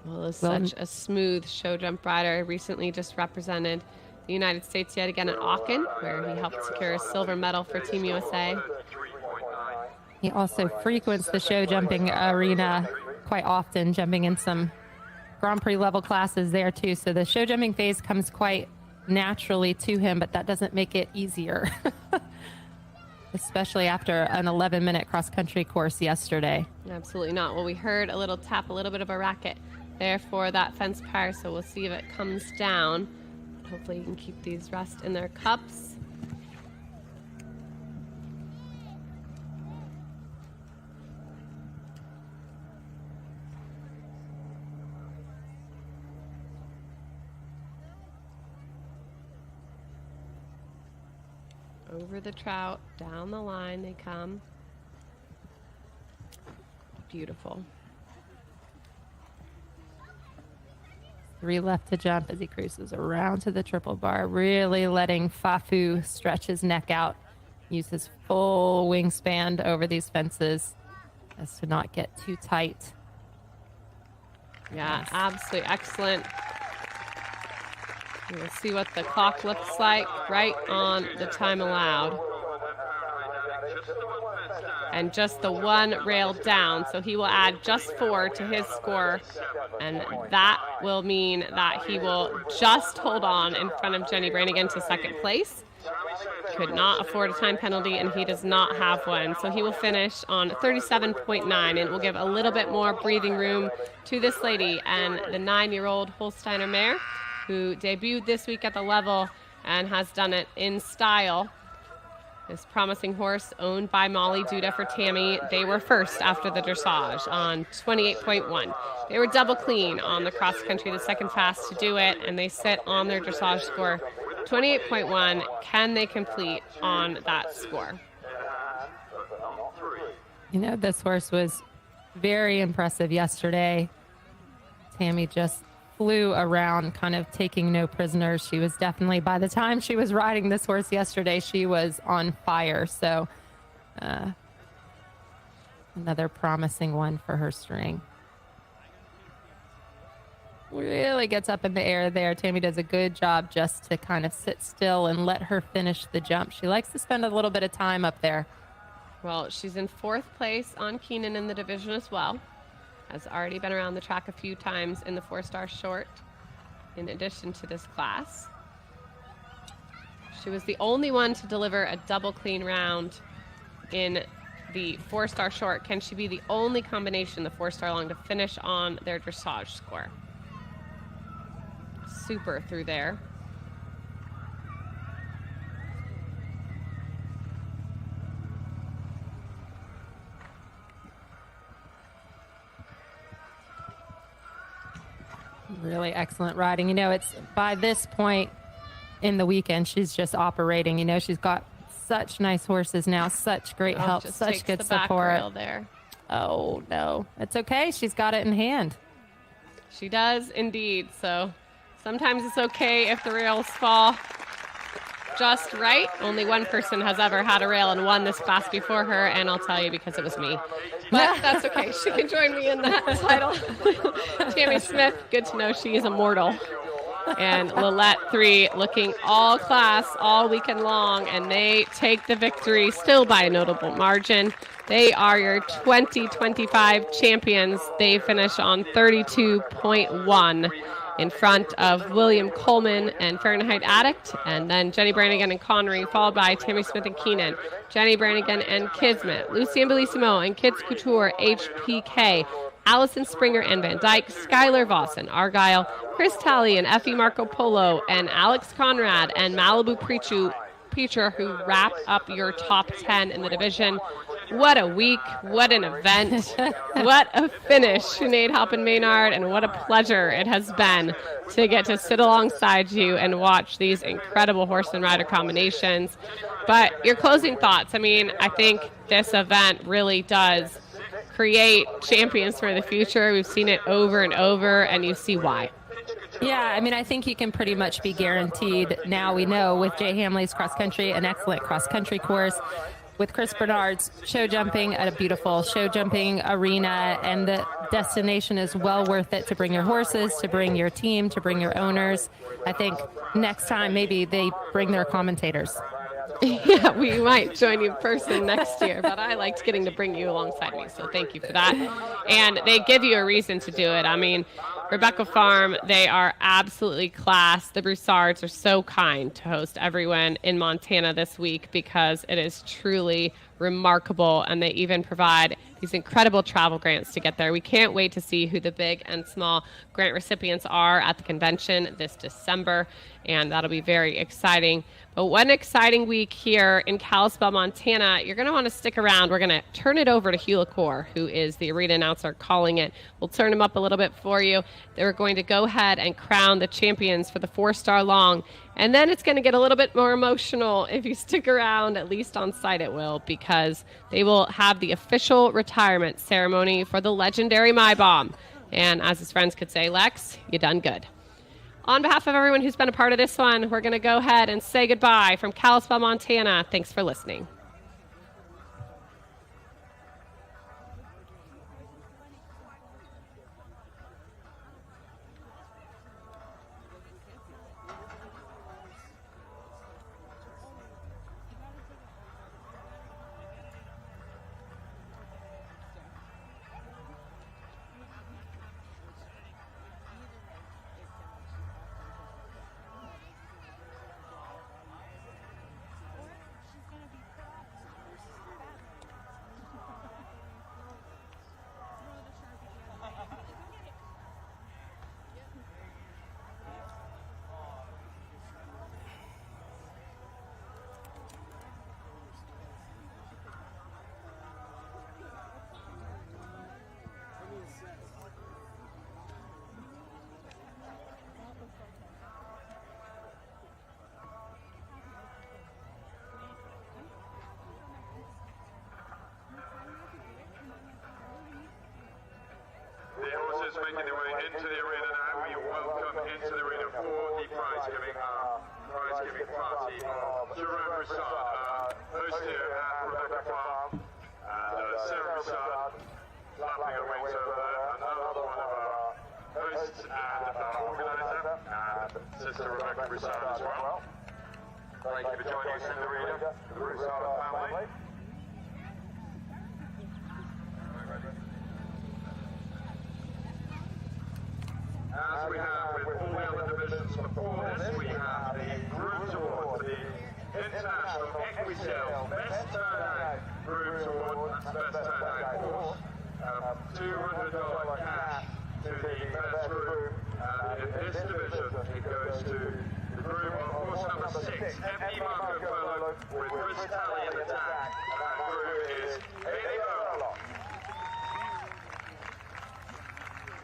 Will is such a smooth show jump rider. Recently just represented the United States yet again at Aachen, where he helped secure a silver medal for Team USA. 3.9. He also frequents the show jumping arena quite often, jumping in some Grand Prix level classes there too. So the show jumping phase comes quite naturally to him, but that doesn't make it easier, especially after an 11-minute cross-country course yesterday. Absolutely not. Well, we heard a little tap, a little bit of a racket there for that fence par, so we'll see if it comes down. Hopefully you can keep these rest in their cups. Over the trout, down the line they come. Beautiful. 3 left to jump as he cruises around to the triple bar, really letting Fafu stretch his neck out, use his full wingspan over these fences as to not get too tight. Yeah, Nice. absolutely excellent. We'll see what the clock looks like right on the time allowed. And just the 1 rail down, so he will add just 4 to his score, and that will mean that he will just hold on in front of Jenny Brannigan to 2nd place. Could not afford a time penalty, and he does not have one, so he will finish on 37.9, and it will give a little bit more breathing room to this lady and the 9-year-old Holsteiner mare, who debuted this week at the level and has done it in style. This promising horse owned by Molly Duda for Tammy. They were first after the dressage on 28.1. They were double clean on the cross country, the 2nd fast to do it, and they sit on their dressage score 28.1. Can they complete on that score? You know, this horse was very impressive yesterday. Tammy just flew around, kind of taking no prisoners. She was definitely, by the time she was riding this horse yesterday, she was on fire. So another promising one for her string. Really gets up in the air there. Tammy does a good job just to kind of sit still and let her finish the jump. She likes to spend a little bit of time up there. Well, she's in 4th place on Keenan in the division as well. Has already been around the track a few times in the 4-star short, in addition to this class. She was the only one to deliver a double clean round in the 4-star short. Can she be the only combination, the 4-star long, to finish on their dressage score? Super through there. Really excellent riding. You know, it's by this point in the weekend, she's just operating. You know, she's got such nice horses now, such great help, Just such takes good the back support. rail there. Oh, no. It's okay. She's got it in hand. She does indeed. So sometimes it's okay if the rails fall. just right. Only one person has ever had a rail and won this class before her, and I'll tell you because it was me. But that's okay. She can join me in that title. Tammy Smith, good to know she is immortal. And Lillette 3 looking all class all weekend long, and they take the victory still by a notable margin. They are your 2025 champions. They finish on 32.1 in front of William Coleman and Fahrenheit Addict, and then Jenny Brannigan and Connery, followed by Tammy Smith and Keenan, Jenny Brannigan and Kismet, Lucy and Bellissimo and Kids Couture, HPK, Allison Springer and Van Dyke, Skylar Voss and Argyle, Chris Talley and Effie Marco Polo, and Alex Conrad and Malibu Preacher, who wrap up your top 10 in the division. What a week, what an event, what a finish, Sinead Halpin Maynard, and what a pleasure it has been to get to sit alongside you and watch these incredible horse and rider combinations. But your closing thoughts, I mean, I think this event really does create champions for the future. We've seen it over and over, and you see why. Yeah, I mean, I think you can pretty much be guaranteed now, we know, with Jay Hamley's cross country, an excellent cross country course, with Chris Bernard's show jumping at a beautiful show jumping arena, and the destination is well worth it to bring your horses, to bring your team, to bring your owners. I think next time maybe they bring their commentators. Yeah, we might join you in person next year, but I liked getting to bring you alongside me, so thank you for that. And they give you a reason to do it. I mean, Rebecca Farm, they are absolutely class. The Broussards are so kind to host everyone in Montana this week because it is truly remarkable, and they even provide these incredible travel grants to get there. We can't wait to see who the big and small grant recipients are at the convention this December, and that'll be very exciting. But what an exciting week here in Kalispell, Montana. You're going to want to stick around. We're going to turn it over to Hugh LaCour, who is the arena announcer calling it. We'll turn him up a little bit for you. They're going to go ahead and crown the champions for the 4-star long. And then it's going to get a little bit more emotional if you stick around, at least on site it will, because they will have the official retirement ceremony for the legendary My Bomb. And as his friends could say, Lex, you done good. On behalf of everyone who's been a part of this one, we're going to go ahead and say goodbye from Kalispell, Montana. Thanks for listening. Making their way into the arena now. We welcome into the arena for the prize-giving party of Jerome Broussard, host here at Rebecca Farm, and Sarah Broussard, flapping her wings over there, another one of our hosts and organizer, and Sister Rebecca Broussard as well. Thank you for joining us in the arena, the Broussard family. As we have with all the other divisions before this, we have the Grooms Award for the International Equisale Best Turnout Grooms Award. That's the best turnout horse. $200 cash to the best groom. In this division, it goes to the groom of horse number 6, Effie Marco Polo, with Chris Talley in the tag. And that groom is Haley Burlock.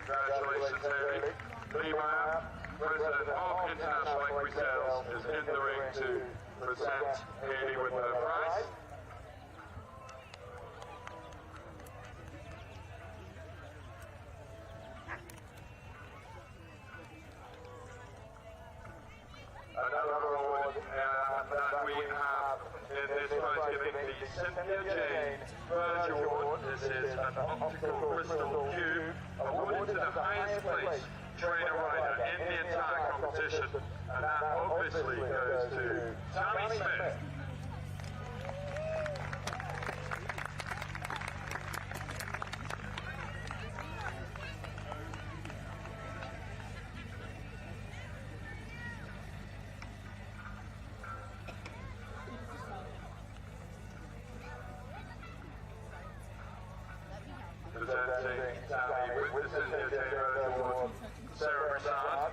Congratulations, Haley. Lee Meyer, President of International Equisales, is in the ring to present Haley with her prize. Another award, that Cynthia Jane Burge Award. This is an optical crystal cube awarded to the highest place trainer rider in the entire competition. And that obviously goes to Tammy Smith. Presenting Tammy with the Cynthia Jane Burge Award, Sarah Broussard.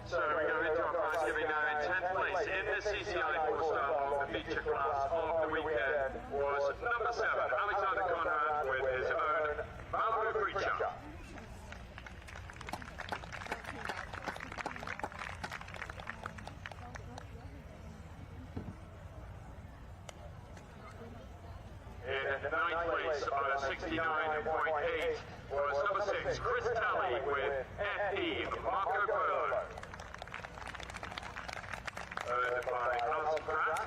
So we go into our prize giving now in 10th place in the CCI four-star of the feature class of the weekend was number 7, Alexander Conrad with his own Malibu Preacher. In 9th place on a 69.8 was number 6, Chris Talley with FE Marco Polo. Earned by Alison Pratt.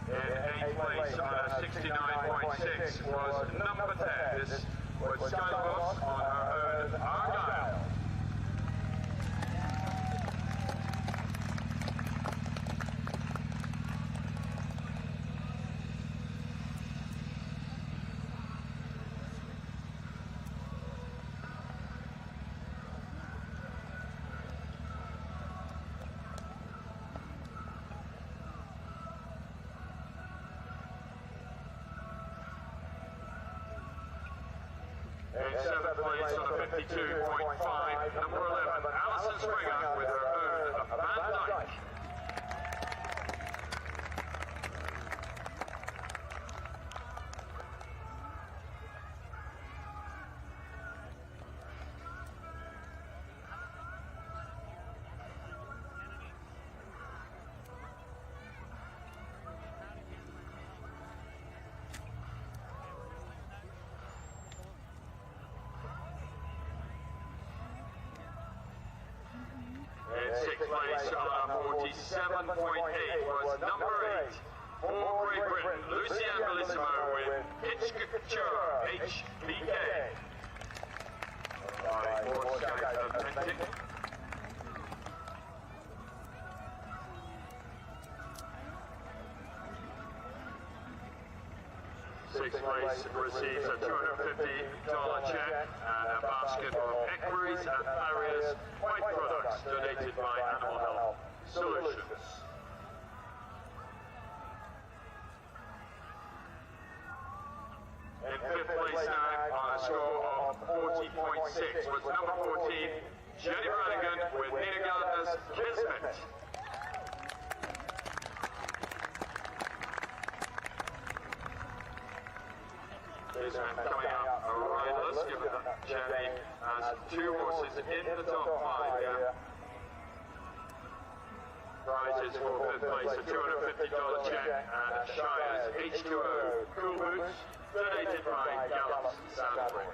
In 8th place on a 69.6 was number 10. This was Sky Boss on her own Argyle. In 7th place on a 52.5, number 11, Alison Springer with her own Van Dyke. In 6th place on a 47.8 was number 8, for Great Britain, Lucienne Bellissimo with Hitch Couture HBK. By Forsyth Authentic. Sixth place receives a $250 check and a basket of equerries and farriers white products donated by Animal Health Solutions. In 5th place now on a score of 40.6 was number 14, Jenny Brannigan with Nina Gardner's Kismet. This man coming up riderless, given that Jenny has 2 horses in the top 5 here. Prizes for 5th place, a $250 check and Shire's H2O Cool Boots, donated by Gallup's Saddlery.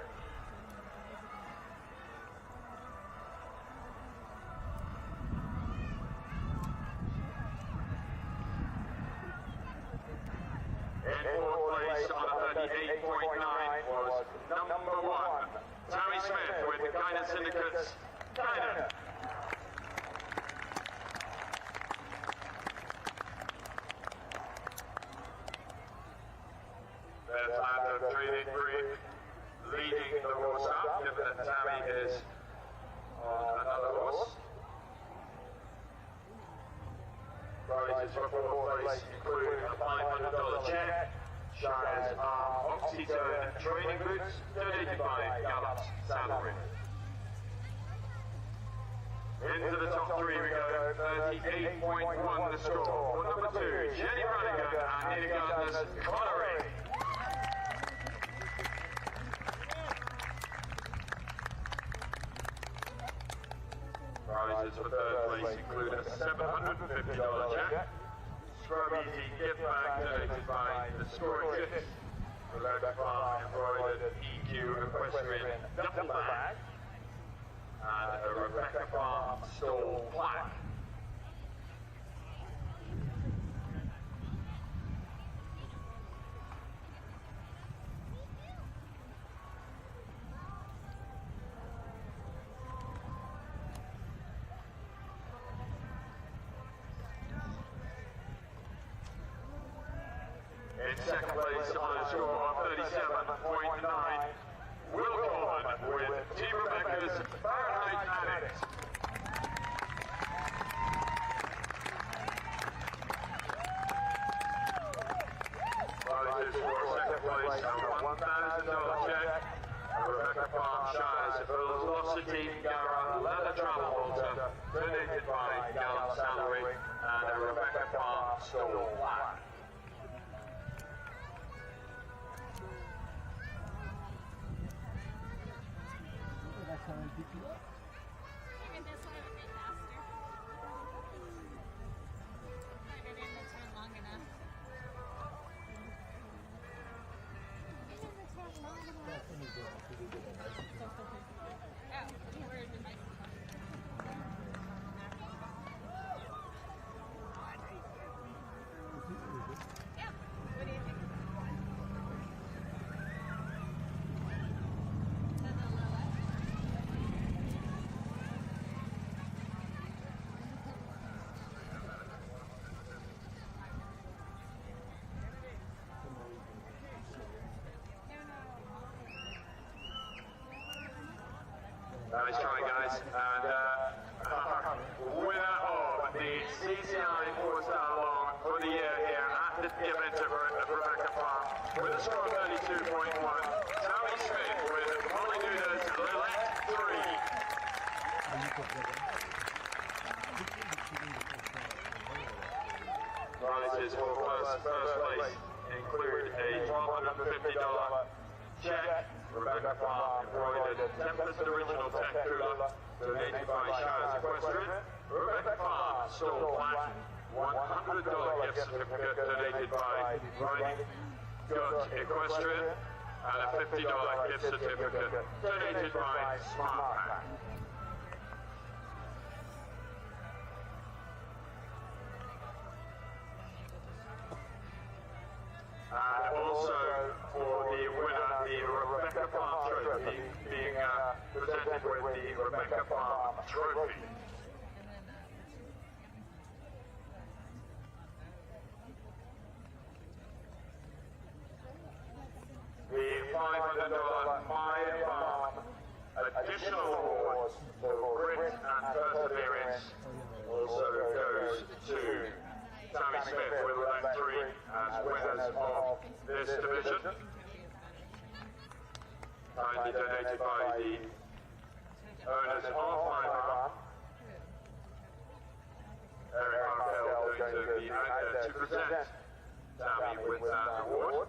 In 4th place on a 38.9 was number 1, Tammy Smith with the Guided Syndicate's Guided. There's Atlanta Trading Creek leading the horse up, given that Tammy is on another horse. Prizes for 4th place include a $500 check, Shire's Oxytone training boots, donated by Gallup's Saddlery. Into the top three we go. 38.1 the score. For number two, Jenny Runnigan and Nina Gardner's Connery. Prizes for third place include a $750 check, Scrub Easy gift bag donated by the Score Exists, Rebecca Farm embroidered EQ equestrian duffel bag, and a Rebecca Farm stall plaque. In second place on a score of 37.9, Will Coleman with Team Rebecca's Fahrenheit Addict. Prizes for second place, a $1,000 check, a Rebecca Farm Shires Velocity Gara leather travel halter donated by Gallup Salary, and a Rebecca Farm stall plaque. That's how I pick you up. Even this one would be faster. I didn't turn long enough. Even the turn long enough. That's when you do it. You do the license. Oh, where's the license? Yeah. What do you think? Nice try, guys. And winner of the CCI 4-star long for the year here at the event at Rebecca Farm with a score of 32.1. Tony Smith with Molly Nunes Lilette 3. Prizes for first place include a $1,250 check, Rebecca Farm embroidered Tempest Original Tech Cooler, donated by Shires Equestrian, Rebecca Farm stall plaque, $100 gift certificate donated by Riding Gut Equestrian, and a $50 gift certificate donated by Smart Pack. And also for the winner, the Rebecca Farm Trophy, being presented with the Rebecca Farm Trophy. The $500 Fire Farm additional awards for grit and perseverance also goes to Tammy Smith with Lilette 3 as winners of this division. Kindly donated by the owners of Firearm. Eric Arkell going to present Tammy with that award.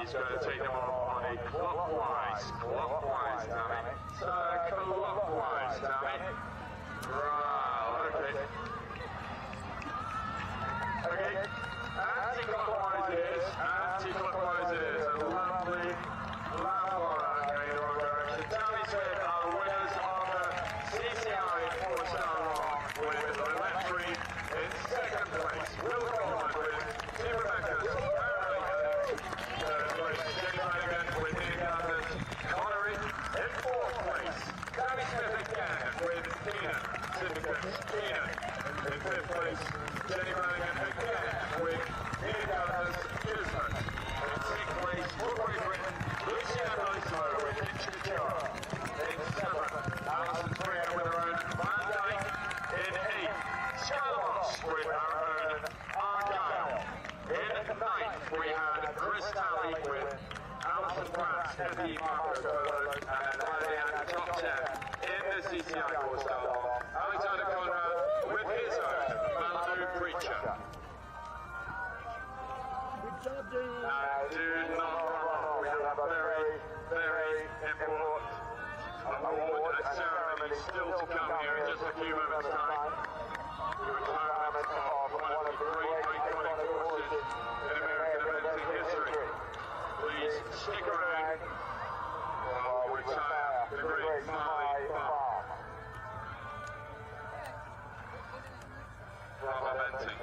he's going to take them on a clockwise, Tammy. So clockwise, Tammy. Right, okay. Okay, anti-clockwise it is, anti-clockwise it is. A lovely lap on that going in the wrong direction. Tammy Smith, our winners of the CCI 4-star rock with the left three in second place. Will Coleman with Tim Rebecca's apparently third place. Jenny Flanagan with Ian Gardner's Connery in fourth place. Tammy Smith again with Keenan, Syndicate's Keenan in fifth place. Jenny Flanagan again with Ian Gardner's Gisman in sixth place. Woodbury Britain, Luciana Nismo with Hitch Couture in seventh. Alison Freer with her own Van Dyke in eighth. Skylarks with our own Argyle. In ninth, we had Chris Talley with Alison Pratt, Eddie Marco Polo, and finally at the top 10 in the CCI 4-star lot, Alexander Conrad with his own Malibu Preacher. Good job, Dave. Now, do not run off. We have a very, very important award ceremony still to come here in just a few moments' time. The retirement of one of the great iconic forces in American eventing history. Please stick around while we retire the great Marley Farm from eventing.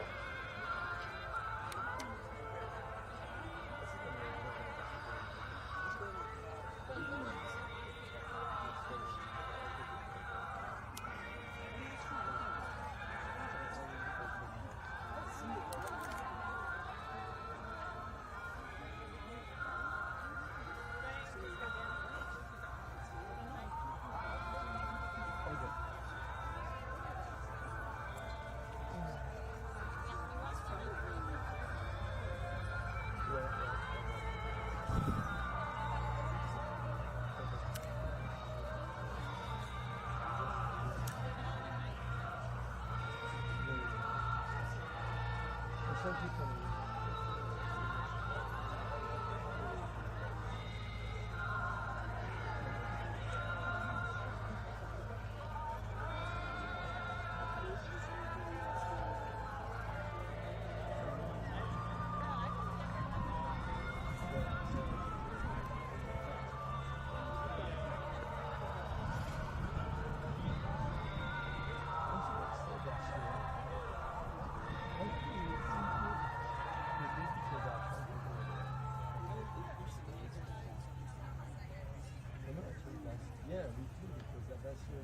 Some people. Yeah, we do because that's your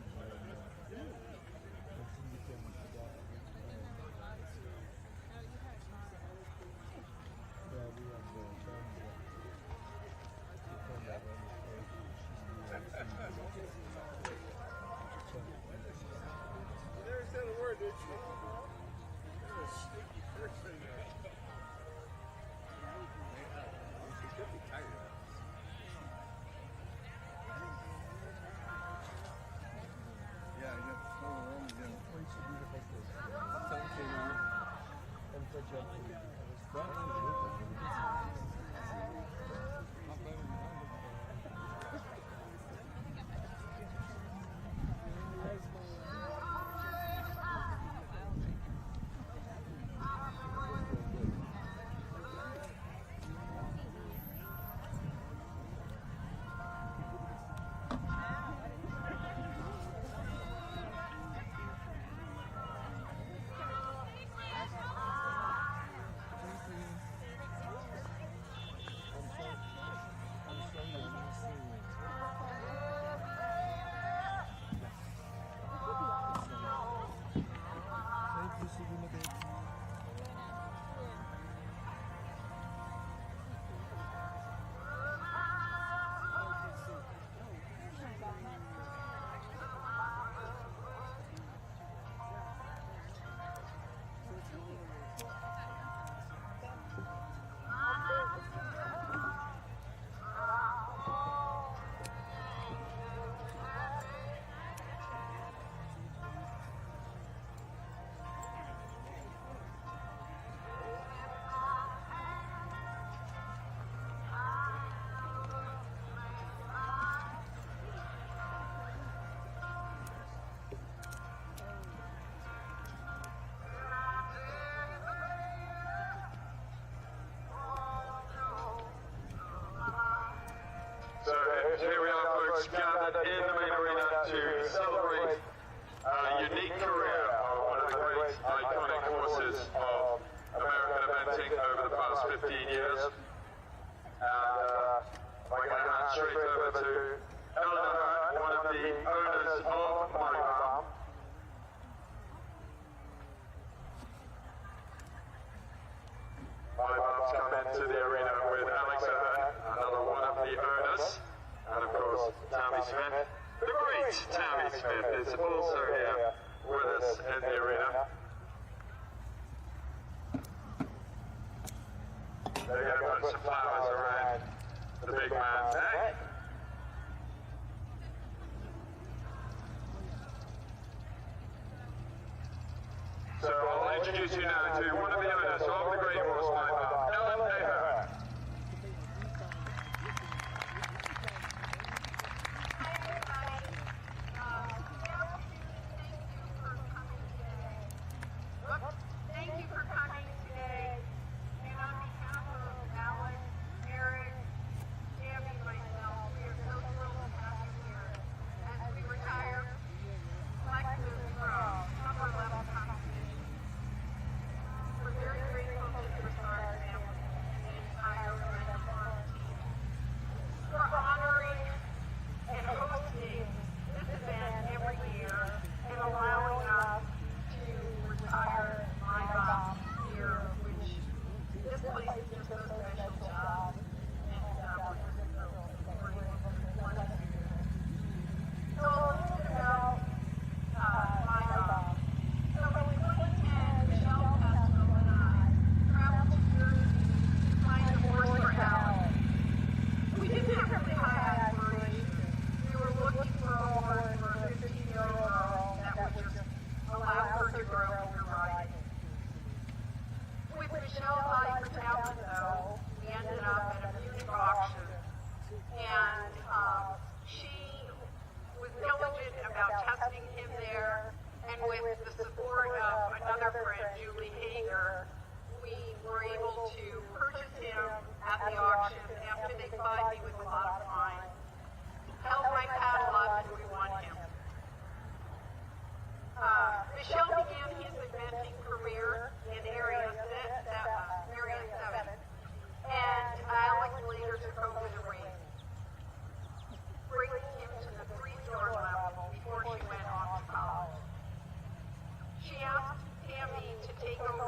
You never said a word, did you? You're a sneaky person. You could be tired of it. Yeah, I got so wrong again. here we are, folks, gathered in the main arena to celebrate a unique career of one of the great iconic horses of American eventing over the past 15 years. And we're going to hand straight over to Eleanor Hearn, one of the owners of My Farm. My Farm's come into the arena with Alex Ahern, another one of the owners, and of course Tammy Smith. The great Tammy Smith is also here with us in the arena. They're going to put some flowers around the big man's neck. So I'll introduce you now to one of the owners of the great horse My Farm, Ellen Ahern. Thank you for coming today. And on behalf of Alex, Eric, Tammy, and myself, we are so thrilled to have you here as we retire Lexus from upper level competition. We're very grateful to the Broussard family and the entire Red Farm team for honoring and hosting this event every year and allowing us to retire My Farm here, which this place is just so special to us, and we're just thrilled that we're able to support it. So a little bit about My Farm. So in 2010, Michelle Pesco and I traveled to Jersey to find a horse for Alex. We didn't have really high aspirations. We were looking for a horse for a 15-year-old girl that would just allow her to grow in her riding. With Michelle's eye for talent, though, we ended up at a Munich auction, and she was diligent about testing him there, and with the support of another friend, Julie Hager, we were able to purchase him at the auction after they supplied me with a lot of time. Held my paddle up and we won him. Michelle began his eventing career in Area 7, and Alex later took over the reins, bringing him to the 3-star level before she went off to college. She asked Tammy to take over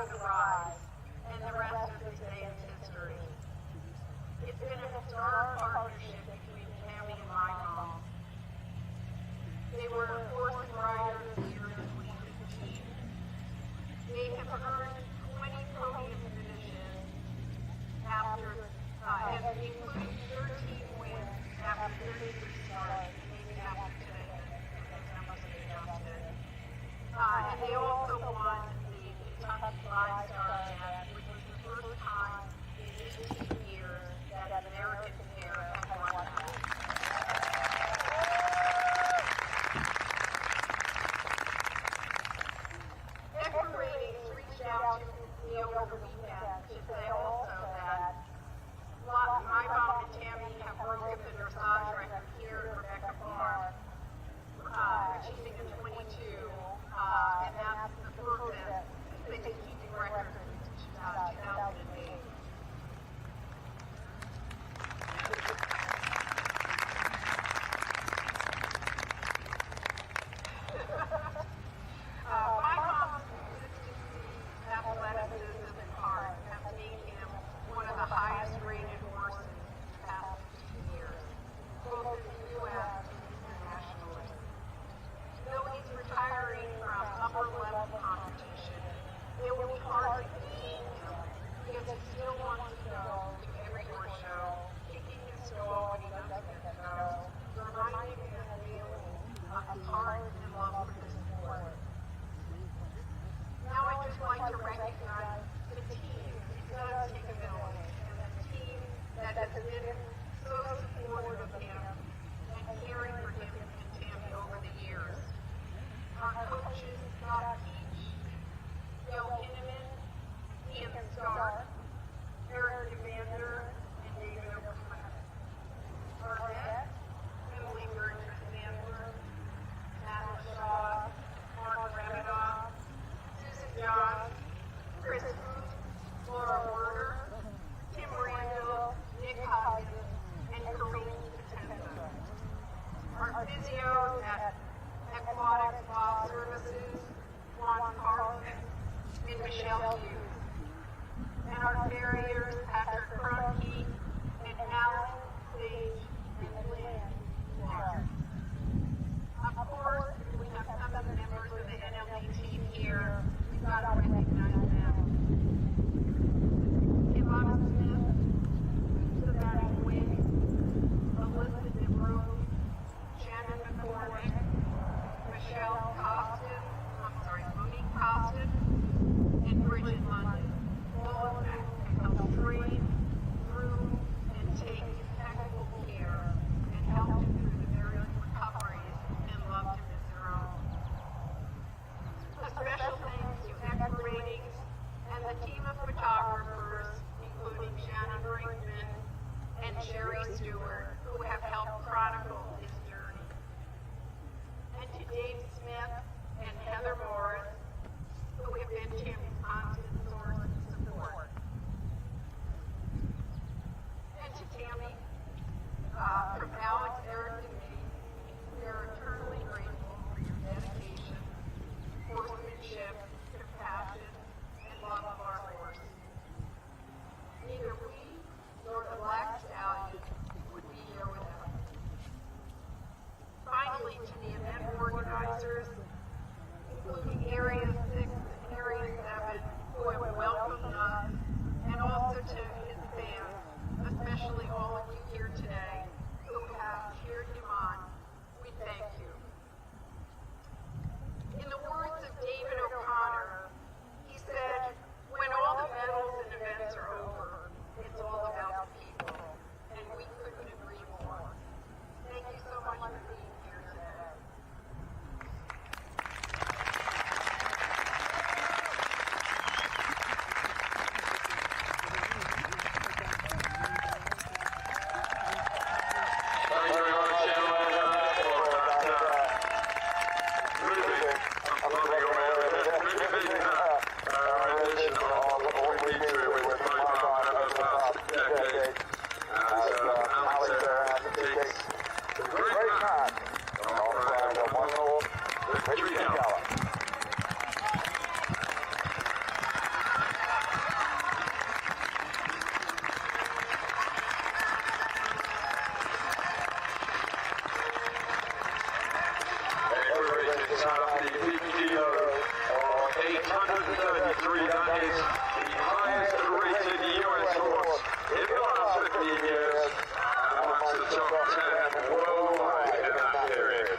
our farriers, Patrick Krunke, and Alan Sage and Lynn Clark. Of course, we have some of the members of the NLE team here. We've got to recognize them. Yvonne Smith, Sebastian Wing, Elizabeth DeBrue, Shannon McCormick, Michelle Costin, Monique Costin, and Bridget London. All of them helped train, groom, and take technical care and helped him through the various recoveries and loved him as their own. A special thanks to Echo Ratings and the team of photographers, including Shannon Brinkman and Sherry Stewart, who have helped chronicle his journey. And to Dave Smith and Heather Morris, who have been Tim's constant source of support. And to Tammy, from Alex, Eric, and me, we are eternally grateful for your dedication, horsemanship, compassion, and love of our horse. Neither we nor the Black Stallion would be here without you. Finally, to the event organizers, including Area 6 and Area 7, who have welcomed us, and also to his fans, especially all of you here today, who have cheered him on, we thank you. In the words of David O'Connor, he said, when all the medals and events are over, it's all about the people, and we couldn't agree more. Thank you so much for being here today. Thank you very much, gentlemen, for that moving, I'm loving your moving rendition of what we've been through with Mobile over the past decade. And Alex takes the great man of the One Lord, Victory Gallop. The PPO of 833, that is the highest rated US horse in the last 15 years, and amongst the top 10 worldwide in that period.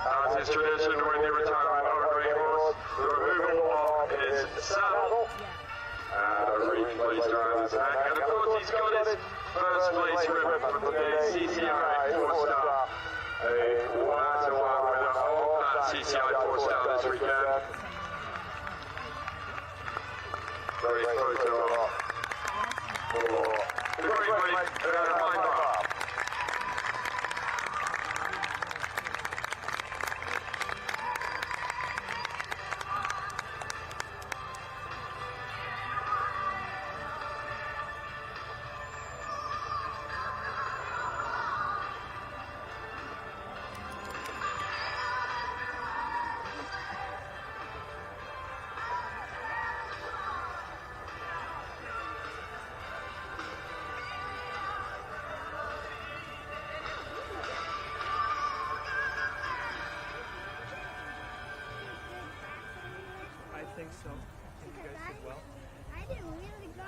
As is tradition when you retire on a great horse, the removal of his saddle, and a wreath placed around his neck, and of course he's got his first place ribbon from the CCI 4-star, a one-to-one winner of that CCI 4-star this weekend. Great photo for the great weight of Adam Heinbach.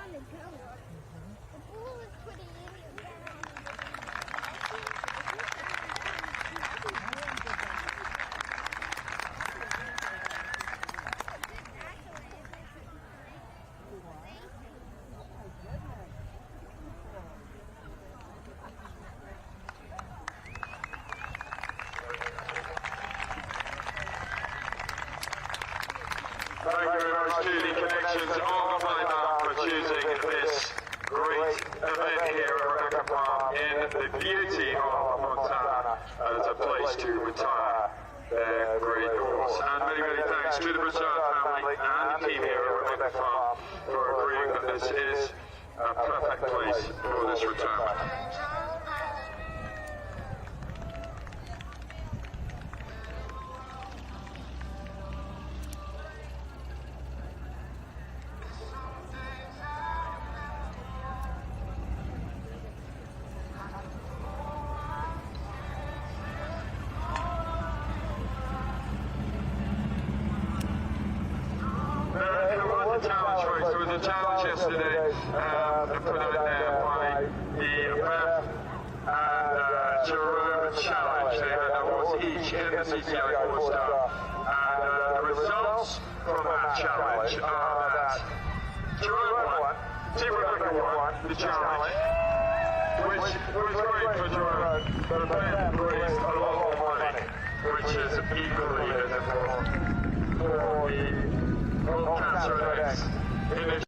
on the go. The pool is pretty easy. Thank you very much to the Connections on the Playground for choosing this great event here at Rebecca Farm in the beauty of Montana as a place to retire their great horse. And many, many thanks to the Broussard family and the team here at Rebecca Farm for agreeing that this is a perfect place for this retirement. There was a challenge yesterday put out there by the Beth and Jerome Challenge. They had a horse each in the CCI All-Star. And the results from that challenge are that Jerome won, Team Rebecca won the challenge, which was great for Jerome, but Ben raised a lot more money, which is equally as important for the World Cancer Index in the